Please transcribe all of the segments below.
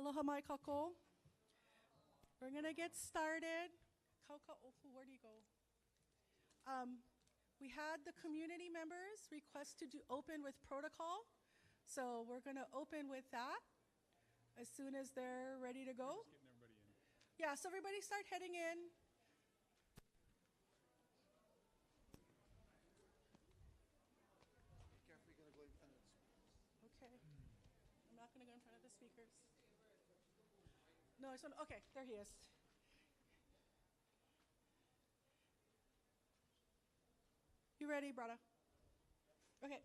Aloha mai kako. We're going to get started. Kauka Oʻahu, where do you go? We had the community members request to open with protocol. So we're going to open with that as soon as they're ready to go. Just getting everybody in. Yeah, so everybody start heading in. Okay. I'm not going to go in front of the speakers. No, I just want, okay, there he is. You ready, brother? Okay.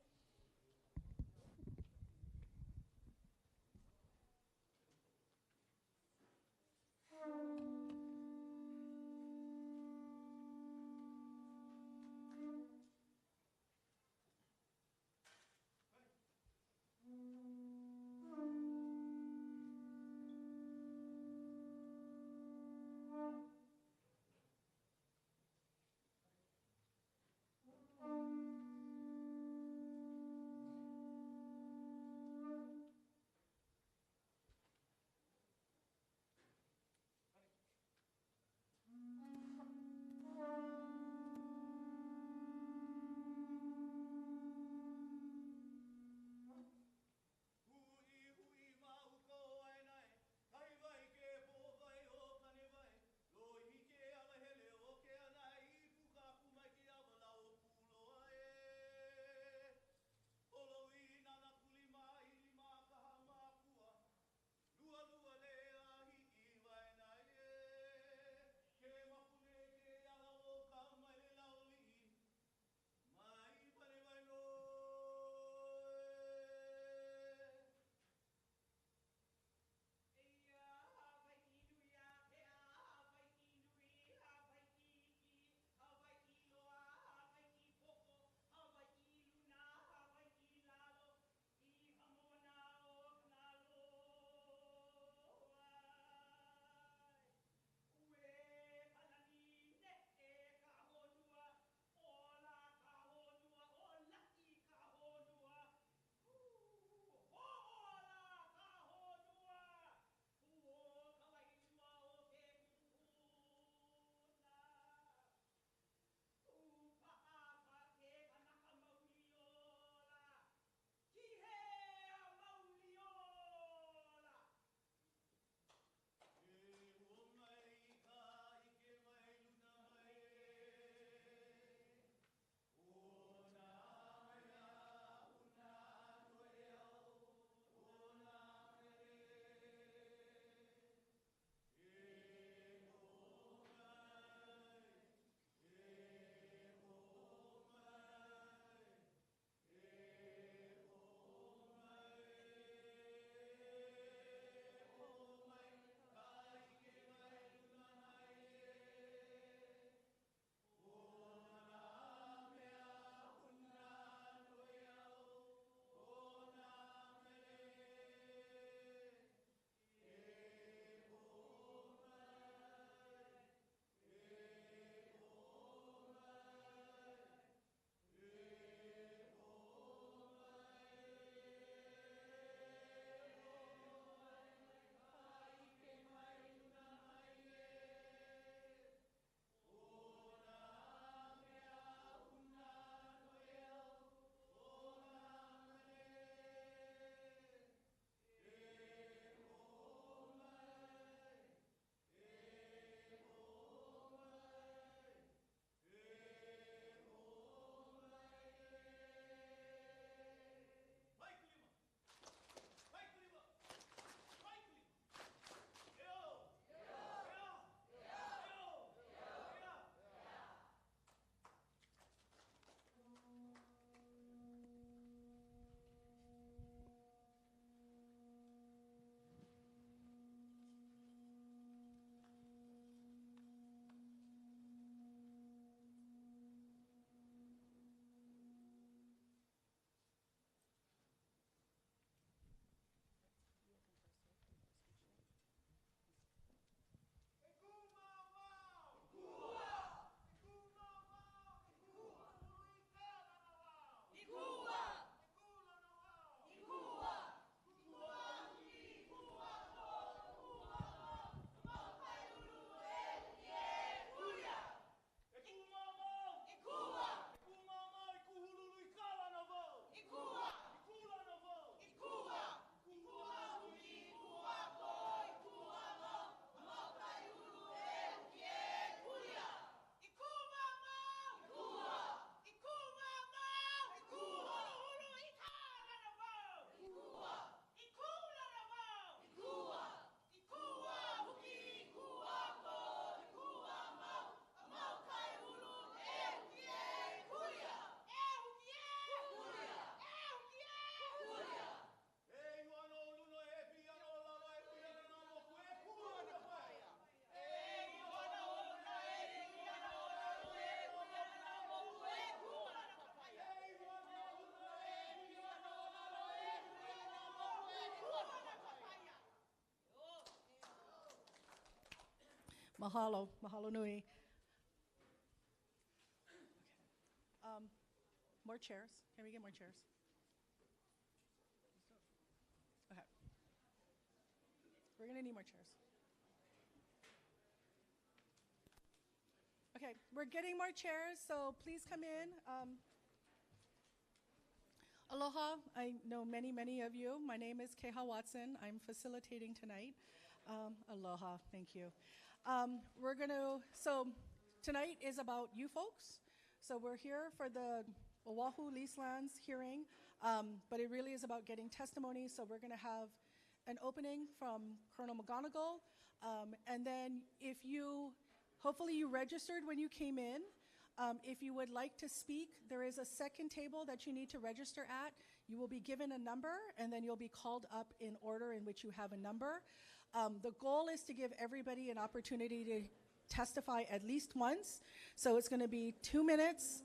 Mahalo, mahalo nui. More chairs. Can we get more chairs? Okay. We're gonna need more chairs. Okay, we're getting more chairs, so please come in. Aloha, I know many of you. My name is Keha Watson. I'm facilitating tonight. Aloha, thank you. So tonight is about you folks. So we're here for the Oʻahu Lease Lands hearing, but it really is about getting testimony. So we're gonna have an opening from Colonel McGonigal, and then hopefully you registered when you came in. If you would like to speak, there is a second table that you need to register at. You will be given a number, and then you'll be called up in order in which you have a number. The goal is to give everybody an opportunity to testify at least once. So it's going to be 2 minutes.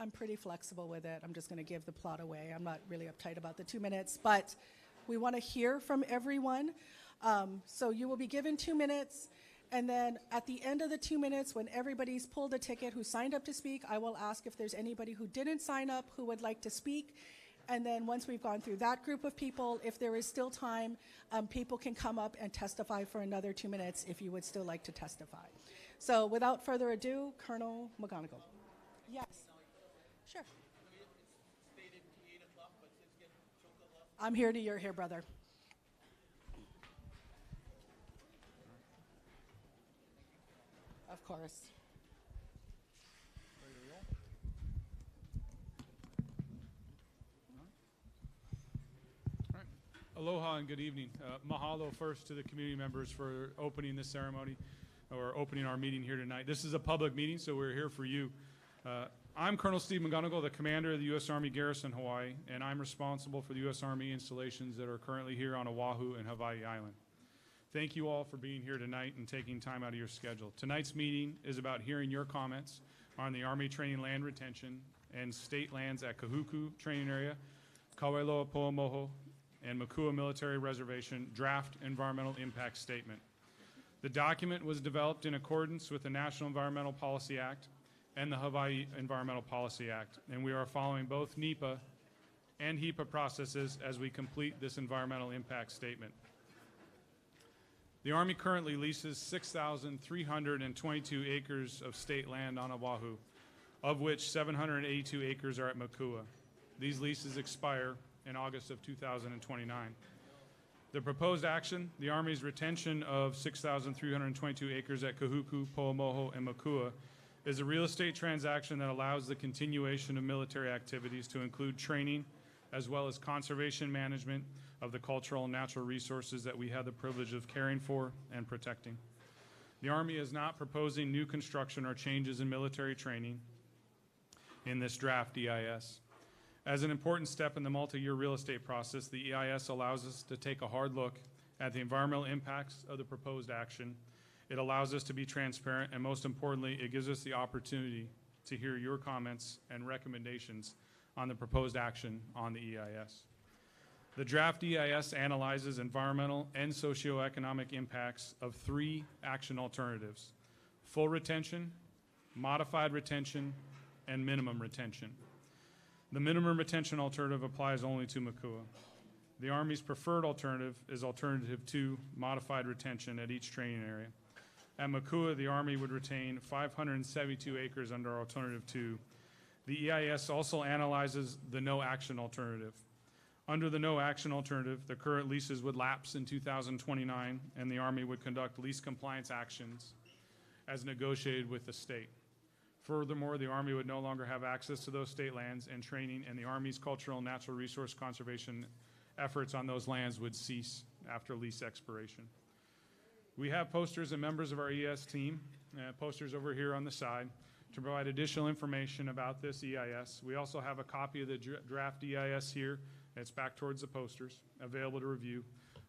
I'm pretty flexible with it. I'm just going to give the plot away. I'm not really uptight about the 2 minutes, but we want to hear from everyone. So you will be given 2 minutes. And then at the end of the 2 minutes, when everybody's pulled a ticket who signed up to speak, I will ask if there's anybody who didn't sign up who would like to speak. And then once we've gone through that group of people, if there is still time, people can come up and testify for another 2 minutes if you would still like to testify. So without further ado, Colonel McGonigal. Yes. Sure. I'm here to you're here, brother. Of course. All right. Aloha and good evening. Mahalo first to the community members for opening this ceremony or opening our meeting here tonight. This is a public meeting, so we're here for you. I'm Colonel Steve McGonigal, the commander of the U.S. Army Garrison, Hawaii, and I'm responsible for the U.S. Army installations that are currently here on Oahu and Hawaii Island. Thank you all for being here tonight and taking time out of your schedule. Tonight's meeting is about hearing your comments on the Army training land retention and state lands at Kahuku training area, Kawailoa-Poamoho, and Makua military reservation draft environmental impact statement. The document was developed in accordance with the National Environmental Policy Act and the Hawaii Environmental Policy Act, and we are following both NEPA and HEPA processes as we complete this environmental impact statement. The Army currently leases 6,322 acres of state land on Oahu, of which 782 acres are at Makua. These leases expire in August of 2029. The proposed action, the Army's retention of 6,322 acres at Kahuku, Poamoho, and Makua, is a real estate transaction that allows the continuation of military activities to include training, as well as conservation management of the cultural and natural resources that we have the privilege of caring for and protecting. The Army is not proposing new construction or changes in military training in this draft EIS. As an important step in the multi-year real estate process, the EIS allows us to take a hard look at the environmental impacts of the proposed action. It allows us to be transparent, and most importantly, it gives us the opportunity to hear your comments and recommendations on the proposed action on the EIS. The draft EIS analyzes environmental and socioeconomic impacts of 3 action alternatives: full retention, modified retention, and minimum retention. The minimum retention alternative applies only to Makua. The Army's preferred alternative is Alternative 2, modified retention at each training area. At Makua, the Army would retain 572 acres under Alternative 2. The EIS also analyzes the no action alternative. Under the no action alternative, the current leases would lapse in 2029, and the Army would conduct lease compliance actions as negotiated with the state. Furthermore, the Army would no longer have access to those state lands and training, and the Army's cultural and natural resource conservation efforts on those lands would cease after lease expiration. We have posters and members of our EIS team, posters over here on the side, to provide additional information about this EIS. We also have a copy of the draft EIS here. It's back towards the posters, available to review.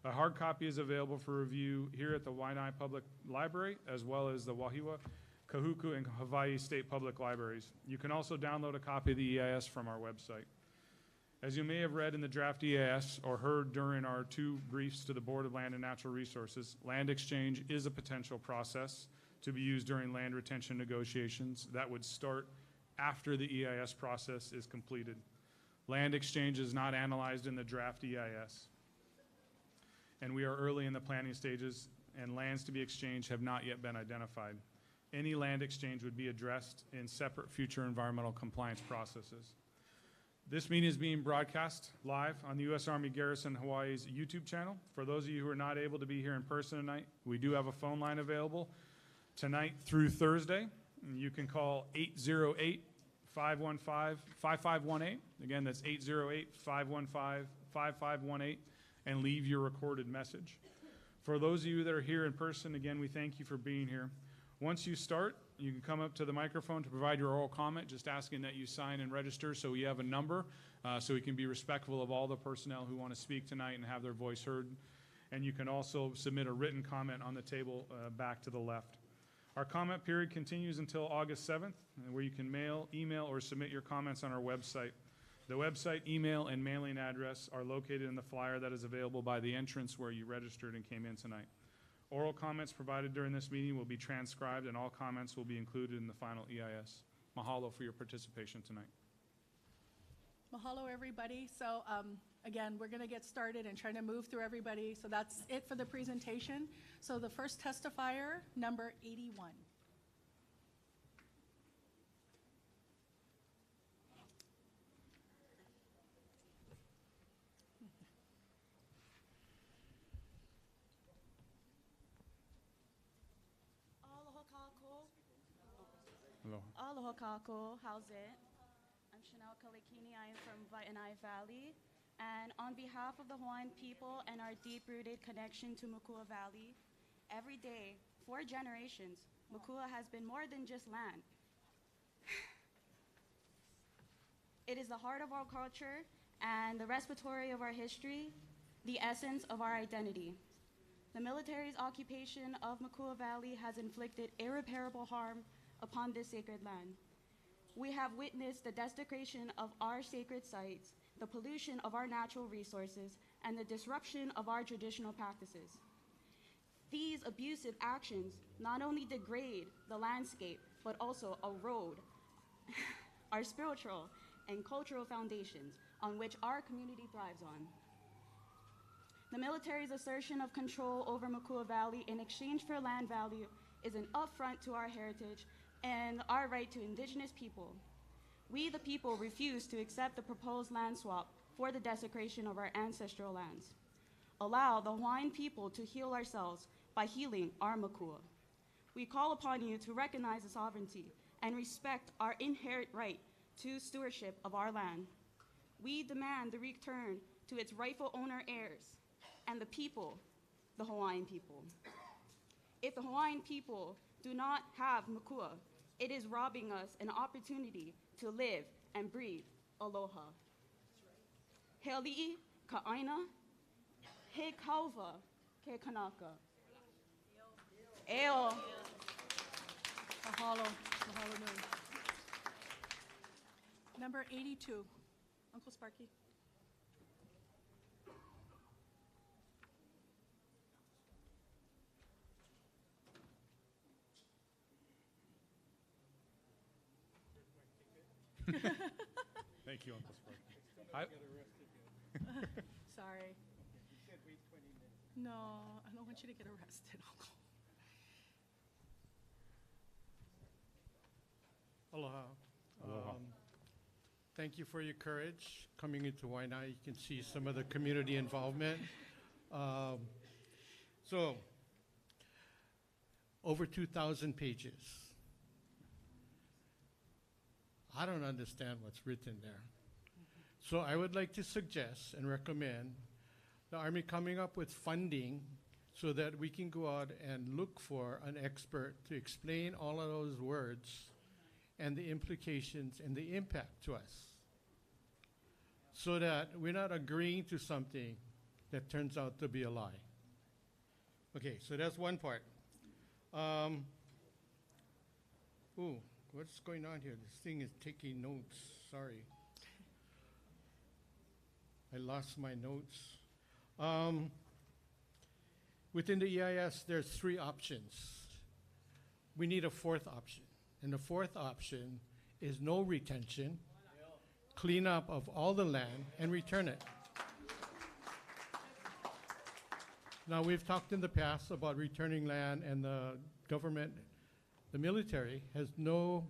A hard copy is available for review here at the Waiʻanae Public Library, as well as the Wahiawa, Kahuku, and Hawaii State Public Libraries. You can also download a copy of the EIS from our website. As you may have read in the draft EIS or heard during our 2 briefs to the Board of Land and Natural Resources, land exchange is a potential process to be used during land retention negotiations that would start after the EIS process is completed. Land exchange is not analyzed in the draft EIS. And we are early in the planning stages, and lands to be exchanged have not yet been identified. Any land exchange would be addressed in separate future environmental compliance processes. This meeting is being broadcast live on the U.S. Army Garrison Hawaii's YouTube channel. For those of you who are not able to be here in person tonight, we do have a phone line available tonight through Thursday. And you can call 808-515-5518. Again, that's 808-515-5518, and leave your recorded message. For those of you that are here in person, again, we thank you for being here. Once you start, you can come up to the microphone to provide your oral comment, just asking that you sign and register so we have a number, so we can be respectful of all the personnel who want to speak tonight and have their voice heard. And you can also submit a written comment on the table back to the left. Our comment period continues until August 7th, where you can mail, email, or submit your comments on our website. The website, email, and mailing address are located in the flyer that is available by the entrance where you registered and came in tonight. Oral comments provided during this meeting will be transcribed, and all comments will be included in the final EIS. Mahalo for your participation tonight. Mahalo, everybody. So again, we're going to get started and trying to move through everybody. So that's it for the presentation. So the first testifier, number 81. Aloha kako, how's it? I'm Chanel Kalekini. I am from Waiʻanae Valley. And on behalf of the Hawaiian people and our deep-rooted connection to Makua Valley, every day, for generations, Makua has been more than just land. It is the heart of our culture and the respiratory of our history, the essence of our identity. The military's occupation of Makua Valley has inflicted irreparable harm upon this sacred land. We have witnessed the desecration of our sacred sites, the pollution of our natural resources, and the disruption of our traditional practices. These abusive actions not only degrade the landscape, but also erode our spiritual and cultural foundations on which our community thrives on. The military's assertion of control over Makua Valley in exchange for land value is an affront to our heritage and our right to indigenous people. We, the people, refuse to accept the proposed land swap for the desecration of our ancestral lands. Allow the Hawaiian people to heal ourselves by healing our Makua. We call upon you to recognize the sovereignty and respect our inherent right to stewardship of our land. We demand the return to its rightful owner heirs and the people, the Hawaiian people. If the Hawaiian people do not have Makua, it is robbing us an opportunity to live and breathe aloha. He ali'i ka aina, he kauwa ke kanaka. Eo. Mahalo. Mahalo nui. Number 82. Uncle Sparky. Thank you, Uncle Sparky. Sorry. You said wait 20 minutes. No, I don't want you to get arrested, Uncle. Aloha. Aloha. Thank you for your courage coming into Waiʻanae. You can see some of the community involvement. So, over 2,000 pages. I don't understand what's written there. So I would like to suggest and recommend the Army coming up with funding so that we can go out and look for an expert to explain all of those words and the implications and the impact to us, so that we're not agreeing to something that turns out to be a lie. Okay, so that's one part. Ooh, what's going on here? This thing is taking notes, sorry. I lost my notes. Within the EIS, there's 3 options. We need a 4th option. And the 4th option is no retention, cleanup of all the land, and return it. Now, we've talked in the past about returning land, and the government, the military, has no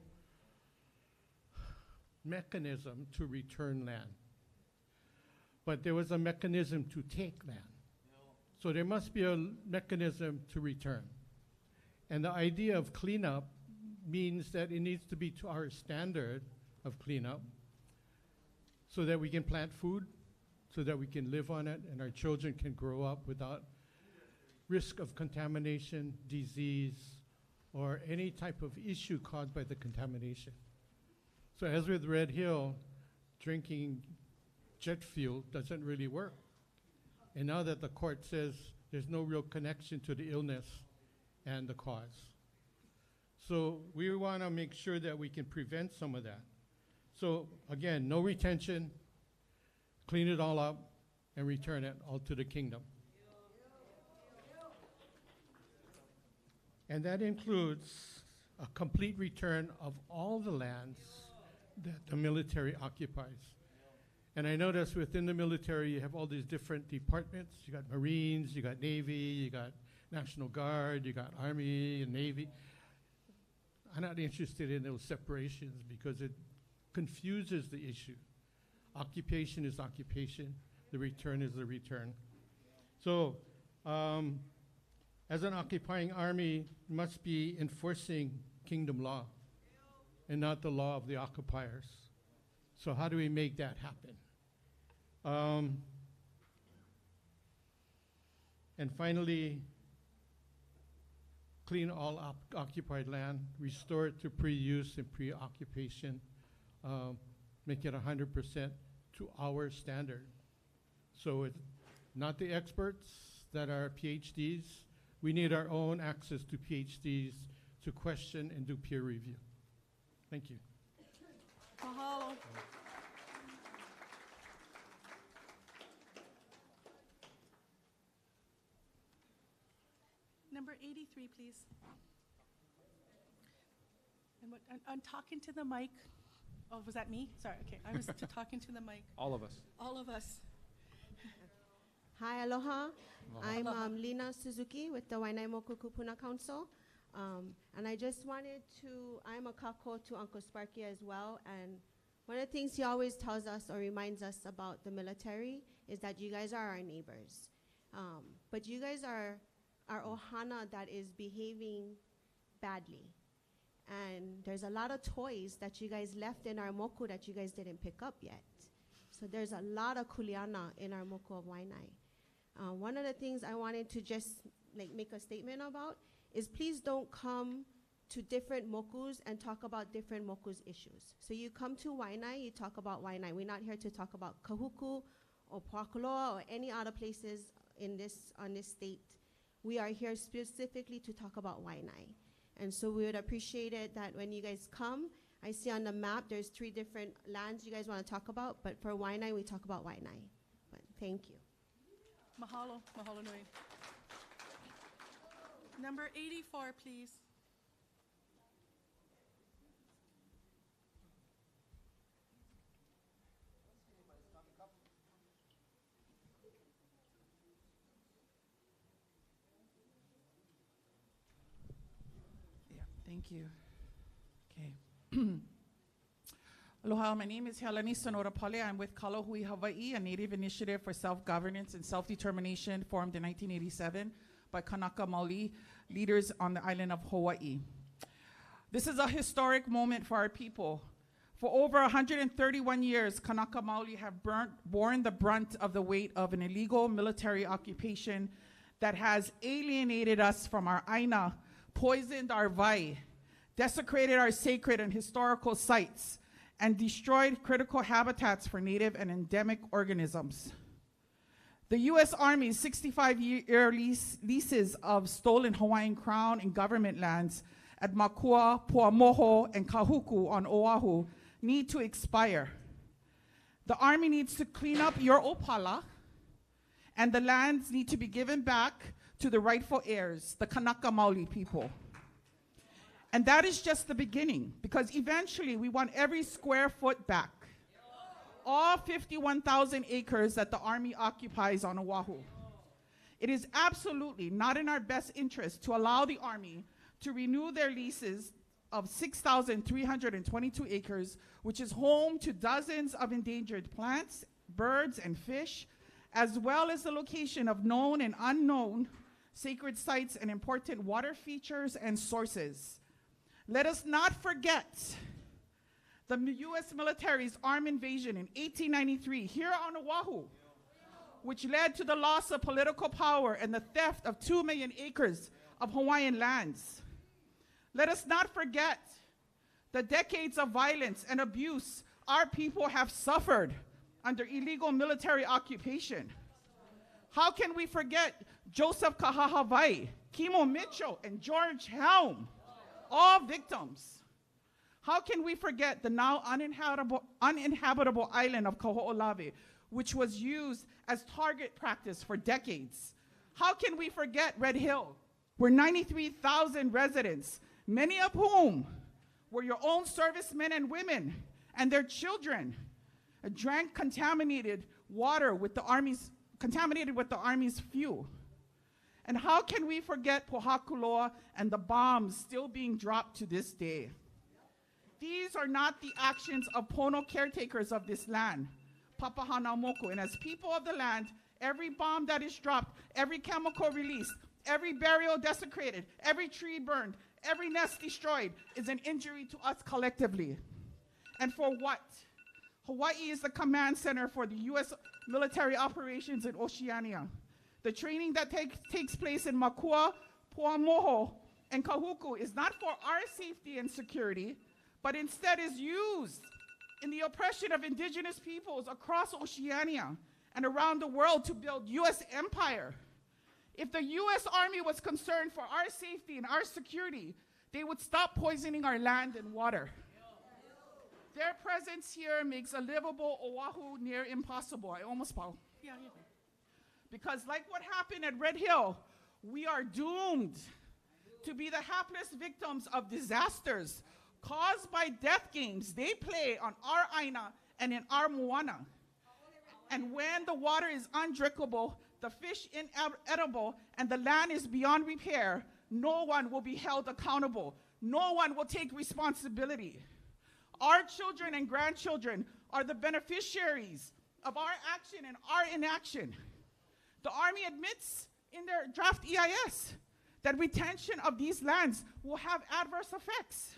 mechanism to return land. But there was a mechanism to take land. So there must be a mechanism to return. And the idea of cleanup means that it needs to be to our standard of cleanup so that we can plant food, so that we can live on it, and our children can grow up without risk of contamination, disease, or any type of issue caused by the contamination. So as with Red Hill, drinking jet fuel doesn't really work. And now that the court says there's no real connection to the illness and the cause. So we want to make sure that we can prevent some of that. So again, no retention, clean it all up, and return it all to the kingdom. And that includes a complete return of all the lands that the military occupies. And I notice within the military, you have all these different departments. You got Marines, you got Navy, you got National Guard, you got Army and Navy. I'm not interested in those separations because it confuses the issue. Occupation is occupation. The return is the return. So, as an occupying army, must be enforcing kingdom law and not the law of the occupiers. So how do we make that happen? And finally, clean all occupied land, restore it to pre-use and pre-occupation, make it 100% to our standard. So it's not the experts that are PhDs. We need our own access to PhDs to question and do peer review. Thank you. Mahalo. Number 83, please. And what, I'm talking to the mic. Oh, was that me? Sorry, okay. I was talking to the mic. All of us. All of us. Hi, aloha. I'm Aloha. Lina Suzuki with the Waiʻanae Moku Kupuna Council. And I just wanted to, I'm a kako to Uncle Sparky as well. And one of the things he always tells us or reminds us about the military is that you guys are our neighbors. But you guys are our ohana that is behaving badly. And there's a lot of toys that you guys left in our moku that you guys didn't pick up yet. So there's a lot of kuleana in our moku of Waiʻanae. One of the things I wanted to just make a statement about is please don't come to different mokus and talk about different mokus issues. So you come to Waiʻanae, you talk about Waiʻanae. We're not here to talk about Kahuku or Pakuloa or any other places on this state. We are here specifically to talk about Waiʻanae. And so we would appreciate it that when you guys come, I see on the map there's 3 different lands you guys want to talk about, but for Waiʻanae, we talk about Waiʻanae. But thank you. Mahalo. Mahalo nui. Number 84, please. Yeah, thank you. Okay. Aloha, my name is Heleni Sonora Pale. I'm with Kalohui, Hawaiʻi, a native initiative for self-governance and self-determination formed in 1987 by Kanaka Maoli leaders on the island of Hawaii. This is a historic moment for our people. For over 131 years, Kanaka Maoli have borne the brunt of the weight of an illegal military occupation that has alienated us from our aina, poisoned our wai, desecrated our sacred and historical sites, and destroyed critical habitats for native and endemic organisms. The U.S. Army's 65-year leases of stolen Hawaiian crown and government lands at Makua, Poamoho, and Kahuku on Oʻahu need to expire. The Army needs to clean up your opala, and the lands need to be given back to the rightful heirs, the Kanaka Maoli people. And that is just the beginning, because eventually we want every square foot back. All 51,000 acres that the Army occupies on Oahu. It is absolutely not in our best interest to allow the Army to renew their leases of 6,322 acres, which is home to dozens of endangered plants, birds, and fish, as well as the location of known and unknown sacred sites and important water features and sources. Let us not forget the U.S. military's armed invasion in 1893 here on Oahu, which led to the loss of political power and the theft of 2 million acres of Hawaiian lands. Let us not forget the decades of violence and abuse our people have suffered under illegal military occupation. How can we forget Joseph Kahahavai, Kimo Mitchell, and George Helm, all victims? How can we forget the now uninhabitable island of Kaho'olawe, which was used as target practice for decades? How can we forget Red Hill, where 93,000 residents, many of whom were your own servicemen and women and their children, drank contaminated water with the Army's fuel? And how can we forget Pohakuloa and the bombs still being dropped to this day? These are not the actions of Pono caretakers of this land, Papahana Moku. And as people of the land, every bomb that is dropped, every chemical released, every burial desecrated, every tree burned, every nest destroyed is an injury to us collectively. And for what? Hawaii is the command center for the U.S. military operations in Oceania. The training that takes place in Makua, Poamoho, and Kahuku is not for our safety and security, but instead is used in the oppression of indigenous peoples across Oceania and around the world to build U.S. empire. If the U.S. Army was concerned for our safety and our security, they would stop poisoning our land and water. Their presence here makes a livable Oahu near impossible. I almost fell. Yeah. Because like what happened at Red Hill, we are doomed to be the hapless victims of disasters caused by death games they play on our aina and in our moana. And when the water is undrinkable, the fish inedible, and the land is beyond repair, no one will be held accountable. No one will take responsibility. Our children and grandchildren are the beneficiaries of our action and our inaction. The Army admits in their draft EIS that retention of these lands will have adverse effects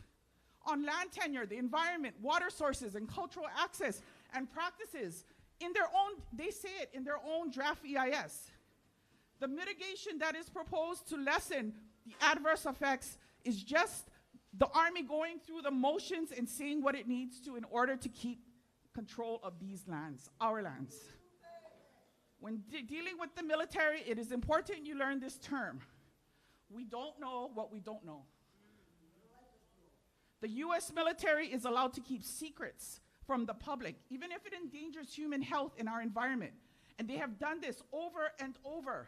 on land tenure, the environment, water sources, and cultural access and practices. In their own, they say it in their own draft EIS. The mitigation that is proposed to lessen the adverse effects is just the Army going through the motions and saying what it needs to in order to keep control of these lands, our lands. When dealing with the military, it is important you learn this term. We don't know what we don't know. The U.S. military is allowed to keep secrets from the public, even if it endangers human health in our environment. And they have done this over and over.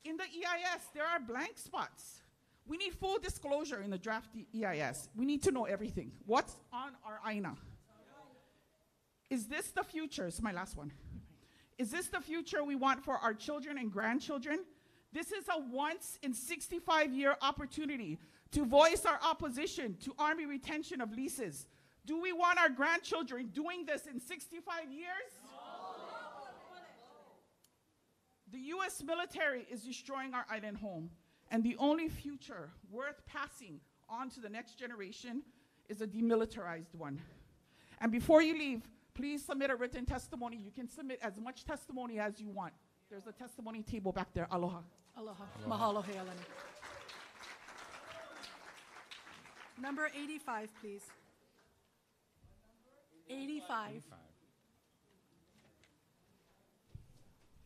In the EIS, there are blank spots. We need full disclosure in the draft EIS. We need to know everything. What's on our aina? Is this the future? It's my last one. Is this the future we want for our children and grandchildren? This is a once in 65-year opportunity to voice our opposition to Army retention of leases. Do we want our grandchildren doing this in 65 years? The U.S. military is destroying our island home, and the only future worth passing on to the next generation is a demilitarized one. And before you leave, please submit a written testimony. You can submit as much testimony as you want. There's a testimony table back there. Aloha. Aloha. Mahalo healani. Number 85, please. 85.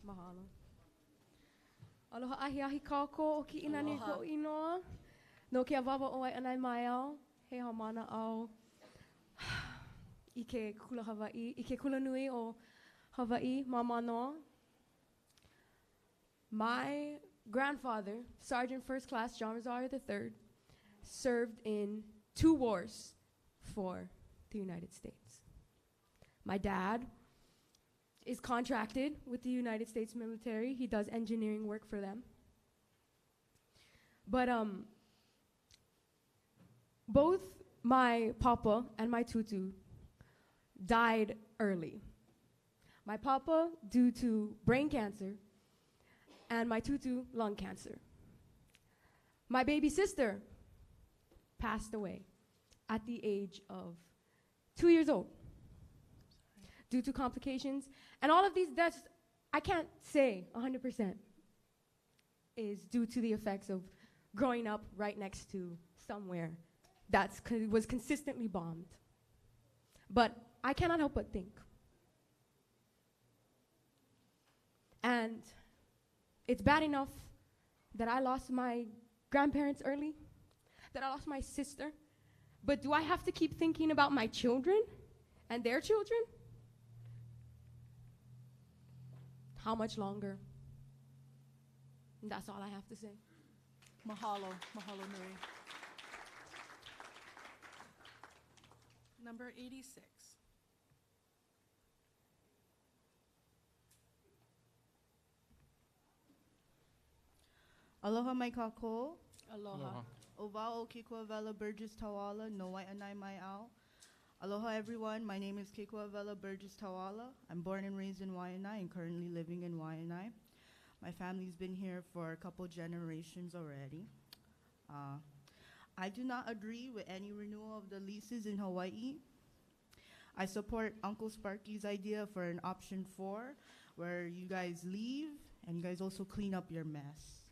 Mahalo. Aloha ahi kako o ki ina ni Aloha. ko inoa. No ke avawa o Waiʻanae mai au. He haumana au. i ke kula Hawaiʻi, i ke kula nui o Hawaiʻi, mamanoa. My grandfather, Sergeant First Class John Rosario III, served in 2 wars for the United States. My dad is contracted with the United States military. He does engineering work for them. But both my papa and my tutu died early. My papa due to brain cancer, and my tutu lung cancer. My baby sister passed away at the age of 2 years old due to complications. And all of these deaths, I can't say 100% is due to the effects of growing up right next to somewhere that was consistently bombed. But I cannot help but think. And it's bad enough that I lost my grandparents early, that I lost my sister, but do I have to keep thinking about my children and their children? How much longer? And that's all I have to say. Mahalo, mahalo nui. Number 86. Aloha mai kako. Aloha. Ovao Kikuavela Burgess Tawala, no Waiʻanae mai au. Aloha everyone, my name is Kikuavela Burgess Tawala. I'm born and raised in Waiʻanae and currently living in Waiʻanae. My family's been here for a couple generations already. I do not agree with any renewal of the leases in Hawaii. I support Uncle Sparky's idea for an option 4, where you guys leave and you guys also clean up your mess.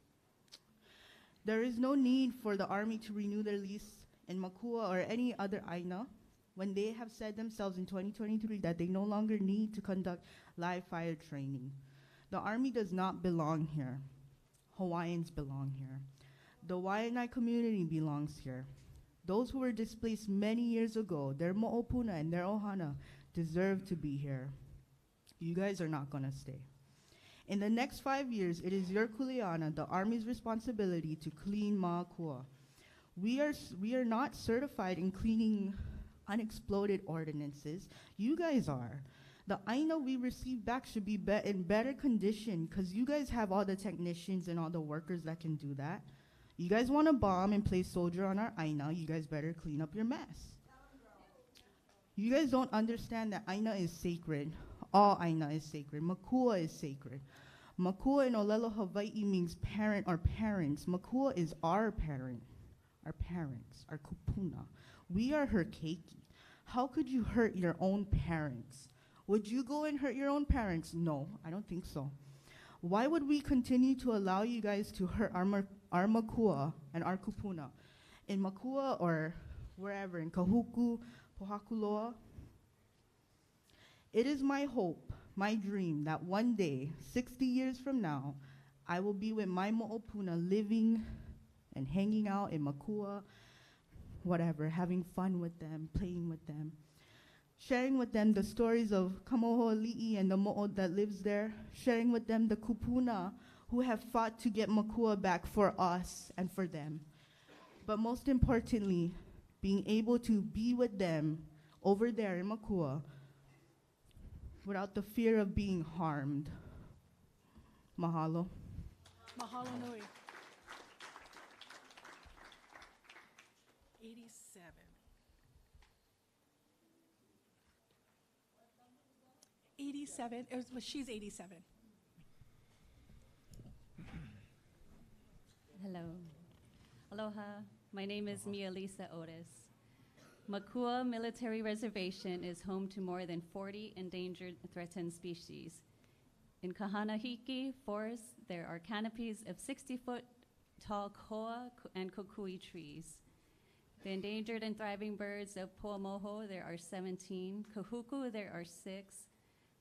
There is no need for the Army to renew their lease in Makua or any other AINA when they have said themselves in 2023 that they no longer need to conduct live fire training. The Army does not belong here. Hawaiians belong here. The Waiʻanae community belongs here. Those who were displaced many years ago, their mo'opuna and their ohana, deserve to be here. You guys are not gonna stay. In the next 5 years, it is your kuleana, the Army's responsibility to clean Makua. We are not certified in cleaning unexploded ordinances. You guys are. The AINA we receive back should be in better condition because you guys have all the technicians and all the workers that can do that. You guys want to bomb and play soldier on our AINA, you guys better clean up your mess. You guys don't understand that AINA is sacred. All AINA is sacred. Makua is sacred. Makua in Olelo, Hawaii means parent or parents. Makua is our parent, our parents, our kupuna. We are her keiki. How could you hurt your own parents? Would you go and hurt your own parents? No, I don't think so. Why would we continue to allow you guys to hurt our Makua and our kupuna? In Makua or wherever, in Kahuku, Pohakuloa, it is my hope, my dream, that one day, 60 years from now, I will be with my mo'opuna living and hanging out in Makua, whatever, having fun with them, playing with them, sharing with them the stories of Kamohoali'i and the mo'o that lives there, sharing with them the kupuna who have fought to get Makua back for us and for them. But most importantly, being able to be with them over there in Makua without the fear of being harmed. Mahalo. Mahalo nui. 87. She's 87. Hello. Aloha. My name is Mia Lisa Otis. Makua Military Reservation is home to more than 40 endangered threatened species. In Kahanahiki Forest, there are canopies of 60-foot tall koa and kokui trees. The endangered and thriving birds of Poamoho, there are 17. Kahuku, there are 6.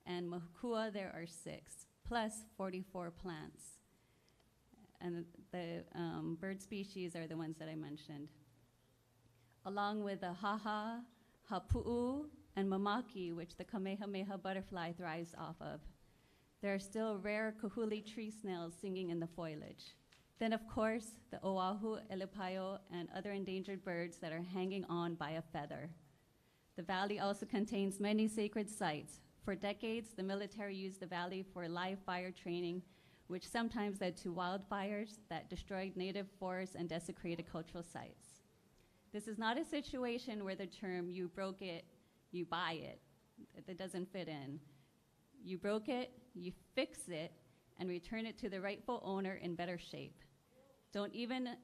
And Makua, there are 6, plus 44 plants. And the bird species are the ones that I mentioned. Along with the haha, hapu'u, and mamaki, which the Kamehameha butterfly thrives off of. There are still rare kahuli tree snails singing in the foliage. Then, of course, the Oʻahu, elepaio, and other endangered birds that are hanging on by a feather. The valley also contains many sacred sites. For decades, the military used the valley for live fire training, which sometimes led to wildfires that destroyed native forests and desecrated cultural sites. This is not a situation where the term "you broke it, you buy it," that doesn't fit in. You broke it, you fix it, and return it to the rightful owner in better shape. Don't even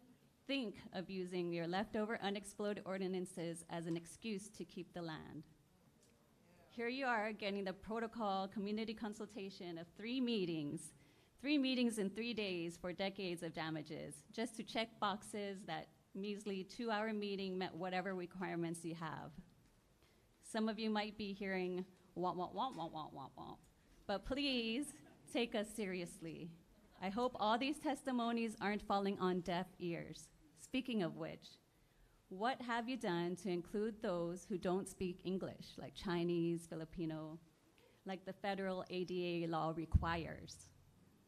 think of using your leftover unexploded ordinances as an excuse to keep the land. Here you are getting the protocol community consultation of 3 meetings in 3 days for decades of damages, just to check boxes that measly 2-hour meeting met whatever requirements you have. Some of you might be hearing, womp, womp, womp, womp, womp, womp, womp. But please take us seriously. I hope all these testimonies aren't falling on deaf ears. Speaking of which, what have you done to include those who don't speak English, like Chinese, Filipino, like the federal ADA law requires?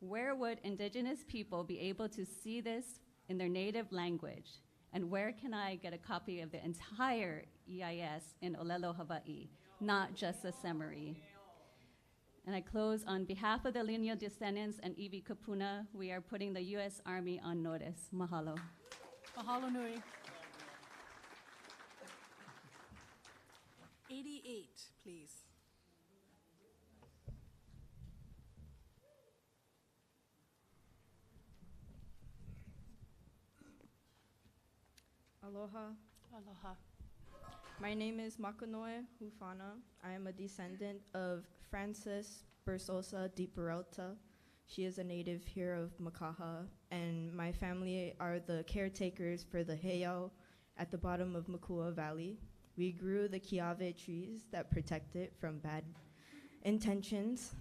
Where would indigenous people be able to see this in their native language? And where can I get a copy of the entire EIS in Olelo, Hawaii, not just a summary? And I close, on behalf of the lineal descendants and Iwi Kapuna, we are putting the U.S. Army on notice. Mahalo. Mahalo nui. 88, please. Aloha. Aloha. My name is Makanoe Hufana. I am a descendant of Frances Bersosa Di Peralta. She is a native here of Makaha, and my family are the caretakers for the heiau at the bottom of Makua Valley. We grew the kiave trees that protect it from bad intentions.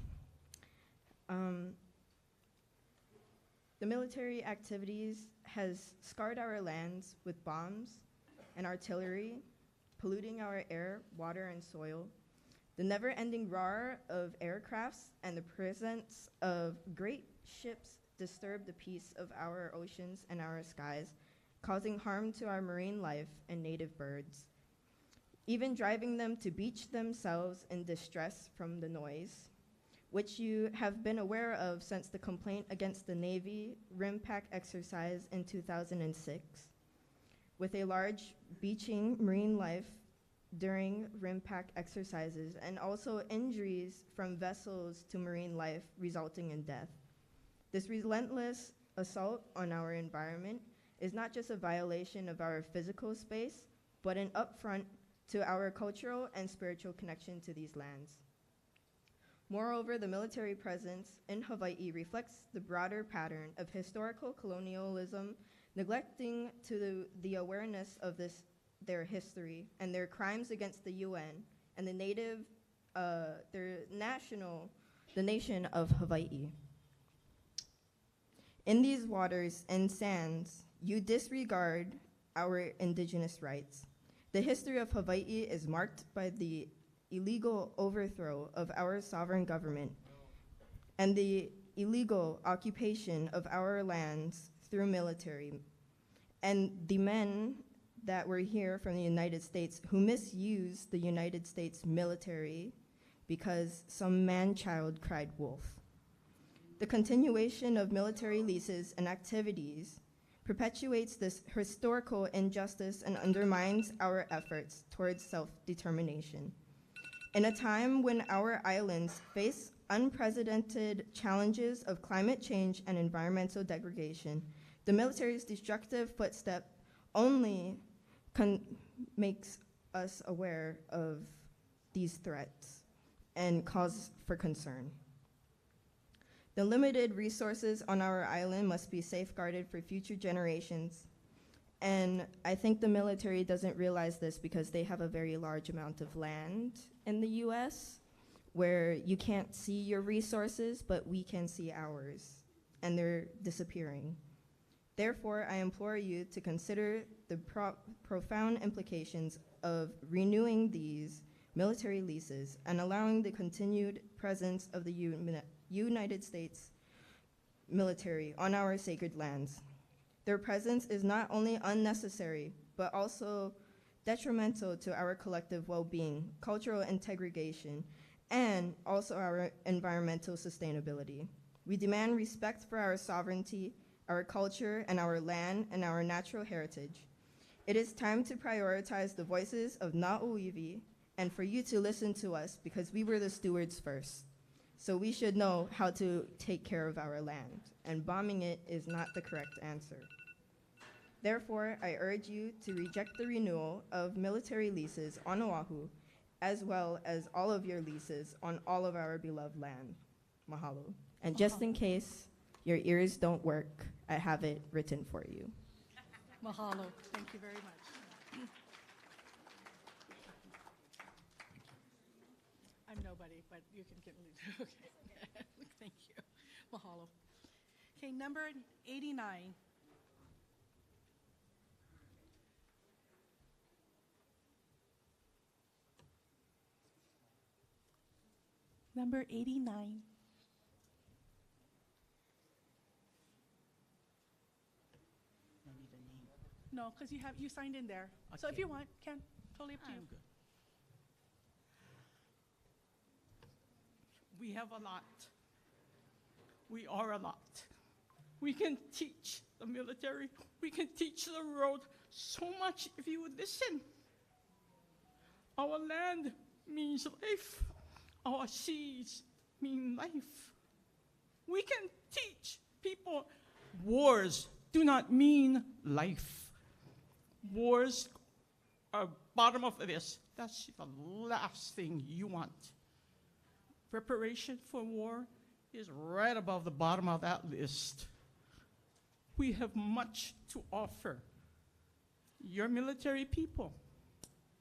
The military activities has scarred our lands with bombs and artillery, polluting our air, water, and soil. The never-ending roar of aircrafts and the presence of great ships disturb the peace of our oceans and our skies, causing harm to our marine life and native birds, even driving them to beach themselves in distress from the noise, which you have been aware of since the complaint against the Navy RIMPAC exercise in 2006, with a large beaching marine life during RIMPAC exercises, and also injuries from vessels to marine life resulting in death. This relentless assault on our environment is not just a violation of our physical space, but an upfront to our cultural and spiritual connection to these lands. Moreover, the military presence in Hawaii reflects the broader pattern of historical colonialism, neglecting to the awareness of their history and their crimes against the UN and the nation of Hawaii. In these waters and sands, you disregard our indigenous rights. The history of Hawaii is marked by the illegal overthrow of our sovereign government and the illegal occupation of our lands through military, and the men that were here from the United States who misused the United States military because some man-child cried wolf. The continuation of military leases and activities perpetuates this historical injustice and undermines our efforts towards self-determination. In a time when our islands face unprecedented challenges of climate change and environmental degradation, the military's destructive footstep only makes us aware of these threats and cause for concern. The limited resources on our island must be safeguarded for future generations. And I think the military doesn't realize this because they have a very large amount of land in the US where you can't see your resources, but we can see ours, and they're disappearing. Therefore, I implore you to consider the profound implications of renewing these military leases and allowing the continued presence of the United States military on our sacred lands. Their presence is not only unnecessary, but also detrimental to our collective well-being, cultural integration, and also our environmental sustainability. We demand respect for our sovereignty, our culture, and our land and our natural heritage. It is time to prioritize the voices of Na'uiwi and for you to listen to us because we were the stewards first. So we should know how to take care of our land, and bombing it is not the correct answer. Therefore, I urge you to reject the renewal of military leases on Oʻahu, as well as all of your leases on all of our beloved land. Mahalo. And just in case your ears don't work, I have it written for you. Mahalo. Thank you very much. I'm nobody, but you can get me. Okay. Thank you. Mahalo. Okay, number 89. Number 89. No, because you signed in there. So if you want, can. Totally up to you. Good. We have a lot. We are a lot. We can teach the military. We can teach the world so much if you would listen. Our land means life. Our seas mean life. We can teach people wars do not mean life. Wars are bottom of this. That's the last thing you want. Preparation for war is right above the bottom of that list. We have much to offer. Your military people,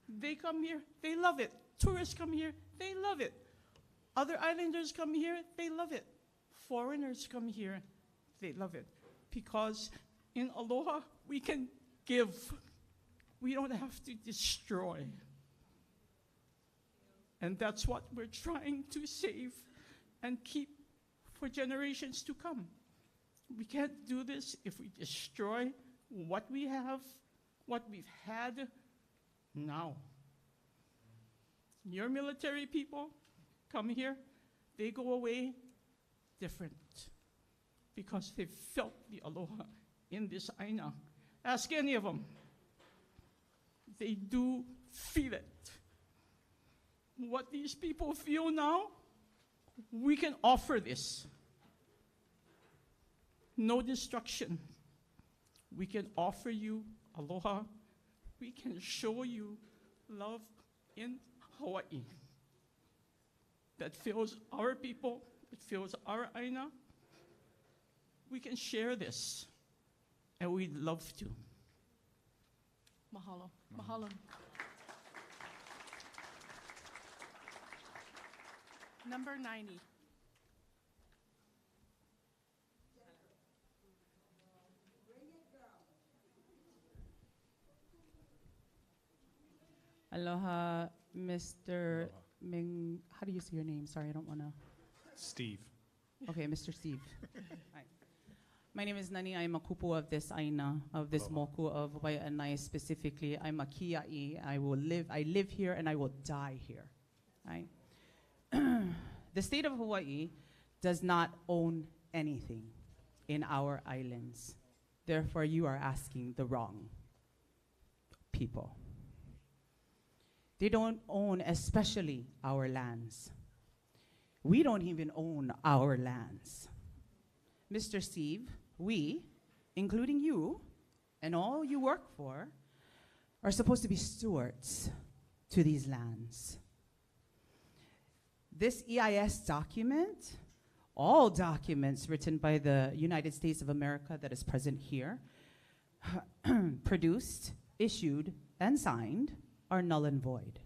they come here, they love it. Tourists come here, they love it. Other islanders come here, they love it. Foreigners come here, they love it. Because in Aloha, we can give. We don't have to destroy. And that's what we're trying to save and keep for generations to come. We can't do this if we destroy what we have, what we've had now. Your military people come here, they go away different because they felt the aloha in this aina. Ask any of them. They do feel it. What these people feel now, we can offer this. No destruction. We can offer you aloha. We can show you love in Hawaii. That fills our people, it fills our aina. We can share this, and we'd love to. Mahalo. Mahalo. Number 90. Aloha, Mr. Ming. How do you say your name? Sorry, I don't want to. Steve. Okay, Mr. Steve. Hi. My name is Nani. I'm a kupu of this aina, of this moku of Waiʻanae specifically. I'm a kia'i. I live here and I will die here. Right? The state of Hawaii does not own anything in our islands. Therefore, you are asking the wrong people. They don't own especially our lands. We don't even own our lands. Mr. Steve, we, including you and all you work for, are supposed to be stewards to these lands. This EIS document, all documents written by the United States of America that is present here, produced, issued, and signed, are null and void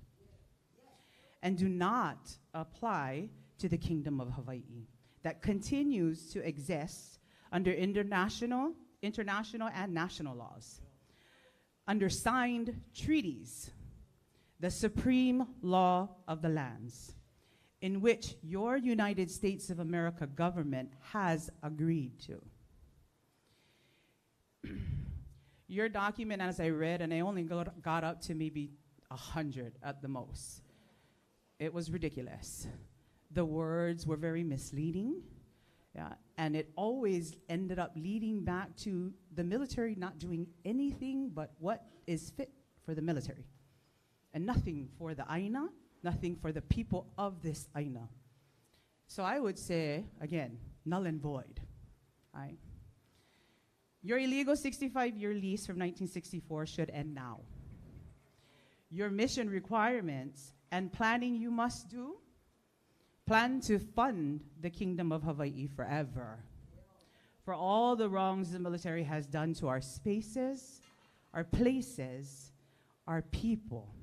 and do not apply to the Kingdom of Hawaii that continues to exist under international and national laws, under signed treaties the supreme law of the lands, in which your United States of America government has agreed to. Your document, as I read, and I only got up to maybe 100 at the most, it was ridiculous. The words were very misleading, yeah, and it always ended up leading back to the military not doing anything but what is fit for the military, and nothing for the Aina, nothing for the people of this Aina. So I would say, again, null and void. Right? Your illegal 65-year lease from 1964 should end now. Your mission requirements and planning you must do, plan to fund the Kingdom of Hawaii forever for all the wrongs the military has done to our spaces, our places, our people.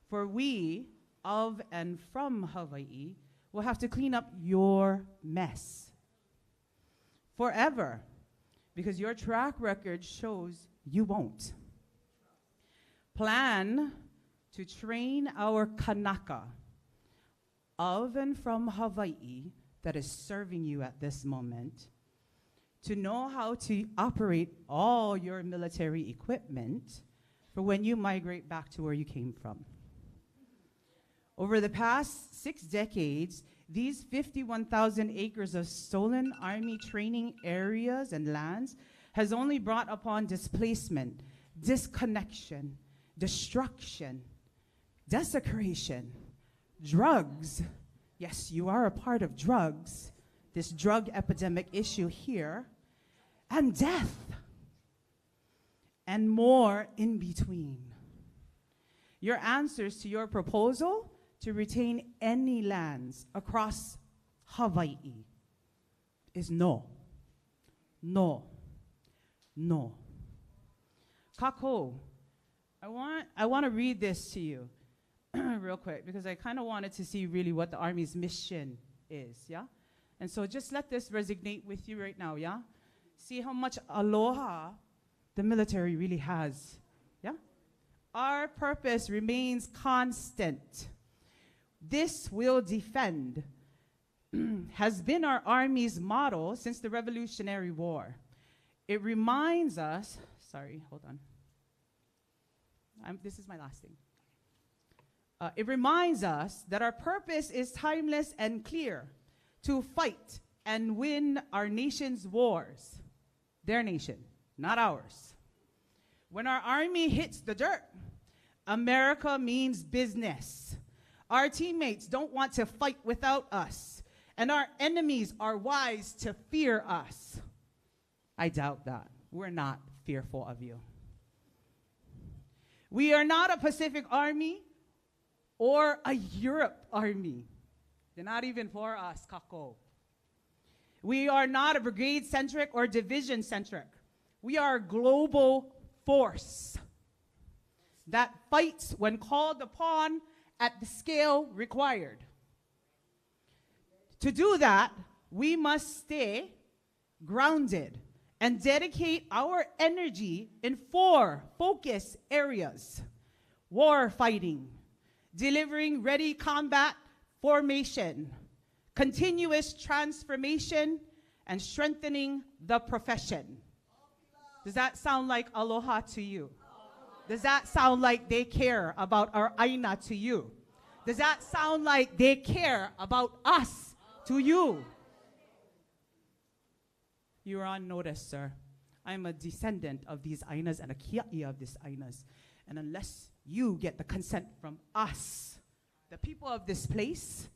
For we, of and from Hawaii, will have to clean up your mess forever, because your track record shows you won't. Plan to train our kanaka of and from Hawaii that is serving you at this moment to know how to operate all your military equipment for when you migrate back to where you came from. Over the past 6 decades, these 51,000 acres of stolen Army training areas and lands has only brought upon displacement, disconnection, destruction, desecration, drugs. Yes, you are a part of drugs, this drug epidemic issue here, and death, and more in between. Your answers to your proposal to retain any lands across Hawaii is no, no, no. Kako, I want to read this to you real quick, because I kind of wanted to see really what the Army's mission is, yeah? And so just let this resonate with you right now, yeah? See how much aloha the military really has, yeah? Our purpose remains constant. This will defend has been our Army's motto since the Revolutionary War. It reminds us, sorry, hold on. This is my last thing. It reminds us that our purpose is timeless and clear: to fight and win our nation's wars. Their nation, not ours. When our Army hits the dirt, America means business. Our teammates don't want to fight without us, and our enemies are wise to fear us. I doubt that. We're not fearful of you. We are not a Pacific Army or a Europe Army. They're not even for us, Kako. We are not a brigade-centric or division-centric. We are a global force that fights when called upon at the scale required. To do that, we must stay grounded and dedicate our energy in 4 focus areas: war fighting, delivering ready combat formation, continuous transformation, and strengthening the profession. Does that sound like aloha to you? Does that sound like they care about our Aina to you? Does that sound like they care about us to you? You are on notice, sir. I'm a descendant of these Ainas and a kia'i of these Ainas. And unless you get the consent from us, the people of this place,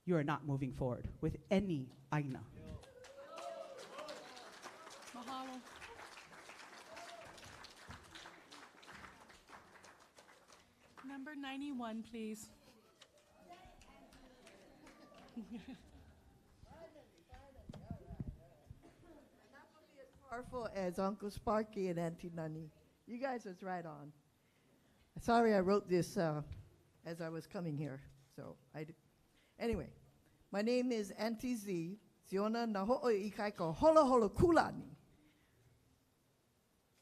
you are not moving forward with any Aina. Mahalo. Number 91, please. Powerful as Uncle Sparky and Auntie Nani. You guys was right on. Sorry I wrote this as I was coming here. Anyway, my name is Auntie Z. Ziona na ho'oi ikai ko holo holo kulani.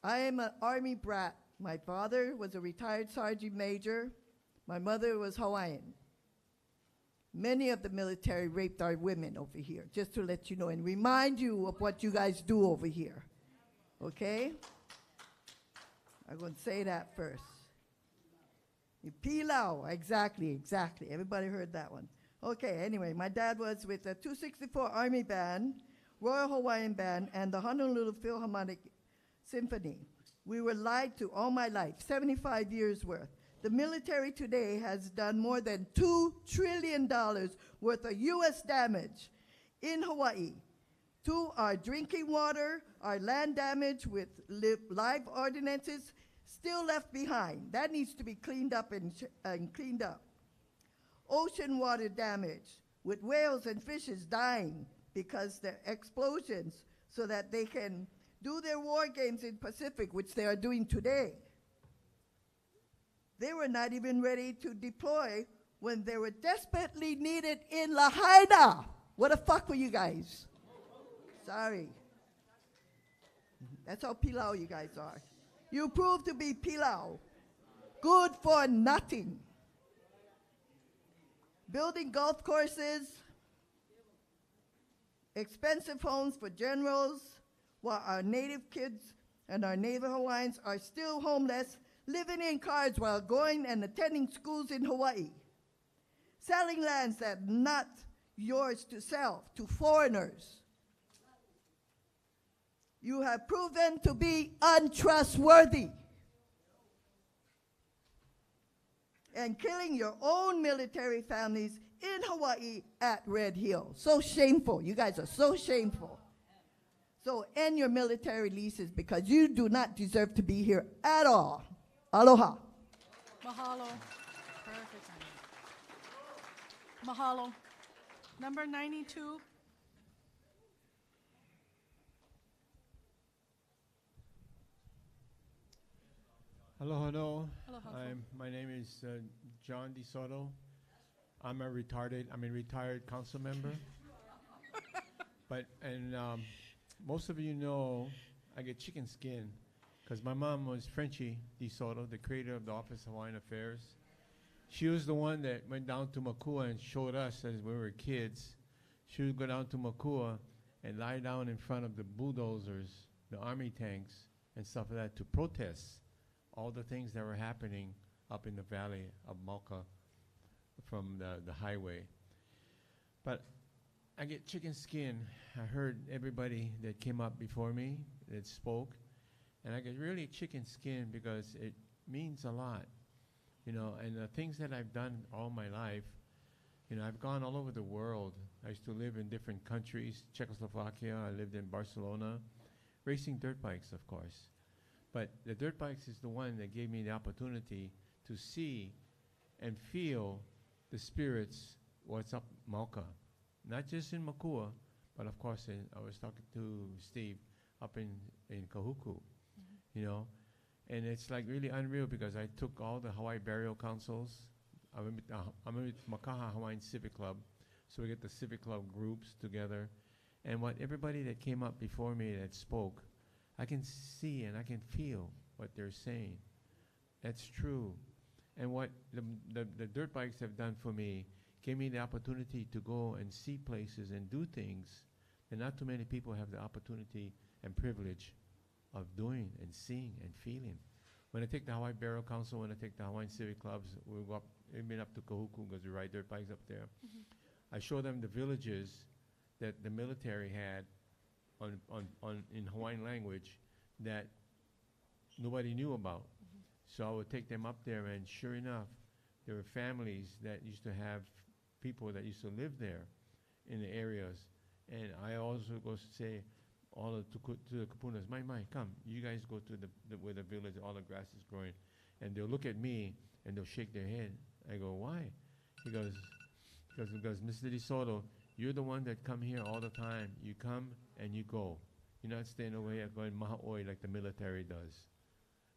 I am an Army brat. My father was a retired sergeant major. My mother was Hawaiian. Many of the military raped our women over here, just to let you know and remind you of what you guys do over here. Okay? I'm going to say that first. Pilau, exactly. Everybody heard that one. Okay, anyway, my dad was with the 264 Army Band, Royal Hawaiian Band, and the Honolulu Philharmonic Symphony. We were lied to all my life, 75 years worth. The military today has done more than $2 trillion worth of U.S. damage in Hawaii to our drinking water, our land damage with live ordinances still left behind. That needs to be cleaned up and cleaned up. Ocean water damage with whales and fishes dying because the explosions so that they can do their war games in Pacific, which they are doing today. They were not even ready to deploy when they were desperately needed in Lahaina. What the fuck were you guys? Sorry. That's how pilau you guys are. You proved to be pilau. Good for nothing. Building golf courses, expensive homes for generals, while our native kids and our native Hawaiians are still homeless, living in cars while going and attending schools in Hawaii. Selling lands that are not yours to sell to foreigners. You have proven to be untrustworthy. And killing your own military families in Hawaii at Red Hill. So shameful. You guys are so shameful. So end your military leases because you do not deserve to be here at all. Aloha. Mahalo. Perfect. Mahalo. Number 92. Hello. Hello. My name is John DeSoto. I'm a retired council member. Most of you know I get chicken skin because my mom was Frenchie DeSoto, the creator of the Office of Hawaiian Affairs. She was the one that went down to Makua and showed us as we were kids. She would go down to Makua and lie down in front of the bulldozers, the army tanks, and stuff like that to protest all the things that were happening up in the valley of Mauka from the highway. But I get chicken skin. I heard everybody that came up before me that spoke, and I get really chicken skin because it means a lot, and the things that I've done all my life, I've gone all over the world. I used to live in different countries, Czechoslovakia, I lived in Barcelona, racing dirt bikes, of course. But the dirt bikes is the one that gave me the opportunity to see and feel the spirits, what's up Mauka. Not just in Makua, but of course I was talking to Steve up in Kahuku, and it's like really unreal because I took all the Hawaii burial councils. I'm with Makaha Hawaiian Civic Club, so we get the Civic Club groups together, and what everybody that came up before me that spoke, I can see and I can feel what they're saying. That's true. And what the dirt bikes have done for me gave me the opportunity to go and see places and do things that not too many people have the opportunity and privilege of doing and seeing and feeling. When I take the Hawaii Burial Council, when I take the Hawaiian Civic Clubs, we go up, we've been up to Kahuku because we ride dirt bikes up there. I show them the villages that the military had in Hawaiian language that nobody knew about. So I would take them up there, and sure enough, there were families that used to have people that used to live there in the areas. And I also go say, to the kapunas, my, come, you guys go to where the village, all the grass is growing. And they'll look at me, and they'll shake their head. I go, why? He goes, because Mr. DeSoto, you're the one that come here all the time. You come and you go. You're not staying away and going maha'oi like the military does.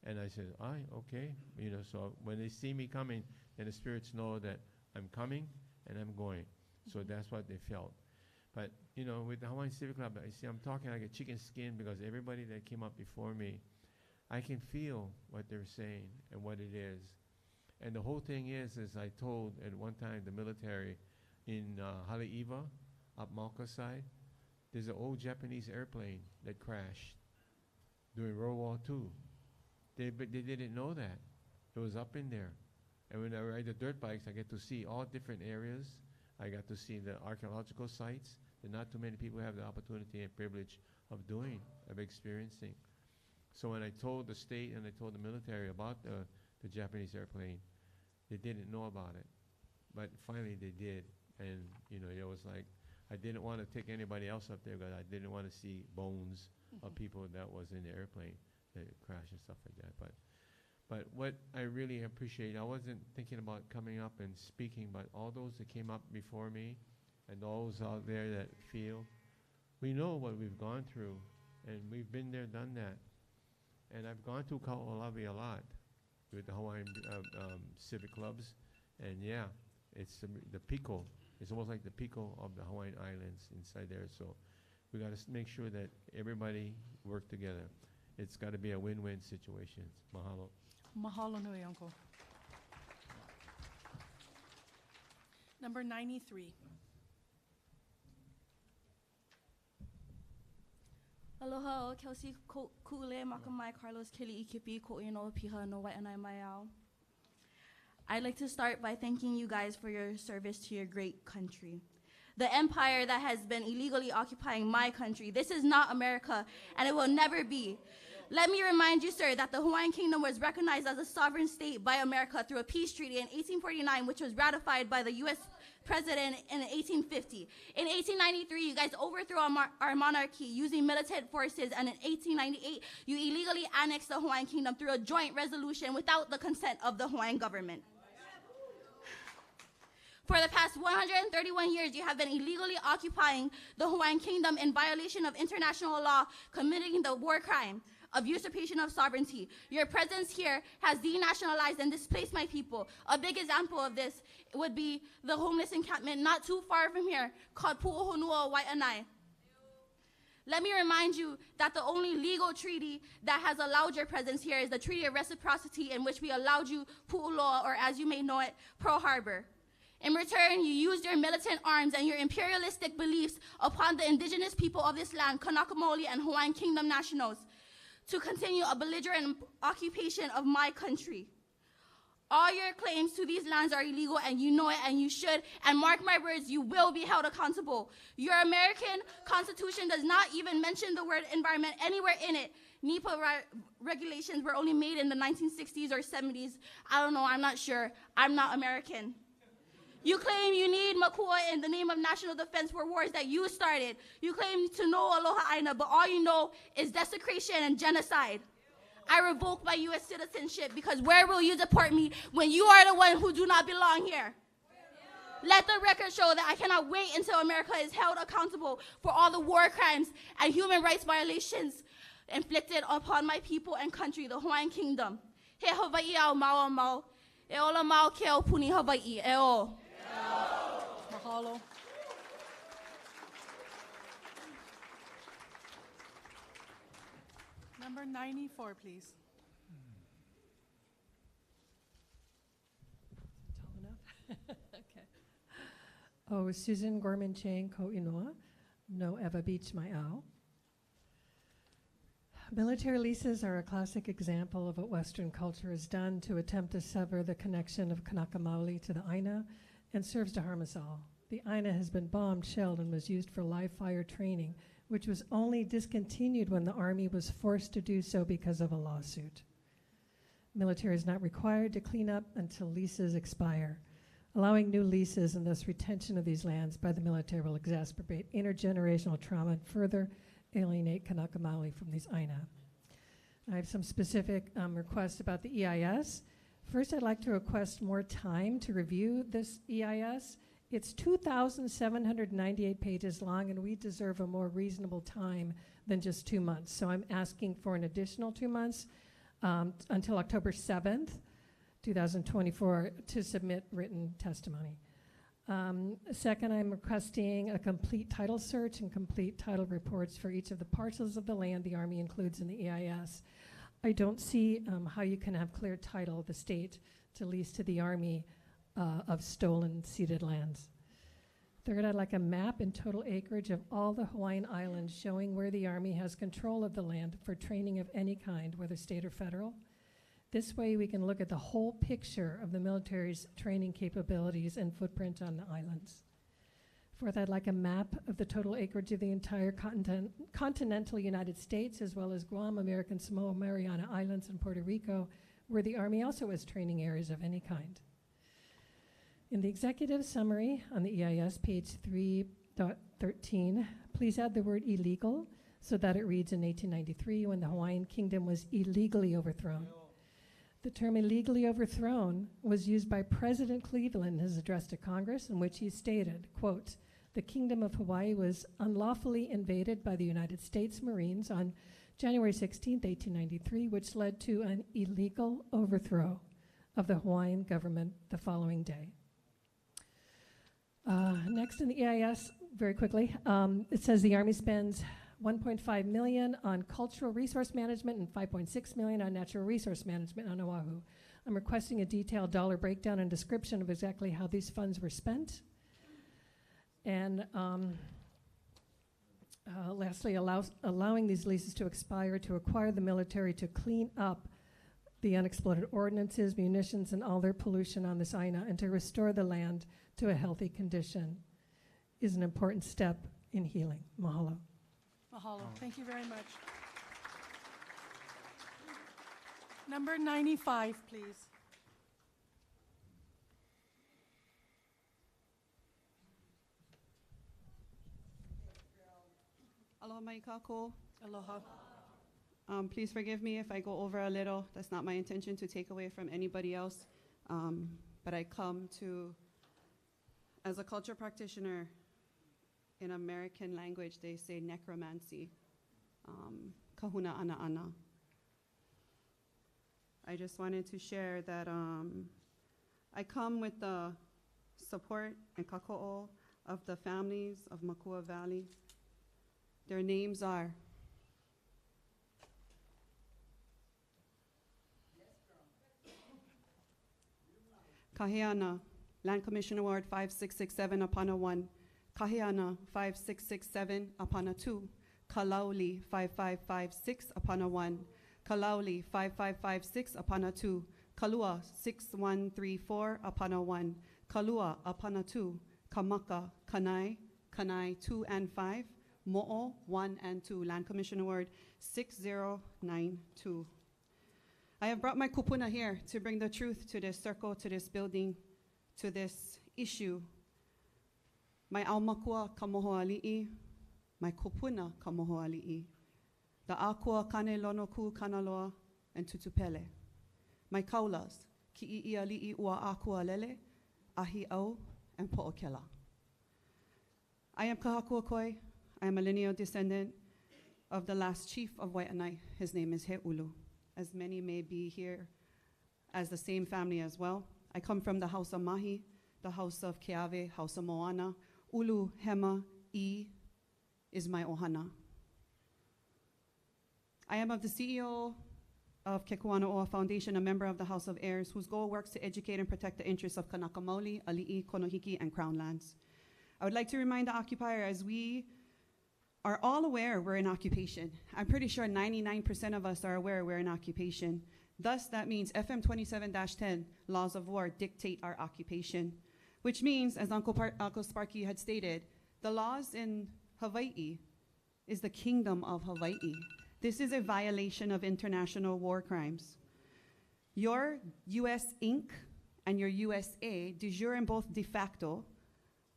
And I said, okay. So when they see me coming, then the spirits know that I'm coming and I'm going. So that's what they felt. But, with the Hawaiian Civic Club, I'm talking like a chicken skin because everybody that came up before me, I can feel what they're saying and what it is. And the whole thing is I told at one time the military in Haleiwa, up Makua side, there's an old Japanese airplane that crashed during World War II. But they didn't know that. It was up in there. And when I ride the dirt bikes, I get to see all different areas. I got to see the archaeological sites that not too many people have the opportunity and privilege of doing, of experiencing. So when I told the state and I told the military about the Japanese airplane, they didn't know about it. But finally they did. And, you know, it was like, I didn't want to take anybody else up there because I didn't want to see bones of people that was in the airplane that crashed and stuff like that. But what I really appreciate, I wasn't thinking about coming up and speaking, but all those that came up before me and those out there that feel, we know what we've gone through, and we've been there, done that. And I've gone to Kaʻolawi a lot with the Hawaiian civic clubs, and yeah, it's the Pico. It's almost like the Pico of the Hawaiian Islands inside there. So we got to make sure that everybody work together. It's got to be a win-win situation. Mahalo. Mahalo nui, Uncle. Number 93. Aloha, Kelsey Ku'ule, Makamai, Carlos, Kili, Ikipi, Ko'ino, Piha, no Waiʻanae, Maiau. I'd like to start by thanking you guys for your service to your great country. The empire that has been illegally occupying my country. This is not America, and it will never be. Let me remind you, sir, that the Hawaiian Kingdom was recognized as a sovereign state by America through a peace treaty in 1849, which was ratified by the U.S. President in 1850. In 1893, you guys overthrew our monarchy using militant forces, and in 1898, you illegally annexed the Hawaiian Kingdom through a joint resolution without the consent of the Hawaiian government. For the past 131 years, you have been illegally occupying the Hawaiian Kingdom in violation of international law, committing the war crime of usurpation of sovereignty. Your presence here has denationalized and displaced my people. A big example of this would be the homeless encampment not too far from here called Pu'uhonua, Waiʻanae. Let me remind you that the only legal treaty that has allowed your presence here is the Treaty of Reciprocity, in which we allowed you Pu'uloa, or as you may know it, Pearl Harbor. In return, you used your militant arms and your imperialistic beliefs upon the indigenous people of this land, Kanaka Maoli and Hawaiian Kingdom nationals, to continue a belligerent occupation of my country. All your claims to these lands are illegal, and you know it, and you should, and mark my words, you will be held accountable. Your American Constitution does not even mention the word environment anywhere in it. NEPA regulations were only made in the 1960s or 70s. I don't know, I'm not sure. I'm not American. You claim you need Makua in the name of national defense for wars that you started. You claim to know Aloha Aina, but all you know is desecration and genocide. I revoke my U.S. citizenship, because where will you deport me when you are the one who do not belong here? Let the record show that I cannot wait until America is held accountable for all the war crimes and human rights violations inflicted upon my people and country, the Hawaiian Kingdom. He Hawaii au mau mau. E ola mau ke au puni Hawaii. E o. Mahalo. Number 94, please. Tall enough? Okay. Oh, Susan Gorman Chang Ko Inoa, no Eva Beach Mai Au. Military leases are a classic example of what Western culture has done to attempt to sever the connection of Kanaka Maoli to the Aina, and serves to harm us all. The Aina has been bombed, shelled, and was used for live fire training, which was only discontinued when the Army was forced to do so because of a lawsuit. Military is not required to clean up until leases expire. Allowing new leases and thus retention of these lands by the military will exacerbate intergenerational trauma and further alienate Kanaka Maoli from these Aina. I have some specific requests about the EIS. First, I'd like to request more time to review this EIS. It's 2,798 pages long, and we deserve a more reasonable time than just 2 months. So I'm asking for an additional 2 months until October 7th, 2024, to submit written testimony. Second, I'm requesting a complete title search and complete title reports for each of the parcels of the land the Army includes in the EIS. I don't see how you can have clear title. The state to lease to the Army of stolen ceded lands. Third, I'd like a map and total acreage of all the Hawaiian Islands showing where the Army has control of the land for training of any kind, whether state or federal. This way we can look at the whole picture of the military's training capabilities and footprint on the islands. Fourth, I'd like a map of the total acreage of the entire continental United States, as well as Guam, American Samoa, Mariana Islands, and Puerto Rico, where the Army also has training areas of any kind. In the executive summary on the EIS, page 3.13, please add the word illegal so that it reads in 1893 when the Hawaiian Kingdom was illegally overthrown. The term illegally overthrown was used by President Cleveland in his address to Congress, in which he stated, quote, "The Kingdom of Hawaii was unlawfully invaded by the United States Marines on January 16, 1893, which led to an illegal overthrow of the Hawaiian government the following day." Next in the EIS, very quickly, it says the Army spends $1.5 million on cultural resource management and $5.6 million on natural resource management on Oʻahu. I'm requesting a detailed dollar breakdown and description of exactly how these funds were spent. And lastly, allowing these leases to expire to acquire the military to clean up the unexploded ordnances, munitions, and all their pollution on this aina, and to restore the land to a healthy condition is an important step in healing. Mahalo. Mahalo. Thank you very much. Number 95, please. Aloha mai kako. Aloha. Please forgive me if I go over a little. That's not my intention to take away from anybody else. But I come to, as a culture practitioner, in American language, they say necromancy. Kahuna ana ana. I just wanted to share that I come with the support and kako'o of the families of Makua Valley. Their names are Kaheana, Land Commission Award 5667 Apana 1. Kaheana 5667 Apana 2. Kalauli 5556 Apana 1. Kalauli 5556 Apana 2. Kalua 6134 Apana 1. Kalua Apana 2. Kamaka Kanai, Kanai 2 and 5. Mo'o 1 and 2. Land Commission Award 6092. I have brought my kupuna here to bring the truth to this circle, to this building, to this issue. My aumakua ka moho ali'i, my kupuna ka moho ali'i. The akua kane lonoku kanaloa and tutupele. My kaulas, ki i ali'i ua akua lele, ahi au, and po'okela. I am Kahuku Koi. I am a lineal descendant of the last chief of Waiʻanae. His name is He'ulu. As many may be here as the same family as well. I come from the house of Mahi, the house of Keawe, house of Moana. Ulu, Hema, I is my ohana. I am of the CEO of Kekuanaoa Foundation, a member of the House of Heirs, whose goal works to educate and protect the interests of Kanaka Maoli, Ali'i, Konohiki, and Crown lands. I would like to remind the occupier, as we are all aware we're in occupation. I'm pretty sure 99% of us are aware we're in occupation. Thus, that means FM 27-10, laws of war, dictate our occupation, which means, as Uncle Sparky had stated, the laws in Hawaii is the kingdom of Hawaii. This is a violation of international war crimes. Your US Inc. and your USA, de jure and both de facto,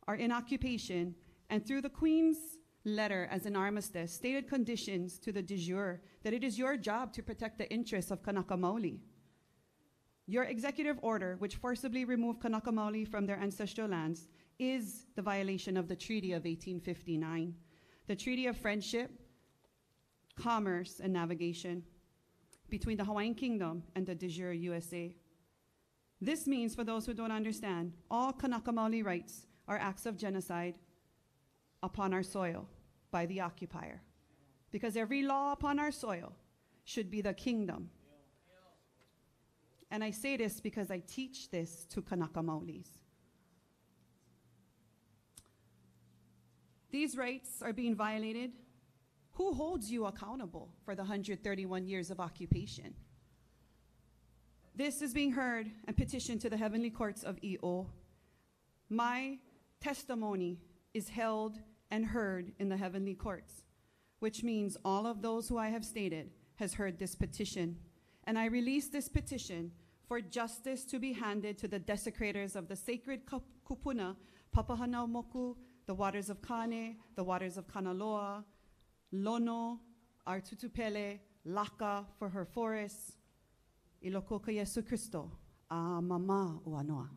are in occupation, and through the Queen's letter as an armistice, stated conditions to the de jure that it is your job to protect the interests of Kanaka Maoli. Your executive order, which forcibly removed Kanaka Maoli from their ancestral lands, is the violation of the Treaty of 1859, the Treaty of Friendship, Commerce, and Navigation between the Hawaiian Kingdom and the de jure USA. This means, for those who don't understand, all Kanaka Maoli rights are acts of genocide upon our soil by the occupier. Because every law upon our soil should be the kingdom. And I say this because I teach this to Kanaka Maolis. These rights are being violated. Who holds you accountable for the 131 years of occupation? This is being heard and petitioned to the heavenly courts of EO. My testimony is held and heard in the heavenly courts, which means all of those who I have stated has heard this petition. And I release this petition for justice to be handed to the desecrators of the sacred kupuna, Papahanaumoku, the waters of Kane, the waters of Kanaloa, Lono, our Tutupele, Laka for her forests, Ilokoka Yesu Christo, a mama uanoa.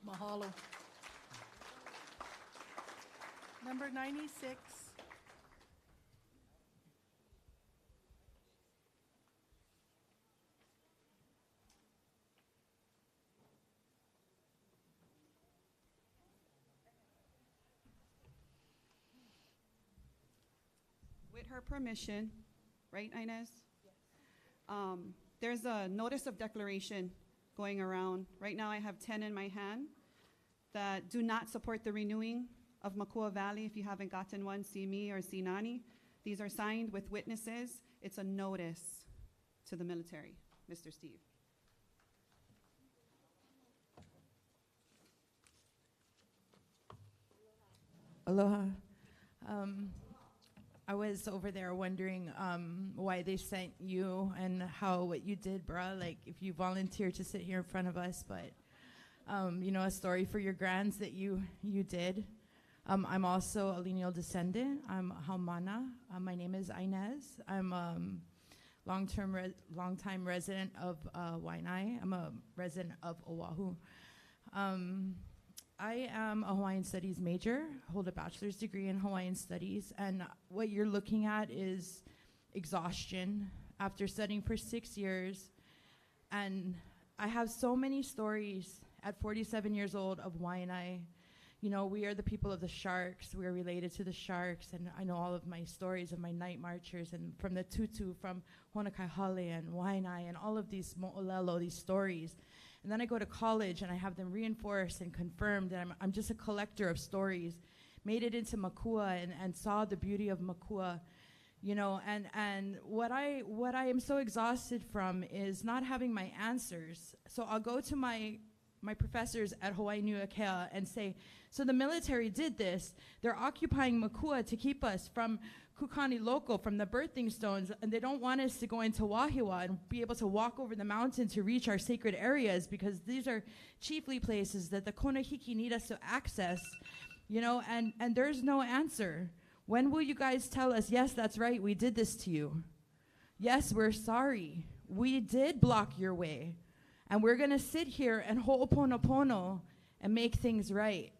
Mahalo. Number 96. With her permission, right, Inez? Yes. There's a notice of declaration going around. Right now I have 10 in my hand that do not support the renewing of Makua Valley. If you haven't gotten one, see me or see Nani. These are signed with witnesses. It's a notice to the military, Mr. Steve. Aloha. I was over there wondering why they sent you and how what you did, bruh. Like, if you volunteered to sit here in front of us, but you know, a story for your grands that you did. I'm also a lineal descendant. I'm Haumana. My name is Inez. I'm long-time resident of Waiʻanae. I'm a resident of Oʻahu. I am a Hawaiian Studies major, hold a bachelor's degree in Hawaiian Studies, and what you're looking at is exhaustion after studying for 6 years. And I have so many stories at 47 years old of Waiʻanae. You know, we are the people of the sharks. We're related to the sharks, and I know all of my stories of my night marchers and from the tutu, from Honolulu and Waiʻanae, and all of these mo'olelo, these stories. And then I go to college and I have them reinforced and confirmed, and I'm just a collector of stories. Made it into Makua and saw the beauty of Makua, you know, and what I am so exhausted from is not having my answers. So I'll go to my professors at Hawaii Nuakea and say, so the military did this. They're occupying Makua to keep us from Kukani Loko, from the birthing stones, and they don't want us to go into Wahiwa and be able to walk over the mountain to reach our sacred areas, because these are chiefly places that the Konahiki need us to access, you know, and there's no answer. When will you guys tell us, yes, that's right, we did this to you? Yes, we're sorry. We did block your way. And we're going to sit here and ho'oponopono and make things right.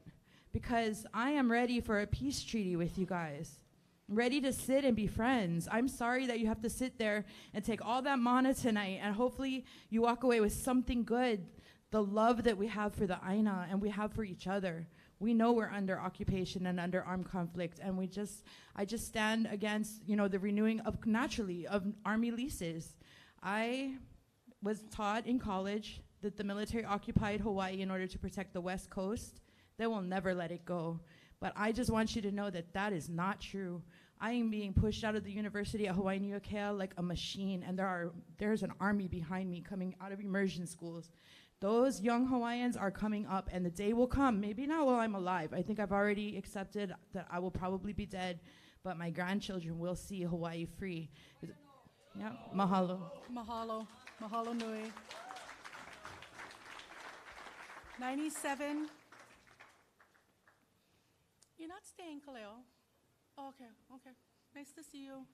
Because I am ready for a peace treaty with you guys. I'm ready to sit and be friends. I'm sorry that you have to sit there and take all that mana tonight, and hopefully you walk away with something good. The love that we have for the Aina and we have for each other. We know we're under occupation and under armed conflict, and I just stand against, you know, the renewing of, naturally, of army leases. I was taught in college that the military occupied Hawaii in order to protect the West Coast. They will never let it go. But I just want you to know that that is not true. I am being pushed out of the university at Hawaii Nuakea like a machine, and there's an army behind me coming out of immersion schools. Those young Hawaiians are coming up, and the day will come, maybe not while I'm alive. I think I've already accepted that I will probably be dead, but my grandchildren will see Hawaii free. Yeah, mahalo. Mahalo. Mahalo nui. 97. You're not staying, Kaleo. Oh, okay, okay. Nice to see you.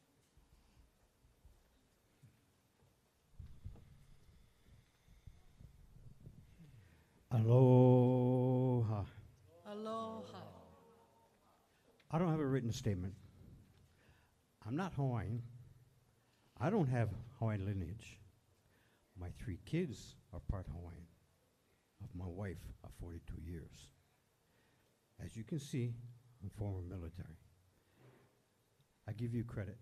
Aloha. Aloha. I don't have a written statement. I'm not Hawaiian. I don't have Hawaiian lineage. My 3 kids are part Hawaiian, of my wife of 42 years. As you can see, I'm former military. I give you credit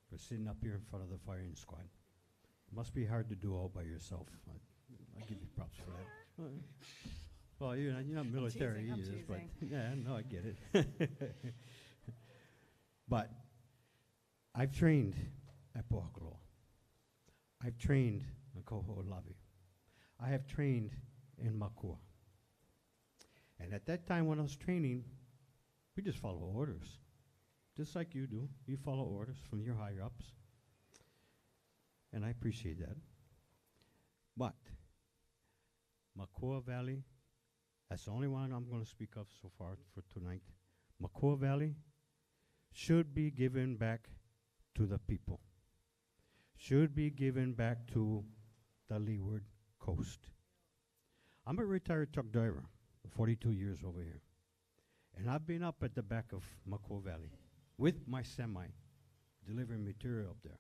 for sitting up here in front of the firing squad. It must be hard to do all by yourself. I give you props for that. Well, you're not military I'm either, but teasing. yeah, no, I get it. But I've trained at Pohakuloa. I've trained in Koho'olawe. I have trained in Makua. And at that time when I was training, we just follow orders. Just like you do. You follow orders from your higher ups. And I appreciate that. But Makua Valley, that's the only one I'm going to speak of so far for tonight. Makua Valley should be given back to the people. Should be given back to the leeward coast. I'm a retired truck driver, 42 years over here. And I've been up at the back of Makua Valley with my semi, delivering material up there.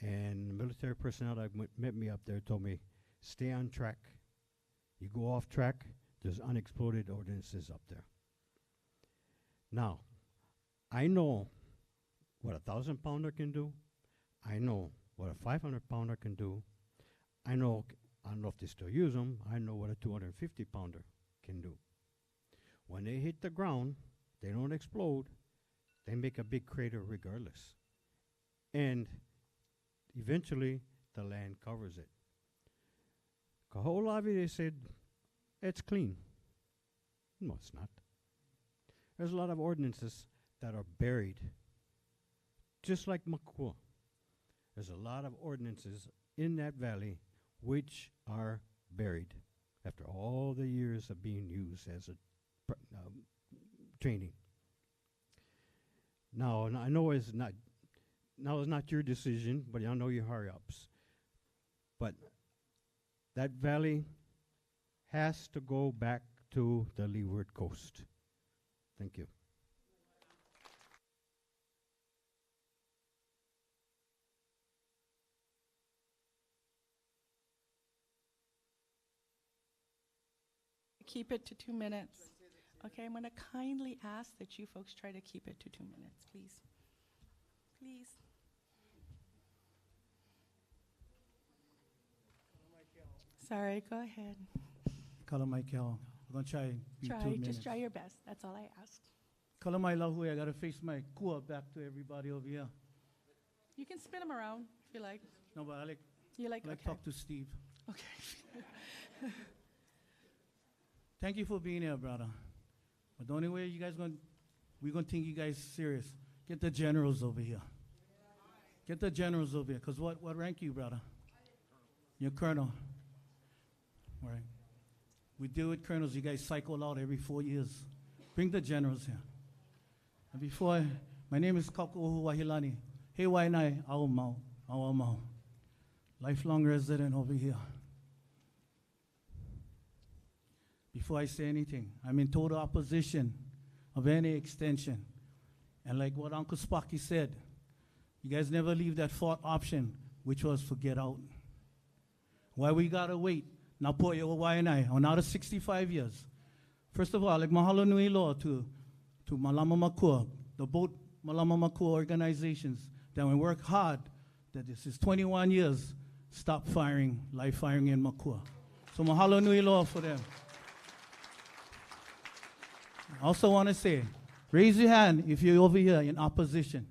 And military personnel that met me up there told me, stay on track. You go off track, there's unexploded ordinances up there. Now, I know what a 1,000-pounder can do. I know what a 500-pounder can do. I don't know if they still use them. I know what a 250-pounder can do. When they hit the ground, they don't explode. They make a big crater regardless. And eventually, the land covers it. Kaho'olawe, they said, it's clean. No, it's not. There's a lot of ordinances that are buried, just like Makua. There's a lot of ordinances in that valley which are buried after all the years of being used as a training. Now, and I know it's not your decision, but I know your hurry-ups. But that valley has to go back to the leeward coast. Thank you. Keep it to 2 minutes. Okay, I'm going to kindly ask that you folks try to keep it to 2 minutes, please. Please. Sorry, go ahead. Kala Michael. I'm going to try be 2 minutes. Just try your best. That's all I ask. Kala mai lahu, I got to face my kua back to everybody over here. You can spin them around if you like. No, but I like, You like, I like okay. talk to Steve. Okay. Thank you for being here, brother. But the only way you guys we're going to think you guys serious. Get the generals over here. Get the generals over here. Because what rank you, brother? You're colonel. All right. We deal with colonels. You guys cycle out every 4 years. Bring the generals here. And before, my name is Kahuku Wahilani. Hey, Waiʻanae, Aomau. Lifelong resident over here. Before I say anything, I'm in total opposition of any extension. And like what Uncle Sparky said, you guys never leave that fourth option, which was to get out. Why we gotta wait? Now put your Waiʻanae on out of 65 years. First of all, like mahalo nui loa to Malama Makua, the both Malama Makua organizations that we work hard, that this is 21 years, stop firing, live firing in Makua. So mahalo nui loa for them. I also want to say, raise your hand if you're over here in opposition.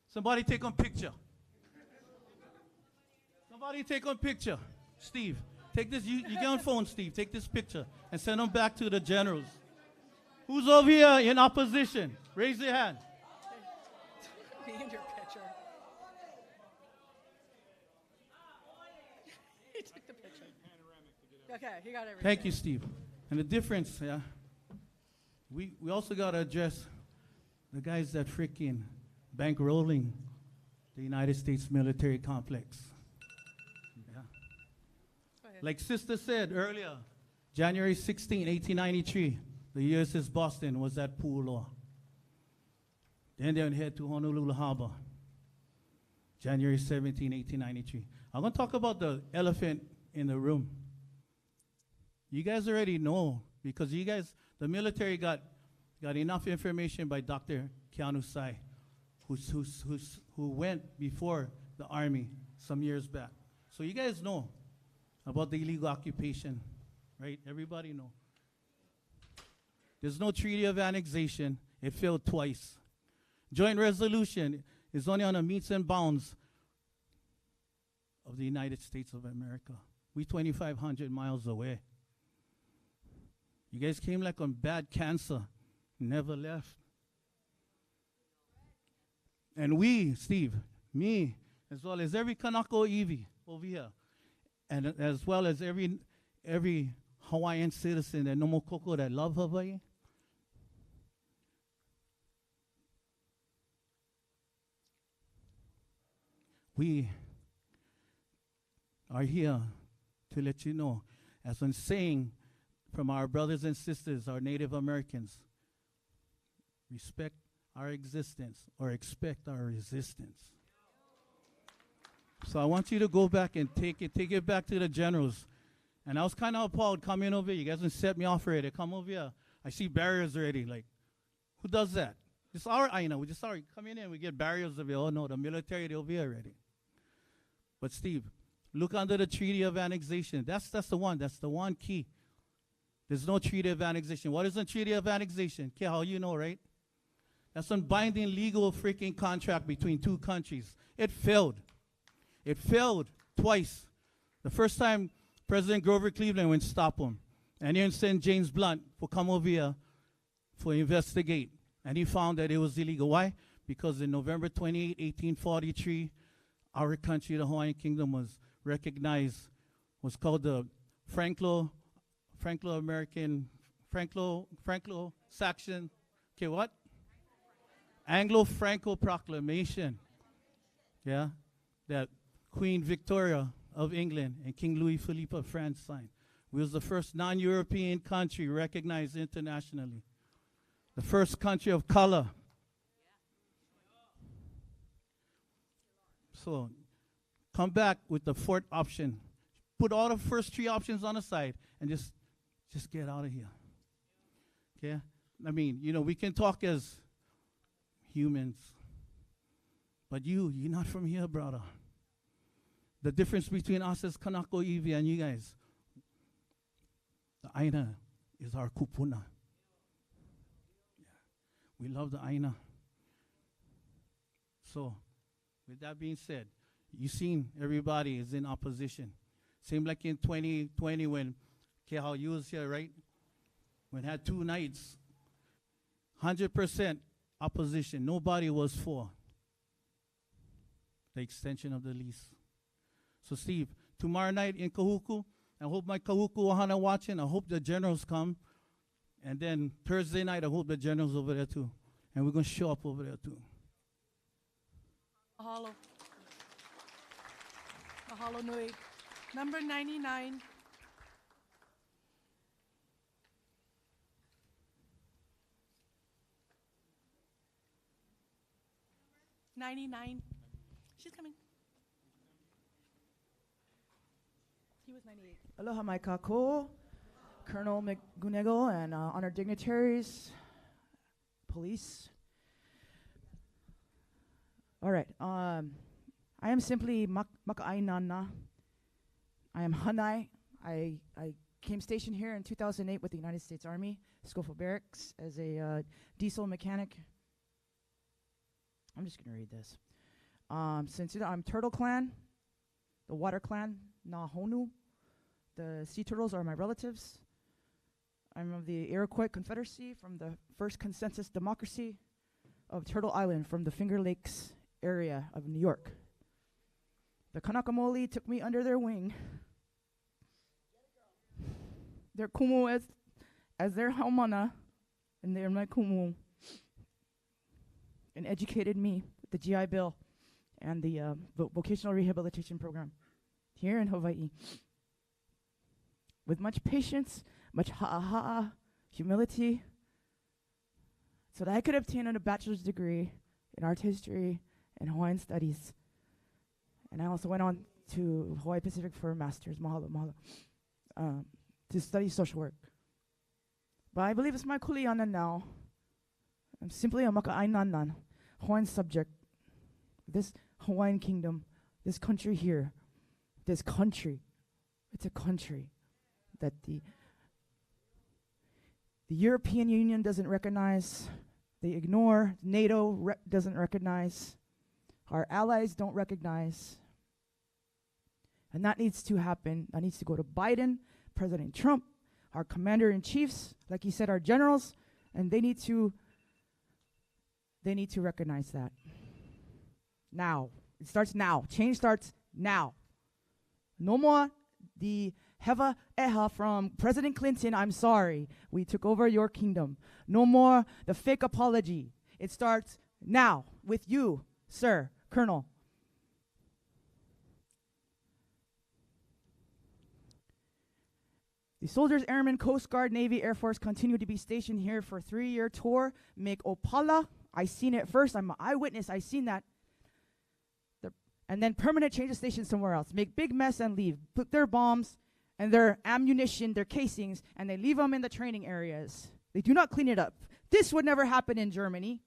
Somebody take a picture. Somebody take a picture. Steve, take this. You get on phone, Steve. Take this picture and send them back to the generals. Who's over here in opposition? Raise your hand. Me and your picture. He took the picture. Okay, he got everything. Thank you, Steve. And the difference, yeah, we also got to address the guys that freaking bankrolling the United States military complex. Yeah. Like Sister said earlier, January 16, 1893, the USS Boston was at Pu'uloa. Then they would head to Honolulu Harbor, January 17, 1893. I'm going to talk about the elephant in the room. You guys already know, because you guys, the military got enough information by Dr. Keanu Sai, who went before the Army some years back. So you guys know about the illegal occupation, right? Everybody know. There's no treaty of annexation. It failed twice. Joint resolution is only on the metes and bounds of the United States of America. We 2,500 miles away. You guys came like on bad cancer, never left. And we, Steve, me, as well as every Kanako Iwi over here, and as well as every Hawaiian citizen and Nomokoko that love Hawaii, we are here to let you know, as I'm saying from our brothers and sisters, our Native Americans, respect our existence or expect our resistance. So I want you to go back and take it back to the generals. And I was kind of appalled coming over here. You guys didn't set me off already. Come over here. I see barriers already. Like, who does that? It's our Aina. We just sorry. Come in, we get barriers over here. Oh no, the military, they'll be already. But Steve, look under the Treaty of Annexation. That's the one. That's the one key. There's no Treaty of Annexation. What is a Treaty of Annexation? Okay, how you know, right? That's a binding legal freaking contract between two countries. It failed. It failed twice. The first time, President Grover Cleveland went stop him. And he sent James Blunt for come over here for investigate. And he found that it was illegal. Why? Because in November 28, 1843, our country, the Hawaiian Kingdom, was recognized, was called the Franco-Saxon, okay, what? Anglo-Franco Proclamation. Yeah, that Queen Victoria of England and King Louis Philippe of France signed. We was the first non-European country recognized internationally. The first country of color. So come back with the fourth option. Put all the first three options on the side and just get out of here. Okay? I mean, you know, we can talk as humans, but you're not from here, brother. The difference between us as Kanako Iwi and you guys, the Aina is our kupuna. Yeah. We love the Aina. So, with that being said, you seen everybody is in opposition. Same like in 2020 when how you was here, right? When had 2 nights, 100% opposition. Nobody was for the extension of the lease. So Steve, tomorrow night in Kahuku, I hope my Kahuku Ohana watching. I hope the generals come. And then Thursday night, I hope the generals over there too. And we're going to show up over there too. Mahalo. Mahalo nui. Number 99. She's coming. He was 98. Aloha mai kako, Colonel McGunego and honored dignitaries, police. All right. I am simply Maka'ainana. I am Hanai. I came stationed here in 2008 with the United States Army, Schofield Barracks, as a diesel mechanic. I'm just going to read this. Since I'm Turtle Clan, the Water Clan, Nahonu. The sea turtles are my relatives. I'm of the Iroquois Confederacy from the first consensus democracy of Turtle Island from the Finger Lakes area of New York. The Kanakamoli took me under their wing. Their kumu as their haumana, and they're my kumu, and educated me with the GI Bill and the vocational rehabilitation program here in Hawaii. With much patience, much ha'a, humility, so that I could obtain a bachelor's degree in art history and Hawaiian studies. And I also went on to Hawaii Pacific for a master's, mahalo, to study social work. But I believe it's my kuleana now. I'm simply a maka'ainanan, Hawaiian subject. This Hawaiian kingdom, this country here, this country It's a country that the European Union doesn't recognize, they ignore, NATO doesn't recognize, our allies don't recognize. And that needs to happen. That needs to go to Biden, President Trump, our commander-in-chiefs, like he said, our generals, and they need to recognize that. Now. It starts now. Change starts now. No more the heva eha from President Clinton, I'm sorry, we took over your kingdom. No more the fake apology. It starts now with you, sir, Colonel. The soldiers, airmen, Coast Guard, Navy, Air Force continue to be stationed here for a 3-year tour. Make Opala. I seen it first. I'm an eyewitness. I seen that. And then permanent change of station somewhere else. Make big mess and leave. Put their bombs and their ammunition, their casings, and they leave them in the training areas. They do not clean it up. This would never happen in Germany.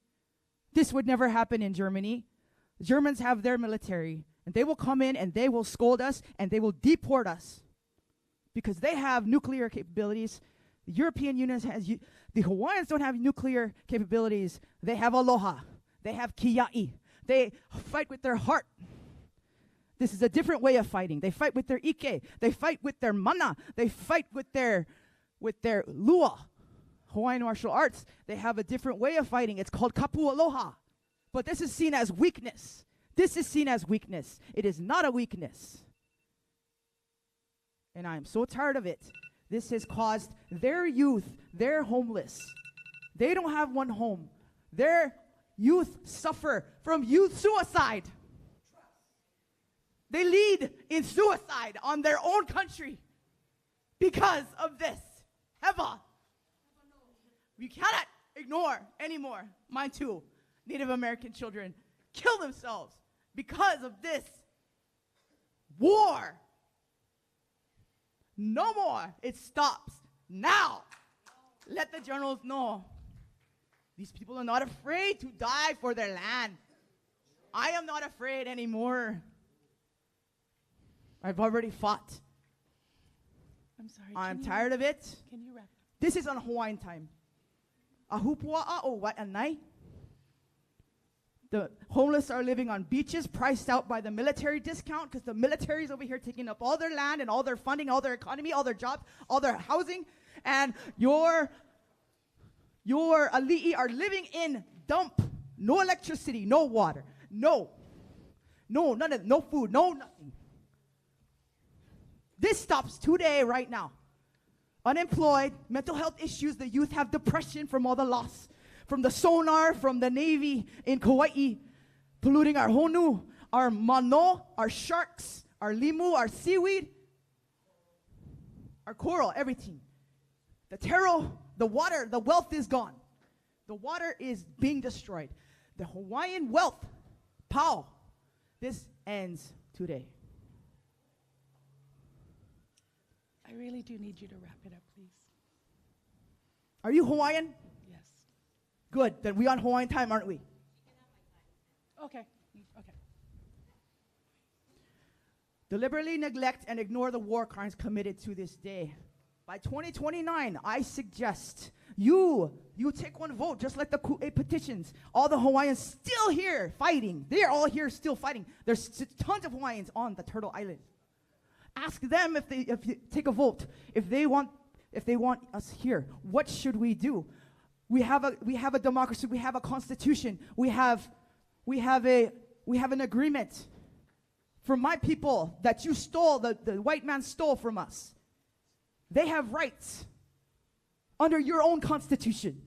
This would never happen in Germany. The Germans have their military, and they will come in and they will scold us and they will deport us because they have nuclear capabilities. The European Union has, the Hawaiians don't have nuclear capabilities. They have aloha. They have kia'i. They fight with their heart. This is a different way of fighting. They fight with their ike. They fight with their mana. They fight with their lua, Hawaiian martial arts. They have a different way of fighting. It's called kapu aloha. But this is seen as weakness. This is seen as weakness. It is not a weakness. And I am so tired of it. This has caused their youth, they're homeless. They don't have one home. Their youth suffer from youth suicide. They lead in suicide on their own country because of this. Heva. We cannot ignore anymore. Mine too. Native American children kill themselves because of this war. No more. It stops now. Let the generals know. These people are not afraid to die for their land. I am not afraid anymore. I've already fought. I'm sorry. I'm tired of it. Can you wrap? This is on Hawaiian time. Ahupua'a o Waiʻanae. The homeless are living on beaches, priced out by the military discount, because the military is over here taking up all their land and all their funding, all their economy, all their jobs, all their housing, and your ali'i are living in dump. No electricity, no water, no, none of it, no food, no nothing. This stops today, right now. Unemployed, mental health issues, the youth have depression from all the loss. From the sonar, from the Navy in Kauai, polluting our honu, our mano, our sharks, our limu, our seaweed, our coral, everything. The taro, the water, the wealth is gone. The water is being destroyed. The Hawaiian wealth, pow, this ends today. I really do need you to wrap it up, please. Are you Hawaiian? Yes. Good, then we on Hawaiian time, aren't we? Okay. Okay. Deliberately neglect and ignore the war crimes committed to this day. By 2029, I suggest you take one vote, just like the Ku'e petitions. All the Hawaiians still here fighting. They are all here still fighting. There's tons of Hawaiians on the Turtle Island. Ask them if they take a vote, if they want us here. What should we do? We have a democracy. We have a constitution. We have an agreement. For my people that you stole, the white man stole from us. They have rights under your own constitution.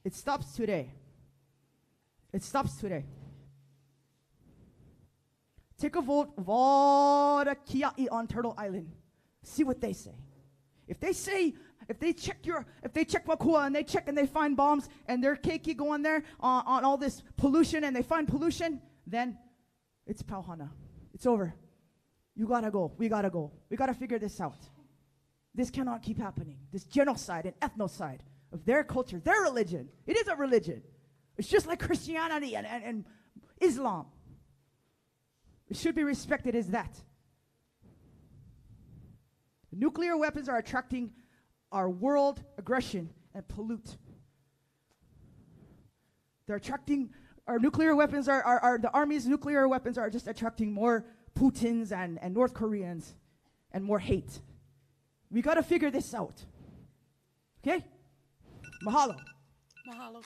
It stops today. It stops today. Take a vote of all the kia'i on Turtle Island. See what they say. If they check Makua and they find bombs and their keiki go on there on all this pollution and they find pollution, then it's pauhana. It's over. You gotta go. We gotta go. We gotta figure this out. This cannot keep happening. This genocide and ethnocide of their culture, their religion. It is a religion. It's just like Christianity and Islam. It should be respected as that. Nuclear weapons are attracting our world aggression and pollute. They're attracting our nuclear weapons the Army's nuclear weapons are just attracting more Putins and North Koreans and more hate. We got to figure this out. Okay? Mahalo. Mahalo.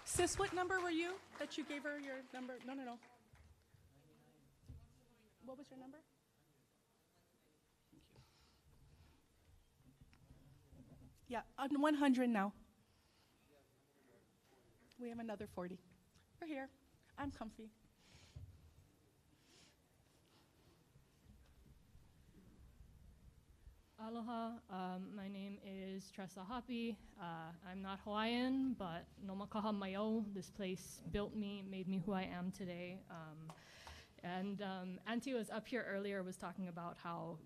Sis, what number were you that you gave her your number? No. What was your number? Yeah, on 100 now. We have another 40. We're here. I'm comfy. Aloha, my name is Tressa Hapi. I'm not Hawaiian, but no makaha maio. This place built me, made me who I am today. Auntie was up here earlier, was talking about how,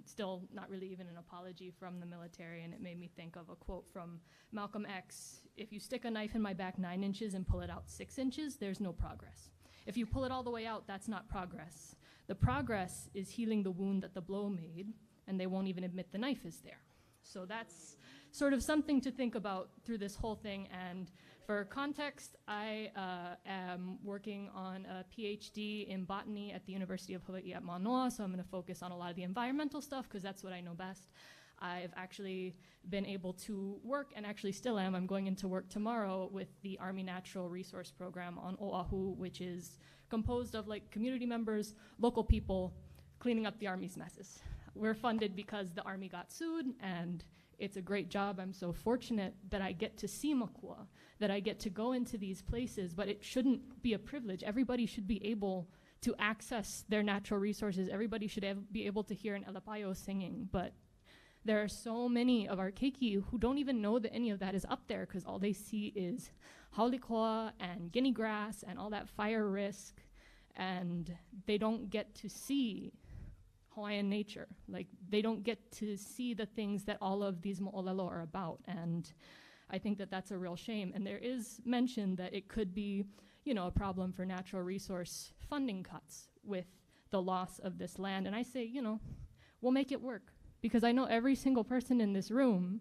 still not really even an apology from the military, and it made me think of a quote from Malcolm X. If you stick a knife in my back 9 inches and pull it out 6 inches, there's no progress. If you pull it all the way out, that's not progress. The progress is healing the wound that the blow made, and they won't even admit the knife is there. So that's sort of something to think about through this whole thing. And for context, I am working on a PhD in botany at the University of Hawaii at Manoa, so I'm going to focus on a lot of the environmental stuff because that's what I know best. I've actually been able to work, and actually still am, I'm going into work tomorrow with the Army Natural Resource Program on Oʻahu, which is composed of community members, local people, cleaning up the Army's messes. We're funded because the Army got sued, and it's a great job. I'm so fortunate that I get to see Makua, that I get to go into these places, but it shouldn't be a privilege. Everybody should be able to access their natural resources. Everybody should be able to hear an elepaio singing, but there are so many of our keiki who don't even know that any of that is up there because all they see is haolikoa and guinea grass and all that fire risk, and they don't get to see Hawaiian nature. They don't get to see the things that all of these mo'olelo are about, and I think that that's a real shame. And there is mention that it could be, a problem for natural resource funding cuts with the loss of this land. And I say, we'll make it work, because I know every single person in this room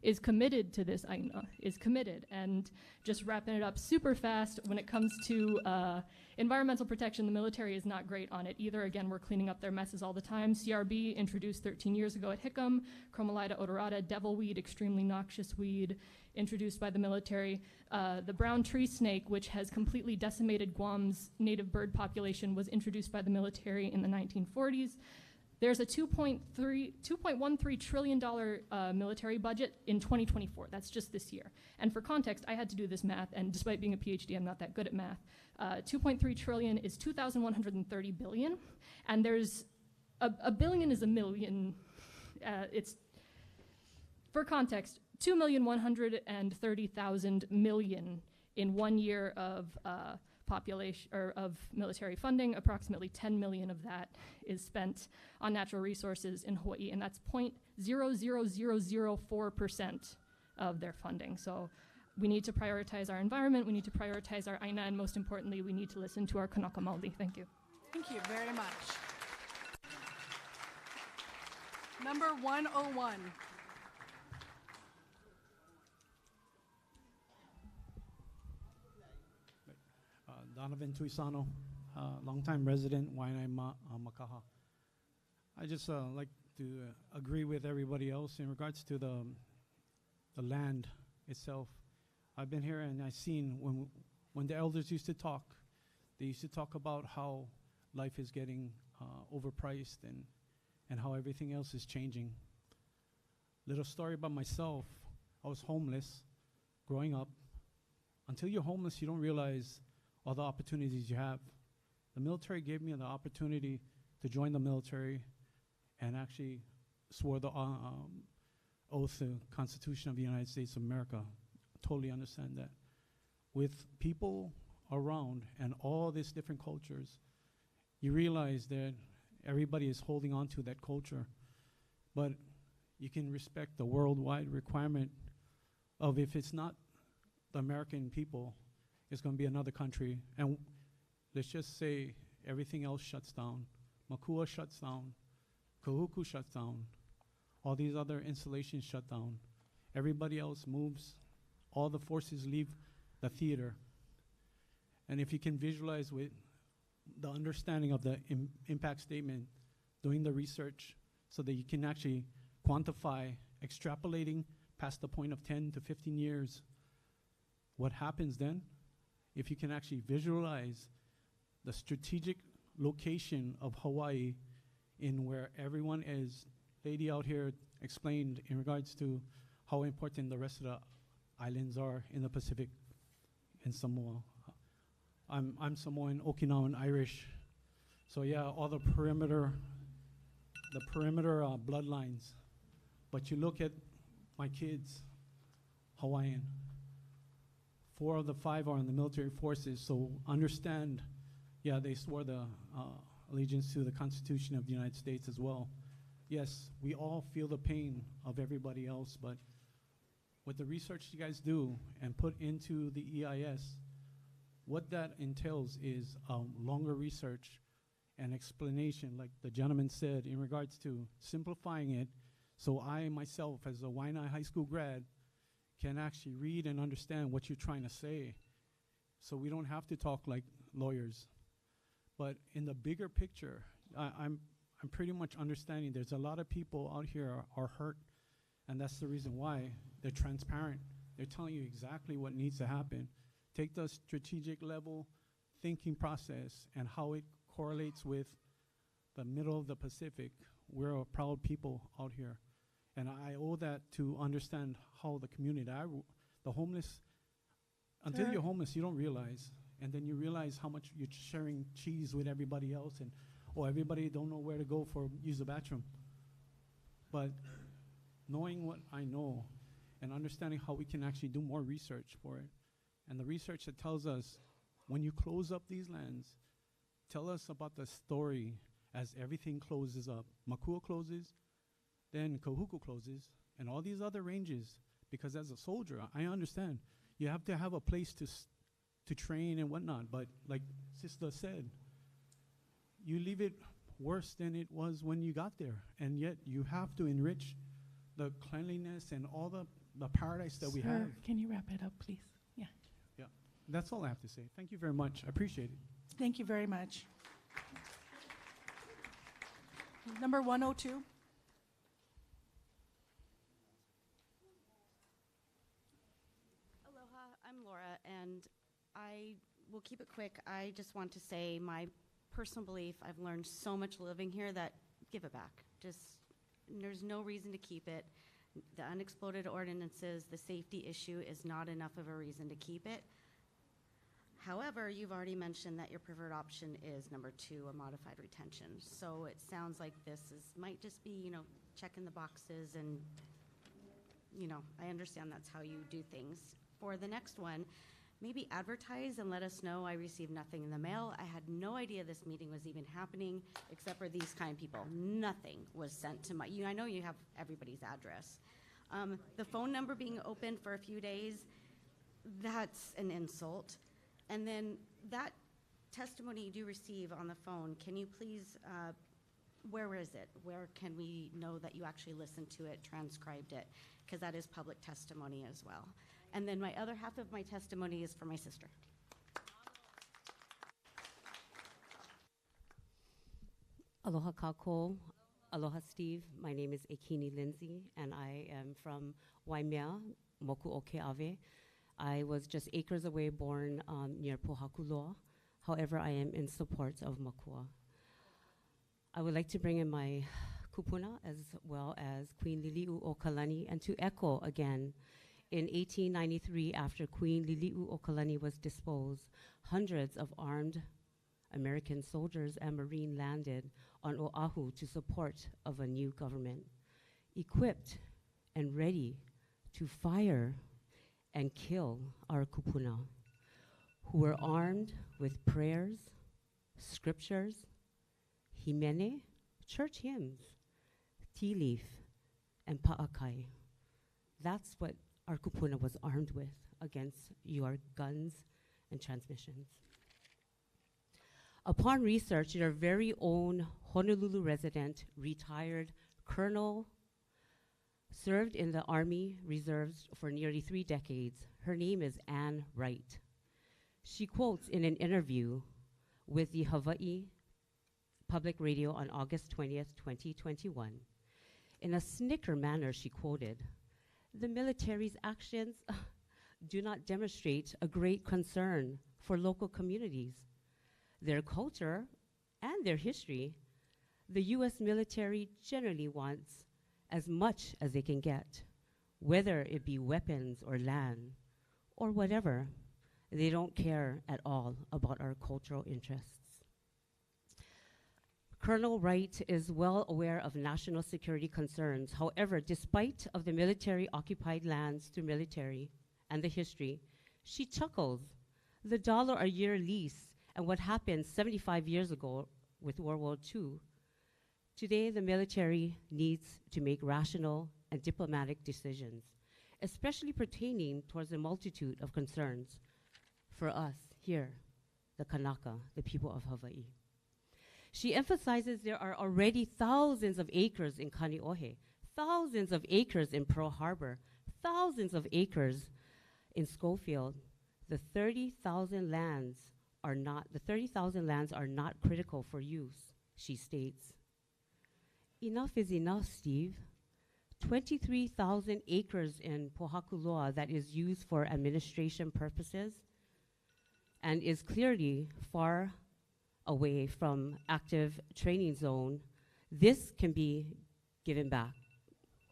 is committed to this aina, is committed. And just wrapping it up super fast, when it comes to environmental protection, the military is not great on it either. Again, we're cleaning up their messes all the time. CRB introduced 13 years ago at Hickam, Chromalida odorata, devilweed, extremely noxious weed, introduced by the military. The brown tree snake, which has completely decimated Guam's native bird population, was introduced by the military in the 1940s. There's a $2.13 trillion military budget in 2024. That's just this year. And for context, I had to do this math, and despite being a PhD, I'm not that good at math. 2.3 trillion is 2,130 billion, and there's a billion is a million. It's, for context, 2,130,000 million in 1 year of population or of military funding. Approximately 10 million of that is spent on natural resources in Hawaii, and that's 0.00004% of their funding. So we need to prioritize our environment, we need to prioritize our aina, and most importantly, we need to listen to our kanaka maoli. Thank you. Thank you very much. Number 101. Donovan Tuisano, longtime resident, Waiʻanae Makaha. I just like to agree with everybody else in regards to the land itself. I've been here and I've seen when the elders used to talk, they used to talk about how life is getting overpriced and how everything else is changing. Little story about myself, I was homeless growing up. Until you're homeless, you don't realize all the opportunities you have. The military gave me the opportunity to join the military and actually swore the oath to the Constitution of the United States of America. Totally understand that. With people around and all these different cultures, you realize that everybody is holding on to that culture, but you can respect the worldwide requirement of if it's not the American people, it's going to be another country. And let's just say everything else shuts down. Makua shuts down. Kahuku shuts down. All these other installations shut down. Everybody else moves. All the forces leave the theater. And if you can visualize with the understanding of the impact statement, doing the research so that you can actually quantify, extrapolating past the point of 10 to 15 years, what happens then? If you can actually visualize the strategic location of Hawaii in where everyone is, lady out here explained in regards to how important the rest of the islands are in the Pacific and Samoa. I'm Samoan, Okinawan, Irish. So yeah, all the perimeter bloodlines. But you look at my kids, Hawaiian. 4 of the 5 are in the military forces, so understand, yeah, they swore the allegiance to the Constitution of the United States as well. Yes, we all feel the pain of everybody else, but with the research you guys do and put into the EIS, what that entails is longer research and explanation, like the gentleman said, in regards to simplifying it, so I myself, as a Waiʻanae High School grad, can actually read and understand what you're trying to say, so we don't have to talk like lawyers. But in the bigger picture, I'm pretty much understanding there's a lot of people out here are hurt, and that's the reason why they're transparent. They're telling you exactly what needs to happen. Take the strategic level thinking process and how it correlates with the middle of the Pacific. We're a proud people out here. And I owe that to understand how the community, the homeless, until you're homeless, you don't realize. And then you realize how much you're sharing cheese with everybody else, and everybody don't know where to go for use the bathroom. But knowing what I know and understanding how we can actually do more research for it, and the research that tells us when you close up these lands, tell us about the story as everything closes up. Makua closes, then Kahuku closes, and all these other ranges, because as a soldier, I understand you have to have a place to train and whatnot, but like Sister said, you leave it worse than it was when you got there, and yet you have to enrich the cleanliness and all the paradise that we have. Sir, can you wrap it up, please? Yeah. Yeah, that's all I have to say. Thank you very much. I appreciate it. Thank you very much. Number 102. Aloha, I'm Laura, and I will keep it quick. I just want to say my personal belief, I've learned so much living here that give it back. There's no reason to keep it. The unexploded ordinances, the safety issue is not enough of a reason to keep it. However, you've already mentioned that your preferred option is number 2, a modified retention. So it sounds like this might just be, checking the boxes, and, I understand that's how you do things. For the next one, maybe advertise and let us know. I received nothing in the mail. I had no idea this meeting was even happening, except for these kind people. Nothing was sent to I know you have everybody's address. The phone number being open for a few days, that's an insult. And then that testimony you do receive on the phone, can you please, where is it? Where can we know that you actually listened to it, transcribed it? Because that is public testimony as well. And then my other half of my testimony is for my sister. Aloha kako, aloha Steve. My name is Ekini Lindsay, and I am from Waimea, Moku o Keawe. I was just acres away, born near Pohakuloa. However, I am in support of Makua. I would like to bring in my kupuna as well as Queen Lili'u o Kalani, and to echo again, in 1893, after Queen Lili'u o Kalani was disposed, hundreds of armed American soldiers and Marine landed on Oʻahu to support of a new government, equipped and ready to fire and kill our kupuna, who were armed with prayers, scriptures, himene, church hymns, tea leaf, and pa'akai. That's what our kupuna was armed with against your guns and transmissions. Upon research, their very own Honolulu resident, retired colonel, served in the Army Reserves for nearly 3 decades. Her name is Anne Wright. She quotes in an interview with the Hawaii Public Radio on August 20th, 2021. In a snicker manner, she quoted, "The military's actions do not demonstrate a great concern for local communities. Their culture and their history, the U.S. military generally wants as much as they can get, whether it be weapons or land or whatever. They don't care at all about our cultural interests." Colonel Wright is well aware of national security concerns. However, despite of the military-occupied lands through military and the history, she chuckles. The $1 a year lease and what happened 75 years ago with World War II. Today, the military needs to make rational and diplomatic decisions, especially pertaining towards a multitude of concerns for us here, the Kanaka, the people of Hawaii. She emphasizes there are already thousands of acres in Kaneohe, thousands of acres in Pearl Harbor, thousands of acres in Schofield. The 30,000 lands are not critical for use, she states. Enough is enough, Steve. 23,000 acres in Pohakuloa that is used for administration purposes and is clearly far away from active training zone. This can be given back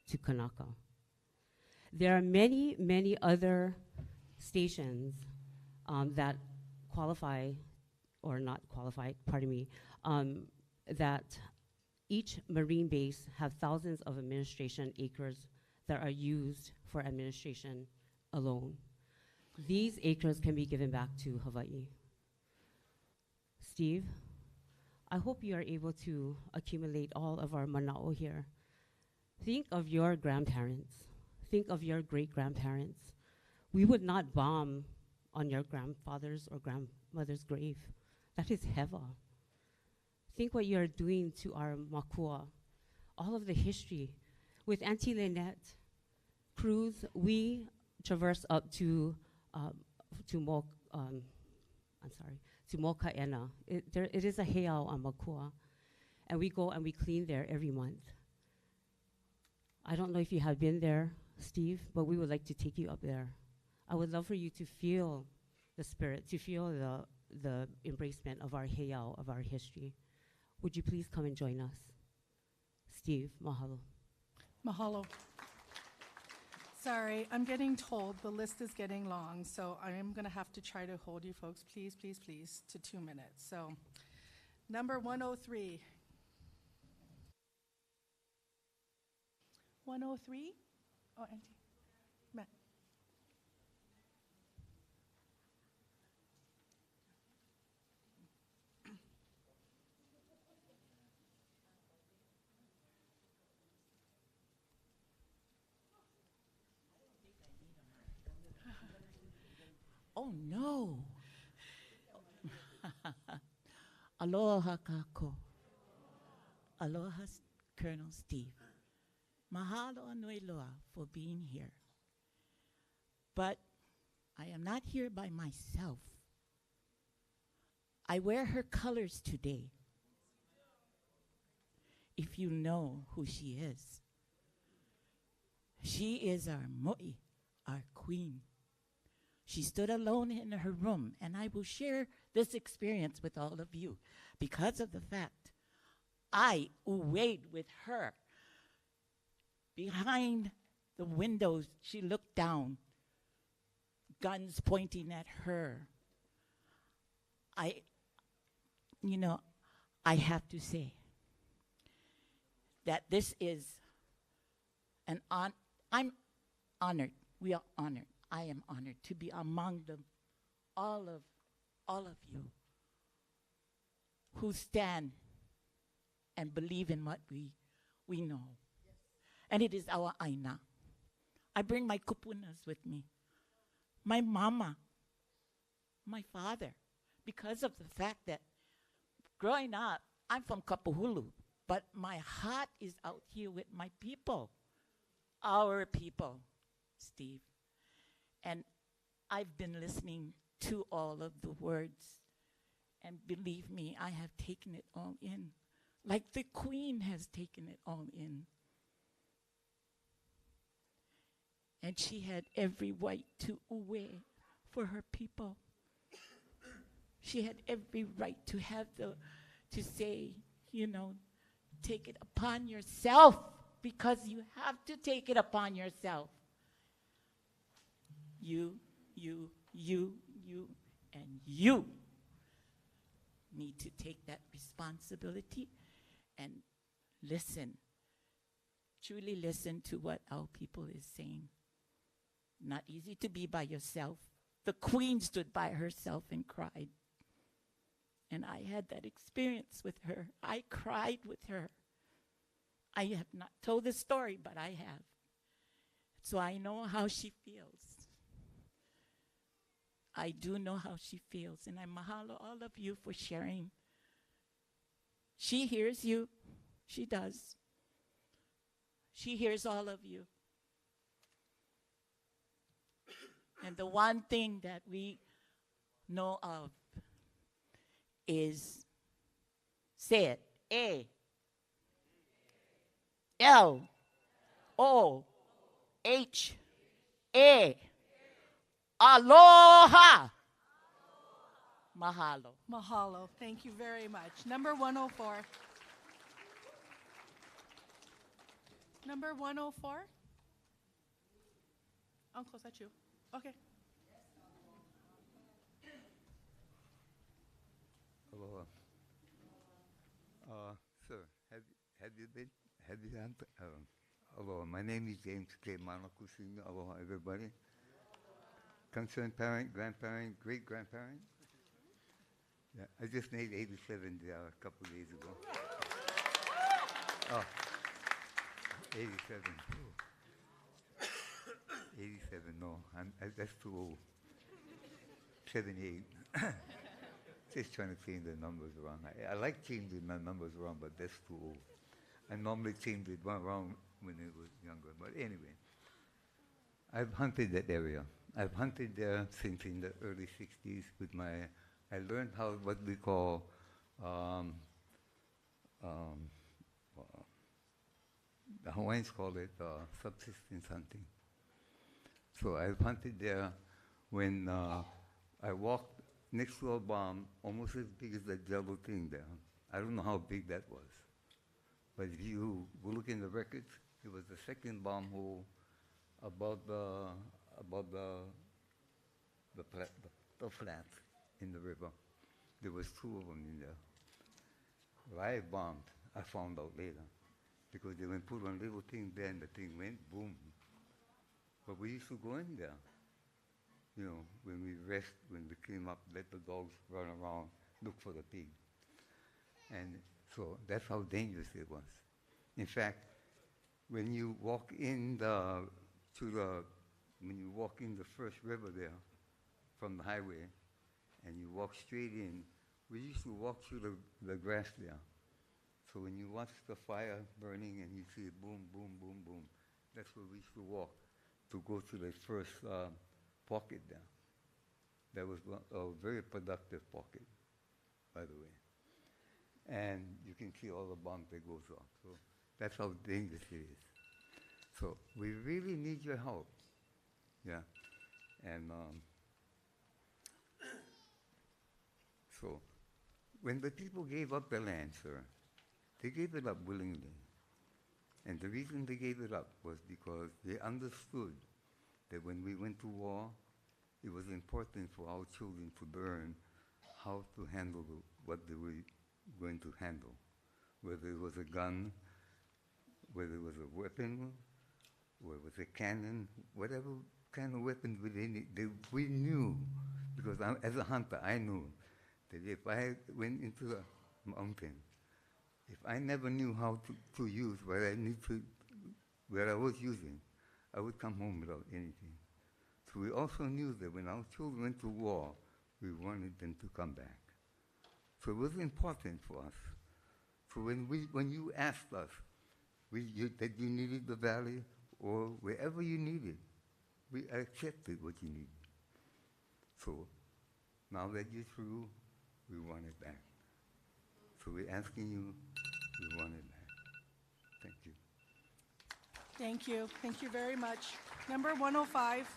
to Kanaka. There are many, many other stations that qualify, or not qualify, pardon me, that each Marine base have thousands of administration acres that are used for administration alone. These acres can be given back to Hawaii. Steve, I hope you are able to accumulate all of our mana'o here. Think of your grandparents. Think of your great-grandparents. We would not bomb on your grandfather's or grandmother's grave. That is hewa. Think what you're doing to our Makua, all of the history. With Auntie Lynette Cruz, we traverse up to Mokaena. It is a heiau on Makua, and we go and we clean there every month. I don't know if you have been there, Steve, but we would like to take you up there. I would love for you to feel the spirit, to feel the embracement of our heiau, of our history. Would you please come and join us? Steve, mahalo. Mahalo. Sorry, I'm getting told the list is getting long, so I am going to have to try to hold you folks, please, please, please, to 2 minutes. So, number 103. 103? Oh, Auntie. Matt. Oh no. Aloha kako. Aloha Colonel Steve. Mahalo anui loa for being here. But I am not here by myself. I wear her colors today. If you know who she is. She is our mo'i, our queen. She stood alone in her room, and I will share this experience with all of you because of the fact I weighed with her. Behind the windows, she looked down, guns pointing at her. I have to say that this is I'm honored. We are honored. I am honored to be among them, all of you who stand and believe in what we know. Yes. And it is our aina. I bring my kupunas with me, my mama, my father, because of the fact that growing up, I'm from Kapuhulu, but my heart is out here with my people, our people, Steve. And I've been listening to all of the words, and believe me, I have taken it all in, like the Queen has taken it all in. And she had every right to uwe for her people. She had every right to have to say, you know, take it upon yourself, because you have to take it upon yourself. You, and you need to take that responsibility and listen. Truly listen to what our people is saying. Not easy to be by yourself. The Queen stood by herself and cried. And I had that experience with her. I cried with her. I have not told the story, but I have. So I know how she feels. I do know how she feels. And I mahalo all of you for sharing. She hears you. She does. She hears all of you. And the one thing that we know of is, say it, A-L-O-H-A. Aloha. Mahalo. Mahalo. Thank you very much. Number 104. Number 104. Uncle, is that you? Okay. Aloha. Sir, have you aloha, my name is James K. Manaku Sr. Aloha, everybody. Concerned parent, grandparent, great-grandparent. Yeah, I just made 87 a couple of days ago. Oh, 87. 87, no, that's too old. 78. Just trying to change the numbers around. I like changing my numbers around, but that's too old. I normally changed it around when I was younger. But anyway, I've hunted that area. I've hunted there since in the early 60s with I learned how, what we call, the Hawaiians call it subsistence hunting. So I've hunted there when I walked next to a bomb almost as big as that jello thing there. I don't know how big that was. But if you look in the records, it was the second bomb hole above the flat in the river. There was two of them in there. Live bombed, I found out later. Because they went put one little thing there and the thing went boom. But we used to go in there. You know, when we rest, when we came up, let the dogs run around, look for the pig. And so that's how dangerous it was. In fact, when you walk in the first river there from the highway, and you walk straight in, we used to walk through the grass there. So when you watch the fire burning and you see it boom, boom, boom, boom, that's where we used to walk to go to the first pocket there. That was a very productive pocket, by the way. And you can see all the bombs that goes off. So that's how dangerous it is. So we really need your help. Yeah. And so when the people gave up the land, sir, they gave it up willingly. And the reason they gave it up was because they understood that when we went to war, it was important for our children to learn how to handle what they were going to handle, whether it was a gun, whether it was a weapon, whether it was a cannon, whatever kind of weapon we knew, because as a hunter, I knew that if I went into the mountain, if I never knew how to use what I was using, I would come home without anything. So we also knew that when our children went to war, we wanted them to come back. So it was important for us. So when you asked us that you needed the valley or wherever you needed, we accepted what you needed. So now that you're through, we want it back. So we're asking you, we want it back. Thank you. Thank you. Thank you very much. Number 105.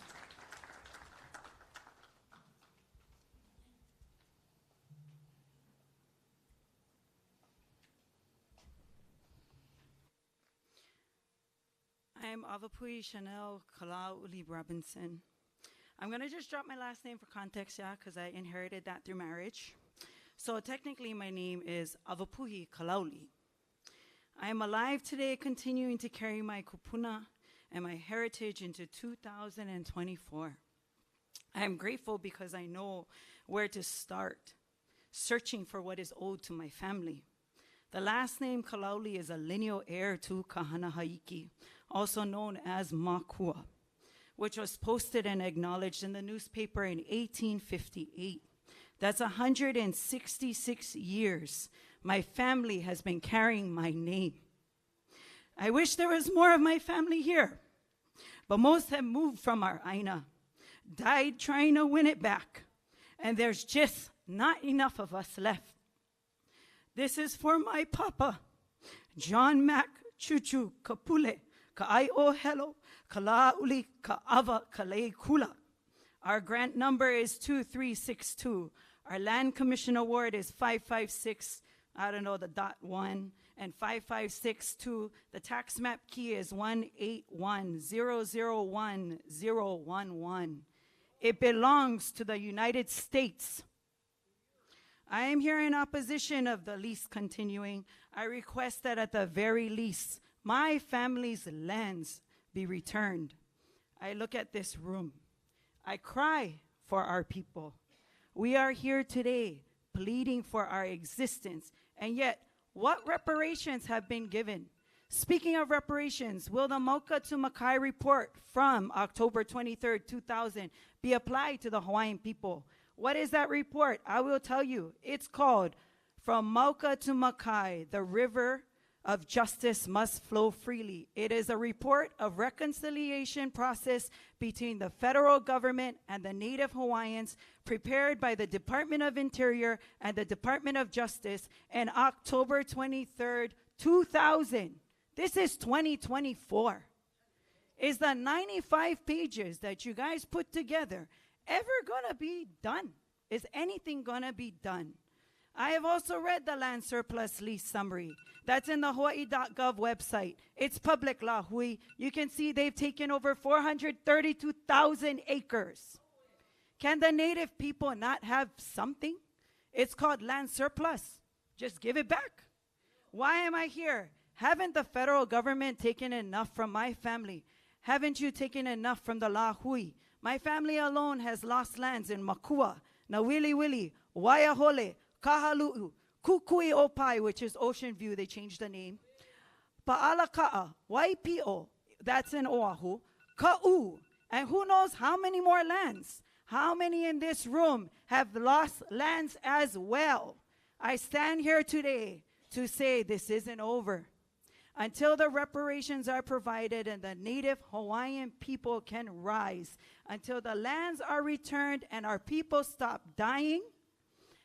I'm Avapui Chanel Kalauli Robinson. I'm going to just drop my last name for context, yeah, because I inherited that through marriage. So technically, my name is Avapuhi Kalauli. I am alive today, continuing to carry my kupuna and my heritage into 2024. I am grateful because I know where to start, searching for what is owed to my family. The last name Kalauli is a lineal heir to Kahana Haiki, also known as Makua, which was posted and acknowledged in the newspaper in 1858. That's 166 years my family has been carrying my name. I wish there was more of my family here, but most have moved from our Aina, died trying to win it back, and there's just not enough of us left. This is for my papa, John Mac Chuchu Kapule, Ka'ai Hello, Kala'uli Ka'ava Kalei Kula. Our grant number is 2362. Our land commission award is 556, I don't know, the .1, and 5562. The tax map key is 181001011. It belongs to the United States. I am here in opposition of the lease continuing. I request that at the very least, my family's lands be returned. I look at this room. I cry for our people. We are here today pleading for our existence, and yet what reparations have been given? Speaking of reparations, will the Mauka to Makai report from October 23rd, 2000 be applied to the Hawaiian people? What is that report? I will tell you. It's called From Mauka to Makai, the River of Justice Must Flow Freely. It is a report of reconciliation process between the federal government and the Native Hawaiians prepared by the Department of Interior and the Department of Justice on October 23rd, 2000. This is 2024. Is the 95 pages that you guys put together ever gonna be done? Is anything gonna be done? I have also read the land surplus lease summary. That's in the Hawaii.gov website. It's public law, Hui. You can see they've taken over 432,000 acres. Can the Native people not have something? It's called land surplus. Just give it back. Why am I here? Haven't the federal government taken enough from my family? Haven't you taken enough from the La Hui? My family alone has lost lands in Makua, Nawiliwili, Waiahole, Kahalu'u, Kukui Opai, which is Ocean View, they changed the name, Pa'alaka'a, Waipio, that's in Oʻahu, Ka'u, and who knows how many more lands? How many in this room have lost lands as well? I stand here today to say this isn't over. Until the reparations are provided and the Native Hawaiian people can rise, until the lands are returned and our people stop dying,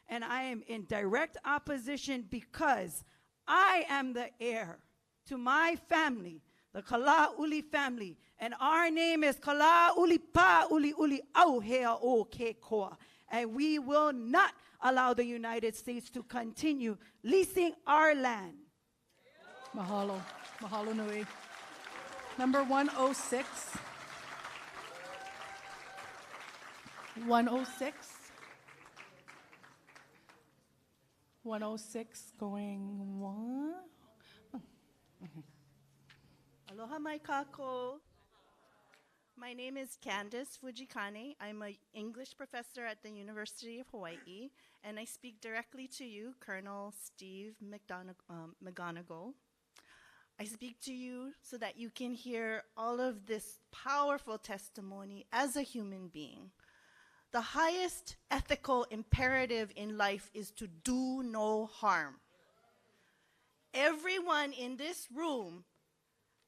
and I am in direct opposition because I am the heir to my family, the Kala'uli family, and our name is Kala'uli Pa'uli Uli Auhea O Kekoa, and we will not allow the United States to continue leasing our land. Mahalo. Mahalo nui. Number 106. 106. 106 going one. Aloha mai kako. My name is Candace Fujikane. I'm an English professor at the University of Hawaii, and I speak directly to you, Colonel Steve McGonigal. I speak to you so that you can hear all of this powerful testimony as a human being. the highest ethical imperative in life is to do no harm. Everyone in this room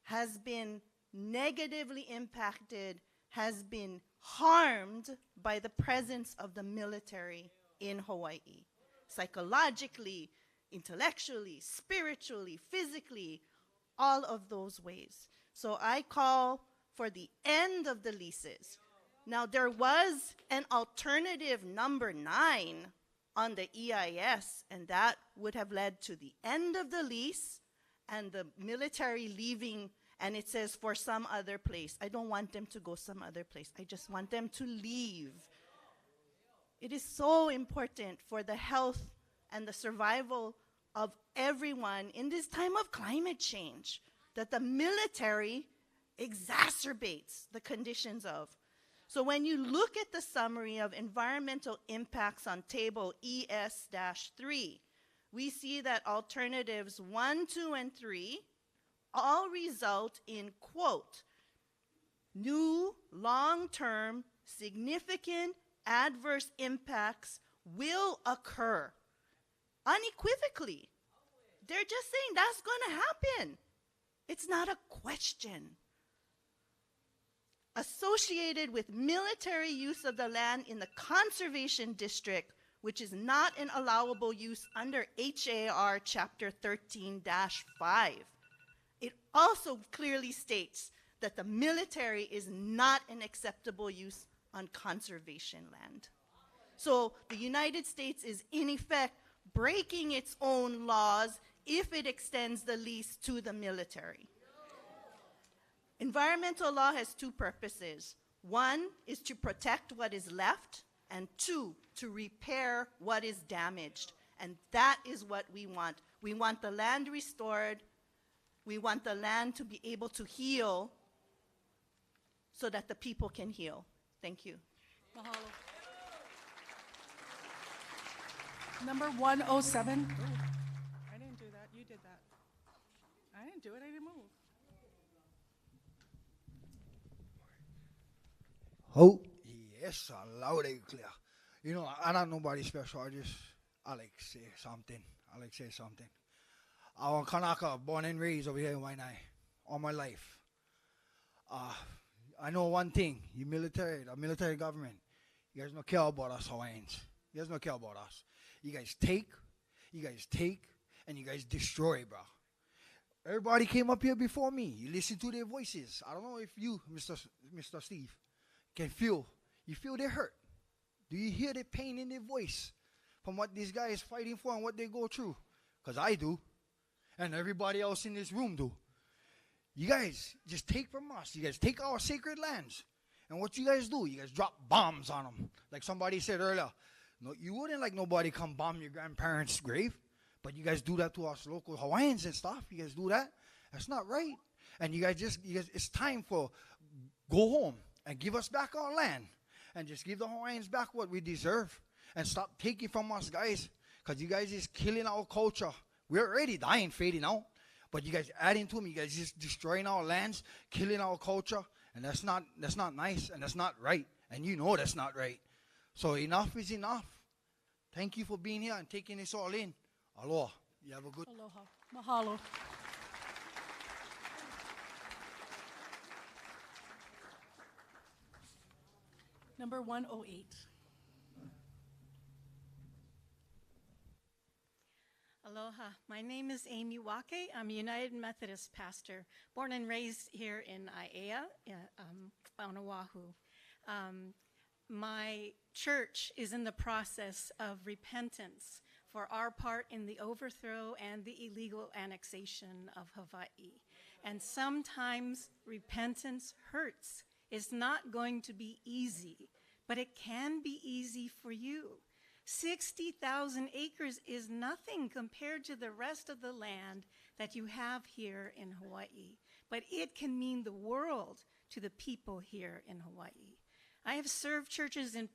has been negatively impacted, has been harmed by the presence of the military in Hawaii. Psychologically, intellectually, spiritually, physically, all of those ways. So I call for the end of the leases. Now, there was an alternative number 9 on the EIS, and that would have led to the end of the lease and the military leaving, and it says for some other place. I don't want them to go some other place. I just want them to leave. It is so important for the health and the survival of everyone in this time of climate change that the military exacerbates the conditions of. So when you look at the summary of environmental impacts on table ES-3, we see that alternatives 1, 2, and 3 all result in, quote, new long-term significant adverse impacts will occur. Unequivocally. They're just saying that's going to happen. It's not a question. Associated with military use of the land in the conservation district, which is not an allowable use under HAR Chapter 13-5. It also clearly states that the military is not an acceptable use on conservation land. So the United States is in effect breaking its own laws if it extends the lease to the military. Environmental law has 2 purposes. 1 is to protect what is left, and 2, to repair what is damaged. And that is what we want. We want the land restored. We want the land to be able to heal so that the people can heal. Thank you. Mahalo. Number 107. I didn't do that. You did that. I didn't do it. I didn't move. Oh, yes, loud and clear. You know, I'm not nobody special. I like say something. I'm Kanaka, born and raised over here in Waiʻanae all my life. I know one thing, the military government, you guys don't care about us Hawaiians. You guys don't care about us. You guys take, and you guys destroy, bro. Everybody came up here before me. You listen to their voices. I don't know if you, Mr. Steve, can feel. You feel their hurt. Do you hear the pain in their voice from what these guys fighting for and what they go through? Because I do. And everybody else in this room do. You guys just take from us. You guys take our sacred lands. And what you guys do, you guys drop bombs on them. Like somebody said earlier, no, you wouldn't like nobody come bomb your grandparents' grave. But you guys do that to us local Hawaiians and stuff. You guys do that. That's not right. And you guys, it's time for go home and give us back our land. And just give the Hawaiians back what we deserve. And stop taking from us, guys. Because you guys is killing our culture. We're already dying, fading out. But you guys adding to them, you guys just destroying our lands, killing our culture. And that's not nice, and that's not right. And you know that's not right. So enough is enough. Thank you for being here and taking this all in. Aloha. You have a good... Aloha. Mahalo. Number 108. Aloha. My name is Amy Wake. I'm a United Methodist pastor, born and raised here in Aiea, on Oʻahu. My church is in the process of repentance for our part in the overthrow and the illegal annexation of Hawaii. And sometimes repentance hurts. It's not going to be easy, but it can be easy for you. 60,000 acres is nothing compared to the rest of the land that you have here in Hawaii, but it can mean the world to the people here in Hawaii. I have served churches in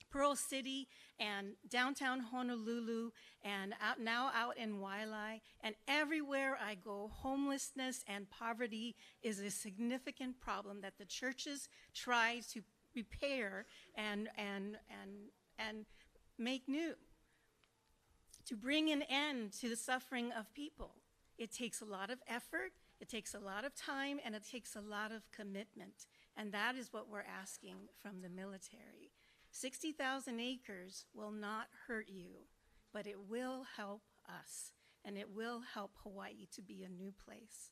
Pearl City and downtown Honolulu and now out in Waiʻanae, and everywhere I go, homelessness and poverty is a significant problem that the churches try to repair and make new, to bring an end to the suffering of people. It takes a lot of effort, it takes a lot of time, and it takes a lot of commitment. And that is what we're asking from the military. 60,000 acres will not hurt you, but it will help us, and it will help Hawaii to be a new place.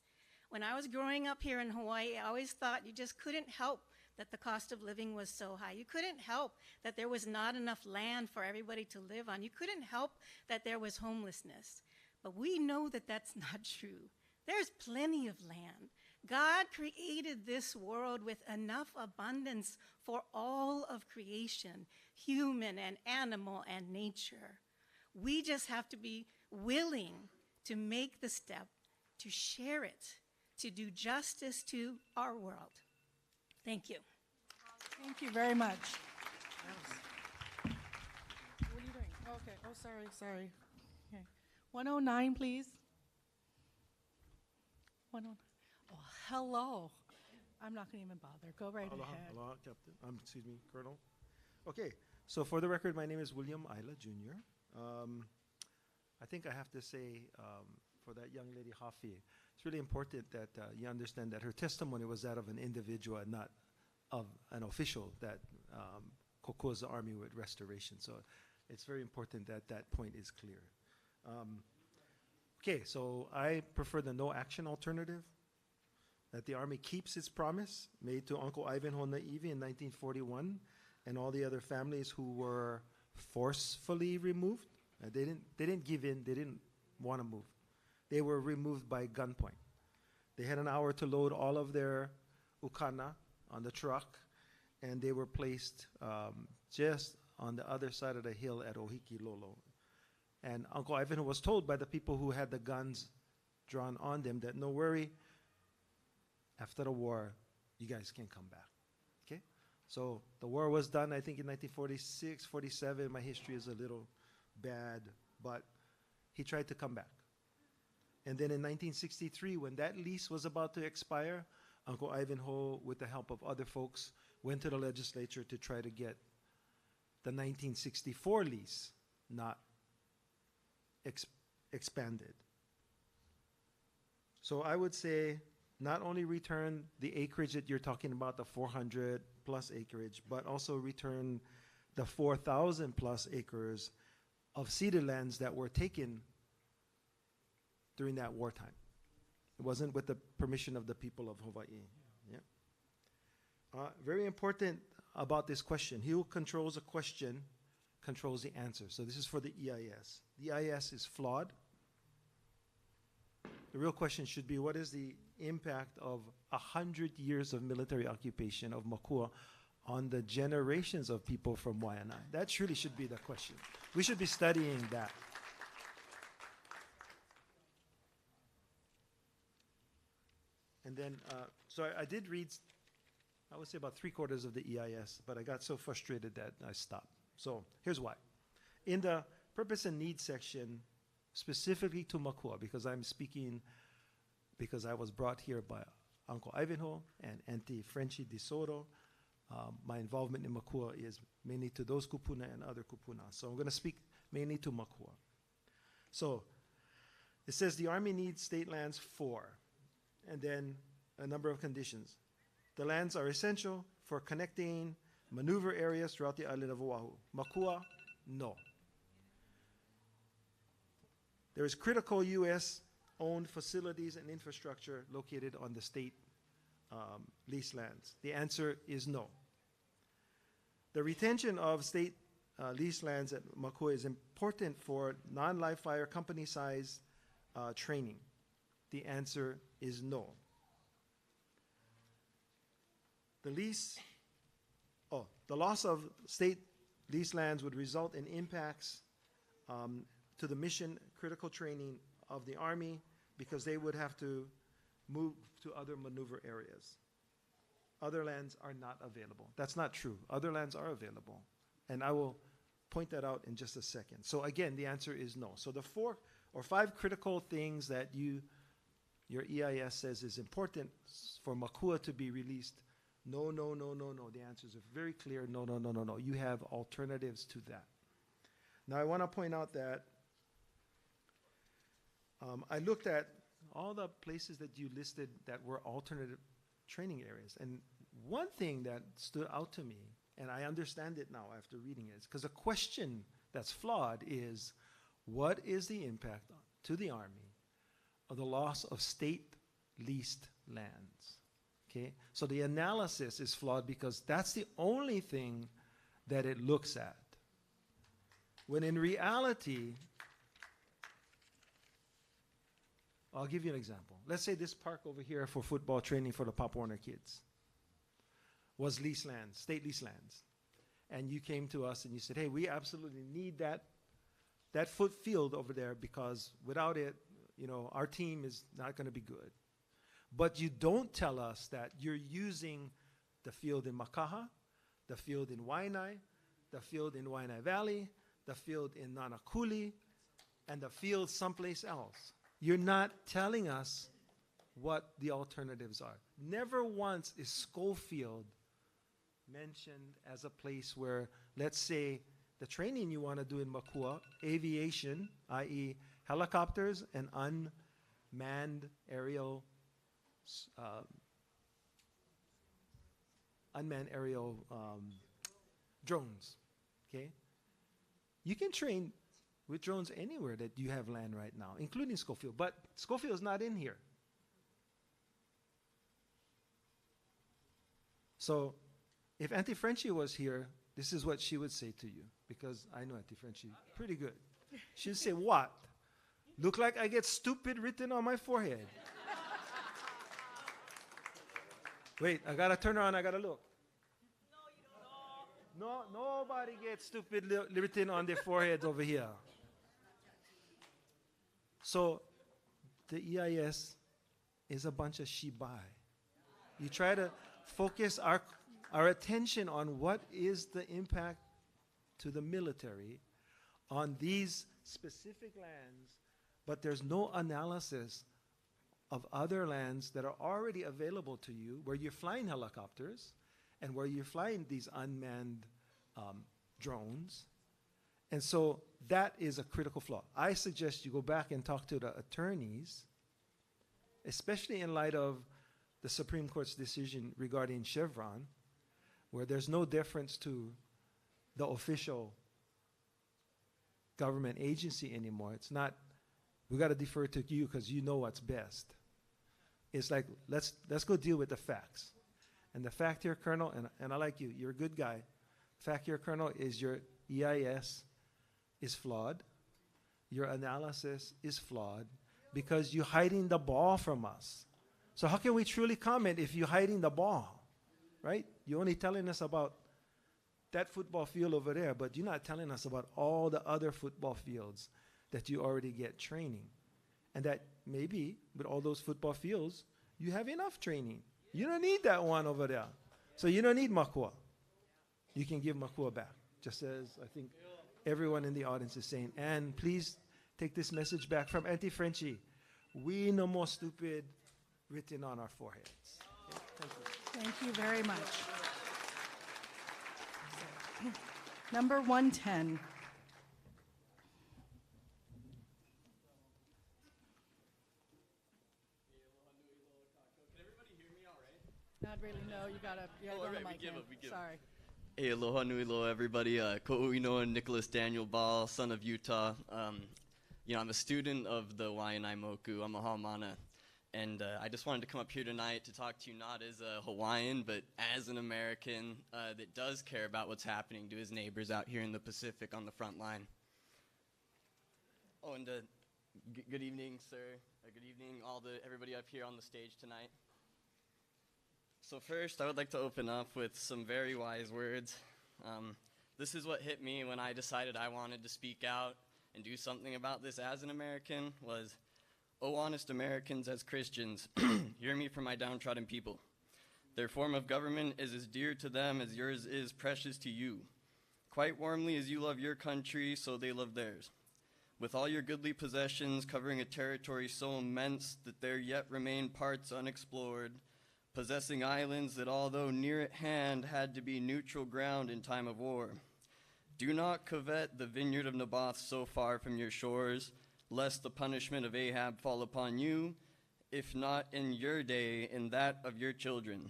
When I was growing up here in Hawaii, I always thought you just couldn't help that the cost of living was so high. You couldn't help that there was not enough land for everybody to live on. You couldn't help that there was homelessness. But we know that that's not true. There's plenty of land. God created this world with enough abundance for all of creation, human and animal and nature. We just have to be willing to make the step, to share it, to do justice to our world. Thank you. Thank you very much. What are you doing? Okay. Oh, sorry. Okay. 109, please. 109. Oh, hello. I'm not going to even bother. Go right Aloha, ahead. aloha, Captain. Excuse me, Colonel. Okay, so for the record, my name is William Isla Jr. I think I have to say for that young lady, Hafi, it's really important that you understand that her testimony was that of an individual and not of an official that koko's the Army with Restoration. So it's very important that that point is clear. Okay, so I prefer the no action alternative, that the Army keeps its promise made to Uncle Ivanhoe Naivi in 1941 and all the other families who were forcefully removed. They didn't give in, they didn't want to move. They were removed by gunpoint. They had an hour to load all of their ukana on the truck, and they were placed just on the other side of the hill at Ohiki-Lolo. And Uncle Ivanhoe was told by the people who had the guns drawn on them that no worry, after the war, you guys can come back. Okay? So the war was done, I think, in 1946, 47. My history is a little bad, but he tried to come back. And then in 1963, when that lease was about to expire, Uncle Ivanhoe, with the help of other folks, went to the legislature to try to get the 1964 lease not expanded. So I would say not only return the acreage that you're talking about, the 400 plus acreage, but also return the 4,000 plus acres of ceded lands that were taken during that wartime. It wasn't with the permission of the people of Hawaii. Yeah. Very important about this question. He who controls a question controls the answer. So this is for the EIS. The EIS is flawed. The real question should be, what is the impact of 100 years of military occupation of Makua on the generations of people from Waiʻanae? That really should be the question. We should be studying that. And then, so I did read, I would say about 3/4 of the EIS, but I got so frustrated that I stopped. So here's why. In the purpose and needs section, specifically to Makua, because I'm speaking because I was brought here by Uncle Ivanhoe and Auntie Frenchie DeSoto. My involvement in Makua is mainly to those kupuna and other kupuna. So I'm going to speak mainly to Makua. So it says the Army needs state lands for, and then a number of conditions. The lands are essential for connecting maneuver areas throughout the island of Oʻahu. Makua, no. There is critical U.S.-owned facilities and infrastructure located on the state leased lands. The answer is no. The retention of state leased lands at Makua is important for non-live fire company size training. The answer is no. The loss of state leased lands would result in impacts to the mission critical training of the Army because they would have to move to other maneuver areas. Other lands are not available. That's not true. Other lands are available. And I will point that out in just a second. So again, the answer is no. So the 4 or 5 critical things that your EIS says is important for Makua to be released, No, no, no, no, no. The answers are very clear. No, no, no, no, no. You have alternatives to that. Now, I want to point out that I looked at all the places that you listed that were alternative training areas. And one thing that stood out to me, and I understand it now after reading it, is because a question that's flawed is, what is the impact to the Army of the loss of state-leased lands? Okay, so the analysis is flawed because that's the only thing that it looks at. When in reality, I'll give you an example. Let's say this park over here for football training for the Pop Warner kids was leased lands, state leased lands. And you came to us and you said, hey, we absolutely need that foot field over there because without it, you know, our team is not going to be good. But you don't tell us that you're using the field in Makaha, the field in Waiʻanae, the field in Waiʻanae Valley, the field in Nanakuli, and the field someplace else. You're not telling us what the alternatives are. Never once is Schofield mentioned as a place where, let's say, the training you want to do in Makua, aviation, i.e. helicopters and unmanned aerial drones, okay? You can train with drones anywhere that you have land right now, including Schofield, but Schofield is not in here. So if Auntie Frenchie was here, this is what she would say to you, because I know Auntie Frenchie pretty good. She'd say, what? Look like I get stupid written on my forehead. Wait, I gotta turn around, I gotta look. No, nobody gets stupid written on their foreheads over here. So the EIS is a bunch of shibai. You try to focus our attention on what is the impact to the military on these specific lands, but there's no analysis of other lands that are already available to you where you're flying helicopters and where you're flying these unmanned drones. And so that is a critical flaw. I suggest you go back and talk to the attorneys, especially in light of the Supreme Court's decision regarding Chevron, where there's no deference to the official government agency anymore. It's not, we got to defer to you because you know what's best. It's like, let's go deal with the facts. And the fact here, Colonel, and I like you, you're a good guy. Fact here, Colonel, is your EIS is flawed. Your analysis is flawed because you're hiding the ball from us. So how can we truly comment if you're hiding the ball, right? You're only telling us about that football field over there, but you're not telling us about all the other football fields that you already get training. And that maybe with all those football fields, you have enough training. You don't need that one over there. So you don't need Makua. You can give Makua back, just as I think everyone in the audience is saying. And please take this message back from Auntie Frenchie. We no more stupid written on our foreheads. Okay, thank you. Thank you very much. Number 110. Not really, no, you gotta go on the mic. Sorry. Hey, aloha nui loa, everybody. Ko'ui noa, Nicholas Daniel Ball, son of Utah. You know, I'm a student of the Waiʻanae Moku. I'm a Haumana. And I just wanted to come up here tonight to talk to you not as a Hawaiian, but as an American that does care about what's happening to his neighbors out here in the Pacific on the front line. Oh, and good evening, sir. Good evening, everybody up here on the stage tonight. So first, I would like to open up with some very wise words. This is what hit me when I decided I wanted to speak out and do something about this as an American was, "Oh, honest Americans as Christians, hear me from my downtrodden people. Their form of government is as dear to them as yours is precious to you. Quite warmly as you love your country, so they love theirs. With all your goodly possessions covering a territory so immense that there yet remain parts unexplored, possessing islands that, although near at hand, had to be neutral ground in time of war. Do not covet the vineyard of Naboth so far from your shores, lest the punishment of Ahab fall upon you, if not in your day, in that of your children.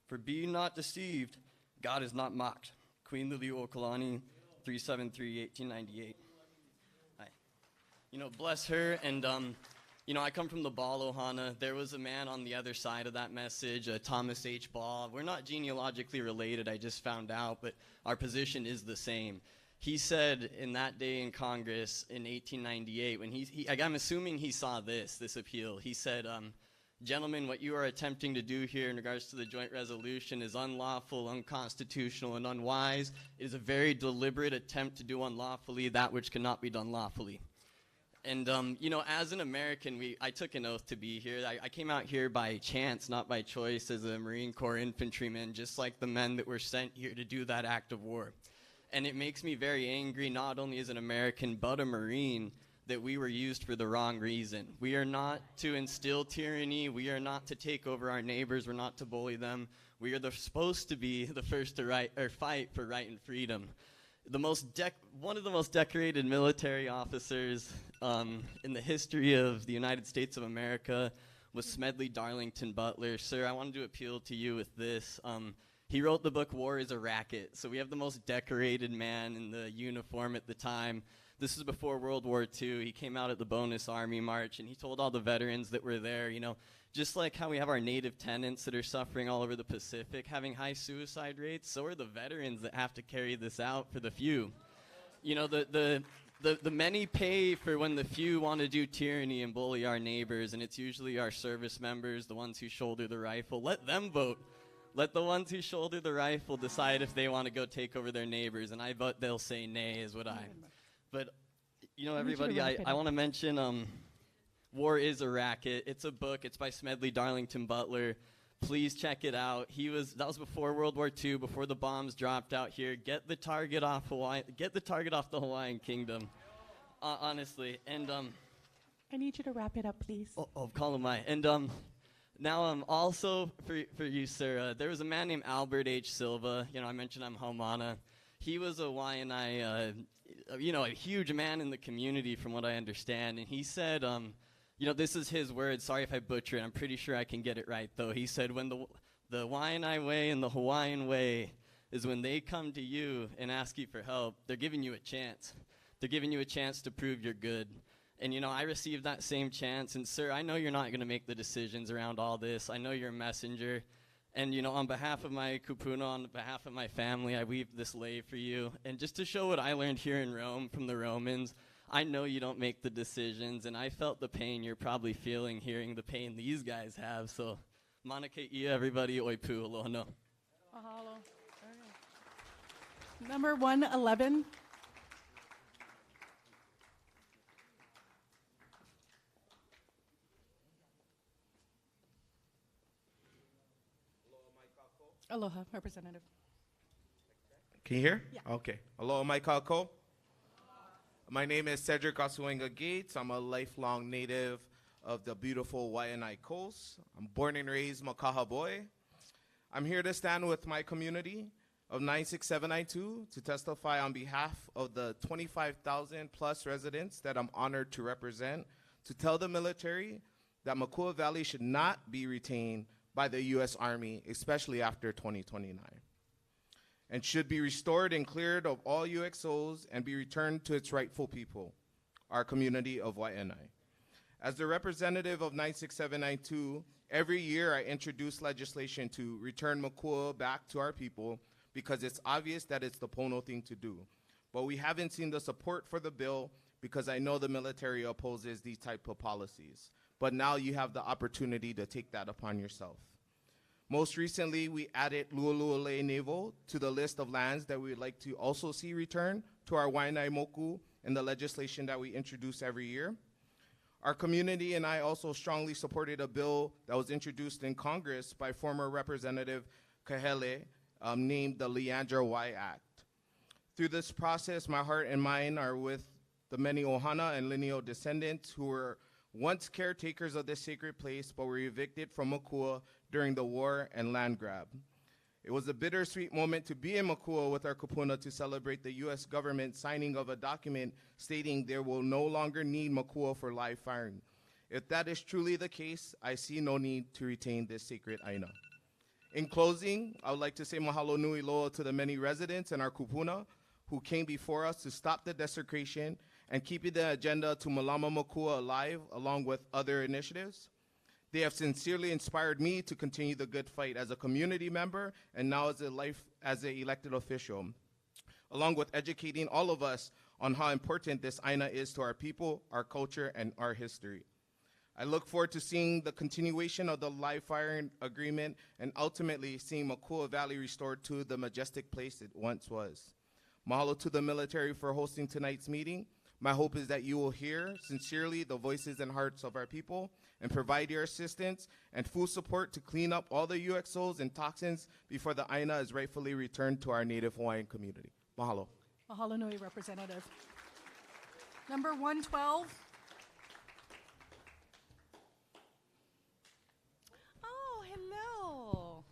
For be not deceived, God is not mocked. Queen Liliuokalani, 373-1898. Hi. Bless her, and I come from the Ball Ohana. There was a man on the other side of that message, Thomas H. Ball. We're not genealogically related, I just found out, but our position is the same. He said in that day in Congress in 1898, when I'm assuming he saw this appeal, he said, gentlemen, what you are attempting to do here in regards to the joint resolution is unlawful, unconstitutional, and unwise. It is a very deliberate attempt to do unlawfully that which cannot be done lawfully. And, as an American, I took an oath to be here. I came out here by chance, not by choice, as a Marine Corps infantryman, just like the men that were sent here to do that act of war. And it makes me very angry, not only as an American, but a Marine, that we were used for the wrong reason. We are not to instill tyranny. We are not to take over our neighbors. We're not to bully them. We are supposed to be the first to fight for right and freedom. One of the most decorated military officers in the history of the United States of America was Smedley Darlington Butler. Sir, I wanted to appeal to you with this. He wrote the book War is a Racket. So we have the most decorated man in the uniform at the time. This is before World War II. He came out at the Bonus Army March, and he told all the veterans that were there, just like how we have our native tenants that are suffering all over the Pacific, having high suicide rates, so are the veterans that have to carry this out for the few. The many pay for when the few want to do tyranny and bully our neighbors, and it's usually our service members, the ones who shoulder the rifle. Let them vote. Let the ones who shoulder the rifle decide if they want to go take over their neighbors, and I bet they'll say nay, is what But, everybody, I want to mention War is a Racket. It's a book. It's by Smedley Darlington Butler. Please check it out. That was before World War II, before the bombs dropped out here. Get the target off Hawaii. Get the target off the Hawaiian Kingdom, honestly. And I need you to wrap it up, please. Oh, call him And now, also for you, sir, there was a man named Albert H. Silva. I mentioned I'm Haumana. He was a Waiʻanae, a huge man in the community, from what I understand. And he said, this is his word. Sorry if I butcher it. I'm pretty sure I can get it right, though. He said, when the Waiʻanae way and the Hawaiian way is when they come to you and ask you for help, they're giving you a chance. They're giving you a chance to prove you're good. And, I received that same chance. And, sir, I know you're not going to make the decisions around all this. I know you're a messenger. And, on behalf of my kupuna, on behalf of my family, I weave this lei for you. And just to show what I learned here in Rome from the Romans, I know you don't make the decisions. And I felt the pain you're probably feeling hearing the pain these guys have. So, mana keia, everybody, oipu, aloha no. Mahalo. Number 111. Aloha, Representative. Can you hear? Yeah. Okay. Aloha, mai kako. My name is Cedric Asuenga Gates. I'm a lifelong native of the beautiful Waiʻanae Coast. I'm born and raised Makaha boy. I'm here to stand with my community of 96792 to testify on behalf of the 25,000 plus residents that I'm honored to represent, to tell the military that Makua Valley should not be retained by the U.S. Army, especially after 2029, and should be restored and cleared of all UXOs and be returned to its rightful people, our community of Waiʻanae. As the representative of 96792, every year I introduce legislation to return Makua back to our people because it's obvious that it's the Pono thing to do. But we haven't seen the support for the bill because I know the military opposes these type of policies. But now you have the opportunity to take that upon yourself. Most recently, we added Lualualei Naval to the list of lands that we would like to also see returned to our Waiʻanae Moku in the legislation that we introduce every year. Our community and I also strongly supported a bill that was introduced in Congress by former Representative Kahele, named the Leandra Y Act. Through this process, my heart and mind are with the many Ohana and Lineal descendants who were once caretakers of this sacred place, but were evicted from Makua during the war and land grab. It was a bittersweet moment to be in Makua with our kupuna to celebrate the U.S. government signing of a document stating there will no longer need Makua for live firing. If that is truly the case, I see no need to retain this sacred aina. In closing, I would like to say mahalo nui loa to the many residents and our kupuna who came before us to stop the desecration and keeping the agenda to Malama Makua alive along with other initiatives. They have sincerely inspired me to continue the good fight as a community member and now as an elected official, along with educating all of us on how important this aina is to our people, our culture, and our history. I look forward to seeing the continuation of the live firing agreement and ultimately seeing Makua Valley restored to the majestic place it once was. Mahalo to the military for hosting tonight's meeting. My hope is that you will hear sincerely the voices and hearts of our people and provide your assistance and full support to clean up all the UXOs and toxins before the aina is rightfully returned to our native Hawaiian community. Mahalo. Mahalo nui, Representative. Number 112. Oh, hello.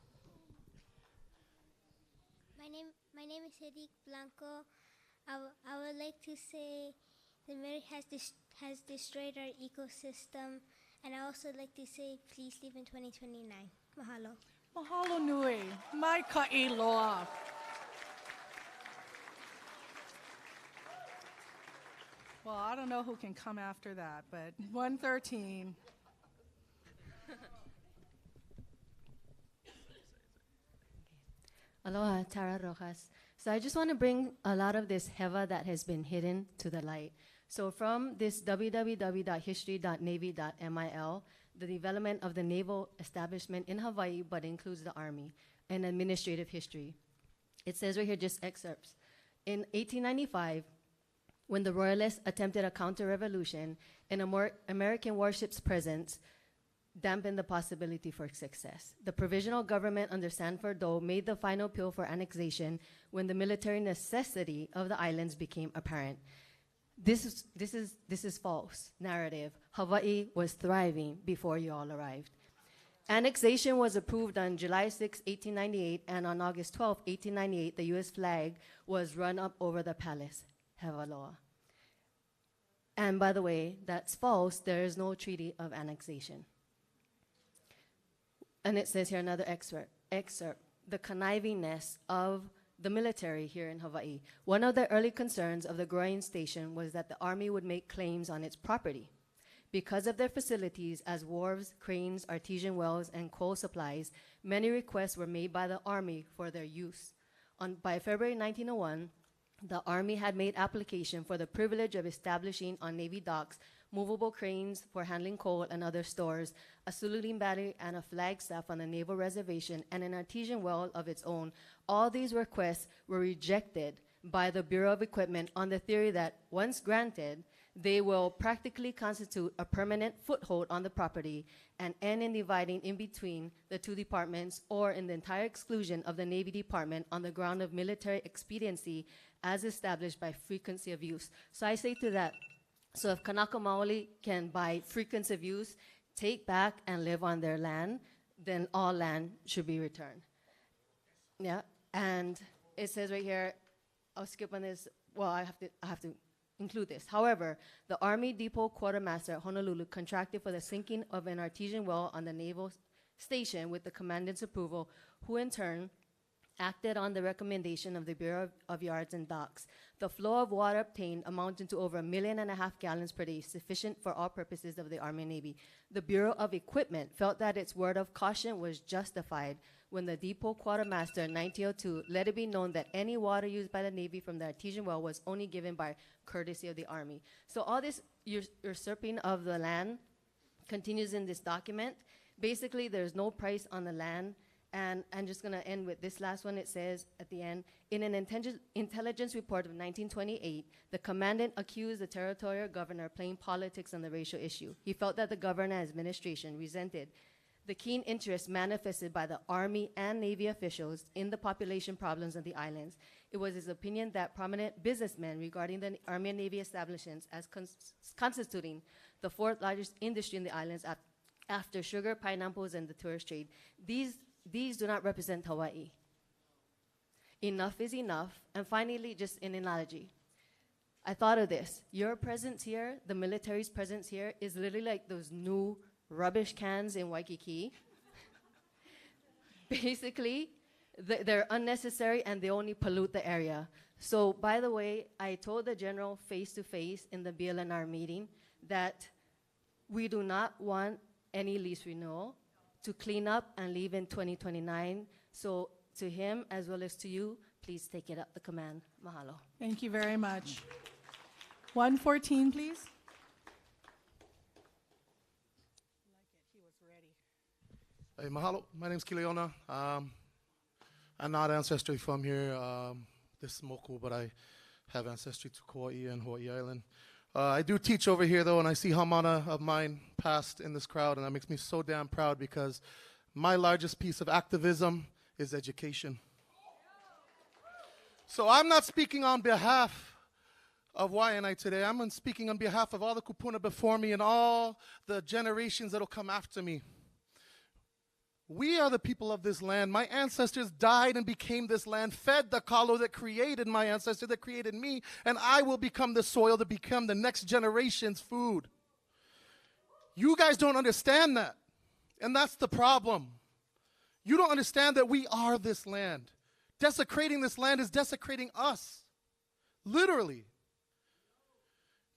My name is Edik Blanco. I would like to say the merit has destroyed our ecosystem, and I also like to say please leave in 2029. Mahalo. Mahalo nui, mai Kawailoa. Well, I don't know who can come after that, but 113. Aloha, Tara Rojas. So I just want to bring a lot of this heva that has been hidden to the light. So from this www.history.navy.mil, the development of the naval establishment in Hawaii, but includes the Army, and administrative history. It says right here, just excerpts. In 1895, when the Royalists attempted a counter-revolution, an American warship's presence dampened the possibility for success. The provisional government under Sanford Doe made the final appeal for annexation when the military necessity of the islands became apparent. This is false narrative. Hawaii was thriving before you all arrived. Annexation was approved on July 6, 1898, and on August 12, 1898, the U.S. flag was run up over the palace, Hevaloa. And by the way, that's false. There is no treaty of annexation. And it says here another excerpt, the connivingness of the military here in Hawaii. One of the early concerns of the growing station was that the Army would make claims on its property. Because of their facilities as wharves, cranes, artesian wells, and coal supplies, many requests were made by the Army for their use. By February 1901, the Army had made application for the privilege of establishing on Navy docks movable cranes for handling coal and other stores, a saluting battery and a flagstaff on the naval reservation, and an artesian well of its own. All these requests were rejected by the Bureau of Equipment on the theory that once granted, they will practically constitute a permanent foothold on the property and end in dividing in between the two departments or in the entire exclusion of the Navy Department on the ground of military expediency as established by frequency of use. So I say to that, so if Kanaka Maoli can, by frequency of use, take back and live on their land, then all land should be returned. Yeah, and it says right here, I'll skip on this, well, I have to include this. However, the Army Depot Quartermaster at Honolulu contracted for the sinking of an artesian well on the naval station with the commandant's approval, who in turn acted on the recommendation of the Bureau of Yards and Docks. The flow of water obtained amounted to over 1.5 million gallons per day, sufficient for all purposes of the Army and Navy. The Bureau of Equipment felt that its word of caution was justified when the Depot Quartermaster in 1902 let it be known that any water used by the Navy from the artesian well was only given by courtesy of the Army. So all this usurping of the land continues in this document. Basically, there's no price on the land. And I'm just going to end with this last one. It says at the end, in an intelligence report of 1928, the commandant accused the territorial governor of playing politics on the racial issue. He felt that the governor and administration resented the keen interest manifested by the Army and Navy officials in the population problems of the islands. It was his opinion that prominent businessmen regarding the Army and Navy establishments as constituting the fourth largest industry in the islands after sugar, pineapples, and the tourist trade. These do not represent Hawaii. Enough is enough. And finally, just an analogy. I thought of this. Your presence here, the military's presence here, is literally like those new rubbish cans in Waikiki. Basically, they're unnecessary and they only pollute the area. So, by the way, I told the general face-to-face in the BLNR meeting that we do not want any lease renewal to clean up and leave in 2029. So, to him, as well as to you, please take it up the command. Mahalo. Thank you very much. 114, please. Hey, mahalo. My name's Kileona. I'm not ancestry from here, this is Moku, but I have ancestry to Kauai and Hawaii Island. I do teach over here, though, and I see Hamana of mine passed in this crowd, and that makes me so damn proud because my largest piece of activism is education. So I'm not speaking on behalf of Waiʻanae today. I'm speaking on behalf of all the kupuna before me and all the generations that will come after me. We are the people of this land. My ancestors died and became this land, fed the kalo that created my ancestor, that created me, and I will become the soil to become the next generation's food. You guys don't understand that, and that's the problem. You don't understand that we are this land. Desecrating this land is desecrating us, literally.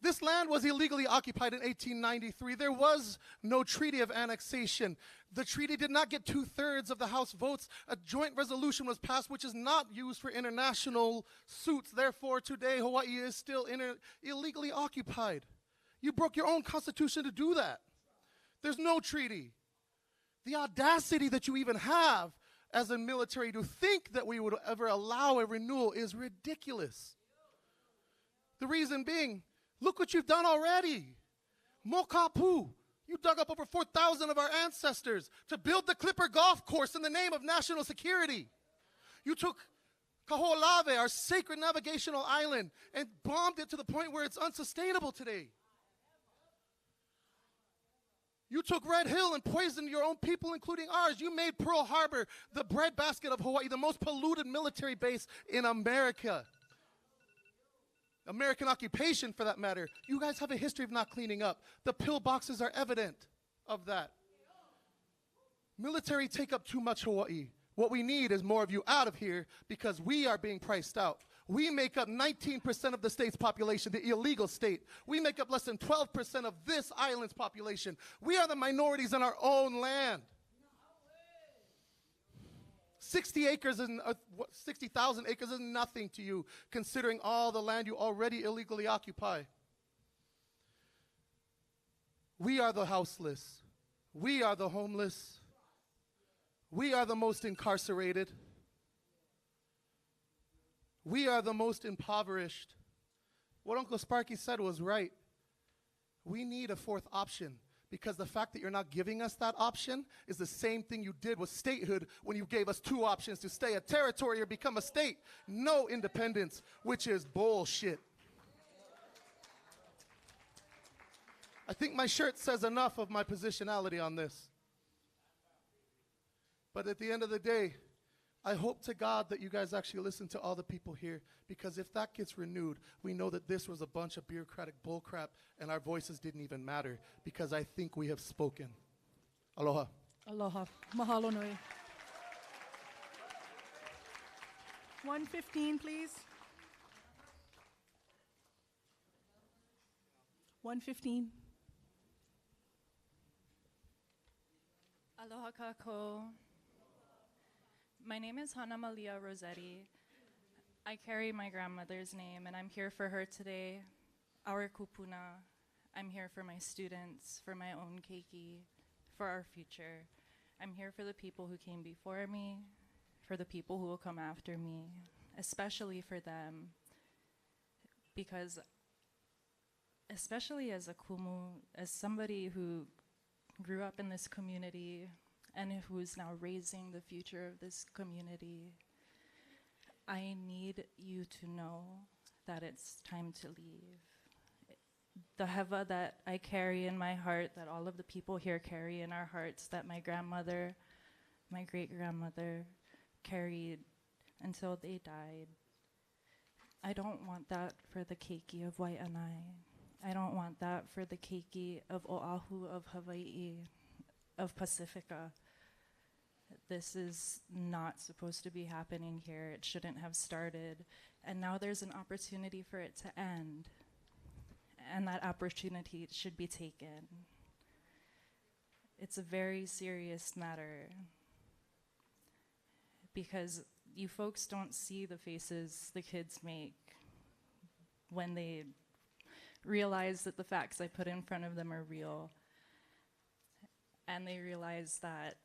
This land was illegally occupied in 1893. There was no treaty of annexation. The treaty did not get 2/3 of the House votes. A joint resolution was passed, which is not used for international suits. Therefore, today, Hawaii is still illegally occupied. You broke your own constitution to do that. There's no treaty. The audacity that you even have as a military to think that we would ever allow a renewal is ridiculous. The reason being, look what you've done already. Mokapu. You dug up over 4,000 of our ancestors to build the Clipper Golf Course in the name of national security. You took Kaho'olawe, our sacred navigational island, and bombed it to the point where it's unsustainable today. You took Red Hill and poisoned your own people, including ours. You made Pearl Harbor the breadbasket of Hawaii, the most polluted military base in America. American occupation, for that matter. You guys have a history of not cleaning up. The pillboxes are evident of that. Military take up too much Hawaii. What we need is more of you out of here because we are being priced out. We make up 19% of the state's population, the illegal state. We make up less than 12% of this island's population. We are the minorities in our own land. 60,000 acres is nothing to you, considering all the land you already illegally occupy. We are the houseless. We are the homeless. We are the most incarcerated. We are the most impoverished. What Uncle Sparky said was right. We need a fourth option. Because the fact that you're not giving us that option is the same thing you did with statehood when you gave us two options to stay a territory or become a state. No independence, which is bullshit. I think my shirt says enough of my positionality on this. But at the end of the day, I hope to God that you guys actually listen to all the people here, because if that gets renewed, we know that this was a bunch of bureaucratic bullcrap and our voices didn't even matter, because I think we have spoken. Aloha. Aloha. Mahalo nui. 115, please. 115. Aloha kako. My name is Hana Malia Rossetti. I carry my grandmother's name, and I'm here for her today, our kupuna. I'm here for my students, for my own keiki, for our future. I'm here for the people who came before me, for the people who will come after me, especially for them, because especially as a kumu, as somebody who grew up in this community, and who is now raising the future of this community, I need you to know that it's time to leave. the heva that I carry in my heart, that all of the people here carry in our hearts, that my grandmother, my great-grandmother carried until they died. I don't want that for the keiki of Waiʻanae. I don't want that for the keiki of Oʻahu, of Hawaiʻi, of Pacifica. This is not supposed to be happening here. It shouldn't have started. And now there's an opportunity for it to end. And that opportunity should be taken. It's a very serious matter. Because you folks don't see the faces the kids make when they realize that the facts I put in front of them are real. And they realize that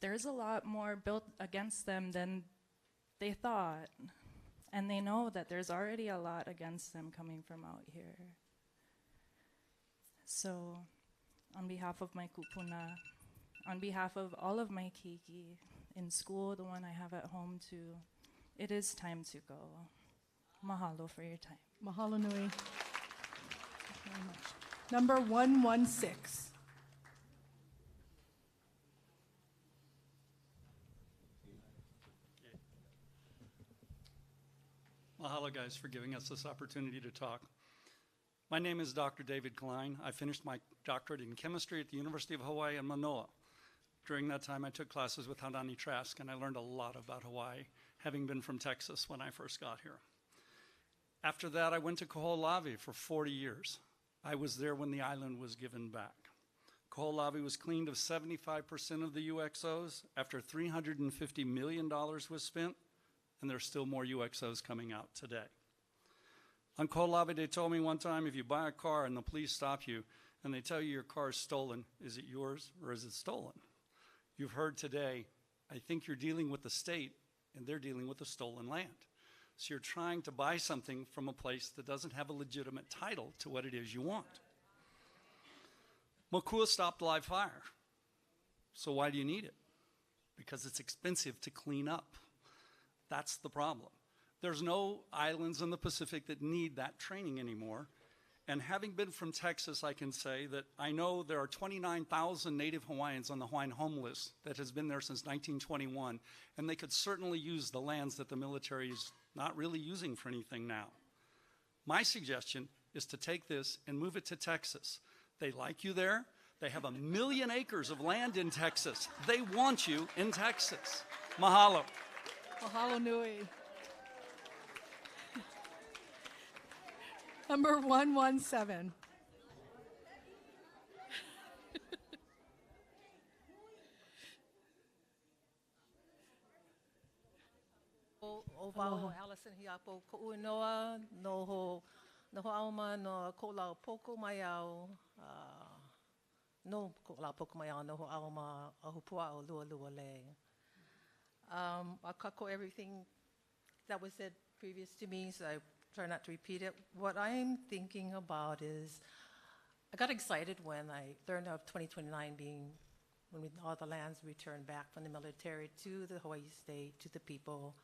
there's a lot more built against them than they thought. And they know that there's already a lot against them coming from out here. So, on behalf of my kupuna, on behalf of all of my keiki, in school, the one I have at home too, it is time to go. Mahalo for your time. Mahalo nui. Thank you very much. Number 116. Mahalo, guys, for giving us this opportunity to talk. My name is Dr. David Klein. I finished my doctorate in chemistry at the University of Hawaii in Manoa. During that time, I took classes with Hanani Trask, and I learned a lot about Hawaii, having been from Texas when I first got here. After that, I went to Kaho'olawe for 40 years. I was there when the island was given back. Kaho'olawe was cleaned of 75% of the UXOs after $350 million was spent, and there's still more UXOs coming out today. On Kaho'olawe, they told me one time, if you buy a car and the police stop you and they tell you your car is stolen, is it yours or is it stolen? You've heard today, I think you're dealing with the state and they're dealing with the stolen land. So you're trying to buy something from a place that doesn't have a legitimate title to what it is you want. Makua stopped live fire. So why do you need it? Because it's expensive to clean up. That's the problem. There's no islands in the Pacific that need that training anymore. And having been from Texas, I can say that I know there are 29,000 Native Hawaiians on the Hawaiian home list that has been there since 1921, and they could certainly use the lands that the military is not really using for anything now. My suggestion is to take this and move it to Texas. They like you there. They have 1 million acres of land in Texas. They want you in Texas. Mahalo. Mahalo nui. Number 117. Aloha. Allison Hiapo Ko'uinoa, no auma no Kawailoa-Poamoho mai au, no Kawailoa-Poamoho mai au, no auma ahupua'o lua le. I'll kako everything that was said previous to me, so I try not to repeat it. What I'm thinking about is, I got excited when I learned of 2029 being when all the lands returned back from the military to the Hawaii state, to the people.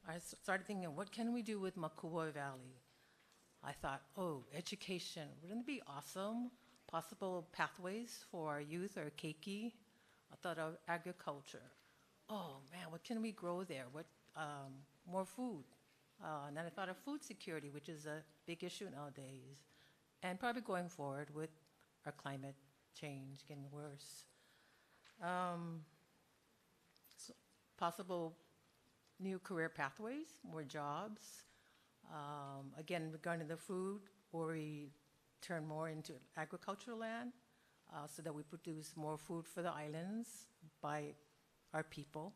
I started thinking, what can we do with Makua Valley? I thought, oh, education, wouldn't it be awesome? Possible pathways for our youth or keiki. I thought of agriculture. Oh man, what can we grow there? What more food? And then I thought of food security, which is a big issue nowadays, and probably going forward with our climate change getting worse. So possible new career pathways, more jobs. Again, regarding the food, or we turn more into agricultural land so that we produce more food for the islands by our people.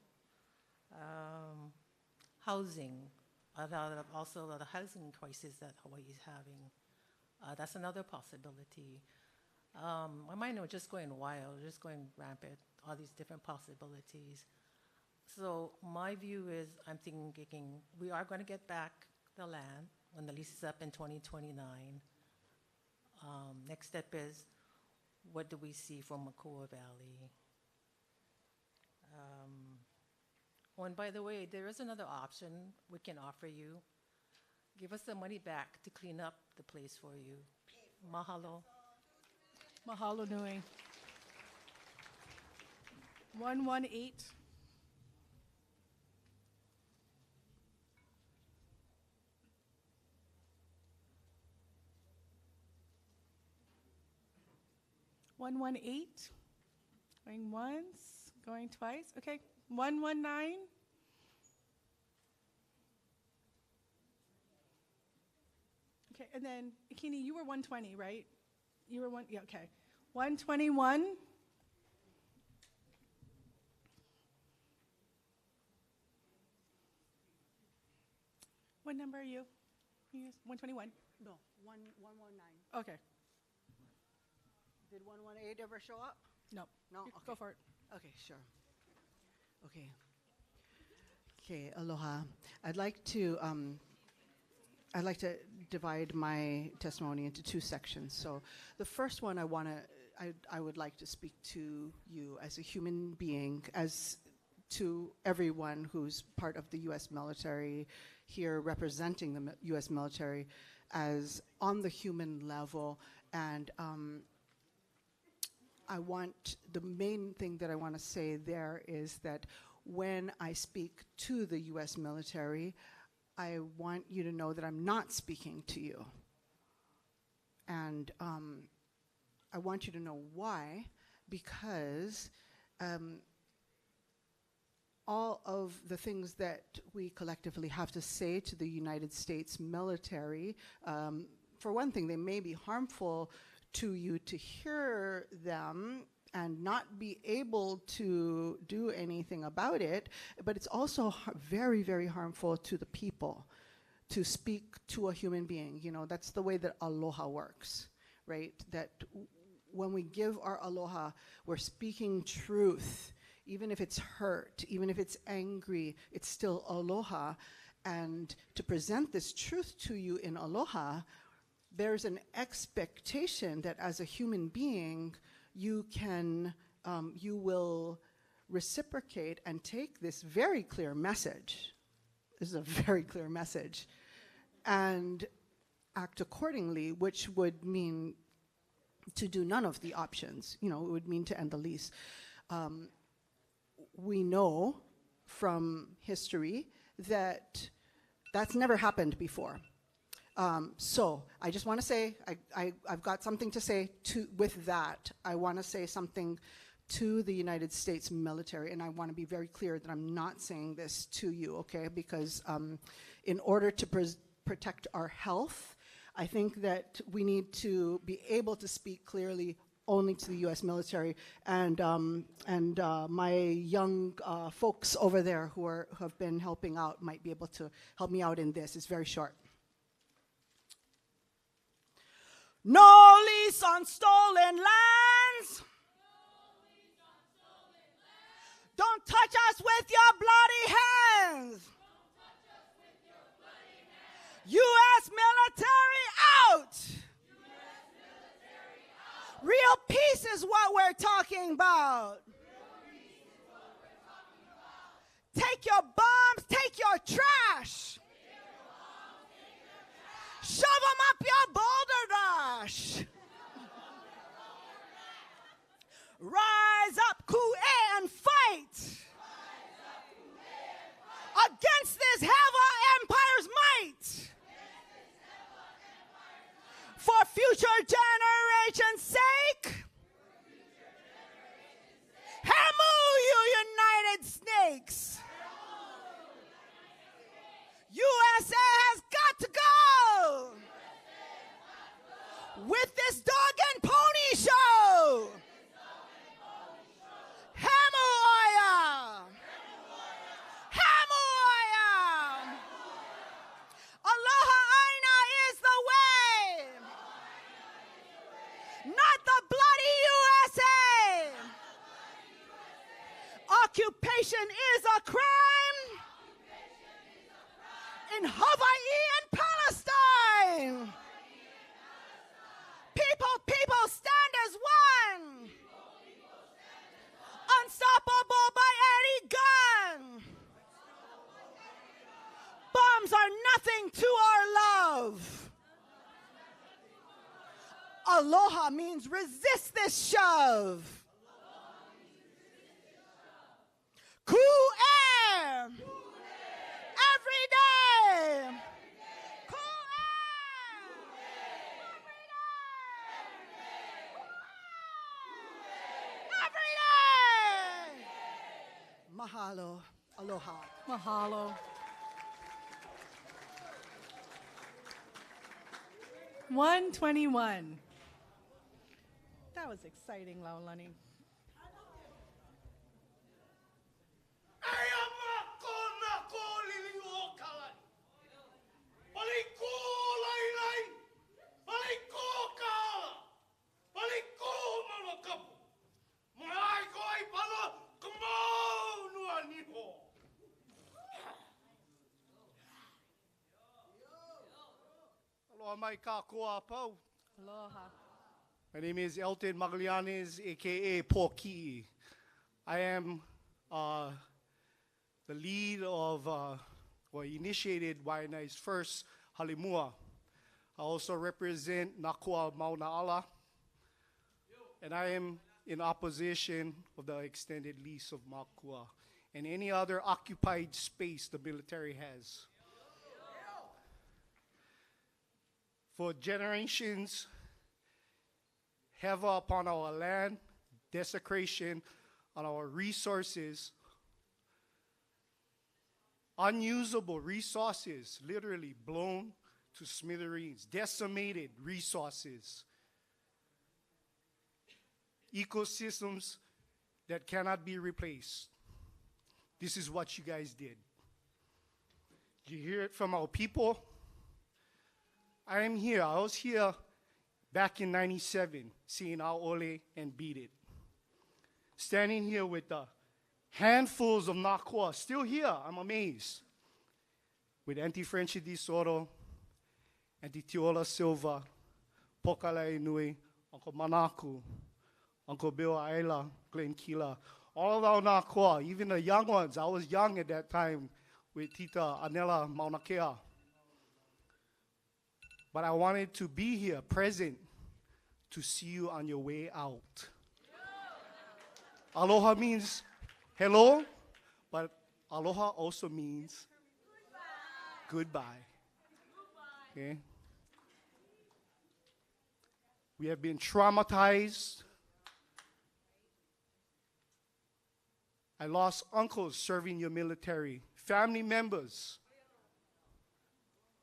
Housing, also the housing crisis that Hawaii is having. That's another possibility. My mind was just going wild, just going rampant, all these different possibilities. So my view is, I'm thinking we are going to get back the land when the lease is up in 2029. Next step is, what do we see from Makua Valley? Oh, and by the way, there is another option we can offer you. give us the money back to clean up the place for you. Mahalo. Mahalo nui. 118. Going once, going twice. Okay, 119. Okay, and then Ikini, you were 120, right? You were yeah, okay. 121. What number are you? 121. No, 119. Okay. Did 118 ever show up? No. No? You Okay. Go for it. Okay, sure. Okay. Okay, aloha. I'd like to divide my testimony into two sections. So the first one I would like to speak to you as a human being, as to everyone who's part of the U.S. military here representing the U.S. military as on the human level. And the main thing that I want to say there is that when I speak to the U.S. military, I want you to know that I'm not speaking to you. And I want you to know why, because all of the things that we collectively have to say to the United States military, for one thing, they may be harmful to you to hear them and not be able to do anything about it, but it's also very, very harmful to the people to speak to a human being. You know, that's the way that aloha works, right? That when we give our aloha, we're speaking truth. Even if it's hurt, even if it's angry, it's still aloha. And to present this truth to you in aloha, there's an expectation that as a human being, you will reciprocate and take this very clear message. This is a very clear message. And act accordingly, which would mean to do none of the options. You know, it would mean to end the lease. We know from history that that's never happened before. So I just want to say, I've got something to say with that. I want to say something to the United States military, and I want to be very clear that I'm not saying this to you, okay? Because in order to protect our health, I think that we need to be able to speak clearly only to the U.S. military, and my young folks over there who have been helping out might be able to help me out in this. It's very short. No lease on stolen lands. Don't touch us with your bloody hands. U.S. military out. Real peace is what we're talking about. Take your bombs, take your trash. Shove them up your boulder dash. Rise up, coup and fight. Against this Hava empire's might. For future generations' sake. Hamu, you United Snakes. USA has got to go. With this dog and pony show. Hamu-oya. Hamu-oya. Aloha Aina is the way. Not the bloody USA. Occupation is a crime. In Hawaii and Palestine. People stand as one. Unstoppable by any gun. Bombs are nothing to our lives. shove. Aloha means resist this shove. Cool air. Every day. Cool air. Every day. Mahalo. Aloha. Mahalo. 121. That was exciting, Laulani. Aloha mai kākoa pau. Aloha. My name is Elton Maglianes, aka Poki. I am the lead of, or initiated Waiʻanae's first halimua. I also represent Nakua Mauna'ala, and I am in opposition of the extended lease of Makua and any other occupied space the military has. For generations, havoc upon our land, desecration on our resources, unusable resources literally blown to smithereens, decimated resources, ecosystems that cannot be replaced. This is what you guys did. You hear it from our people. I am here. I was here back in '97, seeing Aole and Beat It. Standing here with the handfuls of Nakua, still here, I'm amazed. With Auntie Frenchie Di Soto, Auntie Tiola Silva, Pokalai Nui, Uncle Manaku, Uncle Bill Aila, Glenn Kila, all of our Nakua, even the young ones. I was young at that time with Tita Anela Maunakea. But I wanted to be here, present, to see you on your way out. Aloha means hello, but aloha also means goodbye. Okay? We have been traumatized. I lost uncles serving your military, family members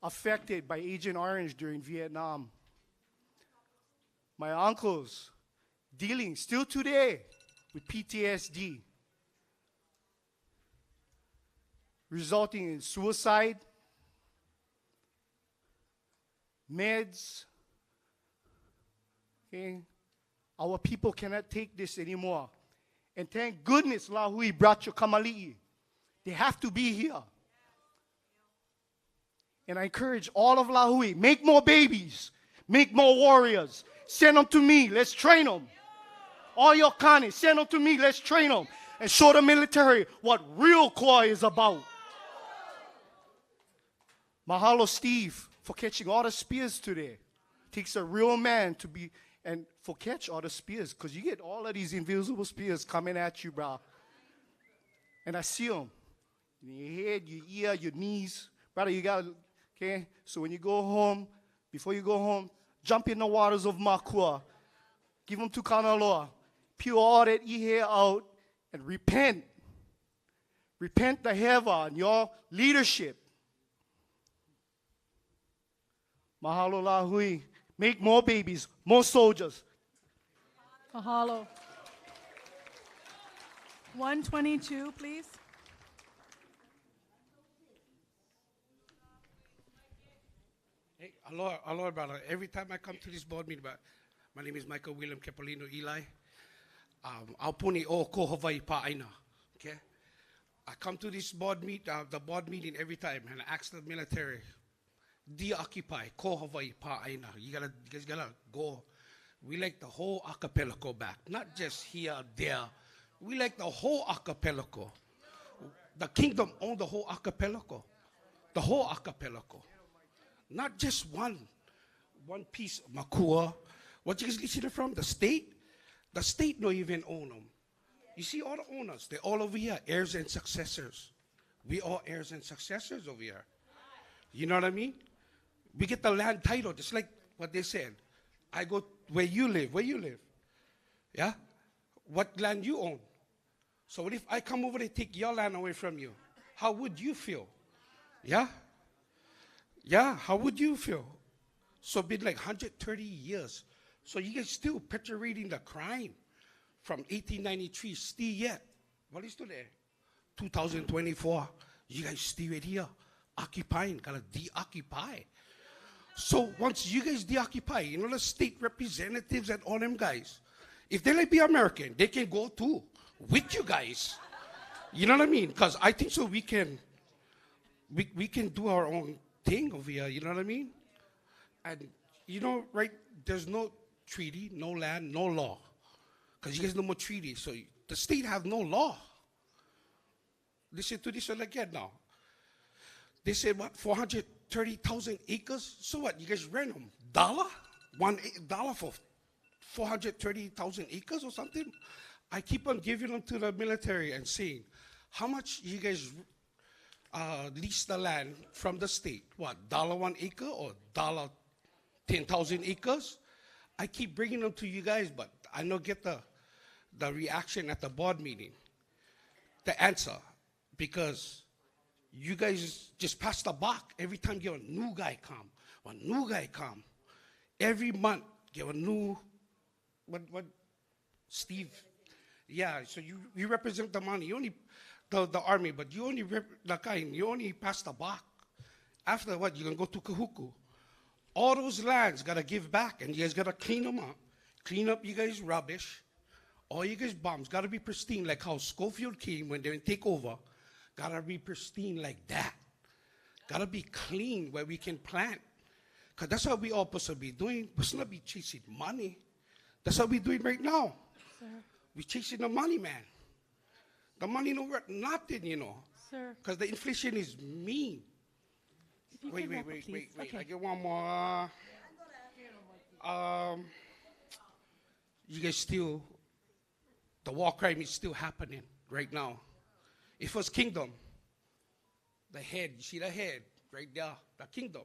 affected by Agent Orange during Vietnam. My uncles dealing still today with PTSD, resulting in suicide, meds. Okay? Our people cannot take this anymore. And thank goodness Lahui brought your kamali'i. They have to be here. And I encourage all of Lahui, make more babies, make more warriors. Send them to me, let's train them. All your kani, send them to me, let's train them. And show the military what real Koi is about. Mahalo Steve for catching all the spears today. Takes a real man to be, and for catch all the spears, because you get all of these invisible spears coming at you, bro. And I see them. In your head, your ear, your knees. Brother, you got to, okay? So when you go home, before you go home, jump in the waters of Makua. Give them to Kanaloa. Pure all that ihe out and repent. Repent the heva on your leadership. Mahalo Lahui. Make more babies, more soldiers. Mahalo. 122, please. Hey, aloha, brother. Every time I come to this board meeting, my name is Michael William Kepolino Eli. Aupuni o ko Hawaii pa'aina. Okay? I come to this board the board meeting every time, and I ask the military, de-occupy, ko Hawaii pa'aina. You guys gotta go. We like the whole archipelago back, not just here, there. We like the whole archipelago. The kingdom owned the whole archipelago. The whole archipelago. Not just one piece, Makua. What you guys listening from? The state? The state don't even own them. You see all the owners, they're all over here, heirs and successors. We all heirs and successors over here. You know what I mean? We get the land title, just like what they said. I go where you live. Yeah? What land you own. So what if I come over to take your land away from you? How would you feel? Yeah? Yeah, how would you feel? So been like 130 years. So you guys still perpetuating the crime from 1893, still yet. What is today? 2024. You guys still right here, occupying, gotta de-occupy. So once you guys de-occupy, you know the state representatives and all them guys, if they like be American, they can go too, with you guys. You know what I mean? Because I think so we can do our own thing over here, you know what I mean? And you know, right, there's no treaty, no land, no law. Because you guys no more treaty, so the state have no law. Listen to this one again now. They said, what, 430,000 acres? So what, you guys rent them? $1 for 430,000 acres or something? I keep on giving them to the military and saying, how much you guys lease the land from the state? What, $1 acre or $10,000 acres? I keep bringing them to you guys, but I don't get the reaction at the board meeting, the answer, because you guys just pass the buck every time you get a new guy come. Every month, get a new, what, Steve? Yeah, so you represent the money. You only, the army, but you only, you only pass the buck. After what, you're going to go to Kahuku. All those lands got to give back, and you guys got to clean them up. Clean up you guys' rubbish. All you guys' bombs got to be pristine, like how Schofield came when they take over. Got to be pristine like that. Got to be clean where we can plant. Because that's what we all supposed to be doing. We're supposed to be chasing money. That's what we're doing right now. Sir. We're chasing the money, man. The money no worth nothing, you know. Sir. Because the inflation is mean. Wait. Okay. I get one more. You guys still, the war crime is still happening right now. It was kingdom. The head, you see the head right there, the kingdom.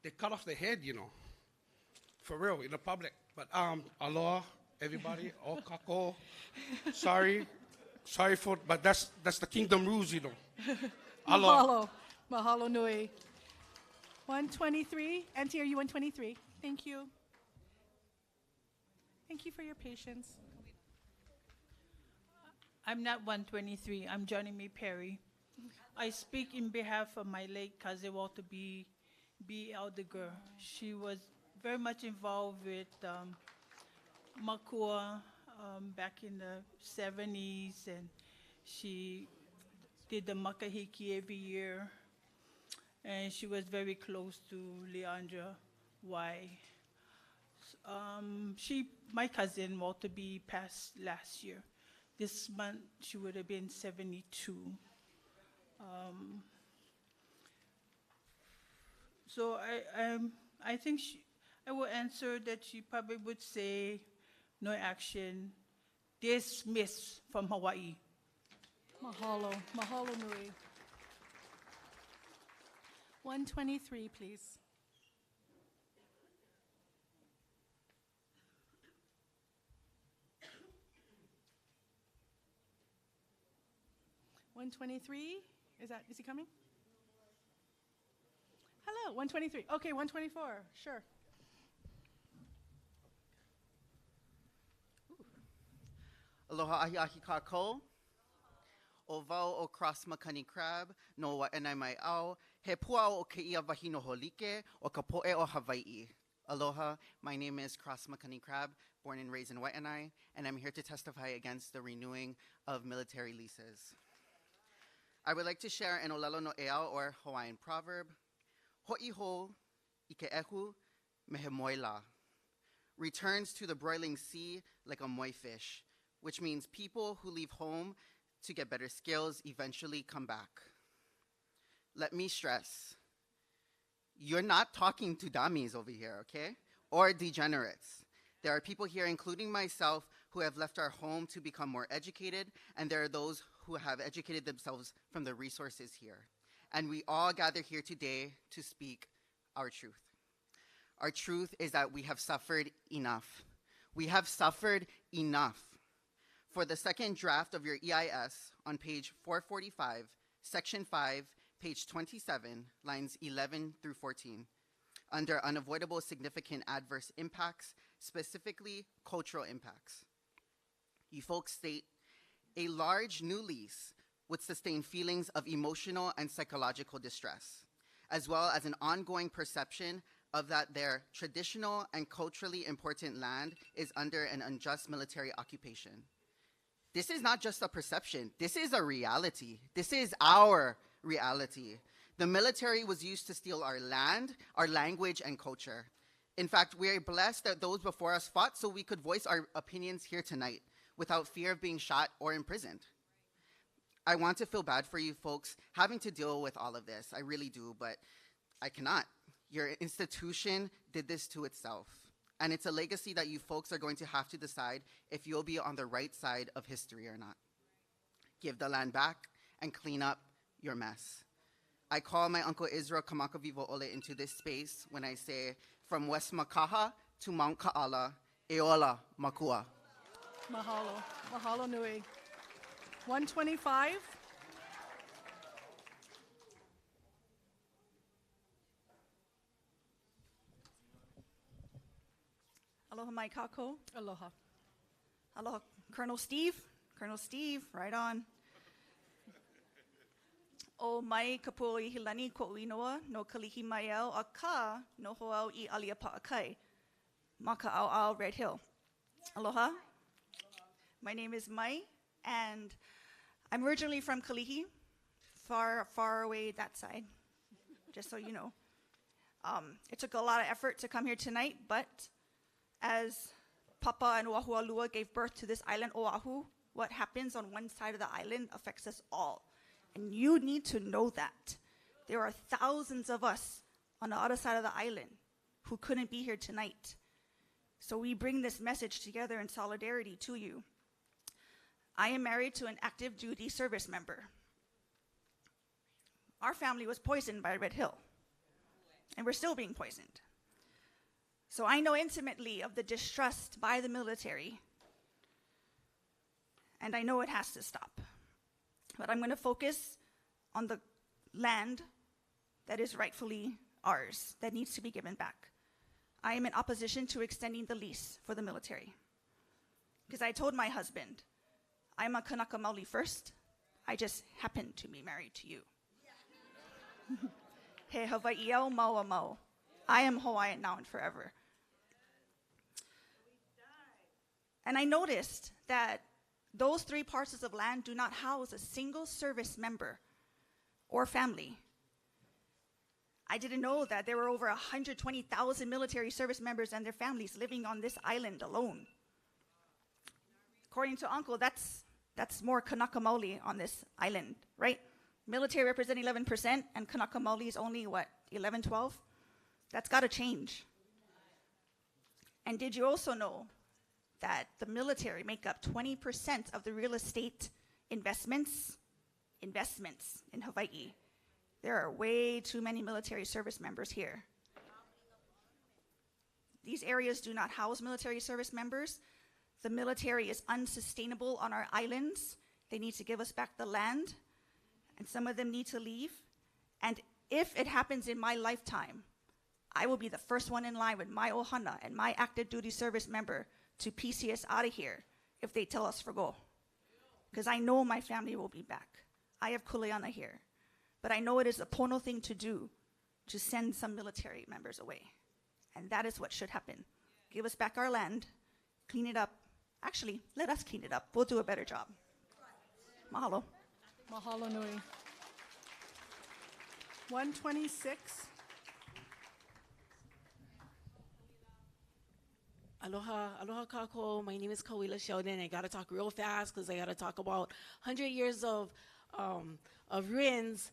They cut off the head, you know, for real, in the public. But aloha, everybody, all kako. Sorry for, but that's the kingdom rules, you know. Aloha. Mahalo nui. 123. Auntie, are you 123? Thank you. Thank you for your patience. I'm not 123. I'm Johnny Mae Perry. I speak in behalf of my late cousin Walter B. Eldeger. She was very much involved with Makua back in the 70s, and she did the makahiki every year. And she was very close to Leandra Y. My cousin Walter B. passed last year. This month, she would have been 72. So I think I will answer that she probably would say no action, dismiss from Hawaii. Mahalo nui. 123, please. Is he coming? Hello, 123. Okay, 124, sure. Aloha ahi ahi kākou. O vau o cross makani crab, no Waiʻanae mai au, he puao o ke ia wahino holike, o ka poe o Hawaiʻi. Aloha, my name is Cross Makani Crab, born and raised in Waiʻanae, and I'm here to testify against the renewing of military leases. I would like to share an olelo no eau, or Hawaiian proverb, ho'iho ike ehu mehe moila, returns to the broiling sea like a moi fish, which means people who leave home to get better skills eventually come back. Let me stress, You're not talking to dummies over here, okay? Or degenerates. There are people here, including myself, who have left our home to become more educated, and there are those who have educated themselves from the resources here. And we all gather here today to speak our truth. Our truth is that we have suffered enough. We have suffered enough. For the second draft of your EIS on page 445, section 5, page 27, lines 11 through 14, under unavoidable significant adverse impacts, specifically cultural impacts. You folks state, a large new lease would sustain feelings of emotional and psychological distress, as well as an ongoing perception of that their traditional and culturally important land is under an unjust military occupation. This is not just a perception, this is a reality. This is our reality. The military was used to steal our land, our language, and culture. In fact, we are blessed that those before us fought so we could voice our opinions here tonight without fear of being shot or imprisoned. I want to feel bad for you folks having to deal with all of this. I really do, but I cannot. Your institution did this to itself. And it's a legacy that you folks are going to have to decide if you'll be on the right side of history or not. Give the land back and clean up your mess. I call my Uncle Israel Kamakavivo Ole into this space when I say, from West Makaha to Mount Ka'ala, Eola Makua. Mahalo. Mahalo nui. 125. Aloha mai kako. Aloha. Aloha, Colonel Steve. Colonel Steve, right on. O mai kapua hilani ko uinoa no kalihi mai au a ka no hoau I alia pa'akai. Maka au Red Hill. Aloha. My name is Mai, and I'm originally from Kalihi, far, far away that side, just so you know. It took a lot of effort to come here tonight, but as Papa and Oʻahu gave birth to this island, Oʻahu, what happens on one side of the island affects us all. And you need to know that. There are thousands of us on the other side of the island who couldn't be here tonight. So we bring this message together in solidarity to you. I am married to an active duty service member. Our family was poisoned by Red Hill, and we're still being poisoned. So I know intimately of the distrust by the military, and I know it has to stop. But I'm going to focus on the land that is rightfully ours, that needs to be given back. I am in opposition to extending the lease for the military. Because I told my husband, I'm a Kanaka Maoli first, I just happen to be married to you. He Hawaii au maua mau. I am Hawaiian now and forever. And I noticed that those 3 parcels of land do not house a single service member or family. I didn't know that there were over 120,000 military service members and their families living on this island alone. According to Uncle, that's more Kanaka Maoli on this island, right? Military represent 11%, and Kanaka Maoli is only, what, 11, 12? That's got to change. And did you also know that the military make up 20% of the real estate investments in Hawaii? There are way too many military service members here. These areas do not house military service members. The military is unsustainable on our islands. They need to give us back the land, and some of them need to leave. And if it happens in my lifetime, I will be the first one in line with my ohana and my active duty service member to PC us out of here if they tell us for go. Because I know my family will be back. I have kuleana here. But I know it is a pono thing to do to send some military members away. And that is what should happen. Give us back our land, clean it up. Actually, let us clean it up. We'll do a better job. Mahalo. Mahalo nui. 126. Aloha, aloha kako. My name is Kawailoa-Poamoho. I gotta talk real fast because I gotta talk about 100 years of ruins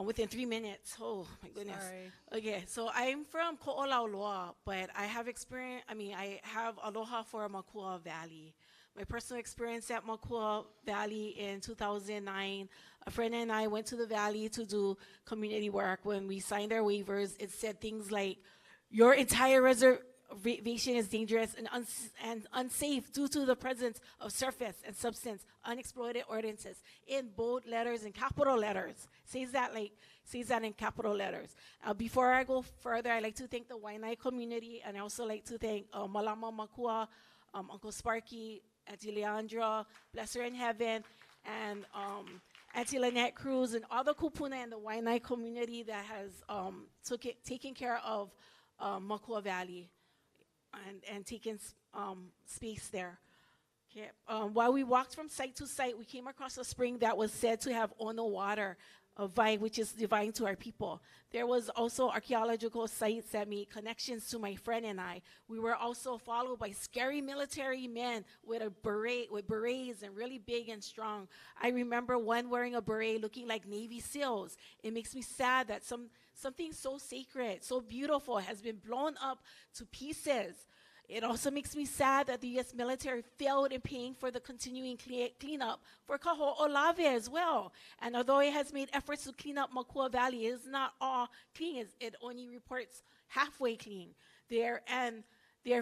within 3 minutes. Oh my goodness. Sorry. Okay, so I'm from Ko'olauloa, but I have experience, I have aloha for Makua Valley. My personal experience at Makua Valley in 2009, a friend and I went to the valley to do community work. When we signed our waivers, it said things like, your entire reservation is dangerous and unsafe due to the presence of surface and substance unexploded ordinances in bold letters and capital letters. Says that in capital letters. Before I go further, I'd like to thank the Waiʻanae community, and I also like to thank Malama Makua, Uncle Sparky, Auntie Leandra, bless her in heaven, and Auntie Lynette Cruz, and all the kupuna and the Waiʻanae community that has taken care of Makua Valley and taken space there. Okay. While we walked from site to site, we came across a spring that was said to have ono water, which is divine to our people. There was also archaeological sites that made connections to my friend and I. We were also followed by scary military men with berets and really big and strong. I remember one wearing a beret looking like Navy SEALs. It makes me sad that something so sacred, so beautiful has been blown up to pieces. It also makes me sad that the U.S. military failed in paying for the continuing cleanup for Kaho'olawe as well. And although it has made efforts to clean up Makua Valley, it is not all clean. It only reports halfway clean. They're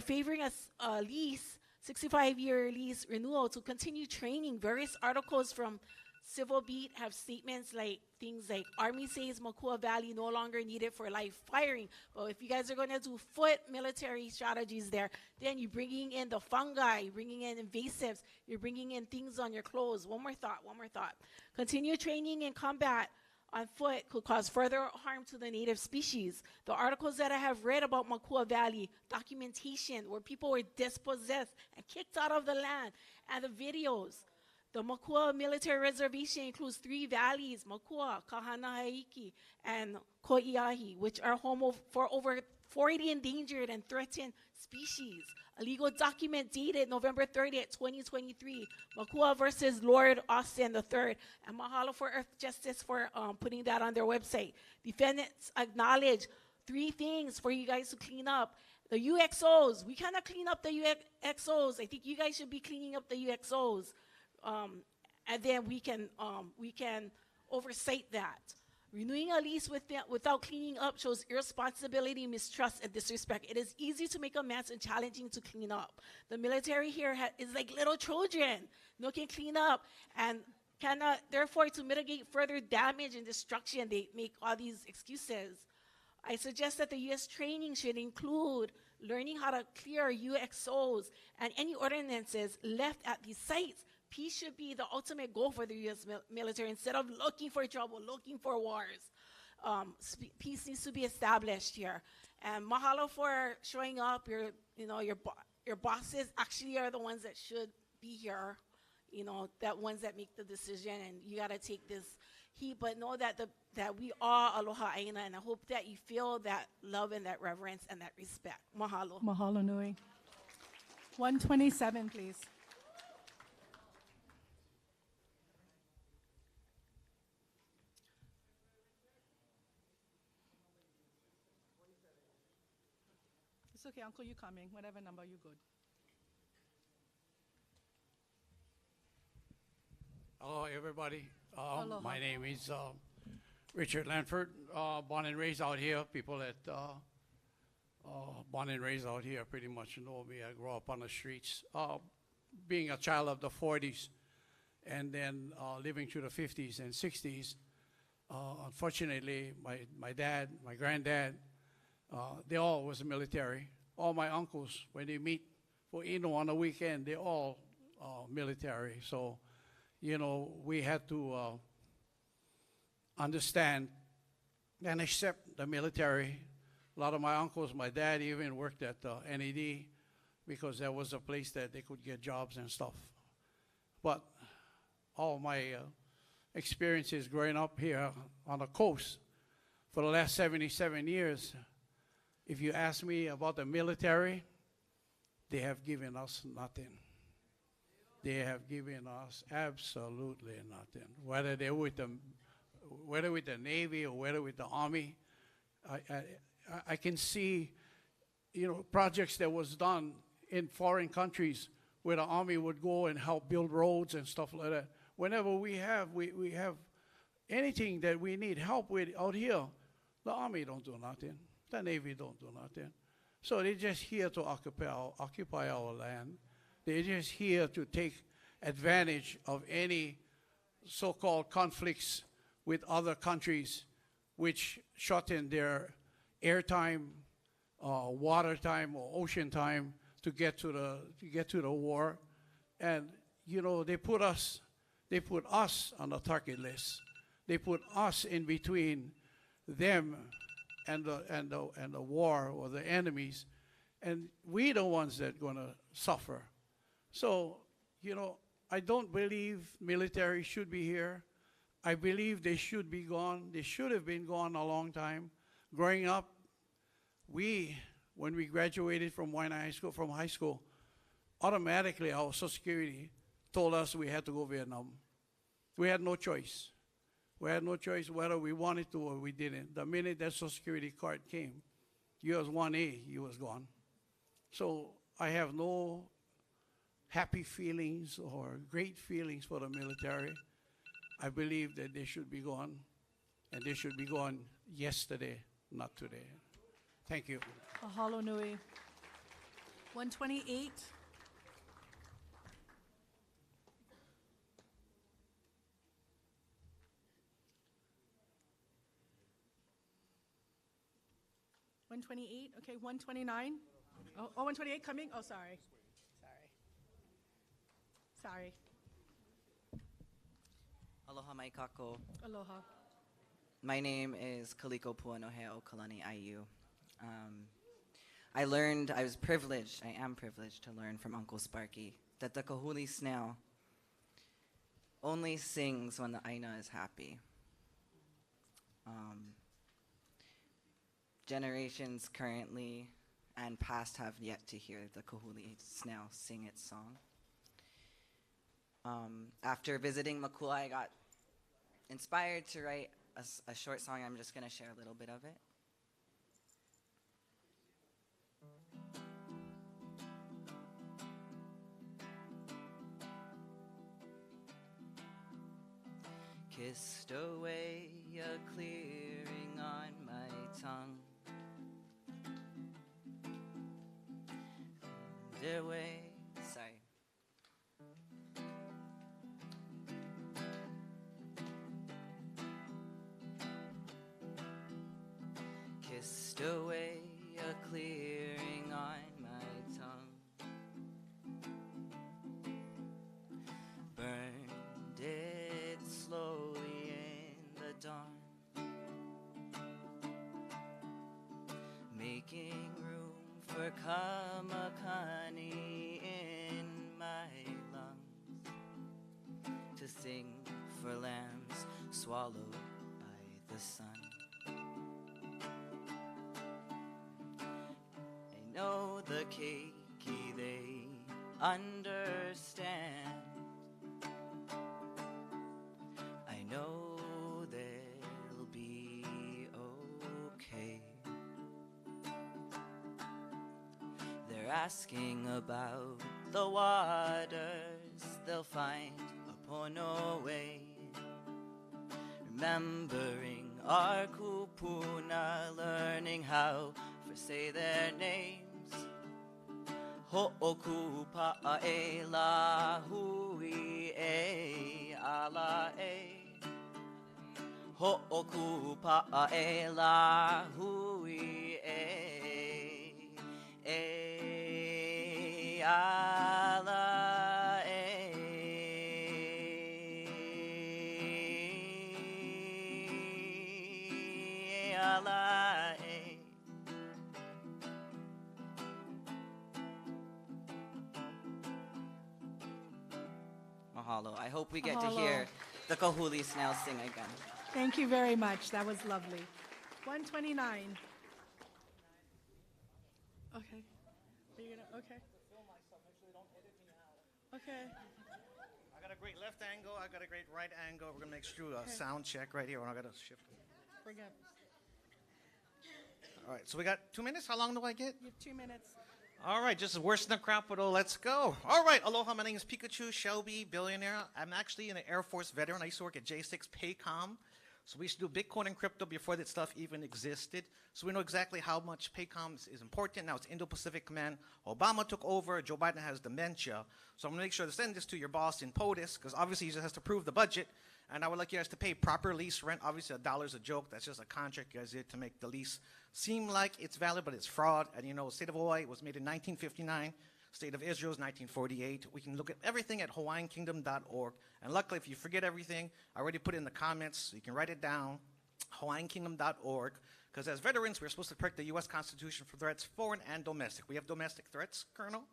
favoring a lease, 65-year lease renewal to continue training. Various articles from Civil Beat have statements like things like Army says Makua Valley no longer needed for live firing. But if you guys are going to do foot military strategies there, then you're bringing in the fungi, you're bringing in invasives, you're bringing in things on your clothes. One more thought. Continue training in combat on foot could cause further harm to the native species. The articles that I have read about Makua Valley, documentation where people were dispossessed and kicked out of the land, and the videos. The Makua Military Reservation includes 3 valleys, Makua, Kahanahaiki, and Koiahi, which are home for over 40 endangered and threatened species. A legal document dated November 30th, 2023, Makua versus Lord Austin III, and mahalo for Earth Justice for putting that on their website. Defendants acknowledge 3 things for you guys to clean up. The UXOs, we cannot clean up the UXOs. I think you guys should be cleaning up the UXOs. And then we can oversight that. Renewing a lease without cleaning up shows irresponsibility, mistrust, and disrespect. It is easy to make amends and challenging to clean up. The military here is like little children. No can clean up and cannot, therefore, to mitigate further damage and destruction, they make all these excuses. I suggest that the U.S. training should include learning how to clear UXOs and any ordinances left at these sites. Peace should be the ultimate goal for the U.S. military instead of looking for trouble, looking for wars. Peace needs to be established here. And mahalo for showing up. Your bosses actually are the ones that should be here. That ones that make the decision, and you got to take this heat. But know that we are aloha aina, and I hope that you feel that love and that reverence and that respect. Mahalo. Mahalo nui. 127, please. It's okay, Uncle, you coming. Whatever number, you good. Hello, everybody. Aloha. My name is Richard Lanford. Born and raised out here. People that born and raised out here pretty much know me. I grew up on the streets. Being a child of the 40s and then living through the 50s and 60s, unfortunately, my dad, my granddad, they all was military. All my uncles, when they meet for Ino on the weekend, they all military. So, we had to understand and accept the military. A lot of my uncles, my dad even worked at NED because that was a place that they could get jobs and stuff. But all my experiences growing up here on the coast for the last 77 years, if you ask me about the military, they have given us nothing. They have given us absolutely nothing. Whether they're with the whether with the Navy or whether with the Army, I can see, projects that was done in foreign countries where the Army would go and help build roads and stuff like that. Whenever we have anything that we need help with out here, the Army don't do nothing. The Navy don't do nothing. So they're just here to occupy our land. They're just here to take advantage of any so-called conflicts with other countries which shorten their airtime, water time, or ocean time to get to the war. And they put us on the target list. They put us in between them and the war or the enemies, and we the ones that gonna suffer. So, I don't believe military should be here. I believe they should be gone. They should have been gone a long time. Growing up, when we graduated from high school, automatically our Social Security told us we had to go to Vietnam. We had no choice. We had no choice whether we wanted to or we didn't. The minute that Social Security card came, you was 1A, you was gone. So I have no happy feelings or great feelings for the military. I believe that they should be gone, and they should be gone yesterday, not today. Thank you. Mahalo nui. 128. Okay, 129. Oh, 128 coming? Oh, sorry. Sorry. Aloha mai kako. Aloha. My name is Kawailoa-Poamoho o Kalani IU. I was privileged, I am privileged to learn from Uncle Sparky that the kahuli snail only sings when the Aina is happy. Generations currently and past have yet to hear the kahuli snail sing its song. After visiting Makua, I got inspired to write a short song. I'm just going to share a little bit of it. Kissed away a clearing on my tongue. Away, sorry. Kissed away a clearing on my tongue. Burned it slowly in the dawn, making room for kamakani in my lungs, to sing for lambs swallowed by the sun. I know the keiki, they understand. I know they'll be okay. They're asking about the waters they'll find upon our way, remembering our kupuna, learning how to say their names. Ho'oku pa'e la hui e ala e. Ho'oku pa'e la hui e ala e ala e. Mahalo. I hope we get to hear the kahuli snail sing again. Thank you very much. That was lovely. 129. Okay. Are you gonna? Okay. Okay. I gotta great left angle. I got a great right angle. We're gonna make sure a sound check right here. I gotta shift. Bring it. All right, so we got 2 minutes. How long do I get? You have 2 minutes. All right, just worse than the capital. Let's go. All right, aloha. My name is Pikachu Shelby, billionaire. I'm actually an Air Force veteran. I used to work at J6 Paycom. So we used to do Bitcoin and crypto before that stuff even existed. So we know exactly how much Paycom is important. Now it's Indo-Pacific Command. Obama took over. Joe Biden has dementia. So I'm going to make sure to send this to your boss in POTUS, because obviously he just has to prove the budget. And I would like you guys to pay proper lease rent. Obviously, $1 a joke. That's just a contract you guys did to make the lease seem like it's valid, but it's fraud. And you know, the state of Hawaii was made in 1959. State of Israel is 1948. We can look at everything at hawaiiankingdom.org. And luckily, if you forget everything, I already put it in the comments, so you can write it down, hawaiiankingdom.org. Because as veterans, we're supposed to protect the U.S. Constitution from threats, foreign and domestic. We have domestic threats, Colonel.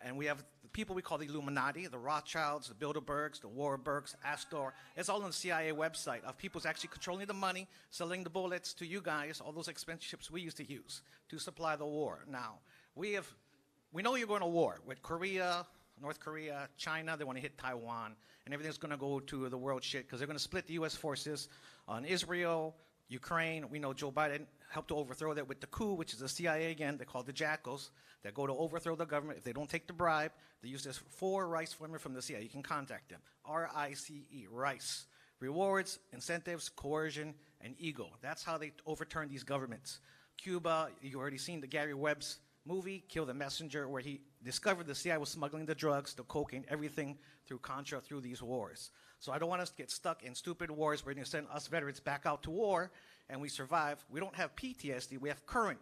And we have the people we call the Illuminati, the Rothschilds, the Bilderbergs, the Warburgs, Astor. It's all on the CIA website of people who's actually controlling the money, selling the bullets to you guys, all those expensive ships we used to use to supply the war. Now, we know you're going to war with Korea, North Korea, China. They want to hit Taiwan. And everything's going to go to the world shit because they're going to split the U.S. forces on Israel, Ukraine. We know Joe Biden helped to overthrow that with the coup, which is the CIA again. They're called the Jackals. They go to overthrow the government. If they don't take the bribe, they use this 4 rice women from the CIA. You can contact them. R-I-C-E, rice. Rewards, incentives, coercion, and ego. That's how they overturn these governments. Cuba, you already seen the Gary Webb's movie, Kill the Messenger, where he discovered the CIA was smuggling the drugs, the cocaine, everything through Contra, through these wars. So I don't want us to get stuck in stupid wars where they're going to send us veterans back out to war and we survive. We don't have PTSD. We have current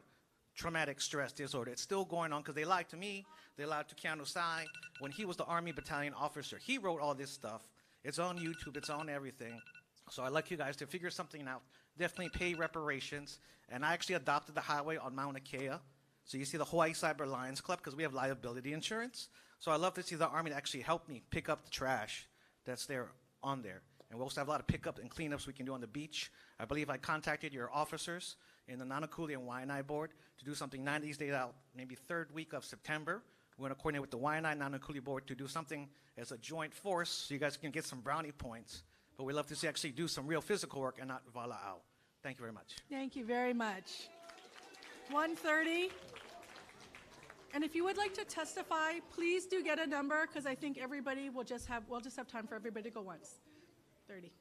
traumatic stress disorder. It's still going on because they lied to me. They lied to Keanu Sai when he was the Army battalion officer. He wrote all this stuff. It's on YouTube. It's on everything. So I'd like you guys to figure something out. Definitely pay reparations. And I actually adopted the highway on Mauna Kea. So you see the Hawaii Cyber Lions Club because we have liability insurance. So I'd love to see the Army actually help me pick up the trash that's there on there. And we also have a lot of pickup and cleanups we can do on the beach. I believe I contacted your officers in the Nanakuli and Waiʻanae board to do something 90 days out, maybe 3rd week of September. We're going to coordinate with the Waiʻanae Nanakuli board to do something as a joint force so you guys can get some brownie points. But we'd love to see actually do some real physical work and not vala'au. Thank you very much. Thank you very much. 1:30. And if you would like to testify, please do get a number because I think everybody we'll just have time for everybody to go once. 30.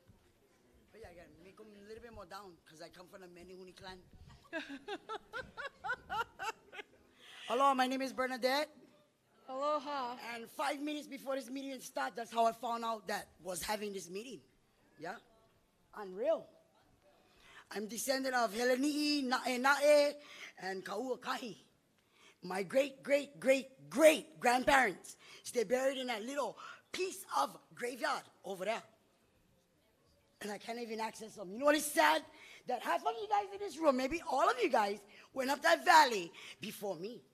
But yeah, again, make them a little bit more down because I come from the Menehune clan. Hello, my name is Bernadette. Aloha. And 5 minutes before this meeting started, that's how I found out that was having this meeting. Yeah? Unreal. I'm descendant of Heleni'i, Na'e, and Kauakahi. My great-great-great-great-grandparents stay buried in that little piece of graveyard over there. And I can't even access them. You know what is sad? That half of you guys in this room, maybe all of you guys, went up that valley before me.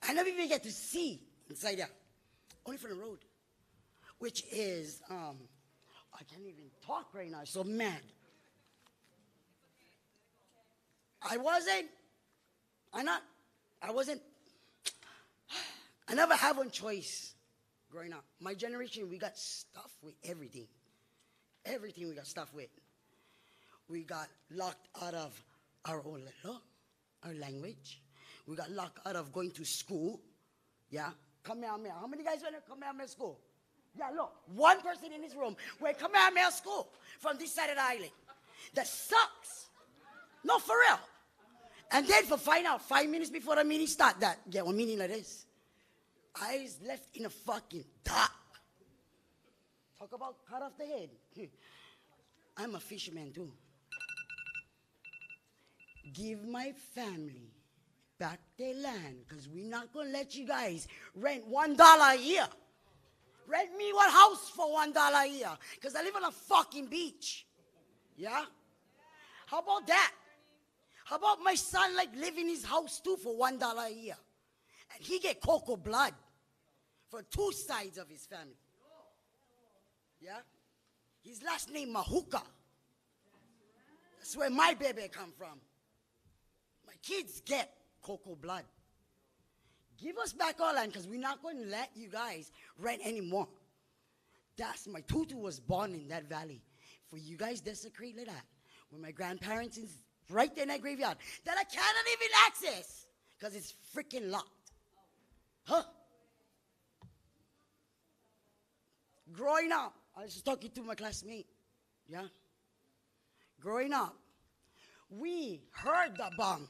I never even get to see inside there. Only from the road. Which is, I can't even talk right now. I'm so mad. I never had one choice growing up. My generation, we got stuff with everything. Everything we got stuff with. We got locked out of our own our language. We got locked out of going to school. Yeah, Kamehameha. How many guys went to Kamehameha school? Yeah, look, one person in this room went to Kamehameha school from this side of the island. That sucks. No, for real. And then for find out 5 minutes before the meeting start that, yeah, one meeting like this. I was left in a fucking dark. Talk about cut off the head. I'm a fisherman too. Give my family back their land because we're not going to let you guys rent $1 a year. Rent me one house for $1 a year because I live on a fucking beach. Yeah? How about that? How about my son like live in his house too for $1 a year? And he get cocoa blood for 2 sides of his family. Yeah? His last name Mahuka. That's where my baby come from. My kids get cocoa blood. Give us back our land because we're not going to let you guys rent anymore. That's my tutu was born in that valley. For you guys desecrate like that, when my grandparents is right there in that graveyard that I cannot even access because it's freaking locked. Huh? Growing up, I was just talking to my classmate. Yeah? Growing up, we heard the bombs.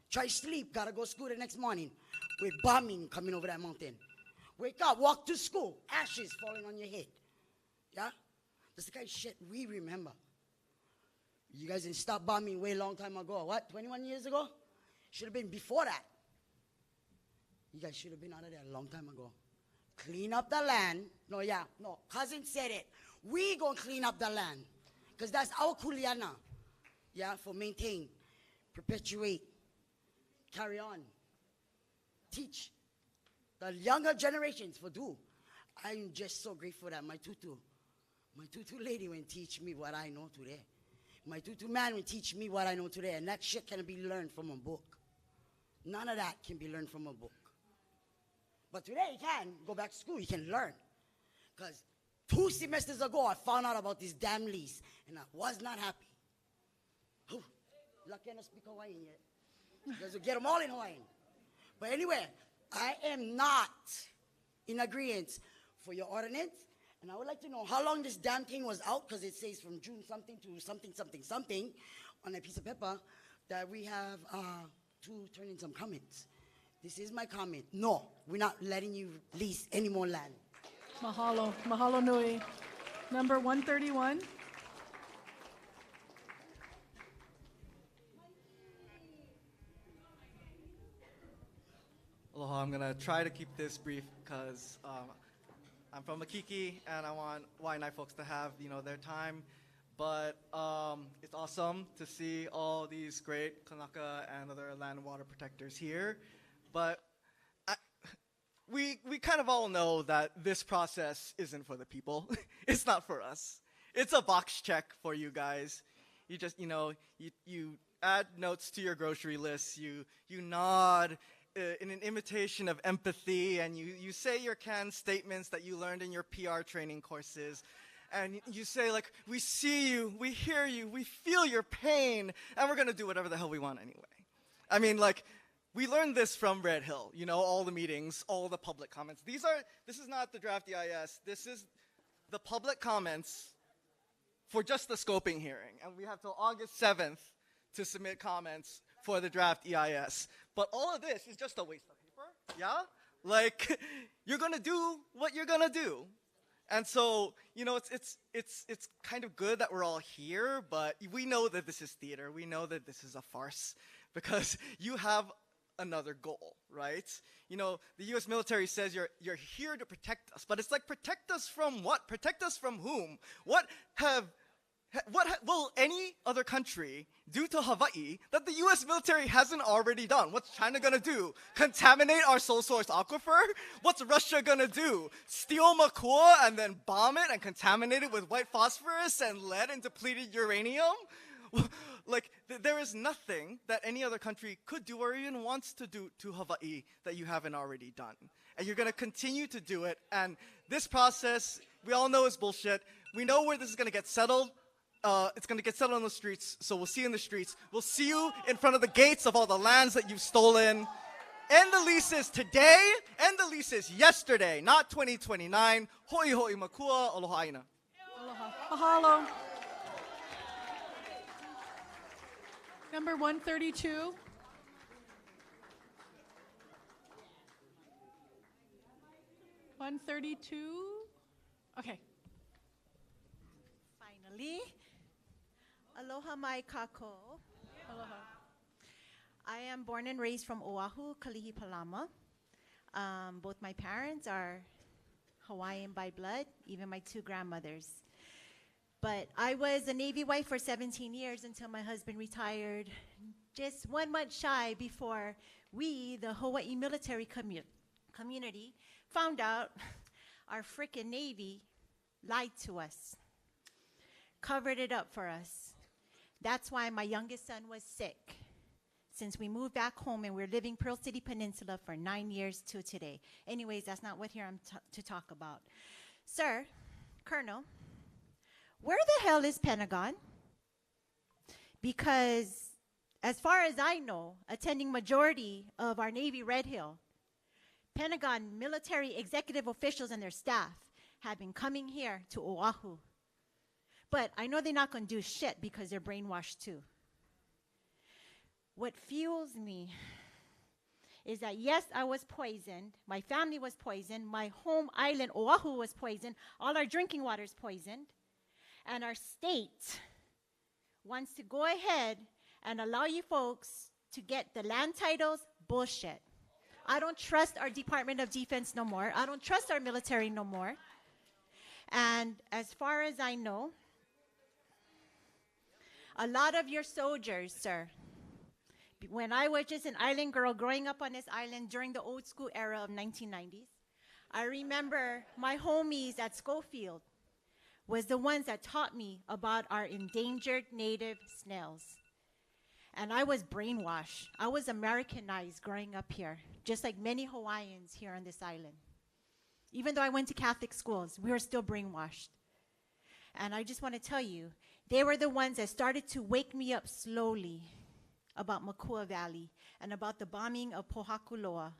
Try sleep, gotta go school the next morning with bombing coming over that mountain. Wake up, walk to school, ashes falling on your head. Yeah? That's the kind of shit we remember. You guys didn't stop bombing way long time ago. What, 21 years ago? Should have been before that. You guys should have been out of there a long time ago. Clean up the land. No, cousin said it. We gonna clean up the land. Because that's our kuleana. Yeah, for maintain, perpetuate, carry on. Teach the younger generations for do. I'm just so grateful that my tutu lady will teach me what I know today. My tutu man will teach me what I know today. And that shit can be learned from a book. None of that can be learned from a book. But today you can go back to school, you can learn. Because 2 semesters ago, I found out about this damn lease, and I was not happy. Whew. Lucky I don't speak Hawaiian yet. Because we'll get them all in Hawaiian. But anyway, I am not in agreement for your ordinance, and I would like to know how long this damn thing was out, because it says from June something to something, something, something on a piece of paper that we have to turn in some comments. This is my comment. No, we're not letting you lease any more land. Mahalo. Mahalo nui. Number 131. Aloha, I'm going to try to keep this brief because I'm from Makiki and I want Waiʻanae folks to have, their time. But it's awesome to see all these great Kanaka and other land and water protectors here. But we kind of all know that this process isn't for the people. It's not for us. It's a box check for you guys. You just, you add notes to your grocery list. You nod in an imitation of empathy, and you say your canned statements that you learned in your PR training courses. And you say, like, we see you, we hear you, we feel your pain, and we're going to do whatever the hell we want anyway. I mean, like, we learned this from Red Hill, all the meetings, all the public comments. This is not the draft EIS. This is the public comments for just the scoping hearing. And we have till August 7th to submit comments for the draft EIS. But all of this is just a waste of paper, yeah? Like, you're going to do what you're going to do. And so, it's kind of good that we're all here, but we know that this is theater. We know that this is a farce because you have another goal, right? The U.S. military says you're here to protect us, but it's like, protect us from what? Protect us from whom? What will any other country do to Hawaii that the U.S. military hasn't already done? What's China gonna do? Contaminate our sole source aquifer? What's Russia gonna do? Steal Makua and then bomb it and contaminate it with white phosphorus and lead and depleted uranium? Like, there is nothing that any other country could do or even wants to do to Hawaii that you haven't already done. And you're gonna continue to do it. And this process, we all know is bullshit. We know where this is gonna get settled. It's going to get settled on the streets, so we'll see you in the streets. We'll see you in front of the gates of all the lands that you've stolen. End the leases today, end the leases yesterday, not 2029. Hoi hoi makua, aloha aina. Mahalo. Number 132. Okay. Finally. Aloha mai kako. Aloha. I am born and raised from Oʻahu, Kalihi Palama. Both my parents are Hawaiian by blood, even my 2 grandmothers. But I was a Navy wife for 17 years until my husband retired just 1 month shy before we, the Hawaii military community, found out our frickin' Navy lied to us, covered it up for us. That's why my youngest son was sick. Since we moved back home and we're living Pearl City Peninsula for 9 years to today. Anyways, that's not what here I'm to talk about. Sir, Colonel, where the hell is Pentagon? Because as far as I know, attending majority of our Navy Red Hill, Pentagon military executive officials and their staff have been coming here to Oʻahu. But I know they're not going to do shit because they're brainwashed too. What fuels me is that yes, I was poisoned, my family was poisoned, my home island, Oʻahu, was poisoned, all our drinking water is poisoned, and our state wants to go ahead and allow you folks to get the land titles. Bullshit. I don't trust our Department of Defense no more. I don't trust our military no more. And as far as I know, a lot of your soldiers, sir, when I was just an island girl growing up on this island during the old school era of 1990s, I remember my homies at Schofield was the ones that taught me about our endangered native snails. And I was brainwashed. I was Americanized growing up here, just like many Hawaiians here on this island. Even though I went to Catholic schools, we were still brainwashed. And I just want to tell you, they were the ones that started to wake me up slowly about Makua Valley and about the bombing of Pohakuloa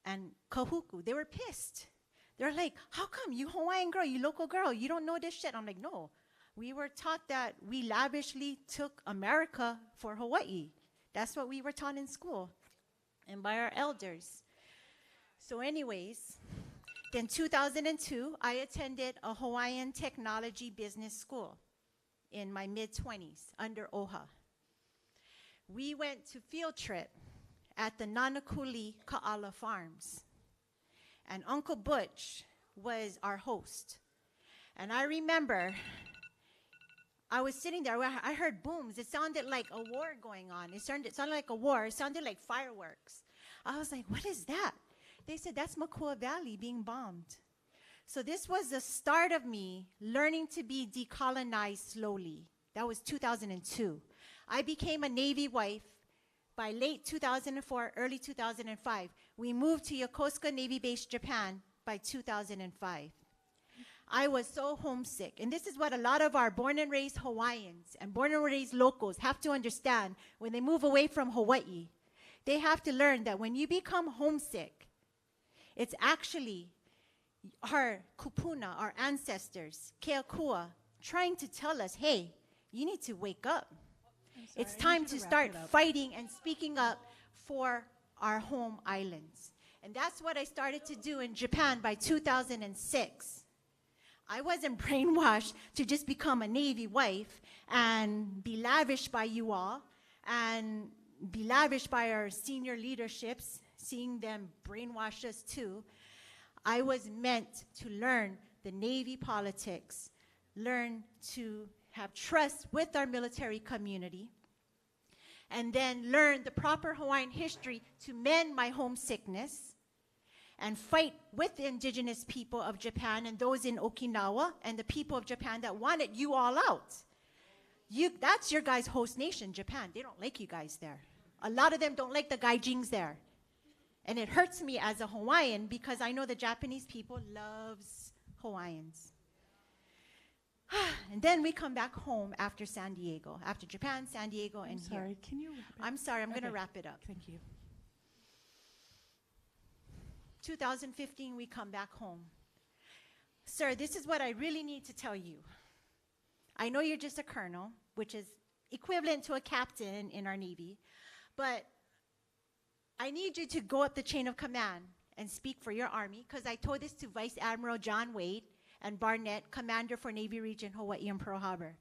and Kahuku. They were pissed. They're like, how come you Hawaiian girl, you local girl, you don't know this shit? I'm like, no. We were taught that we lavishly took America for Hawaii. That's what we were taught in school and by our elders. So anyways, then 2002, I attended a Hawaiian technology business school in my mid-20s under OHA. We went to field trip at the Nanakuli Ka'ala Farms. And Uncle Butch was our host. And I remember I was sitting there, I heard booms. It sounded like a war going on. It sounded like a war. It sounded like fireworks. I was like, what is that? They said, that's Makua Valley being bombed. So this was the start of me learning to be decolonized slowly. That was 2002. I became a Navy wife by late 2004, early 2005. We moved to Yokosuka Navy Base, Japan by 2005. I was so homesick. And this is what a lot of our born and raised Hawaiians and born and raised locals have to understand when they move away from Hawaii. They have to learn that when you become homesick, it's actually our kupuna, our ancestors, Keakua, trying to tell us, hey, you need to wake up. It's time to start fighting and speaking up for our home islands. And that's what I started to do in Japan by 2006. I wasn't brainwashed to just become a Navy wife and be lavished by you all and be lavished by our senior leaderships, seeing them brainwash us too. I was meant to learn the Navy politics, learn to have trust with our military community, and then learn the proper Hawaiian history to mend my homesickness and fight with the indigenous people of Japan and those in Okinawa and the people of Japan that wanted you all out. That's your guys' host nation, Japan. They don't like you guys there. A lot of them don't like the gaijins there. And it hurts me as a Hawaiian because I know the Japanese people loves Hawaiians. And then we come back home after San Diego, after Japan, San Diego, and here. Sorry, can you wrap it up? I'm sorry, I'm going to Okay. wrap it up. Thank you. 2015, we come back home. Sir, this is what I really need to tell you. I know you're just a colonel, which is equivalent to a captain in our Navy, but I need you to go up the chain of command and speak for your Army, because I told this to Vice Admiral John Wade and Barnett, Commander for Navy Region Hawaii and Pearl Harbor,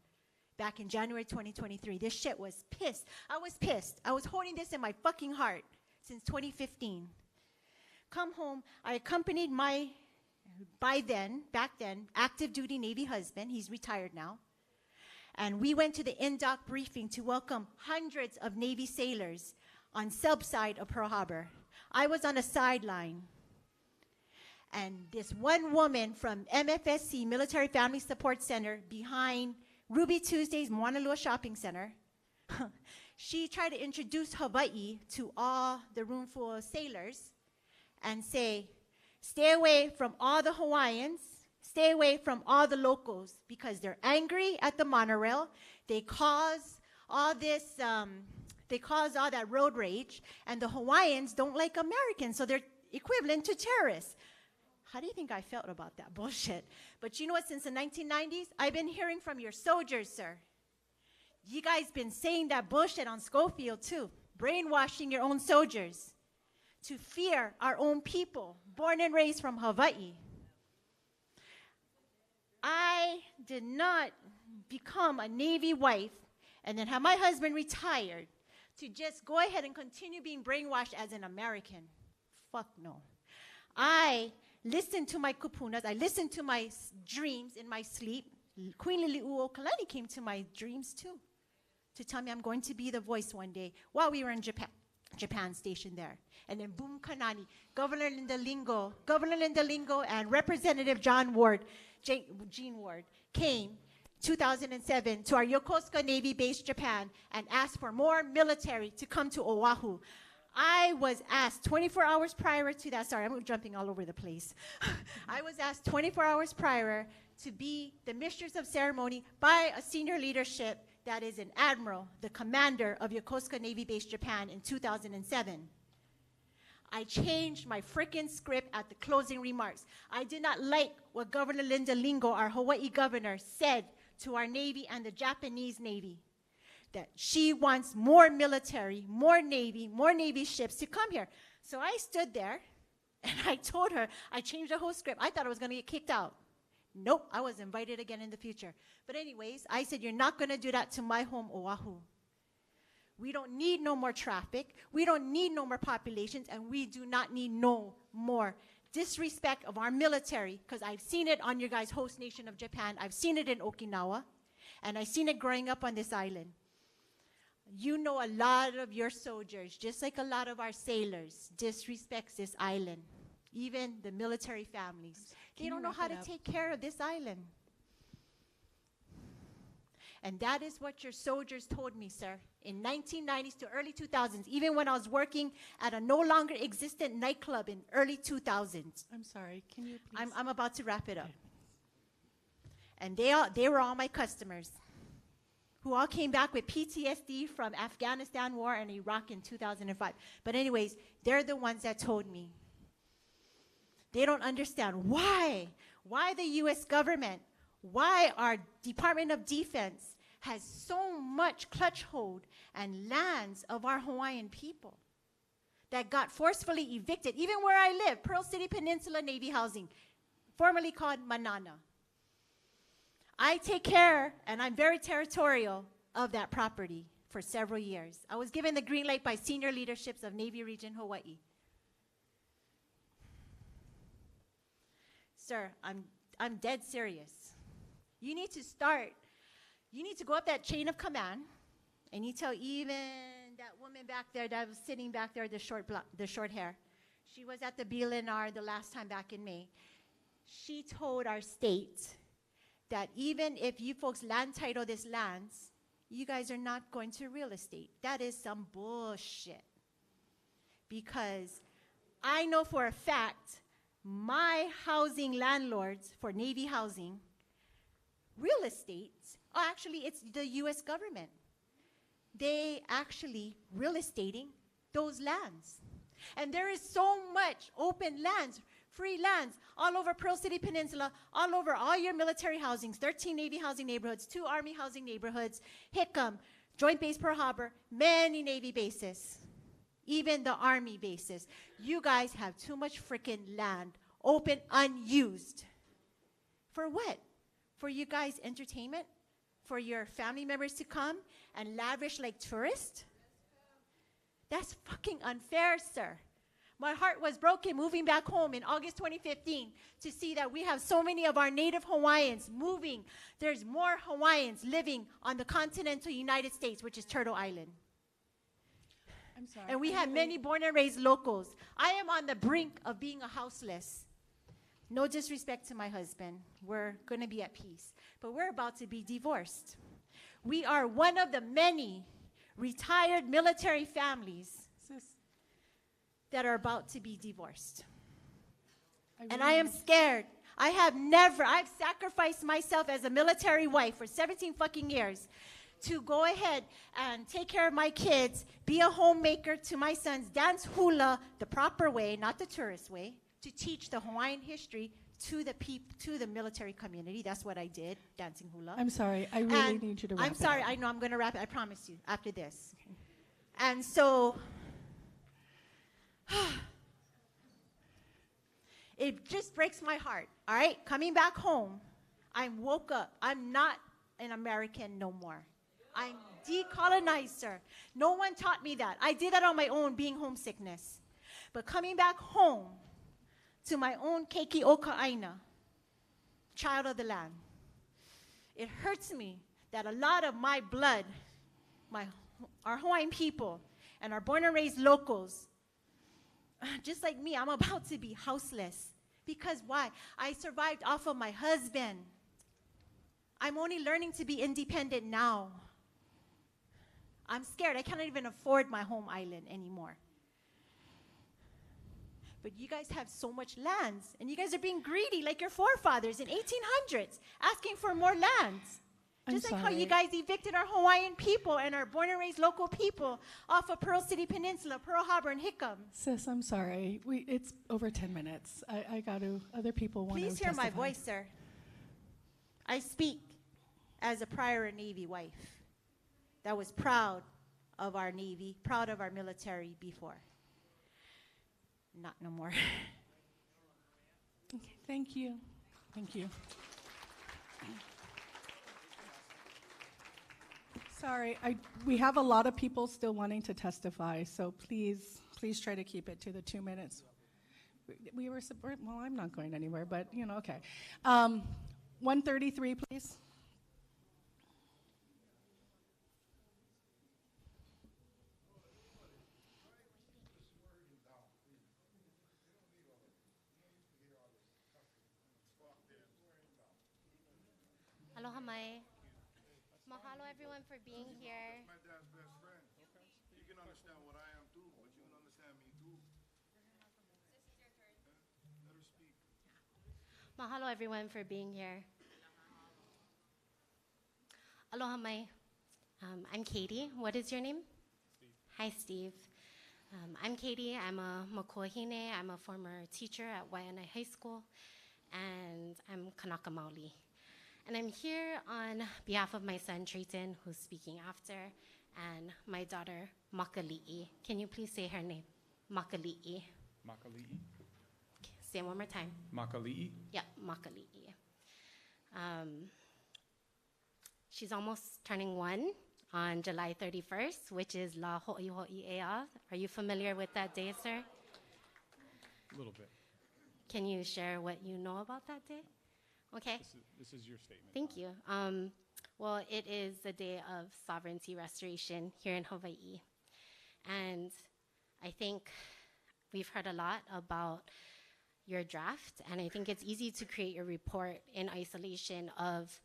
back in January 2023. This shit was pissed. I was pissed. I was holding this in my fucking heart since 2015. Come home, I accompanied my, back then, active duty Navy husband, he's retired now, and we went to the in-dock briefing to welcome hundreds of Navy sailors on sub-side of Pearl Harbor. I was on a sideline, and this one woman from MFSC, Military Family Support Center, behind Ruby Tuesday's Moanalua Shopping Center, she tried to introduce Hawaii to all the roomful of sailors and say, stay away from all the Hawaiians, Stay away from all the locals because they're angry at the monorail. They cause all this, they cause all that road rage, and the Hawaiians don't like Americans, so they're equivalent to terrorists. How do you think I felt about that bullshit? But you know what, since the 1990s, I've been hearing from your soldiers, sir. You guys been saying that bullshit on Schofield too, brainwashing your own soldiers to fear our own people, born and raised from Hawaii. I did not become a Navy wife and then have my husband retired to just go ahead and continue being brainwashed as an American. Fuck no. I listened to my kupunas. I listened to my dreams in my sleep. Queen Liliuokalani came to my dreams too to tell me I'm going to be the voice one day while we were in Japan stationed there. And then boom kanani, Governor Linda and Representative Gene Ward came 2007 to our Yokosuka Navy base, Japan, and asked for more military to come to Oʻahu. I was asked 24 hours prior to that, sorry, I'm jumping all over the place. I was asked 24 hours prior to be the mistress of ceremony by a senior leadership that is an admiral, the commander of Yokosuka Navy base, Japan in 2007. I changed my frickin' script at the closing remarks. I did not like what Governor Linda Lingo, our Hawaii governor, said to our Navy and the Japanese Navy, that she wants more military, more Navy ships to come here. So I stood there and I told her, I changed the whole script. I thought I was gonna get kicked out. Nope, I was invited again in the future. But anyways, I said, you're not gonna do that to my home, Oʻahu. We don't need no more traffic. We don't need no more populations, and we do not need no more disrespect of our military, because I've seen it on your guys' host nation of Japan. I've seen it in Okinawa, and I've seen it growing up on this island. You know, a lot of your soldiers, just like a lot of our sailors, disrespects this island. Even the military families. They don't know how to take care of this island. And that is what your soldiers told me, sir, in 1990s to early 2000s, even when I was working at a no longer existent nightclub in early 2000s. I'm sorry, can you please? I'm about to wrap it up. And they were all my customers who all came back with PTSD from Afghanistan war and Iraq in 2005. But anyways, they're the ones that told me. They don't understand why the US government, why our Department of Defense has so much clutch hold and lands of our Hawaiian people that got forcefully evicted, even where I live, Pearl City Peninsula Navy Housing, formerly called Manana. I take care, and I'm very territorial of that property for several years. I was given the green light by senior leaderships of Navy Region Hawaii. Sir, I'm dead serious. You need to go up that chain of command, and you tell even that woman back there that was sitting back there, the short hair. She was at the BLNR the last time back in May. She told our state that even if you folks land title this lands, you guys are not going to real estate. That is some bullshit. Because I know for a fact, my housing landlords for Navy housing, real estate, actually it's the US government. They actually real estating those lands. And there is so much open lands, free lands, all over Pearl City Peninsula, all over all your military housings, 13 Navy housing neighborhoods, 2 Army housing neighborhoods, Hickam, Joint Base Pearl Harbor, many Navy bases, even the Army bases. You guys have too much freaking land, open, unused. For what? For you guys' entertainment? For your family members to come and lavish like tourists? That's fucking unfair, sir. My heart was broken moving back home in August 2015 to see that we have so many of our native Hawaiians moving. There's more Hawaiians living on the continental United States, which is Turtle Island. I'm sorry. And we have many born and raised locals. I am on the brink of being a houseless. No disrespect to my husband. We're going to be at peace. But we're about to be divorced. We are one of the many retired military families that are about to be divorced. And I am scared. I've sacrificed myself as a military wife for 17 fucking years to go ahead and take care of my kids, be a homemaker to my sons, dance hula the proper way, not the tourist way, to teach the Hawaiian history to the military community. That's what I did, dancing hula. I'm sorry, I really need you to wrap I'm it sorry, up. I know I'm going to wrap it, I promise you, after this. And so, it just breaks my heart, all right? Coming back home, I woke up. I'm not an American no more. I'm decolonized, sir. No one taught me that. I did that on my own, being homesickness. But coming back home to my own keiki o ka'aina, child of the land, it hurts me that a lot of my blood, our Hawaiian people, and our born and raised locals, just like me, I'm about to be houseless. Because why? I survived off of my husband. I'm only learning to be independent now. I'm scared. I cannot even afford my home island anymore. But you guys have so much lands, and you guys are being greedy like your forefathers in 1800s, asking for more lands. Just like how you guys evicted our Hawaiian people and our born and raised local people off of Pearl City Peninsula, Pearl Harbor, and Hickam. Sis, I'm sorry. It's over 10 minutes. I got to, other people want to Please hear my testify. voice, sir. I speak as a prior Navy wife that was proud of our Navy, proud of our military before. Not no more. Okay, thank you. Thank you. Sorry, we have a lot of people still wanting to testify, so please try to keep it to the 2 minutes. Well, I'm not going anywhere, but, okay. 133, please. Aloha mai. Mahalo everyone for being here. My dad's best friend. You can understand what I am too, but you can understand me too. Let her speak. Mahalo everyone for being here. Aloha mai. I'm Katie. What is your name? Steve. Hi, Steve. I'm Katie. I'm a Makua hine. I'm a former teacher at Waiʻanae High School, and I'm Kanaka Maoli. And I'm here on behalf of my son, Trayton, who's speaking after, and my daughter, Makali'i. Can you please say her name? Makali'i. Makali'i. Okay, say it one more time. Makali'i. Yeah, Makali'i. She's almost turning 1 on July 31st, which is La Ho'iho'i'ea. Are you familiar with that day, sir? A little bit. Can you share what you know about that day? Okay. This is your statement. Thank you. Well, it is the day of sovereignty restoration here in Hawaii. And I think we've heard a lot about your draft, and I think it's easy to create your report in isolation of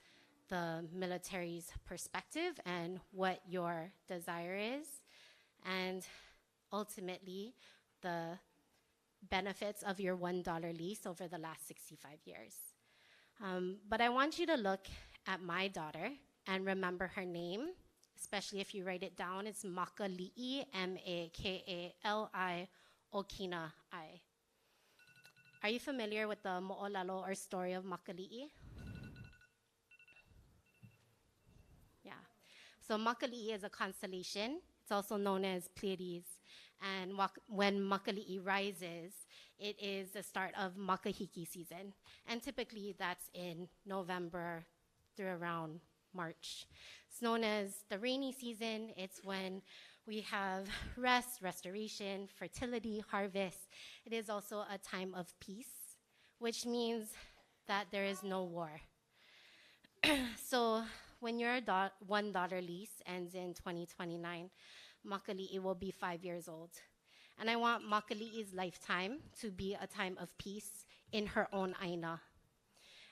the military's perspective and what your desire is, and ultimately the benefits of your $1 lease over the last 65 years. But I want you to look at my daughter and remember her name, especially if you write it down. It's Makali'i, M-A-K-A-L-I, Okina-I. Are you familiar with the mo'olelo or story of Makali'i? Yeah. So Makali'i is a constellation. It's also known as Pleiades. And when Makali'i rises, it is the start of makahiki season. And typically that's in November through around March. It's known as the rainy season. It's when we have rest, restoration, fertility, harvest. It is also a time of peace, which means that there is no war. So when your $1 lease ends in 2029, Makali'i will be 5 years old. And I want Makali'i's lifetime to be a time of peace in her own aina.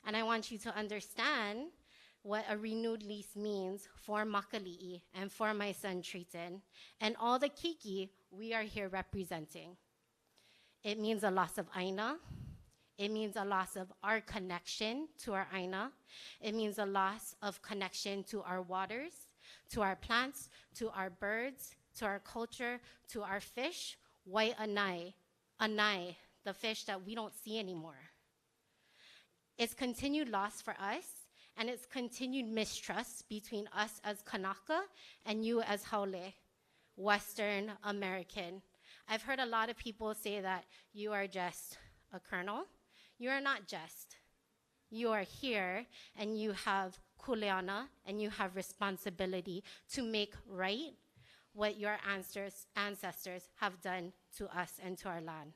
And I want you to understand what a renewed lease means for Makali'i and for my son Trayton and all the Kiki we are here representing. It means a loss of aina. It means a loss of our connection to our aina. It means a loss of connection to our waters, to our plants, to our birds, to our culture, to our fish, Waiʻanae, anai, the fish that we don't see anymore. It's continued loss for us, and it's continued mistrust between us as Kanaka and you as Haole, Western American. I've heard a lot of people say that you are just a colonel. You are not just. You are here, and you have kuleana, and you have responsibility to make right what your ancestors have done to us and to our land.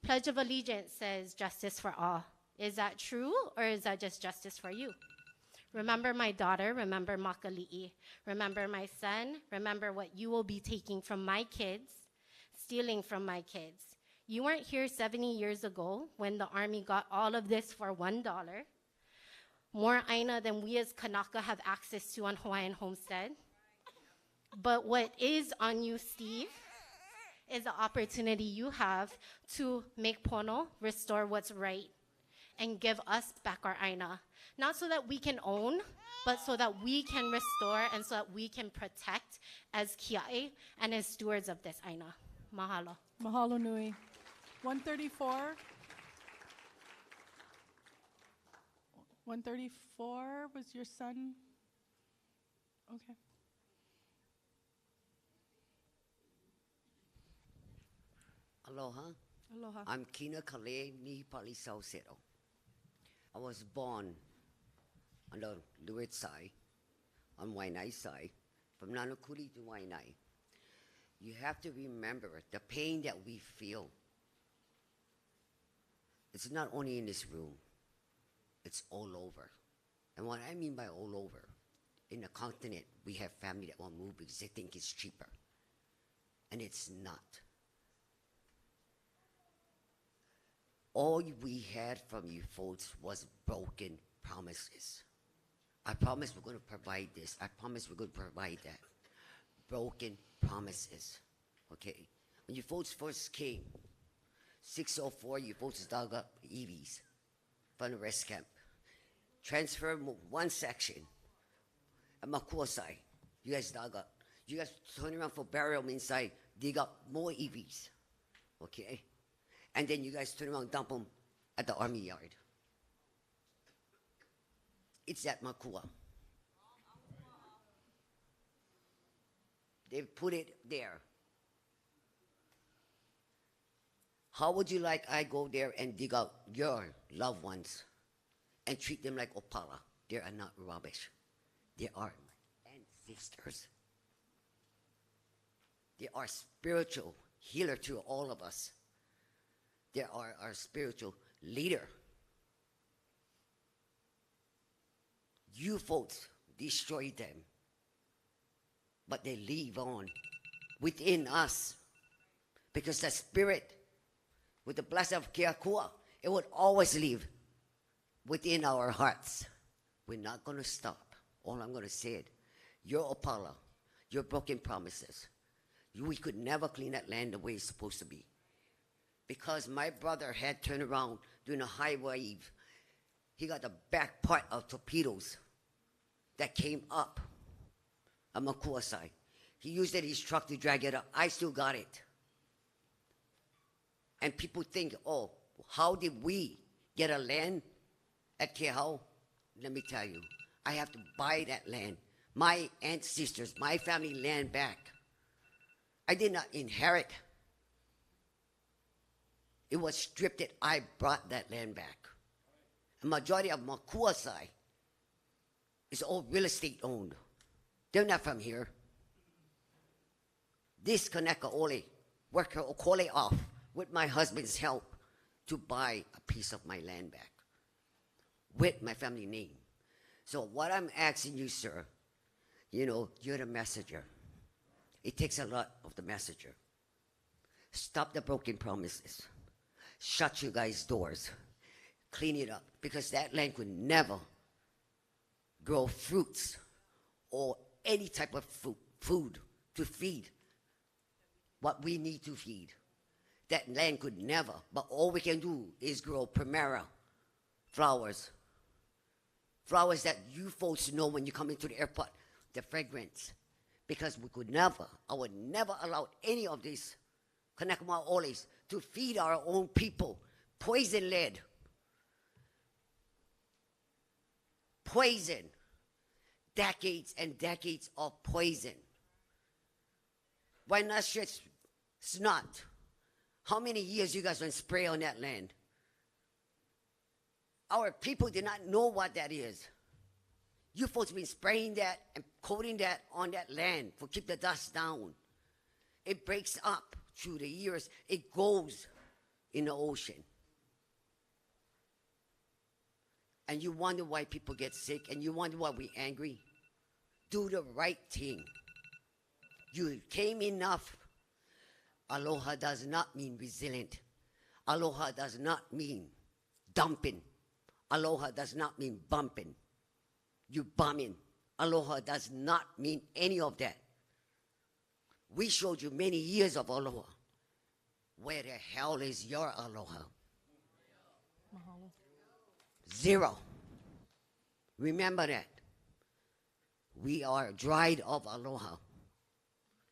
Pledge of Allegiance says justice for all. Is that true, or is that just justice for you? Remember my daughter, remember Makali'i. Remember my son, remember what you will be taking from my kids, stealing from my kids. You weren't here 70 years ago when the Army got all of this for $1. More aina than we as Kanaka have access to on Hawaiian Homestead. But what is on you, Steve, is the opportunity you have to make pono, restore what's right, and give us back our aina. Not so that we can own, but so that we can restore and so that we can protect as kiaʻe and as stewards of this aina. Mahalo. Mahalo nui. 134. 134 was your son? Okay. Aloha. Aloha. I'm Kina Kale Nihipali Saucedo. I was born on the Luit side, on Waiʻanae side, from Nanakuli to Waiʻanae. You have to remember the pain that we feel. It's not only in this room, it's all over. And what I mean by all over, in the continent, we have family that won't move because they think it's cheaper. And it's not. All we had from you folks was broken promises. I promise we're going to provide this. I promise we're going to provide that. Broken promises. Okay? When you folks first came, 604, you folks dug up EVs from the rest camp. Transferred one section at Makua side. You guys dug up. You guys turn around for burial inside, dig up more EVs. Okay? And then you guys turn around and dump them at the army yard. It's at Makua. They put it there. How would you like I go there and dig out your loved ones and treat them like opala? They are not rubbish. They are my ancestors. They are spiritual healer to all of us. They are our spiritual leader. You folks destroy them, but they live on within us because the spirit, with the blessing of Keakua, it would always live within our hearts. We're not going to stop. All I'm going to say is, your opala, your broken promises, we could never clean that land the way it's supposed to be. Because my brother had turned around during a high wave. He got the back part of torpedoes that came up on Makua side. He used it, his truck, to drag it up. I still got it. And people think, oh, how did we get a land at Kehau? Let me tell you, I have to buy that land. My ancestors, my family land back. I did not inherit. It was stripped it. I brought that land back. A majority of Makua side is all real estate owned. They're not from here. This Kaneka Ole worked her Okole off with my husband's help to buy a piece of my land back with my family name. So what I'm asking you, sir, you know, you're the messenger. It takes a lot of the messenger. Stop the broken promises. Shut you guys' doors. Clean it up. Because that land could never grow fruits or any type of food to feed what we need to feed. that land could never, but all we can do is grow primera flowers. Flowers that you folks know when you come into the airport, the fragrance. Because we could never, I would never allow any of these kanakama oles to feed our own people poison lead. Poison. Decades and decades of poison. Why not stretch snot? How many years you guys been spray on that land? Our people did not know what that is. You folks been spraying that and coating that on that land for keep the dust down. It breaks up through the years. It goes in the ocean. And you wonder why people get sick, and you wonder why we're angry. Do the right thing. You came enough. Aloha does not mean resilient. Aloha does not mean dumping. Aloha does not mean bumping. You bumming. Aloha does not mean any of that. We showed you many years of aloha. Where the hell is your aloha? Mahalo. Zero. Remember that. We are dried of aloha.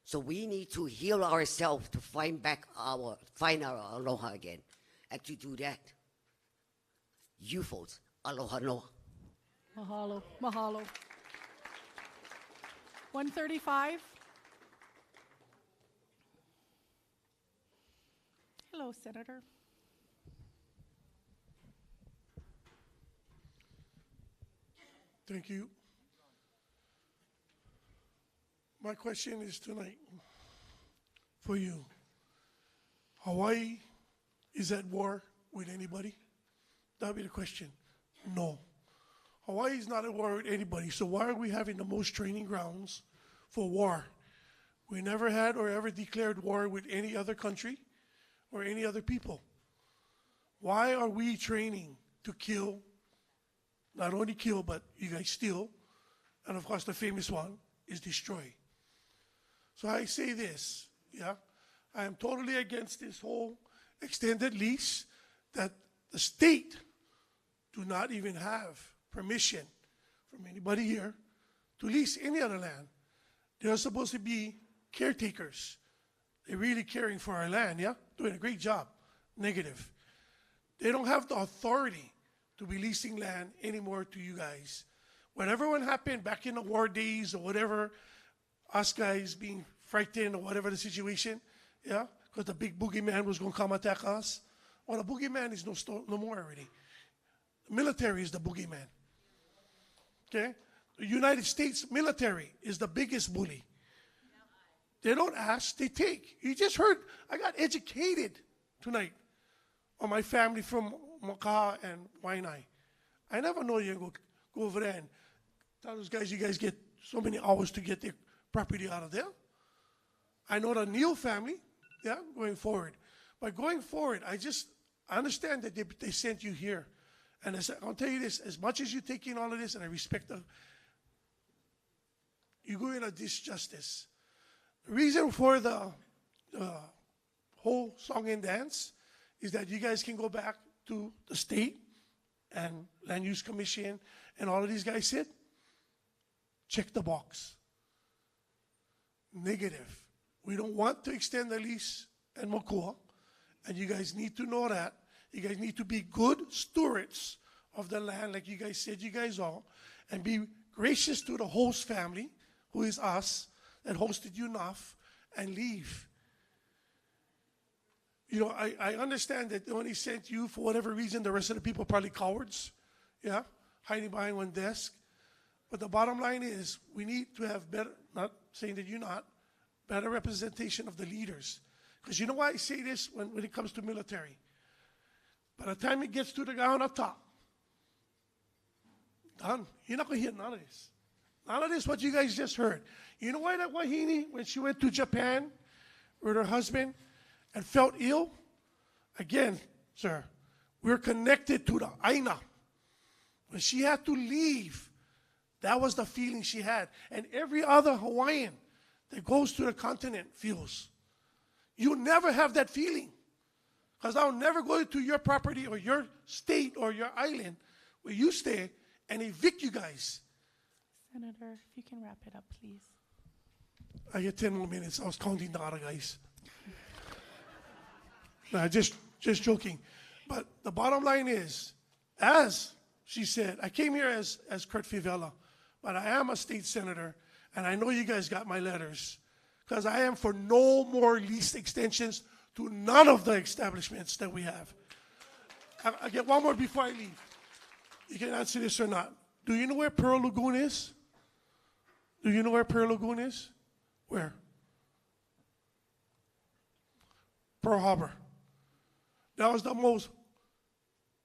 So we need to heal ourselves to find our aloha again. And to do that, you folks, aloha noa. Mahalo. Mahalo. 135. Hello, Senator. Thank you. My question is tonight for you. Hawaii is at war with anybody? That'll be the question. No. Hawaii is not at war with anybody, so why are we having the most training grounds for war? We never had or ever declared war with any other country or any other people. Why are we training to kill? Not only kill, but you guys steal. And of course, the famous one is destroy. So I say this, yeah, I am totally against this whole extended lease that the state do not even have permission from anybody here to lease any other land. They're supposed to be caretakers. They're really caring for our land, yeah? Doing a great job. Negative. They don't have the authority to be leasing land anymore to you guys. Whatever one happened back in the war days or whatever, us guys being frightened or whatever the situation, yeah, because the big boogeyman was going to come attack us. Well, the boogeyman is no more already. The military is the boogeyman. Okay? The United States military is the biggest bully. They don't ask, they take. You just heard, I got educated tonight on my family from Makua and Waiʻanae. I never know you go over there and tell those guys, you guys get so many hours to get their property out of there. I know the Neal family, yeah, going forward. But going forward, I understand that they sent you here. And I'll tell you this, as much as you take in all of this, and I respect them, you're doing a disjustice. The reason for the whole song and dance is that you guys can go back to the state and Land Use Commission and all of these guys said, check the box. Negative. We don't want to extend the lease in Makua, and you guys need to know that. You guys need to be good stewards of the land like you guys said you guys are, and be gracious to the host family, who is us, that hosted you enough, and leave. You know, I understand that when he sent you, for whatever reason, the rest of the people are probably cowards, yeah, hiding behind one desk. But the bottom line is, we need to have better, not saying that you're not, better representation of the leaders. Because you know why I say this when it comes to military? By the time it gets to the guy on the top, done. You're not going to hear none of this. None of this, what you guys just heard. You know why that Wahine, when she went to Japan with her husband and felt ill? Again, sir, we're connected to the Aina. When she had to leave, that was the feeling she had. And every other Hawaiian that goes to the continent feels. You never have that feeling. Because I'll never go to your property or your state or your island where you stay and evict you guys. Senator, if you can wrap it up, please. I get 10 more minutes. I was counting the other guys. No, just joking. But the bottom line is, as she said, I came here as Kurt Fivella, but I am a state senator, and I know you guys got my letters, because I am for no more lease extensions to none of the establishments that we have. I get one more before I leave. You can answer this or not. Do you know where Pearl Lagoon is? Do you know where Pearl Lagoon is? Where? Pearl Harbor. That was the most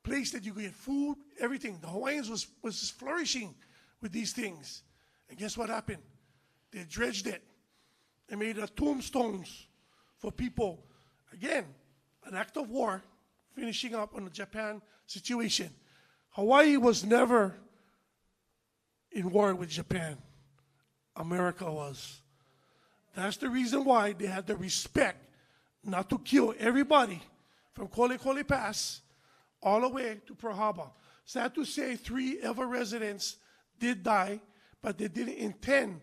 place that you could get food, everything. The Hawaiians was just flourishing with these things. And guess what happened? They dredged it. They made tombstones for people. Again, an act of war, finishing up on the Japan situation. Hawaii was never in war with Japan. America was. That's the reason why they had the respect not to kill everybody from Kole Kole Pass all the way to Pearl Harbor. Sad to say, 3 Ever residents did die, but they didn't intend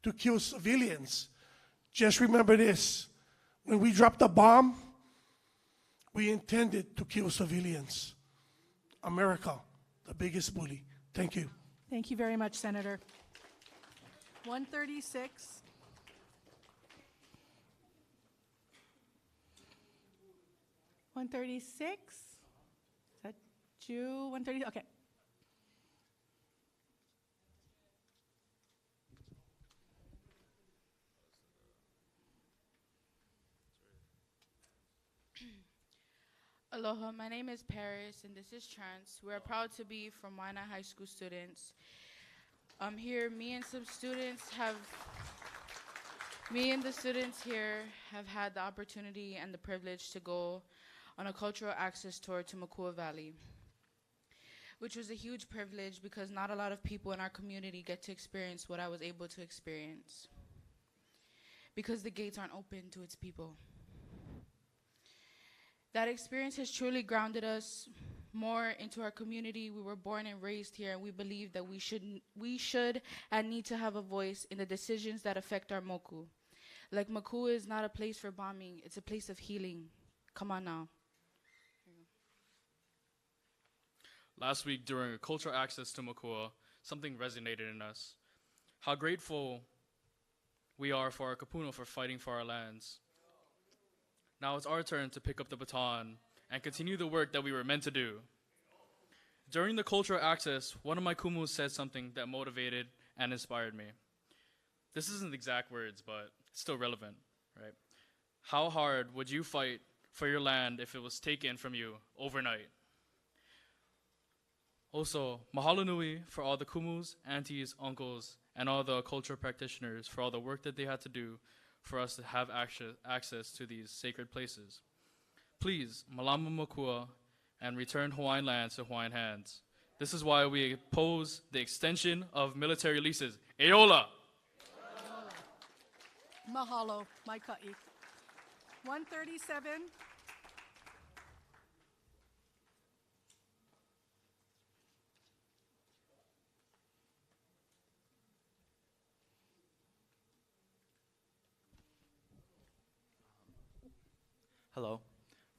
to kill civilians. Just remember this. When we dropped the bomb, we intended to kill civilians. America, the biggest bully. Thank you. Thank you very much, Senator. 136. Is that you? 130. Okay. Aloha, my name is Paris, and this is Chance. We're proud to be from Waiʻanae High School students. Here, me and the students here have had the opportunity and the privilege to go on a cultural access tour to Makua Valley, which was a huge privilege because not a lot of people in our community get to experience what I was able to experience because the gates aren't open to its people. That experience has truly grounded us more into our community. We were born and raised here, and we believe that we should and need to have a voice in the decisions that affect our moku. Like Makua is not a place for bombing, it's a place of healing. Come on now. Last week during a cultural access to Makua, something resonated in us. How grateful we are for our kapuna for fighting for our lands. Now it's our turn to pick up the baton and continue the work that we were meant to do. During the cultural access, one of my kumus said something that motivated and inspired me. This isn't exact words, but it's still relevant, right? How hard would you fight for your land if it was taken from you overnight? Also, mahalo nui for all the kumus, aunties, uncles, and all the cultural practitioners for all the work that they had to do for us to have access to these sacred places. Please, malama Makua, and return Hawaiian lands to Hawaiian hands. This is why we oppose the extension of military leases. Aola! Mahalo, Maikai. 137. Hello,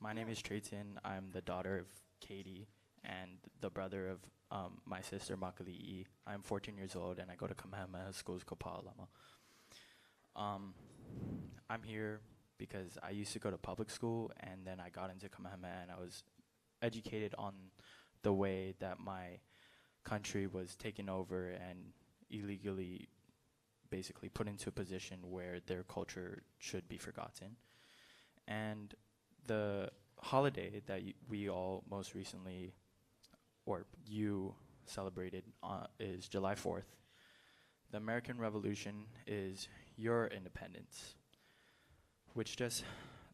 my name is Trayton. I'm the daughter of Katie and the brother of my sister Makali'i. I'm 14 years old and I go to Kamehameha Schools Kopa'alama. I'm here because I used to go to public school and then I got into Kamehameha and I was educated on the way that my country was taken over and illegally basically put into a position where their culture should be forgotten. And the holiday that we all most recently, or you celebrated, is July 4th. The American Revolution is your independence, which just,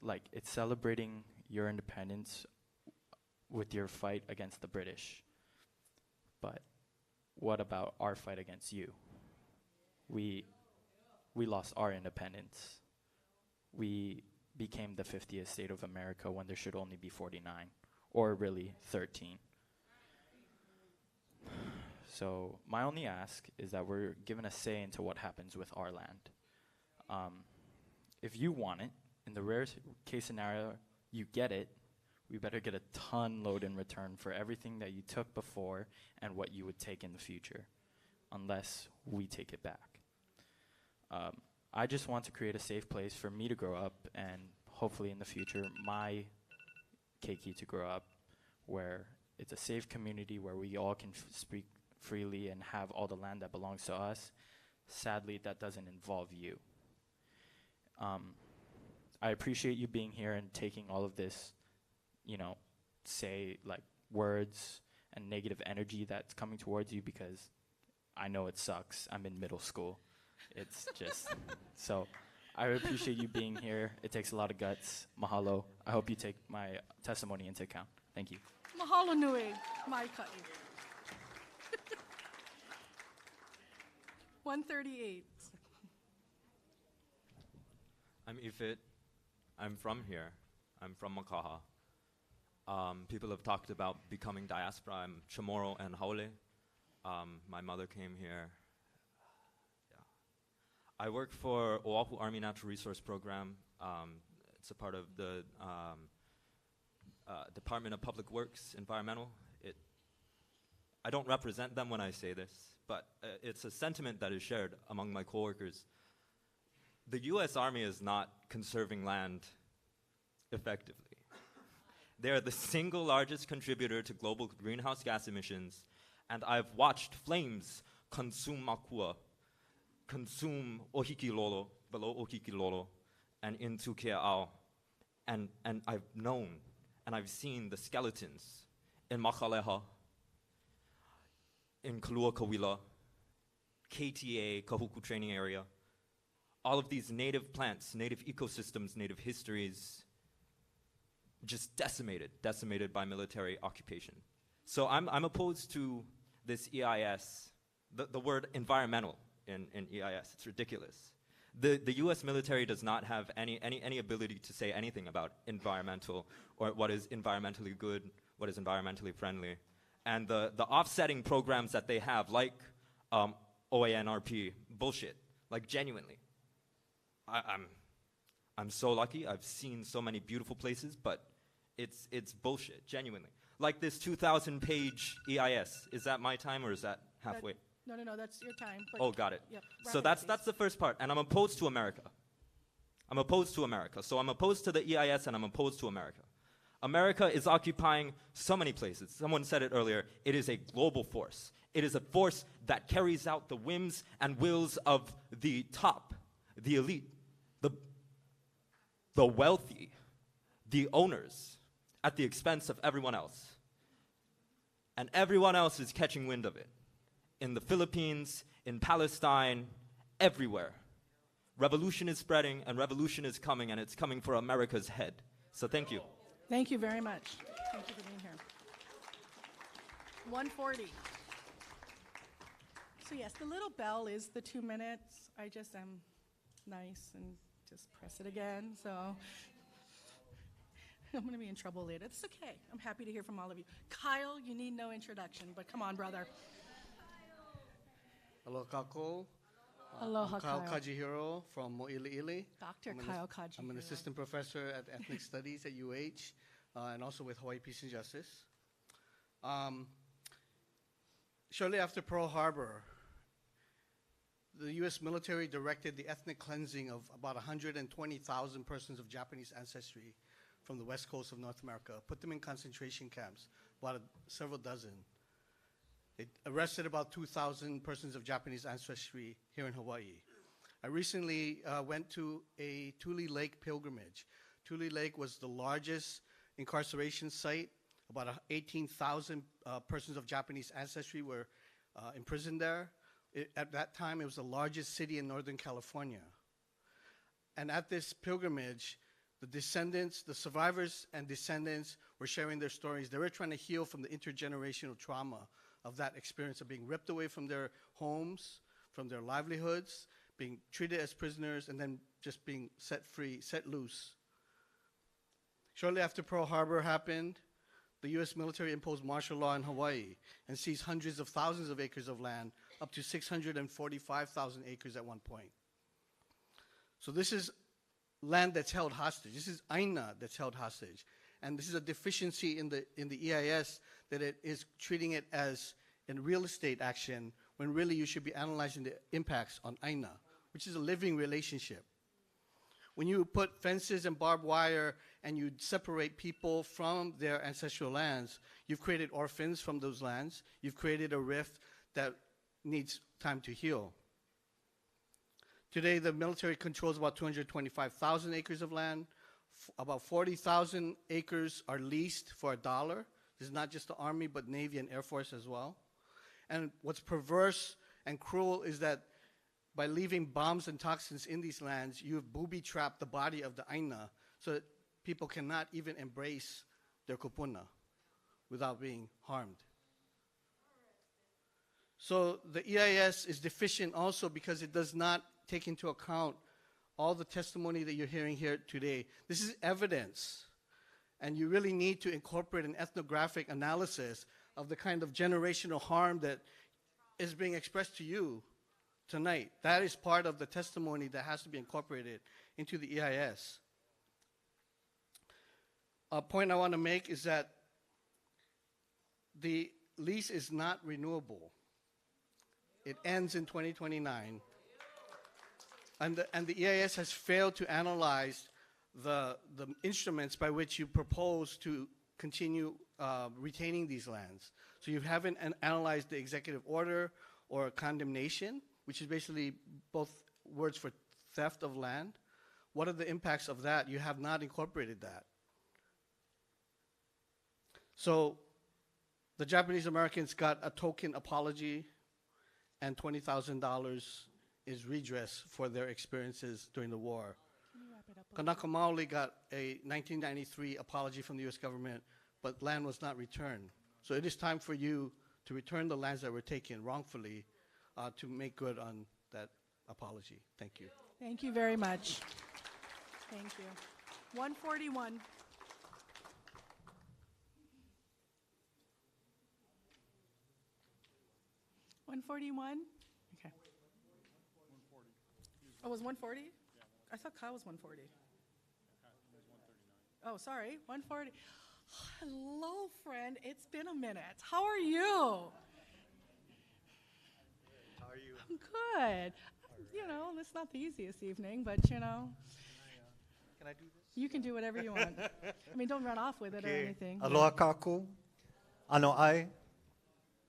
like, it's celebrating your independence with your fight against the British. But what about our fight against you? We lost our independence. We became the 50th state of America when there should only be 49, or really 13. So my only ask is that we're given a say into what happens with our land. If you want it, in the rare case scenario you get it, we better get a ton load in return for everything that you took before and what you would take in the future, unless we take it back. I just want to create a safe place for me to grow up, and hopefully in the future my keiki to grow up, where it's a safe community where we all can speak freely and have all the land that belongs to us. Sadly, that doesn't involve you. I appreciate you being here and taking all of this, say like words and negative energy that's coming towards you, because I know it sucks. I'm in middle school. It's just, so I appreciate you being here. It takes a lot of guts. Mahalo. I hope you take my testimony into account. Thank you. Mahalo nui, mai ka'i. 138. I'm Ifit. I'm from here. I'm from Makaha. People have talked about becoming diaspora. I'm Chamorro and Haole. My mother came here. I work for Oʻahu Army Natural Resource Program. It's a part of the Department of Public Works, Environmental. I don't represent them when I say this, but it's a sentiment that is shared among my coworkers. The US Army is not conserving land effectively. They are the single largest contributor to global greenhouse gas emissions, and I've watched flames consume Makua, consume Ohikilolo, below Ohikilolo, and into Kea'au. And I've known, and I've seen the skeletons in Makaleha, in Kaluakawila, KTA, Kahuku training area. All of these native plants, native ecosystems, native histories, just decimated by military occupation. So I'm opposed to this EIS, the word environmental in EIS. It's ridiculous. The US military does not have any ability to say anything about environmental, or what is environmentally good, what is environmentally friendly. And the offsetting programs that they have, like OANRP, bullshit, like genuinely. I'm so lucky. I've seen so many beautiful places, but it's bullshit, genuinely. Like this 2,000-page EIS. Is that my time or is that halfway? No, that's your time. Oh, got it. Yep, So that's the first part, and I'm opposed to America. I'm opposed to America. So I'm opposed to the EIS, and I'm opposed to America. America is occupying so many places. Someone said it earlier. It is a global force. It is a force that carries out the whims and wills of the top, the elite, the wealthy, the owners, at the expense of everyone else. And everyone else is catching wind of it. In the Philippines, in Palestine, everywhere. Revolution is spreading, and revolution is coming, and it's coming for America's head. So thank you. Thank you very much. Thank you for being here. 140. So yes, the little bell is the 2 minutes. I just am nice and just press it again, so I'm going to be in trouble later. It's okay. I'm happy to hear from all of you. Kyle, you need no introduction, but come on, brother. Aloha kako. Aloha, I'm Kyle Kyle. Kajihiro from Mo'ili'ili. Dr. I'm Kyle Kajihiro. I'm an assistant professor at Ethnic Studies at UH, and also with Hawaii Peace and Justice. Shortly after Pearl Harbor, the U.S. military directed the ethnic cleansing of about 120,000 persons of Japanese ancestry from the west coast of North America, put them in concentration camps, about several dozen. It arrested about 2,000 persons of Japanese ancestry here in Hawaii. I recently went to a Tule Lake pilgrimage. Tule Lake was the largest incarceration site. About 18,000 persons of Japanese ancestry were imprisoned there. At that time, it was the largest city in Northern California. And at this pilgrimage, the descendants, the survivors and descendants were sharing their stories. They were trying to heal from the intergenerational trauma of that experience of being ripped away from their homes, from their livelihoods, being treated as prisoners, and then just being set free, set loose Shortly after Pearl Harbor happened, the U.S. military imposed martial law in Hawaii and seized hundreds of thousands of acres of land, up to 645,000 acres at one point. So this is land that's held hostage. This is aina that's held hostage. And this is a deficiency in the EIS that it is treating it as a real estate action when really you should be analyzing the impacts on aina, which is a living relationship. When you put fences and barbed wire and you separate people from their ancestral lands, you've created orphans from those lands. You've created a rift that needs time to heal. Today, the military controls about 225,000 acres of land. About 40,000 acres are leased for $1. This is not just the Army, but Navy and Air Force as well. And what's perverse and cruel is that by leaving bombs and toxins in these lands, you've booby-trapped the body of the aina so that people cannot even embrace their kupuna without being harmed. So the EIS is deficient also because it does not take into account all the testimony that you're hearing here today. This is evidence, and you really need to incorporate an ethnographic analysis of the kind of generational harm that is being expressed to you tonight. That is part of the testimony that has to be incorporated into the EIS. A point I want to make is that the lease is not renewable. It ends in 2029. And the EIS has failed to analyze the instruments by which you propose to continue retaining these lands. So you haven't analyzed the executive order or condemnation, which is basically both words for theft of land. What are the impacts of that? You have not incorporated that. So the Japanese Americans got a token apology and $20,000 is redress for their experiences during the war. Kanaka Maoli got a 1993 apology from the U.S. government, but land was not returned. So it is time for you to return the lands that were taken wrongfully to make good on that apology. Thank you. Thank you very much. Thank you. 141. Okay. Oh, it was 140? Yeah. I thought Kyle was 140. Oh, sorry, 140. Hello, friend. It's been a minute. How are you? How are you? I'm good. You know, it's not the easiest evening, but you know. Can I do this? You can do whatever you want. I mean, don't run off with it or anything. Aloha kaku. Ano ai.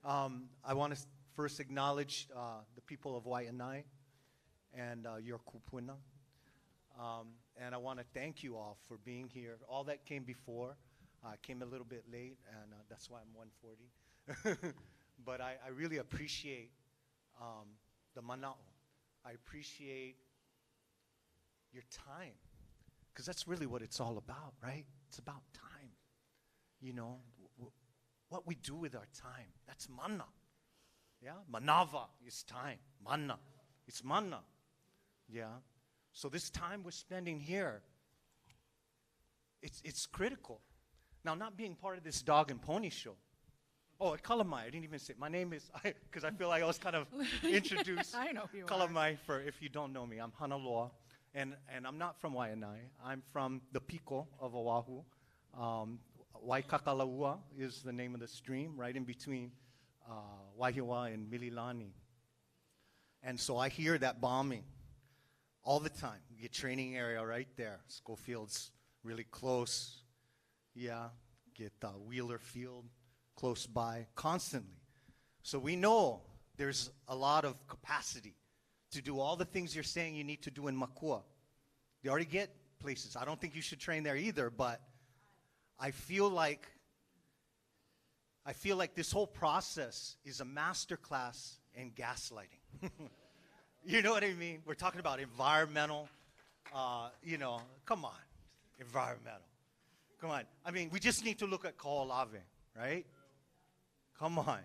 I want to first acknowledge the people of Waiʻanae and your kupuna. And I want to thank you all for being here. All that came before. I came a little bit late, and that's why I'm 140. But I really appreciate the mana'o. I appreciate your time, because that's really what it's all about, right? It's about time. You know, what we do with our time. That's mana. Yeah? Manava is time. Mana. It's mana. Yeah? So this time we're spending here, it's critical. Now, not being part of this dog and pony show. Oh, Kalamai, I didn't even say. My name is, because I feel like I was kind of introduced. I know who you Kalamai, for if you don't know me. I'm Hanaloa, and I'm not from Waiʻanae. I'm from the Piko of Oʻahu. Waikakalaua is the name of the stream, right in between Waihiwa and Mililani. And so I hear that bombing all the time. We get training area right there. Schofield's really close. Yeah, get Wheeler Field close by constantly. So we know there's a lot of capacity to do all the things you're saying you need to do in Makua. They already get places. I don't think you should train there either, but I feel like this whole process is a masterclass in gaslighting. You know what I mean? We're talking about environmental, you know, come on, environmental. Come on. I mean, we just need to look at Kaolave, right? Come on.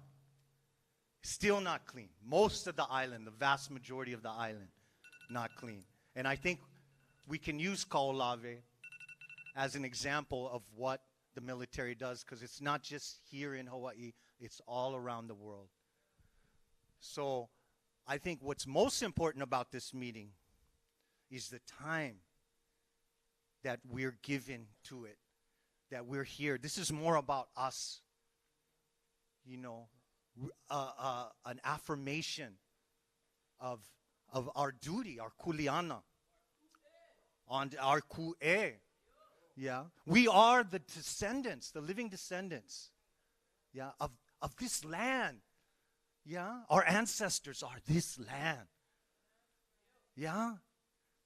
Still not clean. Most of the island, the vast majority of the island, not clean. And I think we can use Kaolave as an example of what the military does, because it's not just here in Hawaii, it's all around the world. So I think what's most important about this meeting is the time that we're given to it, that we're here. This is more about us, you know, an affirmation of our duty, our kuleana, on our ku'e. Yeah, we are the descendants, the living descendants, yeah, of this land. Yeah, our ancestors are this land. Yeah,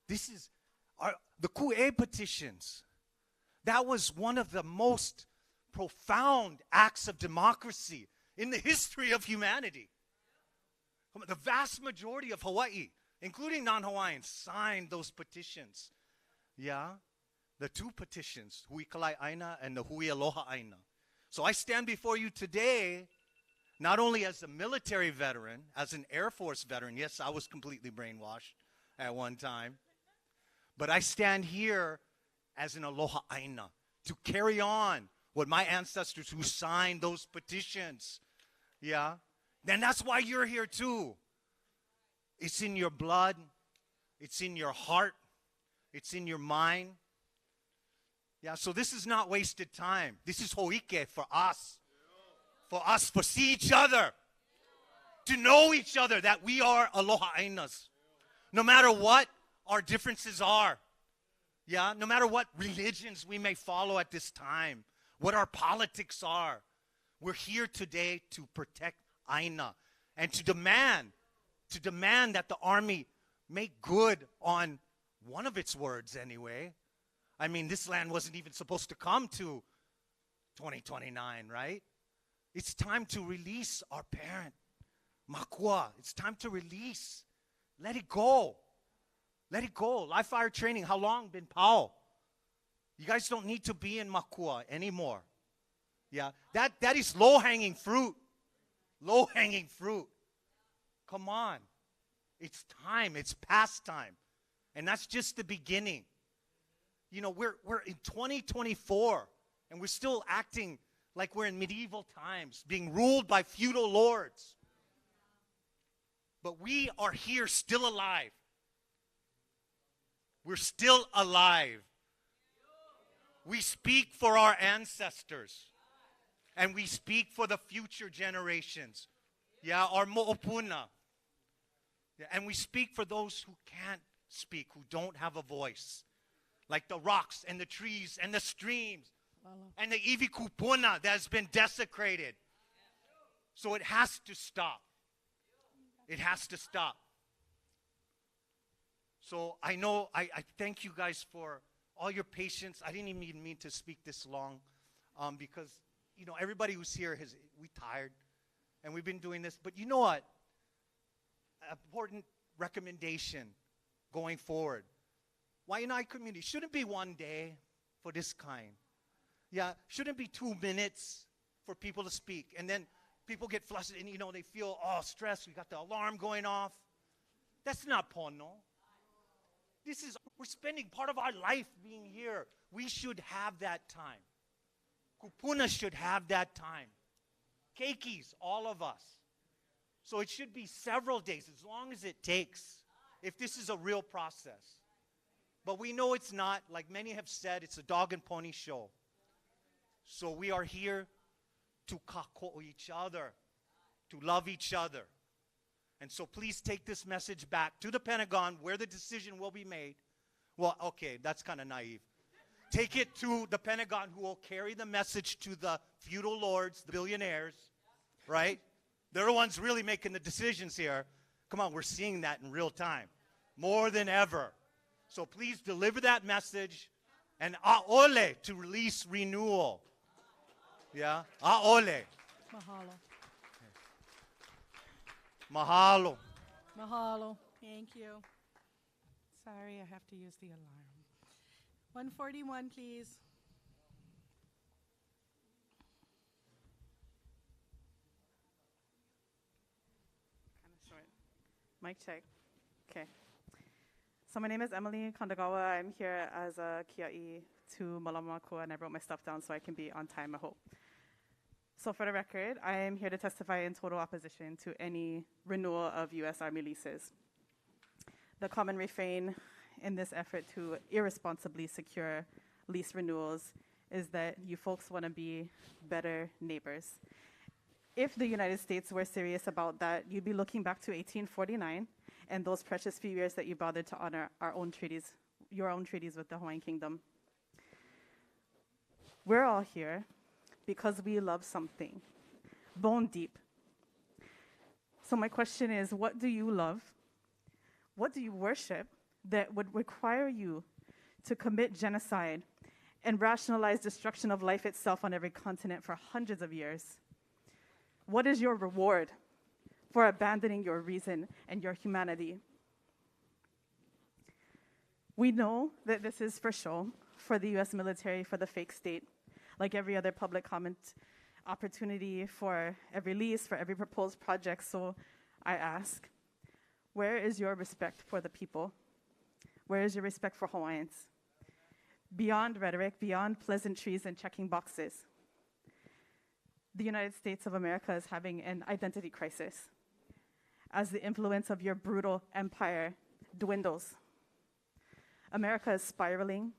this is the ku'e petitions. That was one of the most profound acts of democracy in the history of humanity. The vast majority of Hawaii, including non-Hawaiians, signed those petitions. Yeah, the two petitions, Hui Kalai Aina and the Hui Aloha Aina. So I stand before you today, not only as a military veteran, as an Air Force veteran. Yes, I was completely brainwashed at one time. But I stand here as an Aloha Aina to carry on what my ancestors who signed those petitions. Yeah, then that's why you're here too. It's in your blood. It's in your heart. It's in your mind. Yeah, so this is not wasted time. This is hoike for us. For see each other. To know each other, that we are Aloha Ainas. No matter what our differences are. Yeah, no matter what religions we may follow at this time. What our politics are. We're here today to protect Aina. And to demand that the Army make good on one of its words anyway. I mean, this land wasn't even supposed to come to 2029, right? It's time to release our parent, Makua. It's time to release. Let it go. Let it go. Live fire training, how long been pau? You guys don't need to be in Makua anymore. Yeah, that is low-hanging fruit. Low-hanging fruit. Come on. It's time. It's past time. And that's just the beginning. You know, we're in 2024, and we're still acting like we're in medieval times, being ruled by feudal lords. But we are here still alive. We're still alive. We speak for our ancestors. And we speak for the future generations. Yeah, our mo'opuna. Yeah, and we speak for those who can't speak, who don't have a voice. Like the rocks and the trees and the streams and the iwi kupuna that has been desecrated. So it has to stop. It has to stop. So I know, I thank you guys for all your patience. I didn't even mean to speak this long because, you know, everybody who's here, we tired and we've been doing this. But you know what? Important recommendation going forward. Waiʻanae community shouldn't be one day for this kind. Yeah, shouldn't be 2 minutes for people to speak. And then people get flustered and, you know, they feel, oh, stressed. We got the alarm going off. That's not pono. We're spending part of our life being here. We should have that time. Kupuna should have that time. Keikis, all of us. So it should be several days, as long as it takes, if this is a real process. But we know it's not. Like many have said, it's a dog and pony show. So we are here to kako each other, to love each other. And so please take this message back to the Pentagon where the decision will be made. Well, okay, that's kind of naive. Take it to the Pentagon who will carry the message to the feudal lords, the billionaires, right? They're the ones really making the decisions here. Come on, we're seeing that in real time, more than ever. So please deliver that message, and a'ole to release renewal. Yeah, a'ole. Mahalo. Mahalo. Mahalo. Thank you. Sorry, I have to use the alarm. 141, please. Kind of short. Mic check. Okay. So my name is Emily Kondagawa. I'm here as a kia'i to Makua, and I wrote my stuff down so I can be on time, I hope. So for the record, I am here to testify in total opposition to any renewal of U.S. Army leases. The common refrain in this effort to irresponsibly secure lease renewals is that you folks want to be better neighbors. If the United States were serious about that, you'd be looking back to 1849 and those precious few years that you bothered to honor our own treaties, your own treaties with the Hawaiian Kingdom. We're all here because we love something, bone deep. So my question is, what do you love? What do you worship that would require you to commit genocide and rationalize destruction of life itself on every continent for hundreds of years? What is your reward for abandoning your reason and your humanity? We know that this is for show, for the US military, for the fake state, like every other public comment opportunity for every lease, for every proposed project. So I ask, where is your respect for the people? Where is your respect for Hawaiians? Beyond rhetoric, beyond pleasantries and checking boxes, the United States of America is having an identity crisis as the influence of your brutal empire dwindles. America is spiraling,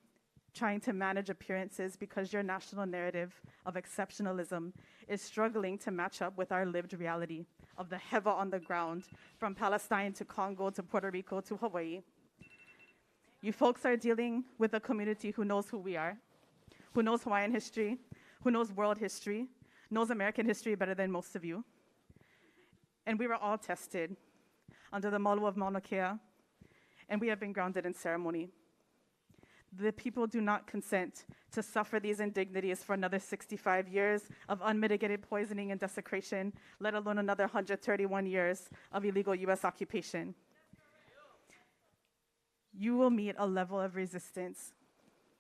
trying to manage appearances because your national narrative of exceptionalism is struggling to match up with our lived reality of the heva on the ground, from Palestine to Congo to Puerto Rico to Hawaii. You folks are dealing with a community who knows who we are, who knows Hawaiian history, who knows world history, knows American history better than most of you. And we were all tested under the Malu of Mauna Kea, and we have been grounded in ceremony. The people do not consent to suffer these indignities for another 65 years of unmitigated poisoning and desecration, let alone another 131 years of illegal US occupation. You will meet a level of resistance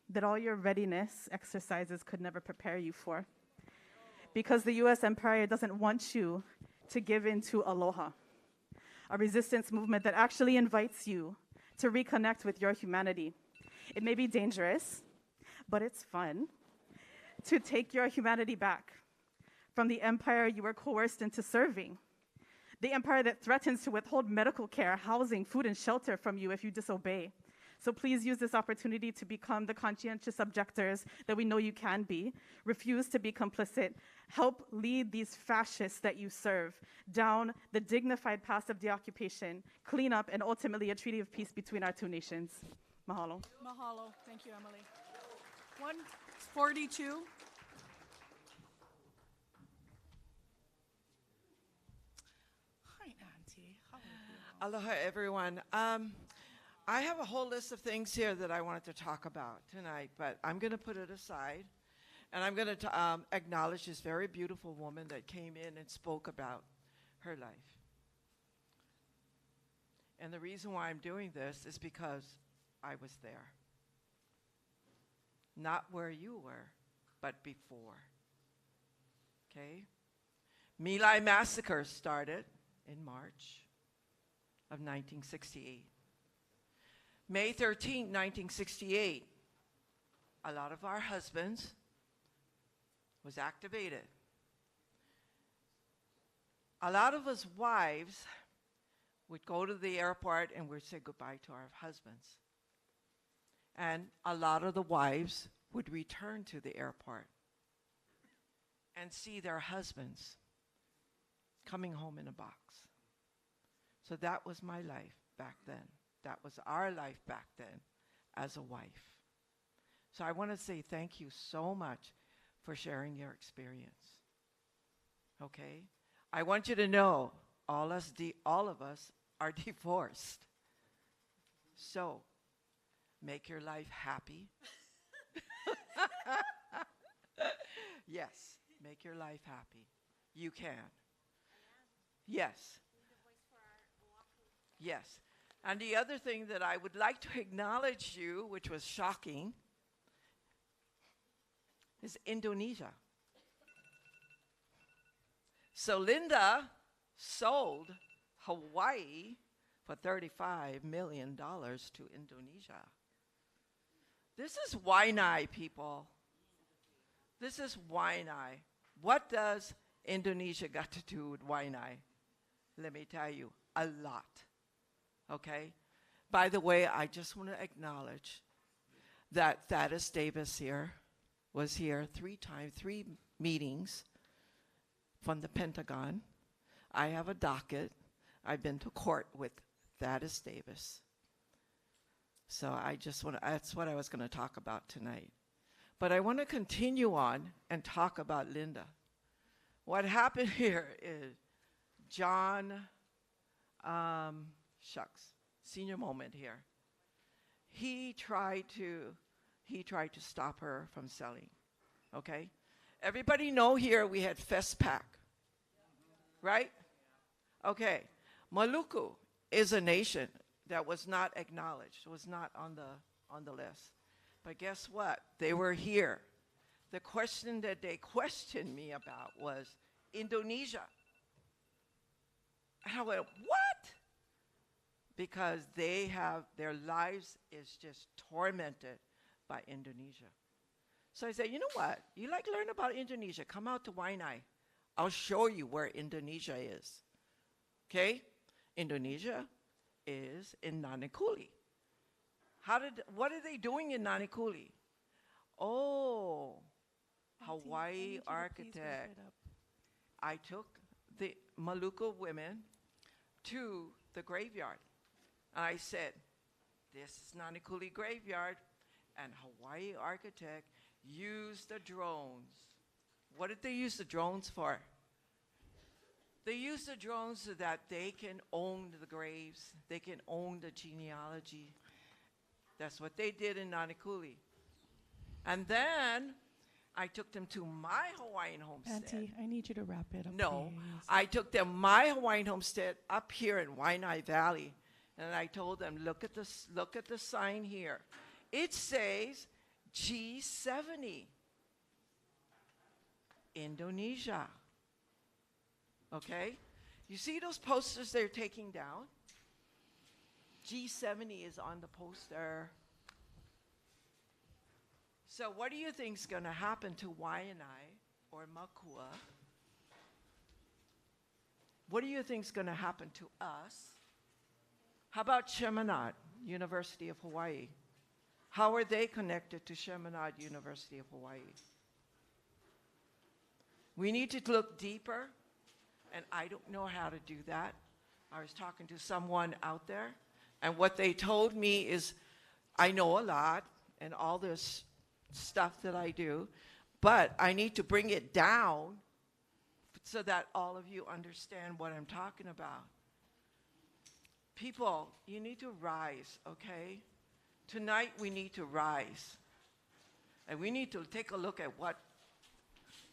that all your readiness exercises could never prepare you for, because the US empire doesn't want you to give in to aloha, a resistance movement that actually invites you to reconnect with your humanity. It may be dangerous, but it's fun to take your humanity back from the empire you were coerced into serving, the empire that threatens to withhold medical care, housing, food, and shelter from you if you disobey. So please use this opportunity to become the conscientious objectors that we know you can be. Refuse to be complicit. Help lead these fascists that you serve down the dignified path of deoccupation, clean up, and ultimately a treaty of peace between our two nations. Mahalo. Mahalo. Thank you, Emily. 142. Hi, Auntie. How are you? Aloha, everyone. I have a whole list of things here that I wanted to talk about tonight, but I'm going to put it aside, and I'm going to acknowledge this very beautiful woman that came in and spoke about her life. And the reason why I'm doing this is because I was there. Not where you were, but before. Okay? My Lai massacre started in March of 1968. May 13, 1968, a lot of our husbands was activated. A lot of us wives would go to the airport and we'd say goodbye to our husbands. And a lot of the wives would return to the airport and see their husbands coming home in a box. So that was my life back then. That was our life back then as a wife. So I want to say thank you so much for sharing your experience. Okay? I want you to know all of us are divorced. So make your life happy. Yes, make your life happy. You can. Yes. Yes. And the other thing that I would like to acknowledge you, which was shocking, is Indonesia. So Linda sold Hawaii for $35 million to Indonesia. This is Waiʻanae, people. This is Waiʻanae. What does Indonesia got to do with Waiʻanae? Let me tell you, a lot. Okay? By the way, I just want to acknowledge that Thaddeus Davis here was here 3 meetings from the Pentagon. I have a docket. I've been to court with Thaddeus Davis. So I just want to, that's what I was going to talk about tonight. But I want to continue on and talk about Linda. What happened here is John, senior moment here. He tried to stop her from selling, okay? Everybody know here we had FESPAC, right? Okay, Maluku is a nation that was not acknowledged, was not on the list. But guess what? They were here. The question that they questioned me about was Indonesia. And I went, what? Because they have, their lives is just tormented by Indonesia. So I said, you know what? You like learn about Indonesia, come out to Waiʻanae. I'll show you where Indonesia is. Okay? Indonesia is in Nanakuli. What are they doing in Nanakuli? Oh, Hawaii architect. I took the Maluku women to the graveyard. And I said, this is Nanakuli graveyard, and Hawaii architect used the drones. What did they use the drones for? They use the drones so that they can own the graves, they can own the genealogy. That's what they did in Nanakuli. And then I took them to my Hawaiian homestead. Auntie, I need you to wrap it up. No, please. I took them my Hawaiian homestead up here in Waiʻanae Valley, and I told them, look at the sign here. It says G70, Indonesia. Okay? You see those posters they're taking down? G70 is on the poster. So what do you think is going to happen to Waiʻanae or Makua? What do you think is going to happen to us? How about Chaminade, University of Hawaii? How are they connected to Chaminade, University of Hawaii? We need to look deeper, and I don't know how to do that. I was talking to someone out there, and what they told me is, I know a lot, and all this stuff that I do, but I need to bring it down so that all of you understand what I'm talking about. People, you need to rise, okay? Tonight we need to rise. And we need to take a look at what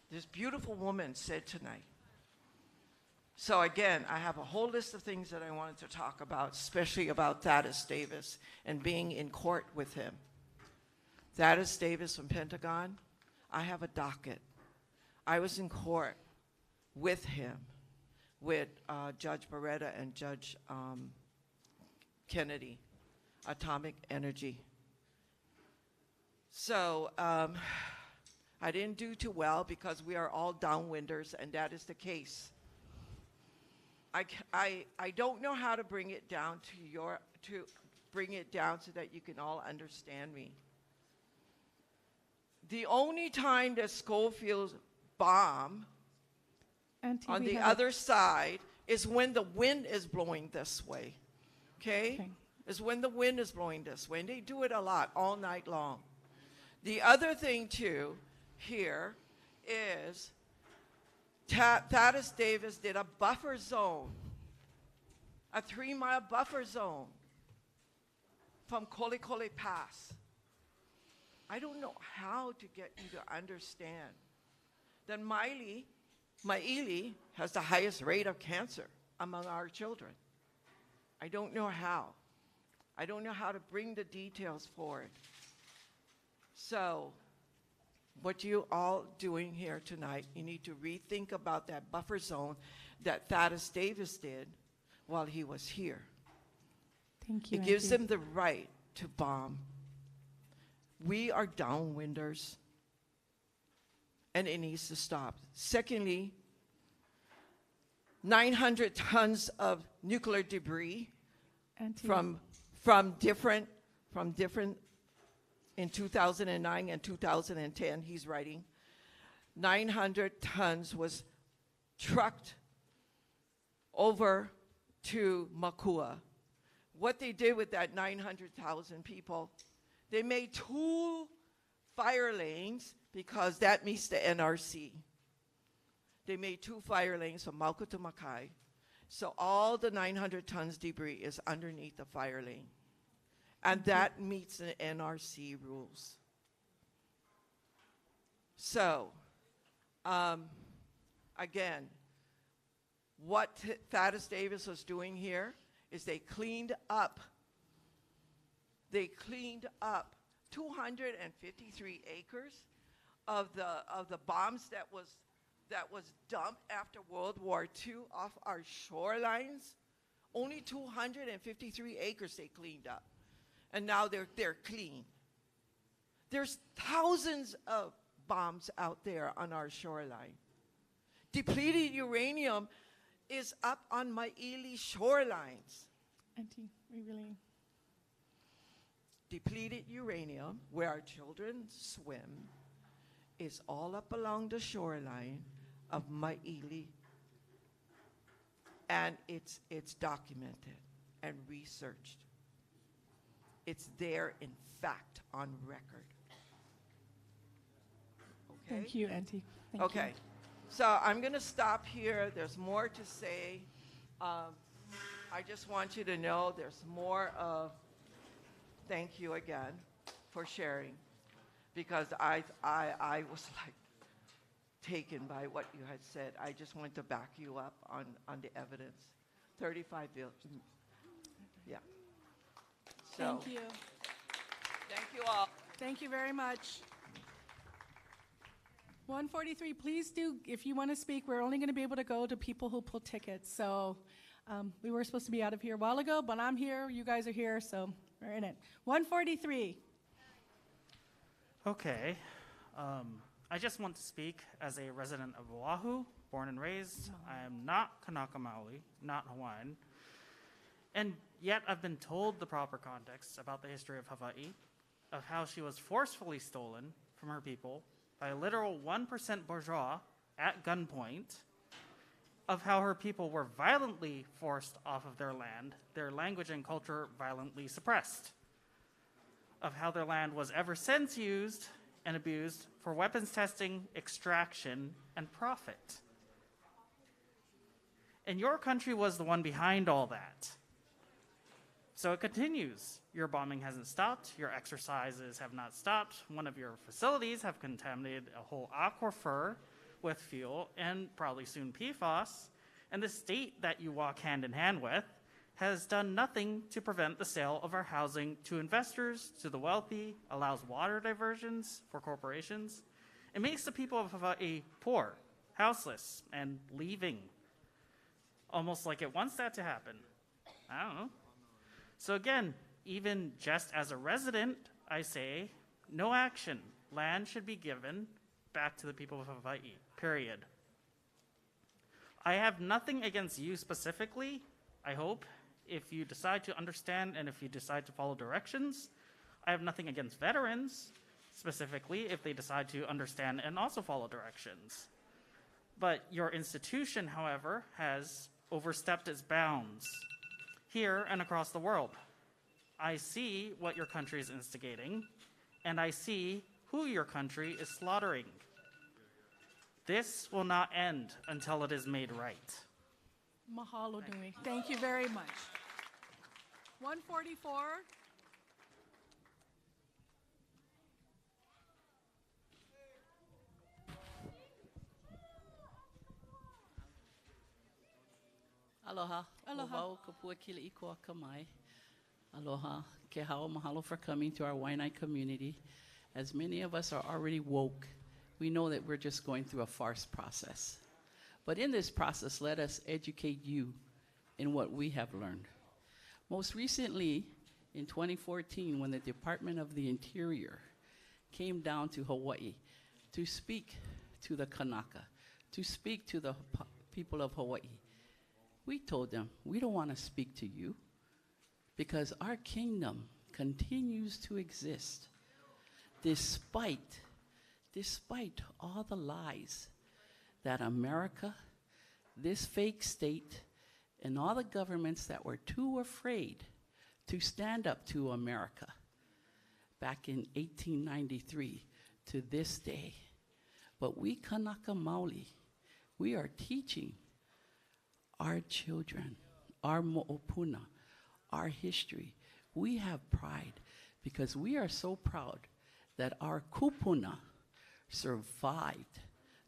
this beautiful woman said tonight. So again, I have a whole list of things that I wanted to talk about, especially about Thaddeus Davis and being in court with him. Thaddeus Davis from Pentagon, I have a docket. I was in court with him, with Judge Beretta and Judge Kennedy, Atomic Energy. So I didn't do too well because we are all downwinders, and that is the case. I don't know how to bring it down to bring it down so that you can all understand me. The only time that Schofield's bomb Auntie, on we the have other side is when the wind is blowing this way. Okay? Is when the wind is blowing this way. And they do it a lot, all night long. The other thing, too, here is Thaddeus Davis did a buffer zone, a 3-mile buffer zone from Kolikoli Pass. I don't know how to get you to understand that Maili has the highest rate of cancer among our children. I don't know how. I don't know how to bring the details forward. So, what you all doing here tonight, you need to rethink about that buffer zone that Thaddeus Davis did while he was here. Thank you, It gives Auntie. them the right to bomb. We are downwinders, and it needs to stop. Secondly, 900 tons of nuclear debris from different in 2009 and 2010, he's writing, 900 tons was trucked over to Makua. What they did with that 900,000 people, they made 2 fire lanes because that meets the NRC. They made 2 fire lanes from Mauka to Makai. So all the 900 tons debris is underneath the fire lane. And that meets the NRC rules. So, again, what Thaddeus Davis was doing here is they cleaned up 253 acres of the bombs that was dumped after World War II off our shorelines. Only 253 acres they cleaned up. And now they're clean. There's thousands of bombs out there on our shoreline. Depleted uranium is up on Maʻili shorelines. Auntie, we really... Depleted uranium, where our children swim, is all up along the shoreline of Maʻili. And it's documented and researched. It's there, in fact, on record. Okay? Thank you, Auntie. Thank Okay. you. So I'm going to stop here. There's more to say. I just want you to know there's more of thank you again for sharing, because I was like taken by what you had said. I just want to back you up on the evidence. 35 billion. Yeah. So, Thank you. Thank you all. Thank you very much. 143, please do, if you want to speak, we're only going to be able to go to people who pull tickets. So we were supposed to be out of here a while ago, but I'm here, you guys are here, so we're in it. 143. Okay. I just want to speak as a resident of Oʻahu, born and raised. I am not Kanaka Maoli, not Hawaiian. And yet I've been told the proper context about the history of Hawaii, of how she was forcefully stolen from her people by a literal 1% bourgeois at gunpoint, of how her people were violently forced off of their land, their language and culture violently suppressed, of how their land was ever since used and abused for weapons testing, extraction, and profit. And your country was the one behind all that. So it continues. Your bombing hasn't stopped. Your exercises have not stopped. One of your facilities have contaminated a whole aquifer with fuel and probably soon PFAS. And the state that you walk hand in hand with has done nothing to prevent the sale of our housing to investors, to the wealthy, allows water diversions for corporations. It makes the people of Hawaii poor, houseless, and leaving. Almost like it wants that to happen. I don't know. So again, even just as a resident, I say, no action. Land should be given back to the people of Hawaii, period. I have nothing against you specifically, I hope, if you decide to understand and if you decide to follow directions. I have nothing against veterans, specifically, if they decide to understand and also follow directions. But your institution, however, has overstepped its bounds here and across the world. I see what your country is instigating, and I see who your country is slaughtering. This will not end until it is made right. Mahalo nui. Thank you very much. 144. Aloha. Aloha. Aloha. Kapua kila ikoa kamai. Aloha. Ke hao mahalo for coming to our Waiʻanae community. As many of us are already woke, we know that we're just going through a farce process. But in this process, let us educate you in what we have learned. Most recently, in 2014, when the Department of the Interior came down to Hawaii to speak to the Kanaka, to speak to the people of Hawaii. We told them, we don't want to speak to you because our kingdom continues to exist despite all the lies that America, this fake state, and all the governments that were too afraid to stand up to America back in 1893 to this day. But we Kanaka Maoli, we are teaching our children, our mo'opuna, our history. We have pride because we are so proud that our kupuna survived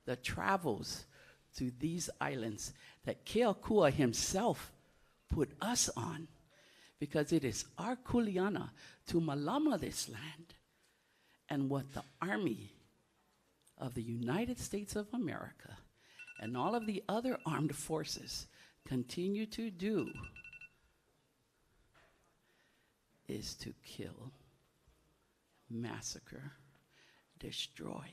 the travels to these islands that Keakua himself put us on, because it is our kuleana to malama this land. And what the Army of the United States of America and all of the other armed forces continue to do is to kill, massacre, destroy.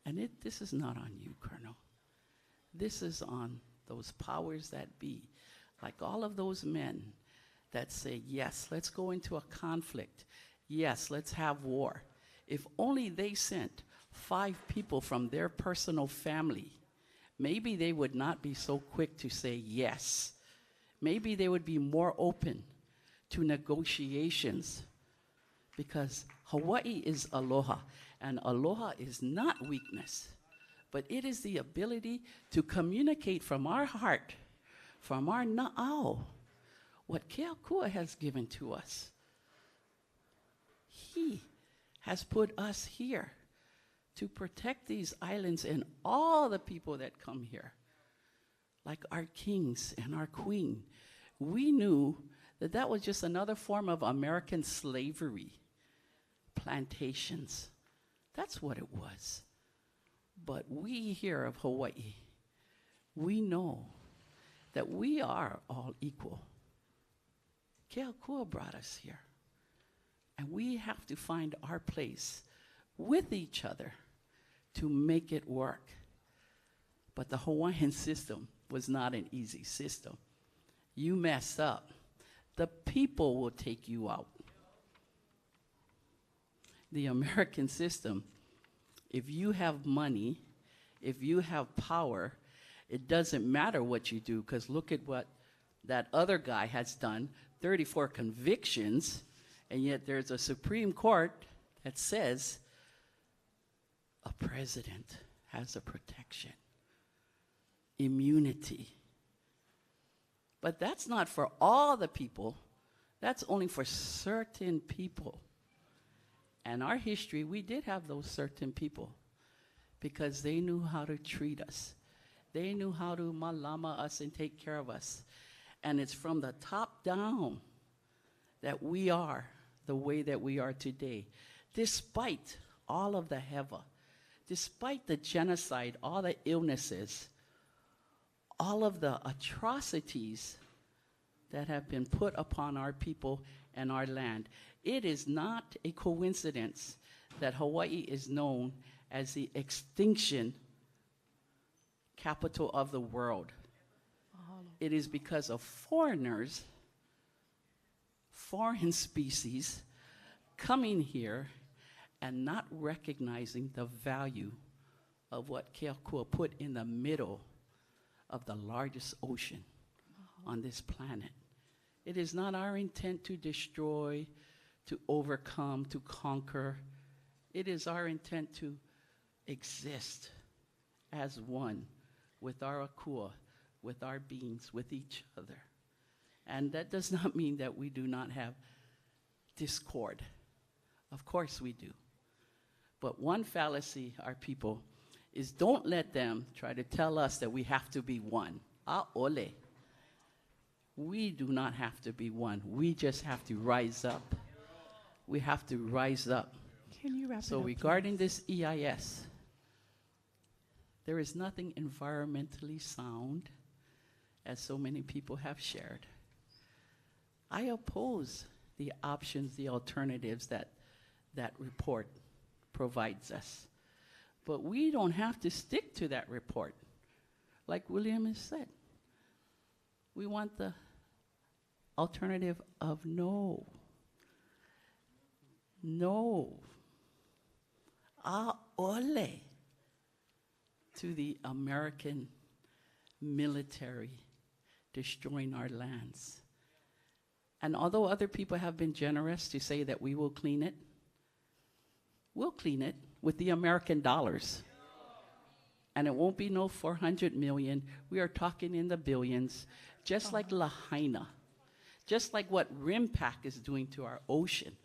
And this is not on you, Colonel. This is on those powers that be, like all of those men that say, yes, let's go into a conflict. Yes, let's have war. If only they sent 5 people from their personal family, maybe they would not be so quick to say yes. Maybe they would be more open to negotiations, because Hawaii is aloha, and aloha is not weakness, but it is the ability to communicate from our heart, from our na'au, what Keakua has given to us. He has put us here to protect these islands and all the people that come here, like our kings and our queen. We knew that that was just another form of American slavery, plantations. That's what it was. But we here of Hawaii, we know that we are all equal. Keakua brought us here. And we have to find our place with each other to make it work. But the Hawaiian system was not an easy system. You mess up, the people will take you out. The American system, if you have money, if you have power, it doesn't matter what you do, because look at what that other guy has done, 34 convictions, and yet there's a Supreme Court that says a president has a protection, immunity. But that's not for all the people. That's only for certain people. And our history, we did have those certain people because they knew how to treat us. They knew how to malama us and take care of us. And it's from the top down that we are the way that we are today. Despite all of the heva, despite the genocide, all the illnesses, all of the atrocities that have been put upon our people and our land. It is not a coincidence that Hawaii is known as the extinction capital of the world. It is because of foreigners, foreign species, coming here and not recognizing the value of what Keakua put in the middle of the largest ocean on this planet. It is not our intent to destroy, to overcome, to conquer. It is our intent to exist as one with our akua, with our beings, with each other. And that does not mean that we do not have discord. Of course we do. But one fallacy, our people, is don't let them try to tell us that we have to be one. Ole. We do not have to be one. We just have to rise up. We have to rise up. Can you wrap it So up, regarding this EIS, there is nothing environmentally sound, as so many people have shared. I oppose the options, the alternatives that that report provides us. But we don't have to stick to that report. Like William has said, we want the alternative of no. No. Ole to the American military destroying our lands. And although other people have been generous to say that we will clean it, we'll clean it with the American dollars. And it won't be no 400 million. We are talking in the billions, just like Lahaina, just like what RIMPAC is doing to our ocean,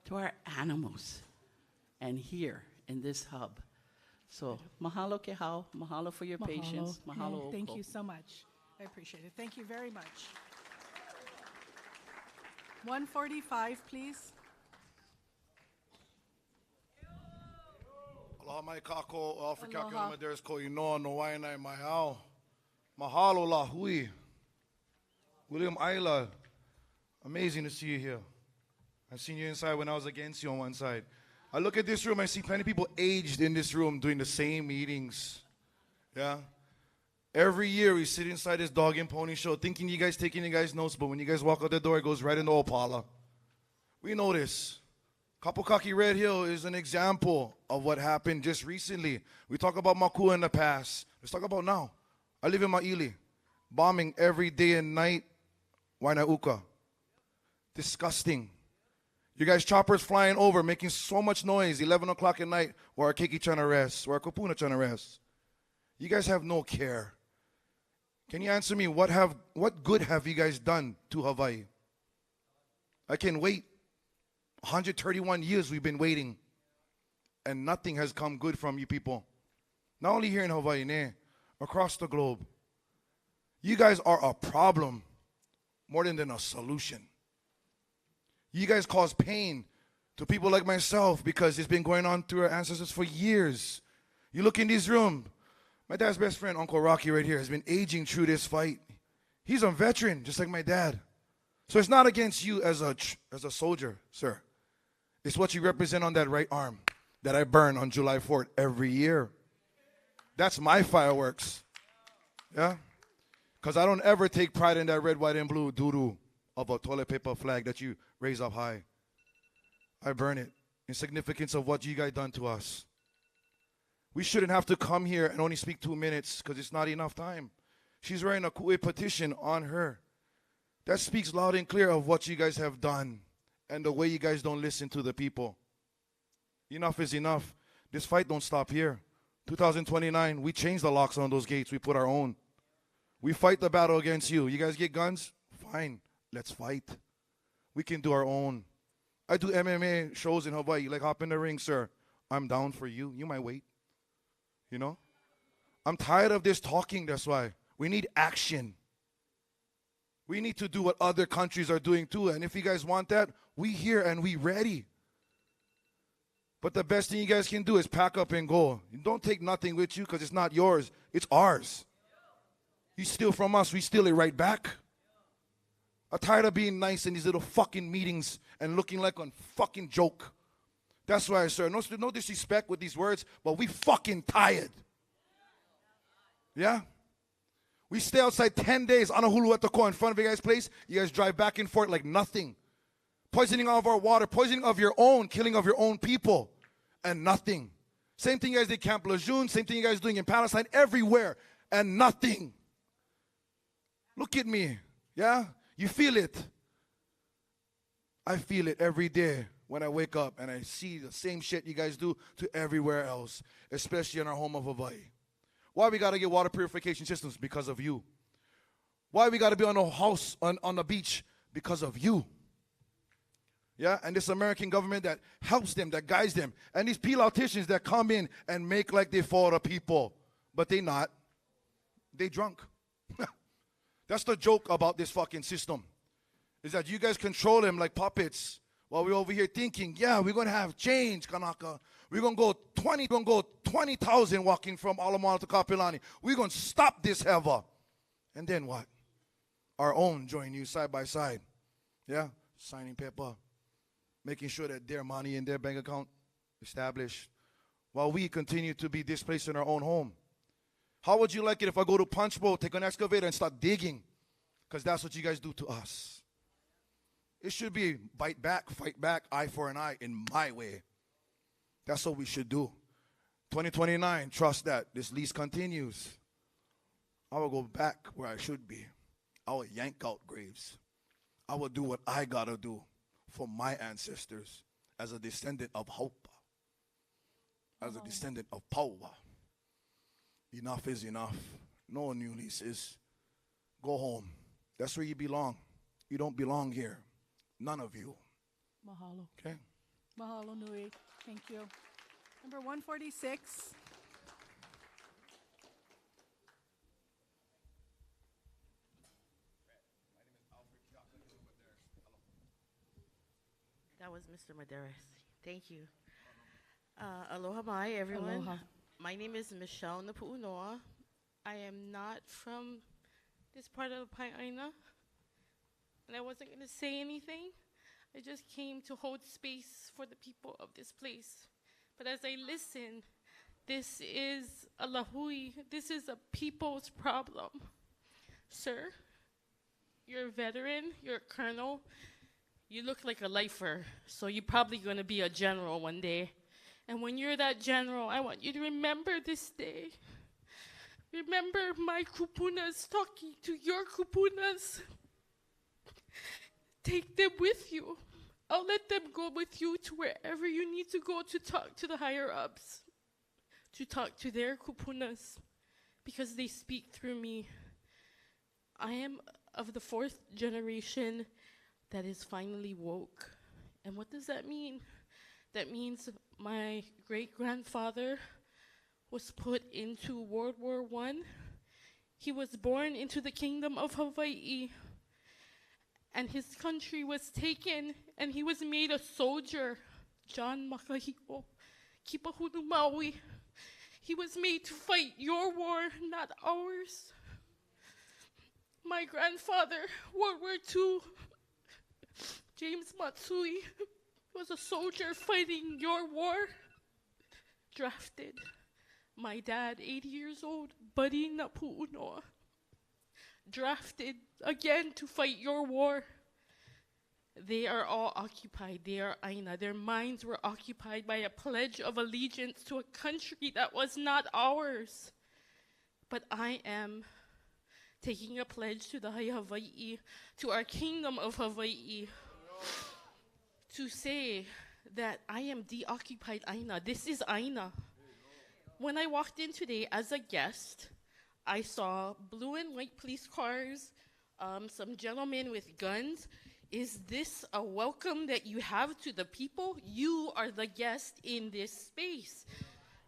to our animals, and here in this hub. So mahalo ke hao, mahalo for your patience, mahalo. Thank oko. you so much. I appreciate it. Thank you very much. 145, please. Aloha mai kako, Afrika ke Aloha. Maderas ko inoa no Waiʻanae mai hao. Mahalo la hui. William Ayla, amazing to see you here. I've seen you inside when I was against you on one side. I look at this room, I see plenty of people aged in this room doing the same meetings. Yeah? Every year we sit inside this dog and pony show thinking you guys taking you guys' notes, but when you guys walk out the door, it goes right into Opala. We know this. Kapokaki Red Hill is an example of what happened just recently. We talk about Makua in the past. Let's talk about now. I live in Maili. Bombing every day and night. Waiʻanae. Disgusting. You guys choppers flying over, making so much noise, 11 o'clock at night, where our keiki trying to rest, where our kupuna trying to rest. You guys have no care. Can you answer me, what good have you guys done to Hawaii? I can wait. 131 years we've been waiting, and nothing has come good from you people. Not only here in Hawaii, across the globe. You guys are a problem more than a solution. You guys cause pain to people like myself because it's been going on through our ancestors for years. You look in this room, my dad's best friend, Uncle Rocky right here, has been aging through this fight. He's a veteran, just like my dad. So it's not against you as a soldier, sir. It's what you represent on that right arm that I burn on July 4th every year. That's my fireworks. Yeah? Because I don't ever take pride in that red, white, and blue doo-doo of a toilet paper flag that you raise up high. I burn it in significance of what you guys done to us. We shouldn't have to come here and only speak 2 minutes because it's not enough time. She's writing a ku'e petition on her. That speaks loud and clear of what you guys have done and the way you guys don't listen to the people. Enough is enough. This fight don't stop here. 2029, we change the locks on those gates. We put our own. We fight the battle against you. You guys get guns? Fine. Let's fight. We can do our own. I do MMA shows in Hawaii. Like, hop in the ring, sir. I'm down for you. You might wait. You know? I'm tired of this talking, that's why. We need action. We need to do what other countries are doing too. And if you guys want that, we here and we ready. But the best thing you guys can do is pack up and go. You don't take nothing with you because it's not yours. It's ours. You steal from us, we steal it right back. I'm tired of being nice in these little fucking meetings and looking like a fucking joke. That's why, sir, no disrespect with these words, but we fucking tired. Yeah? We stay outside 10 days on a hulu at the core in front of you guys' place. You guys drive back and forth like nothing. Poisoning of our water, poisoning of your own, killing of your own people, and nothing. Same thing you guys did Camp Lejeune, same thing you guys doing in Palestine, everywhere, and nothing. Look at me, yeah? You feel it. I feel it every day when I wake up and I see the same shit you guys do to everywhere else, especially in our home of Hawaii. Why we got to get water purification systems? Because of you. Why we got to be on a house, on the beach? Because of you. Yeah, and this American government that helps them, that guides them. And these politicians that come in and make like they for the people. But they not. They drunk. That's the joke about this fucking system. Is that you guys control them like puppets. While we're over here thinking, yeah, we're going to have change, Kanaka. We're going to go 20,000 walking from Alamana to Kapilani. We're going to stop this ever. And then what? Our own join you side by side. Yeah? Signing paper. making sure that their money in their bank account established, while we continue to be displaced in our own home. How would you like it if I go to Punch Bowl, take an excavator, and start digging? Because that's what you guys do to us. It should be bite back, fight back, eye for an eye in my way. That's what we should do. 2029, trust that. This lease continues. I will go back where I should be. I will yank out graves. I will do what I gotta do for my ancestors as a descendant of Haupa, as a descendant of Paua. Enough is enough. No new leases. Go home. That's where you belong. You don't belong here. None of you. Mahalo. Okay? Mahalo nui. Thank you. Number 146. That was Mr. Medeiros. Thank you. Aloha mai, everyone. Aloha. My name is Michelle Napu'unoa. I am not from this part of the Waiʻanae, and I wasn't going to say anything. I just came to hold space for the people of this place. But as I listen, this is a lahui. This is a people's problem. Sir, you're a veteran, you're a colonel. You look like a lifer, so you're probably going to be a general one day. And when you're that general, I want you to remember this day. Remember my kupunas talking to your kupunas. Take them with you. I'll let them go with you to wherever you need to go to talk to the higher-ups, to talk to their kupunas, because they speak through me. I am of the 4th generation that is finally woke. And what does that mean? That means my great-grandfather was put into World War I. He was born into the kingdom of Hawaiʻi, and his country was taken, and he was made a soldier. John Makahiko, Kipahunu Maui. He was made to fight your war, not ours. My grandfather, World War II, James Matsui, was a soldier fighting your war, drafted. My dad, 80 years old, Buddy Napu'unoa, drafted again to fight your war. They are all occupied. They are Aina. Their minds were occupied by a pledge of allegiance to a country that was not ours. But I am taking a pledge to the Hawaii, to our kingdom of Hawaii, to say that I am deoccupied Aina. This is Aina. When I walked in today as a guest, I saw blue and white police cars, some gentlemen with guns. Is this a welcome that you have to the people? You are the guest in this space.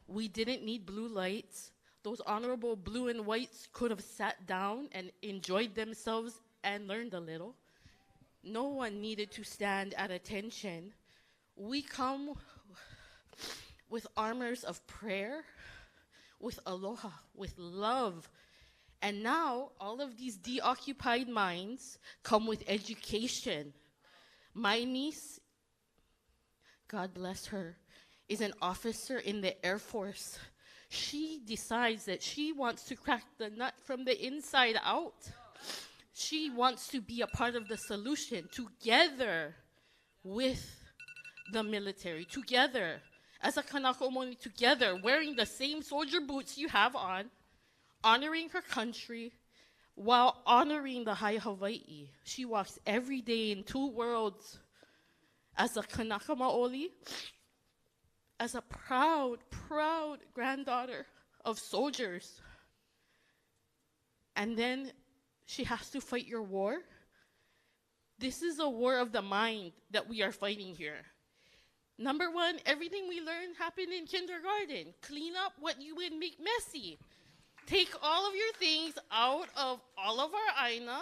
We didn't need blue lights. Those honorable blue and whites could have sat down and enjoyed themselves and learned a little. No one needed to stand at attention. We come with armors of prayer, with aloha, with love. And now all of these deoccupied minds come with education. My niece, God bless her, is an officer in the Air Force. She decides that she wants to crack the nut from the inside out. She wants to be a part of the solution together with the military, together as a Kanaka Omoni, together wearing the same soldier boots you have on, honoring her country while honoring the high Hawaii. She walks every day in 2 worlds as a Kanaka Maoli, as a proud, proud granddaughter of soldiers. And then she has to fight your war. This is a war of the mind that we are fighting here. Number 1, everything we learned happened in kindergarten. Clean up what you would make messy. Take all of your things out of all of our aina,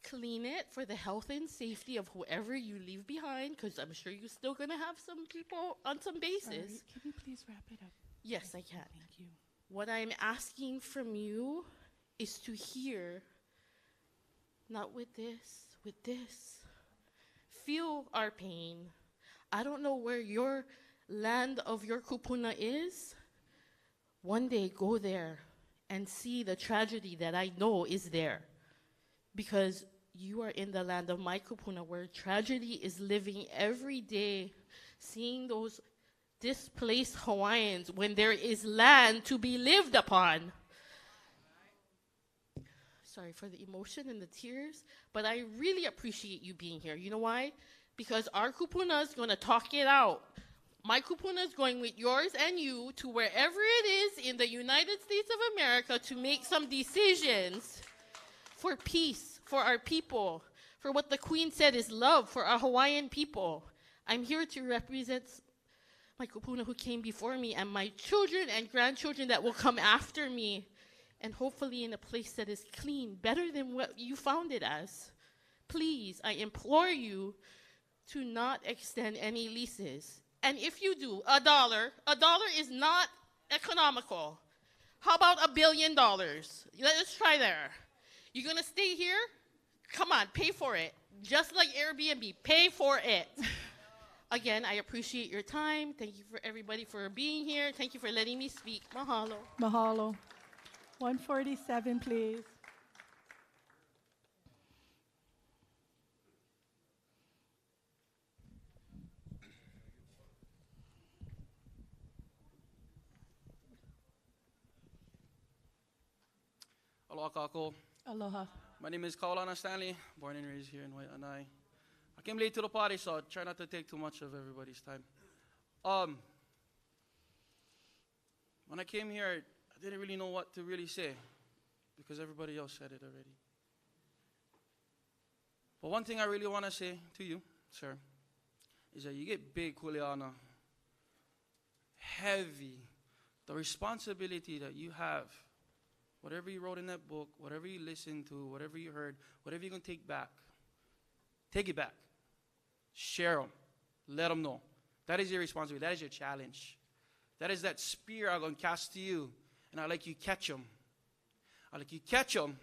clean it for the health and safety of whoever you leave behind, because I'm sure you're still going to have some people on some bases. Sorry, can you please wrap it up? Yes, I can. Thank you. What I'm asking from you is to hear, not with this, with this. Feel our pain. I don't know where your land of your kupuna is. One day go there and see the tragedy that I know is there. Because you are in the land of my kupuna where tragedy is living every day, seeing those displaced Hawaiians when there is land to be lived upon. Sorry for the emotion and the tears, but I really appreciate you being here. You know why? Because our kupuna is going to talk it out. My kupuna is going with yours and you to wherever it is in the United States of America to make some decisions for peace, for our people, for what the Queen said is love for our Hawaiian people. I'm here to represent my kupuna who came before me and my children and grandchildren that will come after me, and hopefully in a place that is clean, better than what you found it as. Please, I implore you to not extend any leases. And if you do, $1 is not economical. How about $1 billion? Let's try there. You're gonna stay here? Come on, pay for it. Just like Airbnb, pay for it. Again, I appreciate your time. Thank you for everybody for being here. Thank you for letting me speak. Mahalo. Mahalo. 147, please. Aloha kako. Aloha. My name is Kawailoa-Poamoho Stanley, born and raised here in Waiʻanae. I came late to the party, so I'll try not to take too much of everybody's time. When I came here, I didn't really know what to really say because everybody else said it already. But one thing I really want to say to you, sir, is that you get big kuleana, heavy, the responsibility that you have. Whatever you wrote in that book, whatever you listened to, whatever you heard, whatever you're going to take back, take it back. Share them. Let them know. That is your responsibility. That is your challenge. That is that spear I'm going to cast to you, and I like you catch them. I like you catch them,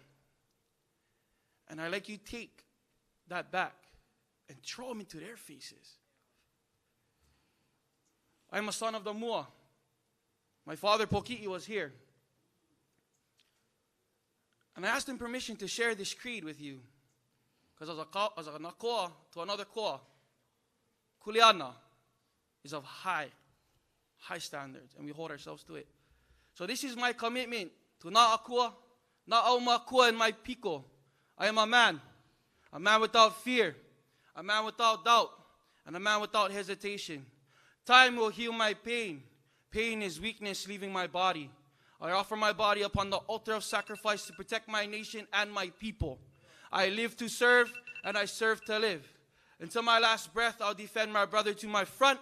and I like you take that back and throw them into their faces. I'm a son of the Mua. My father, Poki'i, was here. And I asked him permission to share this creed with you. Because as a nakoa to another koa, kuleana is of high standards, and we hold ourselves to it. So this is my commitment to na akua, na aumakua, and my piko. I am a man without fear, a man without doubt, and a man without hesitation. Time will heal my pain. Pain is weakness leaving my body. I offer my body upon the altar of sacrifice to protect my nation and my people. I live to serve, and I serve to live. Until my last breath, I'll defend my brother to my front,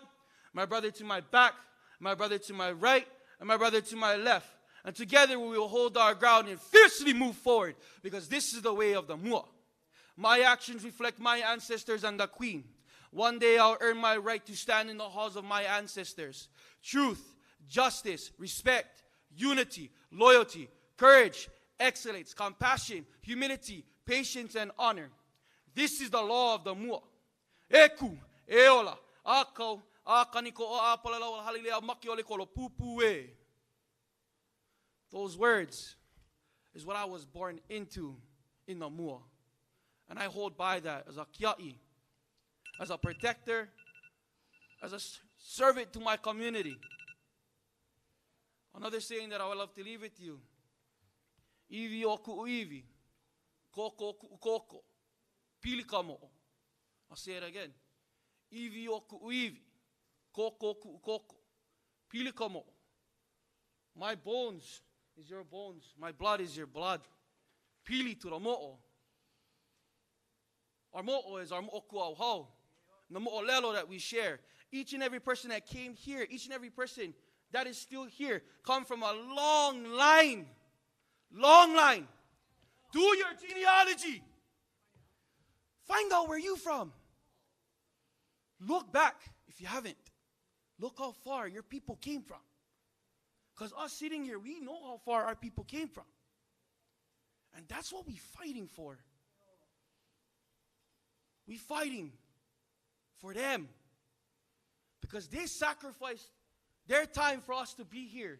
my brother to my back, my brother to my right, and my brother to my left. And together we will hold our ground and fiercely move forward, because this is the way of the Mua. My actions reflect my ancestors and the Queen. One day I'll earn my right to stand in the halls of my ancestors. Truth, justice, respect, unity, loyalty, courage, excellence, compassion, humility, patience, and honor. This is the law of the Mua. Eku, eola, akau, akaniko o apalalau halilea makiole kolo pupue. Those words is what I was born into in the Mua. And I hold by that as a kia'i, as a protector, as a servant to my community. Another saying that I would love to leave with you. Iwi o ku'uiwi, koko ku'ukoko, pilikamo. I'll say it again. Iwi o ku'uiwi, koko ku'ukoko, pilikamo. My bones is your bones. My blood is your blood. Pili to the mo'o. Our mo'o is our mo'o ku'auhau. The mo'o lelo that we share. Each and every person that came here, each and every person that is still here, come from a long line. Long line. Do your genealogy. Find out where you're from. Look back, if you haven't. Look how far your people came from. Because us sitting here, we know how far our people came from. And that's what we're fighting for. We're fighting for them. because they sacrificed their time for us to be here.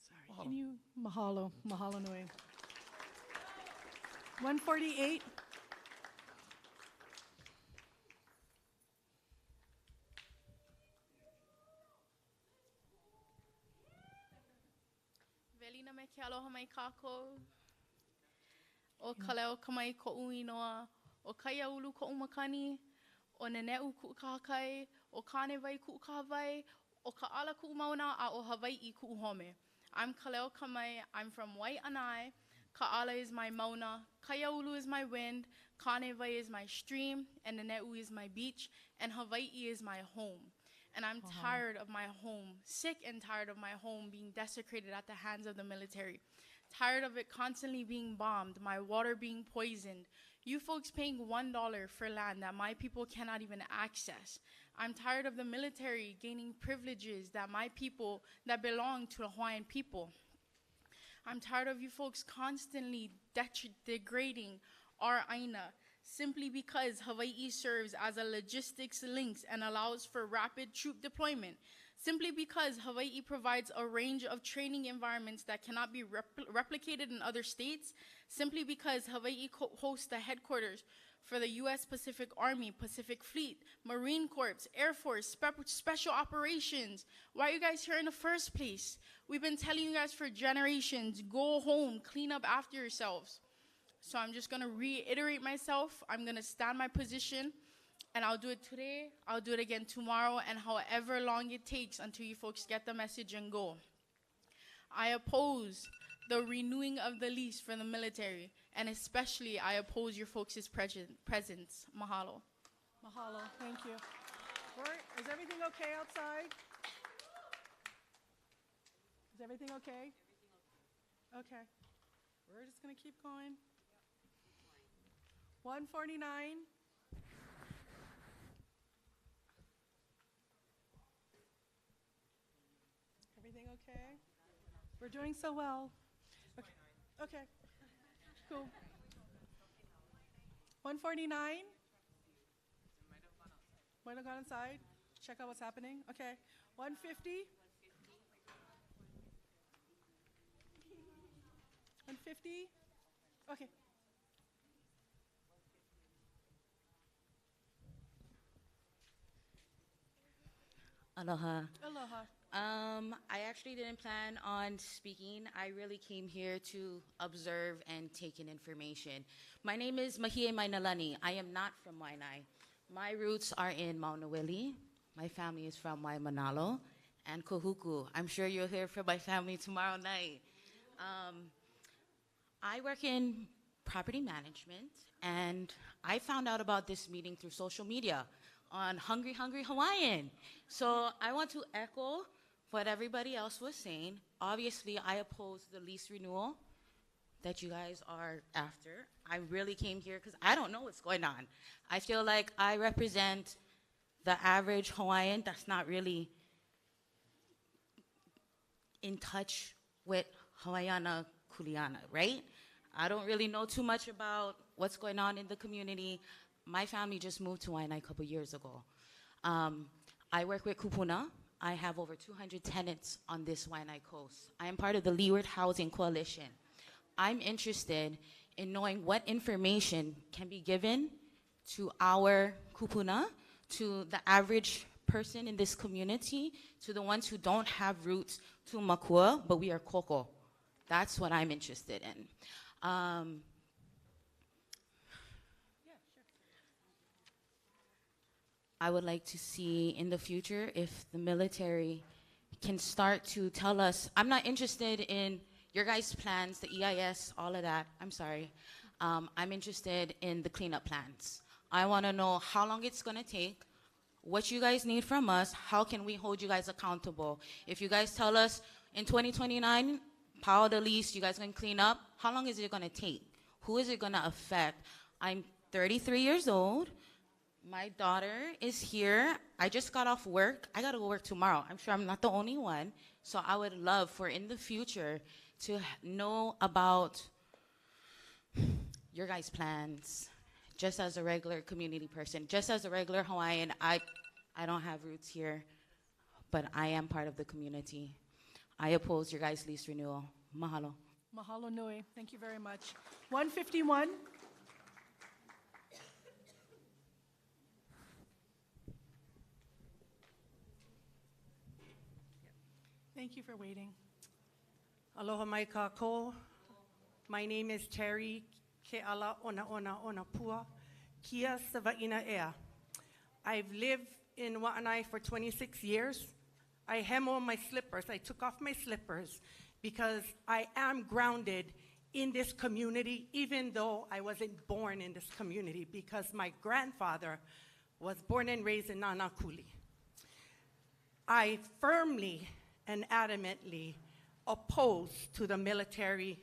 Sorry, can you mahalo nui. 148. Velina me ke aloha mai kākou. O ka leo ka mai ko uinoa. O kaia ulu ko umakani. O neneu ku kakai. O kane vai ku kawai. O ka ala ku mauna a o Hawaiʻi ku home. I'm Kaleo Kamai. I'm from Waiʻanae. Ka'ala is my mauna. Kaiaulu is my wind. Kanewai is my stream. And Neneu is my beach. And Hawaiʻi is my home. And I'm tired of my home, sick and tired of my home being desecrated at the hands of the military. Tired of it constantly being bombed, my water being poisoned. You folks paying $1 for land that my people cannot even access. I'm tired of the military gaining privileges that my people, that belong to the Hawaiian people. I'm tired of you folks constantly degrading our aina, simply because Hawaiʻi serves as a logistics link and allows for rapid troop deployment. Simply because Hawaiʻi provides a range of training environments that cannot be replicated in other states. Simply because Hawaiʻi hosts the headquarters for the U.S. Pacific Army, Pacific Fleet, Marine Corps, Air Force, Special Operations. Why are you guys here in the first place? We've been telling you guys for generations, go home, clean up after yourselves. So I'm just gonna reiterate myself. I'm gonna stand my position, and I'll do it today, I'll do it again tomorrow, and however long it takes until you folks get the message and go. I oppose the renewing of the lease for the military, and especially I oppose your folks' presence. Mahalo. Mahalo, thank you. Is everything okay outside? Is everything okay? Okay. We're just gonna keep going. 149. Everything okay? We're doing so well. Okay. Okay. Cool. 149. Might have gone inside. Check out what's happening. Okay. 150. 150. Okay. Aloha. Aloha. I actually didn't plan on speaking. I really came here to observe and take in information. My name is Mahie Mainalani. I am not from Waiʻanae. My roots are in Maunawili. My family is from Waimanalo and Kahuku. I'm sure you'll hear from my family tomorrow night. I work in property management, and I found out about this meeting through social media on Hungry Hungry Hawaiian. So I want to echo what everybody else was saying. Obviously, I oppose the lease renewal that you guys are after. I really came here because I don't know what's going on. I feel like I represent the average Hawaiian that's not really in touch with Hawaiiana Kuleana, right? I don't really know too much about what's going on in the community. My family just moved to Waiʻanae a couple years ago. I work with Kupuna. I have over 200 tenants on this Waiʻanae coast. I am part of the Leeward Housing Coalition. I'm interested in knowing what information can be given to our kupuna, to the average person in this community, to the ones who don't have roots to Makua, but we are koko. That's what I'm interested in. I would like to see in the future if the military can start to tell us, I'm not interested in your guys' plans, the EIS, all of that, I'm sorry. I'm interested in the cleanup plans. I wanna know how long it's gonna take, what you guys need from us, how can we hold you guys accountable? If you guys tell us in 2029, power the lease, you guys gonna clean up, how long is it gonna take? Who is it gonna affect? I'm 33 years old. My daughter is here. I just got off work. I gotta go work tomorrow. I'm sure I'm not the only one. So I would love for in the future to know about your guys' plans. Just as a regular community person, just as a regular Hawaiian, I I don't have roots here, but I am part of the community. I oppose your guys' lease renewal. Mahalo. Mahalo nui. Thank you very much. 151. Thank you for waiting. Aloha mai kākou. My name is Terry Keala Ona Pua. Kia Savaina Ea. I've lived in Waiʻanae for 26 years. I hemo my slippers. I took off my slippers because I am grounded in this community, even though I wasn't born in this community, because my grandfather was born and raised in Nanakuli. I firmly and adamantly oppose to the military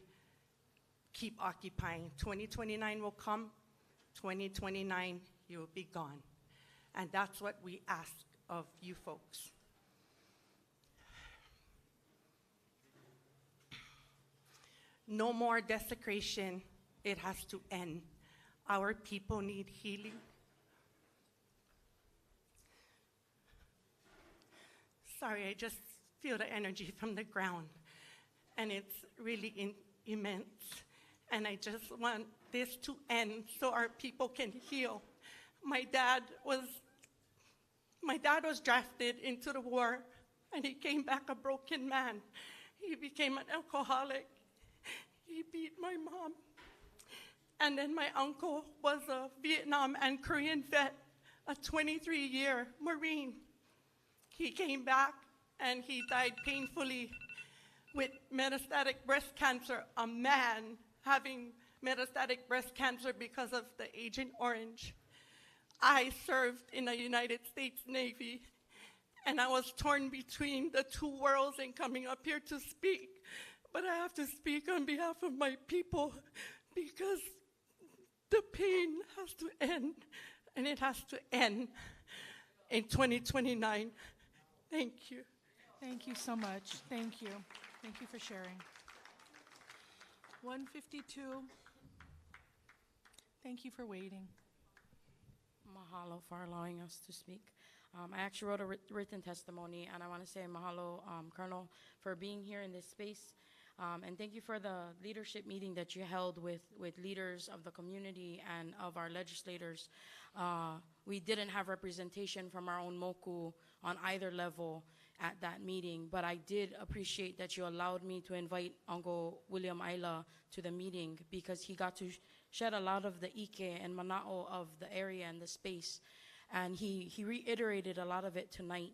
keep occupying. 2029 will come, 2029 you will be gone. And that's what we ask of you folks. No more desecration. It has to end. Our people need healing. Sorry, I just feel the energy from the ground, and it's really immense. And I just want this to end so our people can heal. My dad was drafted into the war, and he came back a broken man. He became an alcoholic. He beat my mom. And then my uncle was a Vietnam and Korean vet, a 23-year Marine. He came back and he died painfully with metastatic breast cancer, a man having metastatic breast cancer because of the Agent Orange. I served in the United States Navy, and I was torn between the two worlds and coming up here to speak. But I have to speak on behalf of my people because the pain has to end, and it has to end in 2029. Thank you. Thank you so much. Thank you. Thank you for sharing. 152. Thank you for waiting. Mahalo for allowing us to speak. I actually wrote a written testimony, and I want to say mahalo, Colonel, for being here in this space. And thank you for the leadership meeting that you held with leaders of the community and of our legislators. We didn't have representation from our own moku on either level at that meeting, but I did appreciate that you allowed me to invite Uncle William Aila to the meeting because he got to shed a lot of the ike and mana'o of the area and the space. And he reiterated a lot of it tonight.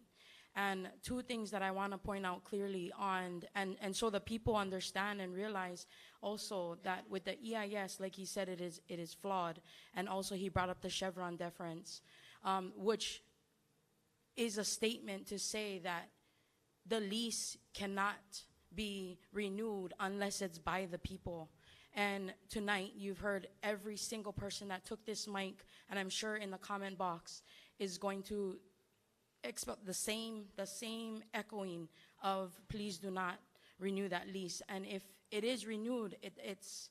And two things that I want to point out clearly on, and so the people understand and realize also that with the EIS, like he said, it is flawed. And also he brought up the Chevron deference, which is a statement to say that the lease cannot be renewed unless it's by the people. And tonight you've heard every single person that took this mic, and I'm sure in the comment box is going to expect the same echoing of please do not renew that lease. And if it is renewed, it's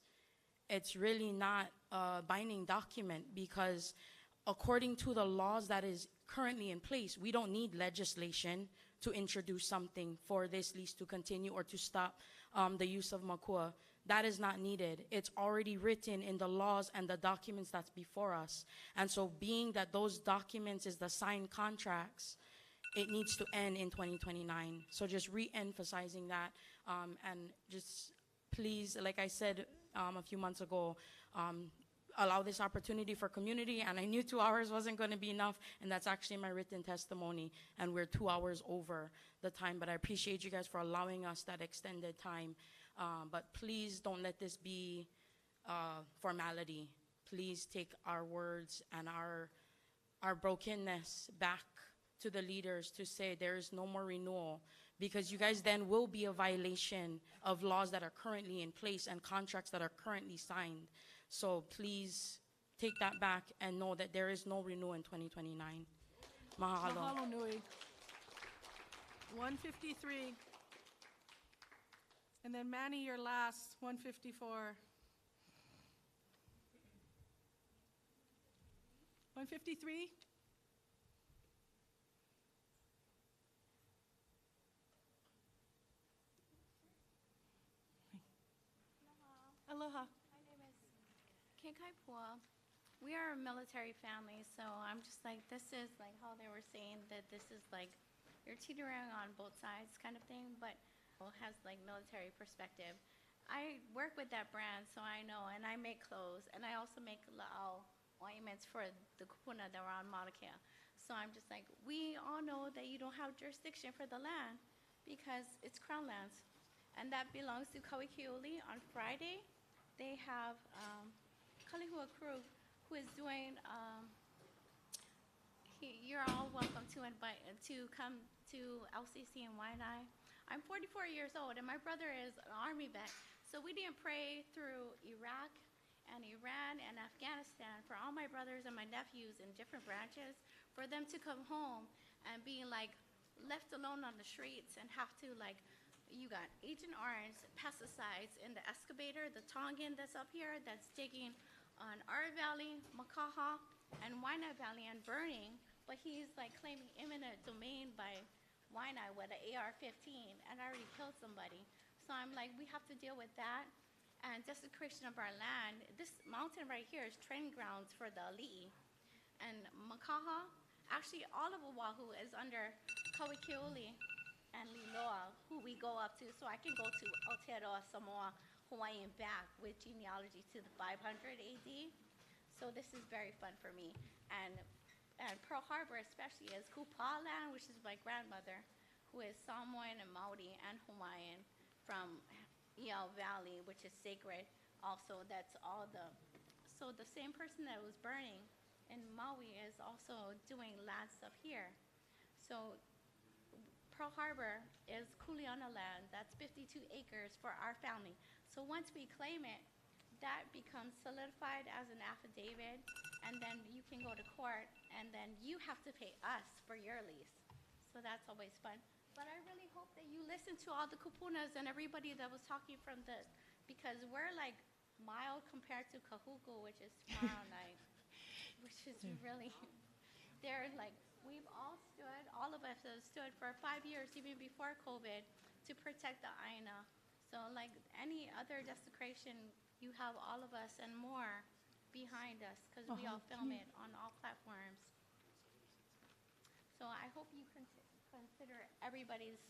really not a binding document because according to the laws that is currently in place, we don't need legislation to introduce something for this lease to continue or to stop the use of Makua. That is not needed. It's already written in the laws and the documents that's before us. And so being that those documents is the signed contracts, it needs to end in 2029. So just re-emphasizing that and just please, like I said a few months ago, allow this opportunity for community. And I knew 2 hours wasn't going to be enough, and that's actually my written testimony. And we're 2 hours over the time, but I appreciate you guys for allowing us that extended time. But please don't let this be formality. Please take our words and our brokenness back to the leaders to say there is no more renewal, because you guys then will be a violation of laws that are currently in place and contracts that are currently signed. So please take that back and know that there is no renewal in 2029. Mahalo. Mahalo nui. 153. And then Manny, your last, 154. 153. Aloha. My name is Kekaipua. We are a military family, so I'm just like, this is like how they were saying that this is like, you're teetering on both sides kind of thing, but has like military perspective. I work with that brand, so I know, and I make clothes, and I also make la'au ointments for the kupuna that were on Mauna Kea. So I'm just like, we all know that you don't have jurisdiction for the land because it's crown lands, and that belongs to Kawikiuli. On Friday, they have Kalihua crew who is doing. You're all welcome to come to LCC in Waiʻanae. I'm 44 years old, and my brother is an Army vet. So we didn't pray through Iraq and Iran and Afghanistan for all my brothers and my nephews in different branches, for them to come home and be like left alone on the streets and have to like, you got Agent Orange, pesticides in the excavator, the Tongan that's up here that's digging on our valley, Makaha, and Waiʻanae Valley and burning, but he's like claiming eminent domain by Waiʻanae with an AR-15, and I already killed somebody. So I'm like, we have to deal with that and desecration of our land. This mountain right here is training grounds for the ali'i. And Makaha, actually all of Oʻahu is under Kawikiuli and Liloa, who we go up to. So I can go to Aotearoa, Samoa, Hawaii, and back with genealogy to the 500 AD. So this is very fun for me. And Pearl Harbor especially is Kupa land, which is my grandmother, who is Samoan and Maori and Hawaiian from Iao Valley, which is sacred. Also, that's all the, so the same person that was burning in Maui is also doing land stuff here. So Pearl Harbor is Kuleana land. That's 52 acres for our family. So once we claim it, that becomes solidified as an affidavit, and then you can go to court, and then you have to pay us for your lease. So that's always fun. But I really hope that you listen to all the kupunas and everybody that was talking from this, because we're like mild compared to Kahuku, which is tomorrow night, which is really, they're like, we've all stood, all of us have stood for 5 years, even before COVID, to protect the Aina. So like any other desecration, you have all of us and more behind us, because we all film it on all platforms. So I hope you consider everybody's,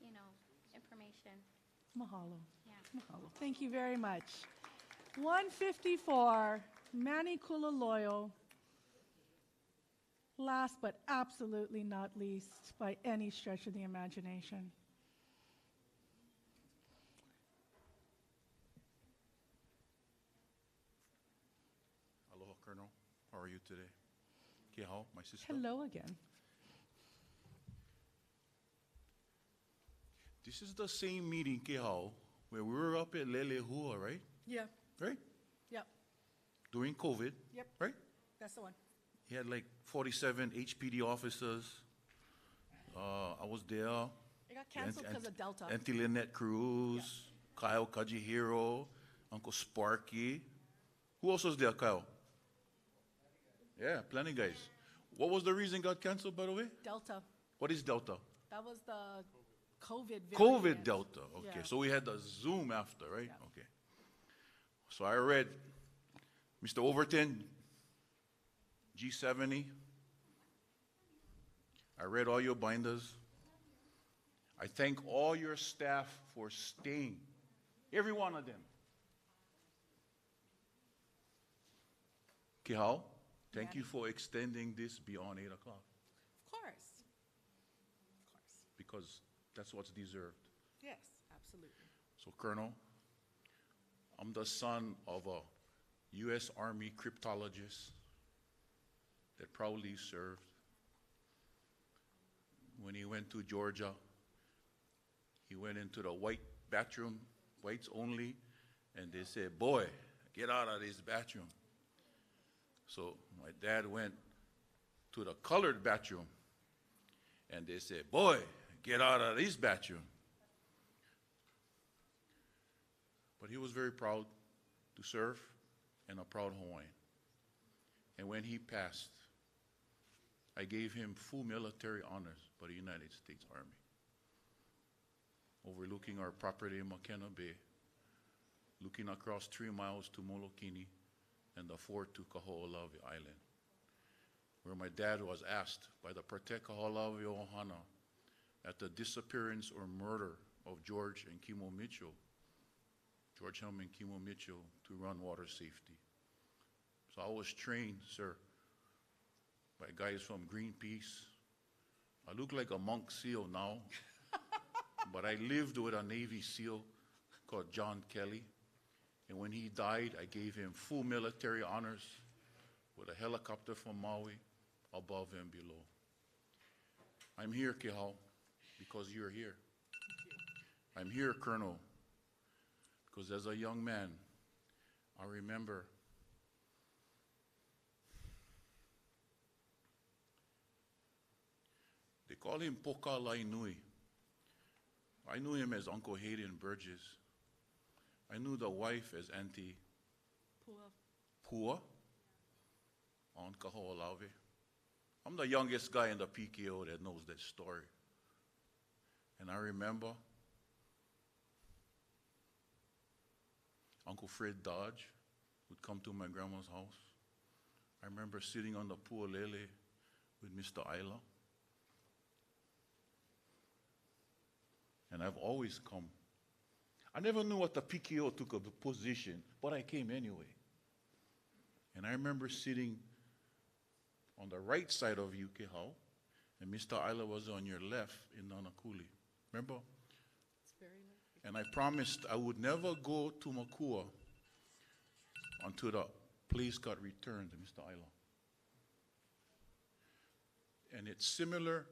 you know, information. Mahalo. Yeah. Mahalo. Thank you very much. 154, Manny Kulaloyo. Last but absolutely not least, by any stretch of the imagination. Aloha, Colonel. How are you today? Kehao, my sister. Hello again. This is the same meeting, Kehao, where we were up at Lelehua, right? Yeah. Right? Yep. During COVID. Yep. Right? That's the one. He had like 47 HPD officers. I was there. It got canceled because of Delta. Auntie Lynette Cruz, Kyle Kajihiro, Uncle Sparky. Who else was there, Kyle? Yeah, plenty guys. What was the reason it got canceled, by the way? Delta. What is Delta? That was the COVID variant. COVID Delta. Okay, Yeah. so we had the Zoom after, right? Yeah. Okay. So I read Mr. Overton, G70. I read all your binders. I thank all your staff for staying, every one of them. Kihao, thank you for extending this beyond 8 o'clock. Of course. Because that's what's deserved. Yes, absolutely. So, Colonel, I'm the son of a U.S. Army cryptologist that proudly served. When he went to Georgia, he went into the white bathroom, whites only, and they said, "Boy, get out of this bathroom." So my dad went to the colored bathroom, and they said, "Boy, get out of this bathroom." But he was very proud to serve and a proud Hawaiian. And when he passed, I gave him full military honors by the United States Army, overlooking our property in McKenna Bay, looking across 3 miles to Molokini and the fort to Kaho'olawe Island, where my dad was asked by the Protect Kaho'olawe Ohana at the disappearance or murder of George and Kimo Mitchell, George Helm and Kimo Mitchell, to run water safety. So I was trained, sir, by guys from Greenpeace. I look like a monk SEAL now, but I lived with a Navy SEAL called John Kelly. And when he died, I gave him full military honors with a helicopter from Maui above and below. I'm here, Kehau, because you're here. I'm here, Colonel, because as a young man, I remember they call him Poka Lainui. I knew him as Uncle Hayden Burgess. I knew the wife as Auntie Pua on Kaho'olawe. I'm the youngest guy in the PKO that knows that story. And I remember Uncle Fred Dodge would come to my grandma's house. I remember sitting on the puolele with Mr. Isla. And I've always come. I never knew what the PKO took of the position, but I came anyway. And I remember sitting on the right side of you, Kehau, and Mr. Isla was on your left in Nanakuli. Remember? It's very late. And I promised I would never go to Makua until the place got returned to Mr. Isla. And it's similar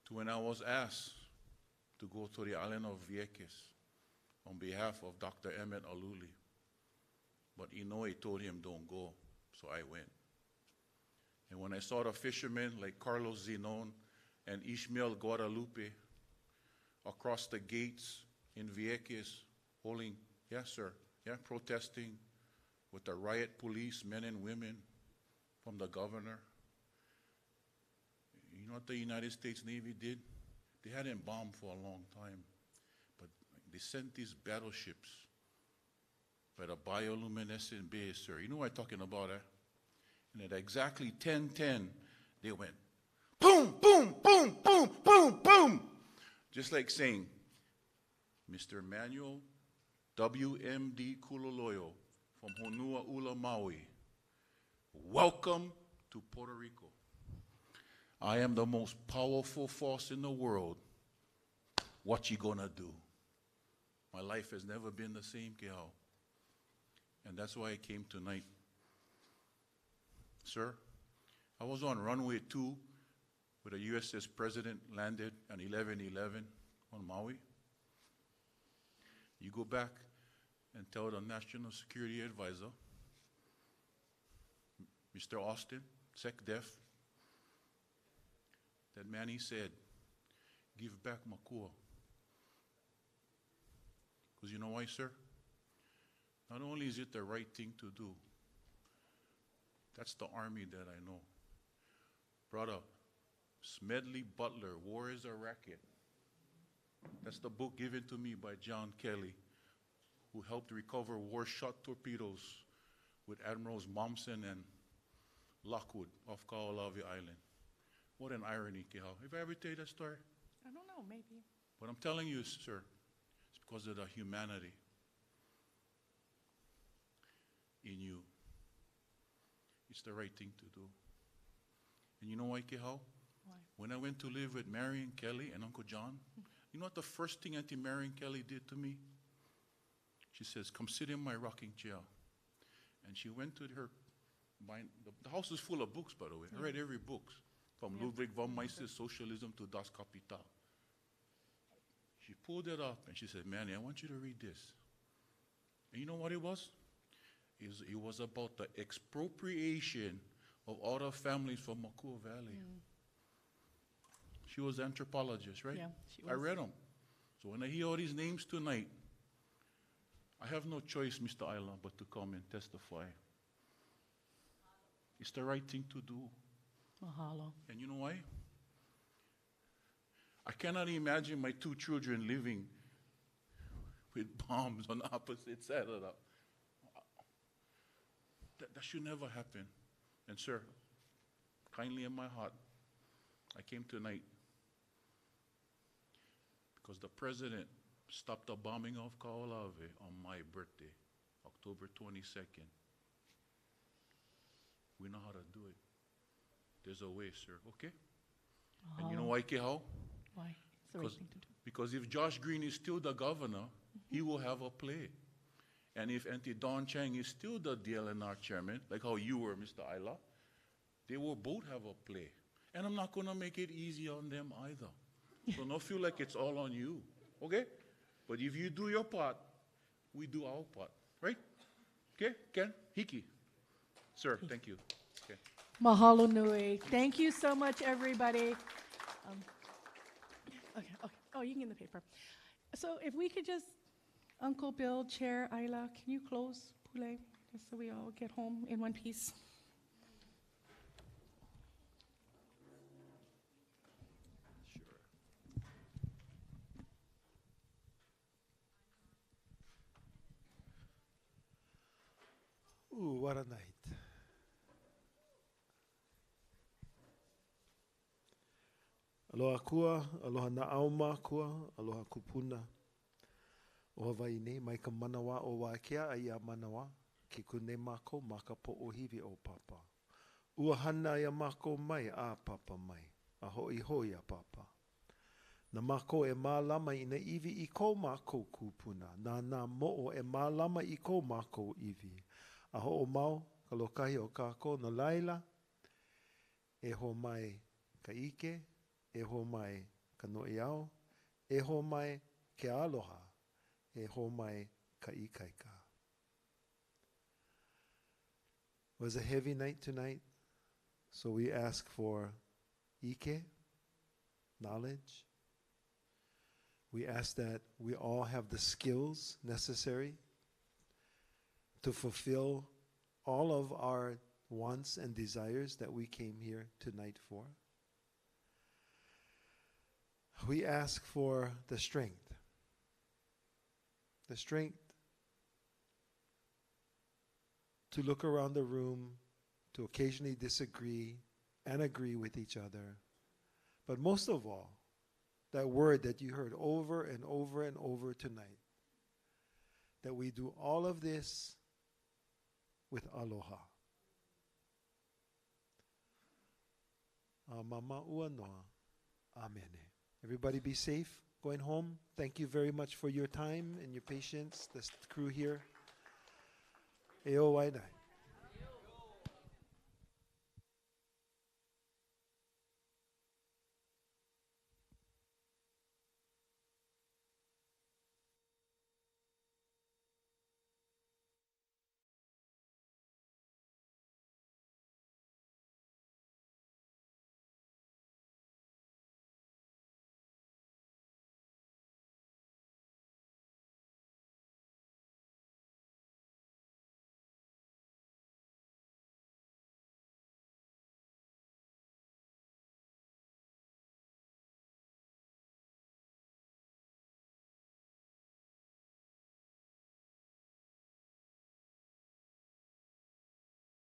to when I was asked to go to the island of Vieques on behalf of Dr. Emmett Aluli. But Inoue told him, don't go, so I went. And when I saw the fishermen like Carlos Zinon and Ishmael Guadalupe across the gates in Vieques holding, yes sir, yeah, protesting with the riot police, men and women from the governor, you know what the United States Navy did? They hadn't bombed for a long time, but they sent these battleships by the bioluminescent base, sir. You know what I'm talking about, eh? And at exactly 10:10, they went boom, boom, boom, boom, boom, boom. Just like saying, Mr. Emmanuel W.M.D. Kuloloyo from Honuaula, Maui, welcome to Puerto Rico. I am the most powerful force in the world. What you gonna do? My life has never been the same, Kehau. And that's why I came tonight. Sir, I was on runway 2 with a USS President landed on 11/11 on Maui. You go back and tell the National Security Advisor, Mr. Austin, SecDef, that Manny said, give back Makua. Because you know why, sir? Not only is it the right thing to do, that's the Army that I know. Brother, Smedley Butler, War is a Racket. That's the book given to me by John Kelly, who helped recover war-shot torpedoes with Admirals Mommsen and Lockwood off Kaho'olawe Island. What an irony, Kehau. Have I ever tell you that story? I don't know, maybe. What I'm telling you, sir, it's because of the humanity in you. It's the right thing to do. And you know why, Kehau? Why? When I went to live with Marion Kelly and Uncle John, you know what the first thing Auntie Marion Kelly did to me? She says, come sit in my rocking chair. And she went to her, the house is full of books, by the way. I read every book, from Ludwig von Mises' Socialism to Das Kapital. She pulled it up and she said, Manny, I want you to read this. And you know what it was? It was about the expropriation of other families from Makua Valley. She was an anthropologist, right? Yeah, she I was. read them. So when I hear all these names tonight, I have no choice, Mr. Isla, but to come and testify. It's the right thing to do. Mahalo. And you know why? I cannot imagine my 2 children living with bombs on the opposite side of that should never happen. And sir, kindly in my heart, I came tonight because the president stopped the bombing of Kawailoa on my birthday, October 22nd. We know how to do it. There's a way, sir, okay? And you know why, Kehao? Why? It's the right thing to do. Because if Josh Green is still the governor, he will have a play. And if Auntie Dawn Chang is still the DLNR chairman, like how you were, Mr. Ayla, they will both have a play. And I'm not going to make it easy on them either. So don't feel like it's all on you, okay? But if you do your part, we do our part, right? Okay, Ken, Hiki. Sir, thank you. Okay. Mahalo nui. Thank you so much, everybody. Okay. Oh, you can get the paper. So if we could just, Uncle Bill, Chair, Ayla, can you close Pule, just so we all get home in one piece? Ooh, what a night. Aloha kua, aloha na'auma kua, aloha kupuna. O Hawaiʻi mai ka manawa o Wākea a ia manawa, ke kune mako maka po'ohiwi o papa. Ua hana ia mako mai a papa mai, a hoi hoi a papa. Na mako e mālama i na iwi i kou mako kupuna, nā mo'o e mālama i kou mako iwi. A ho'o mau, ka lokahi o kako na laila, e ho mai ka ike, e ho mai ka no'iao, e ho mai ke aloha, e ho mai ka ikaika. It was a heavy night tonight, so we ask for ike, knowledge. We ask that we all have the skills necessary to fulfill all of our wants and desires that we came here tonight for. We ask for the strength to look around the room, to occasionally disagree and agree with each other. But most of all, that word that you heard over and over and over tonight, that we do all of this with aloha. Mama ua noa. Amen. Everybody be safe going home. Thank you very much for your time and your patience, the crew here. E o Waiʻanae.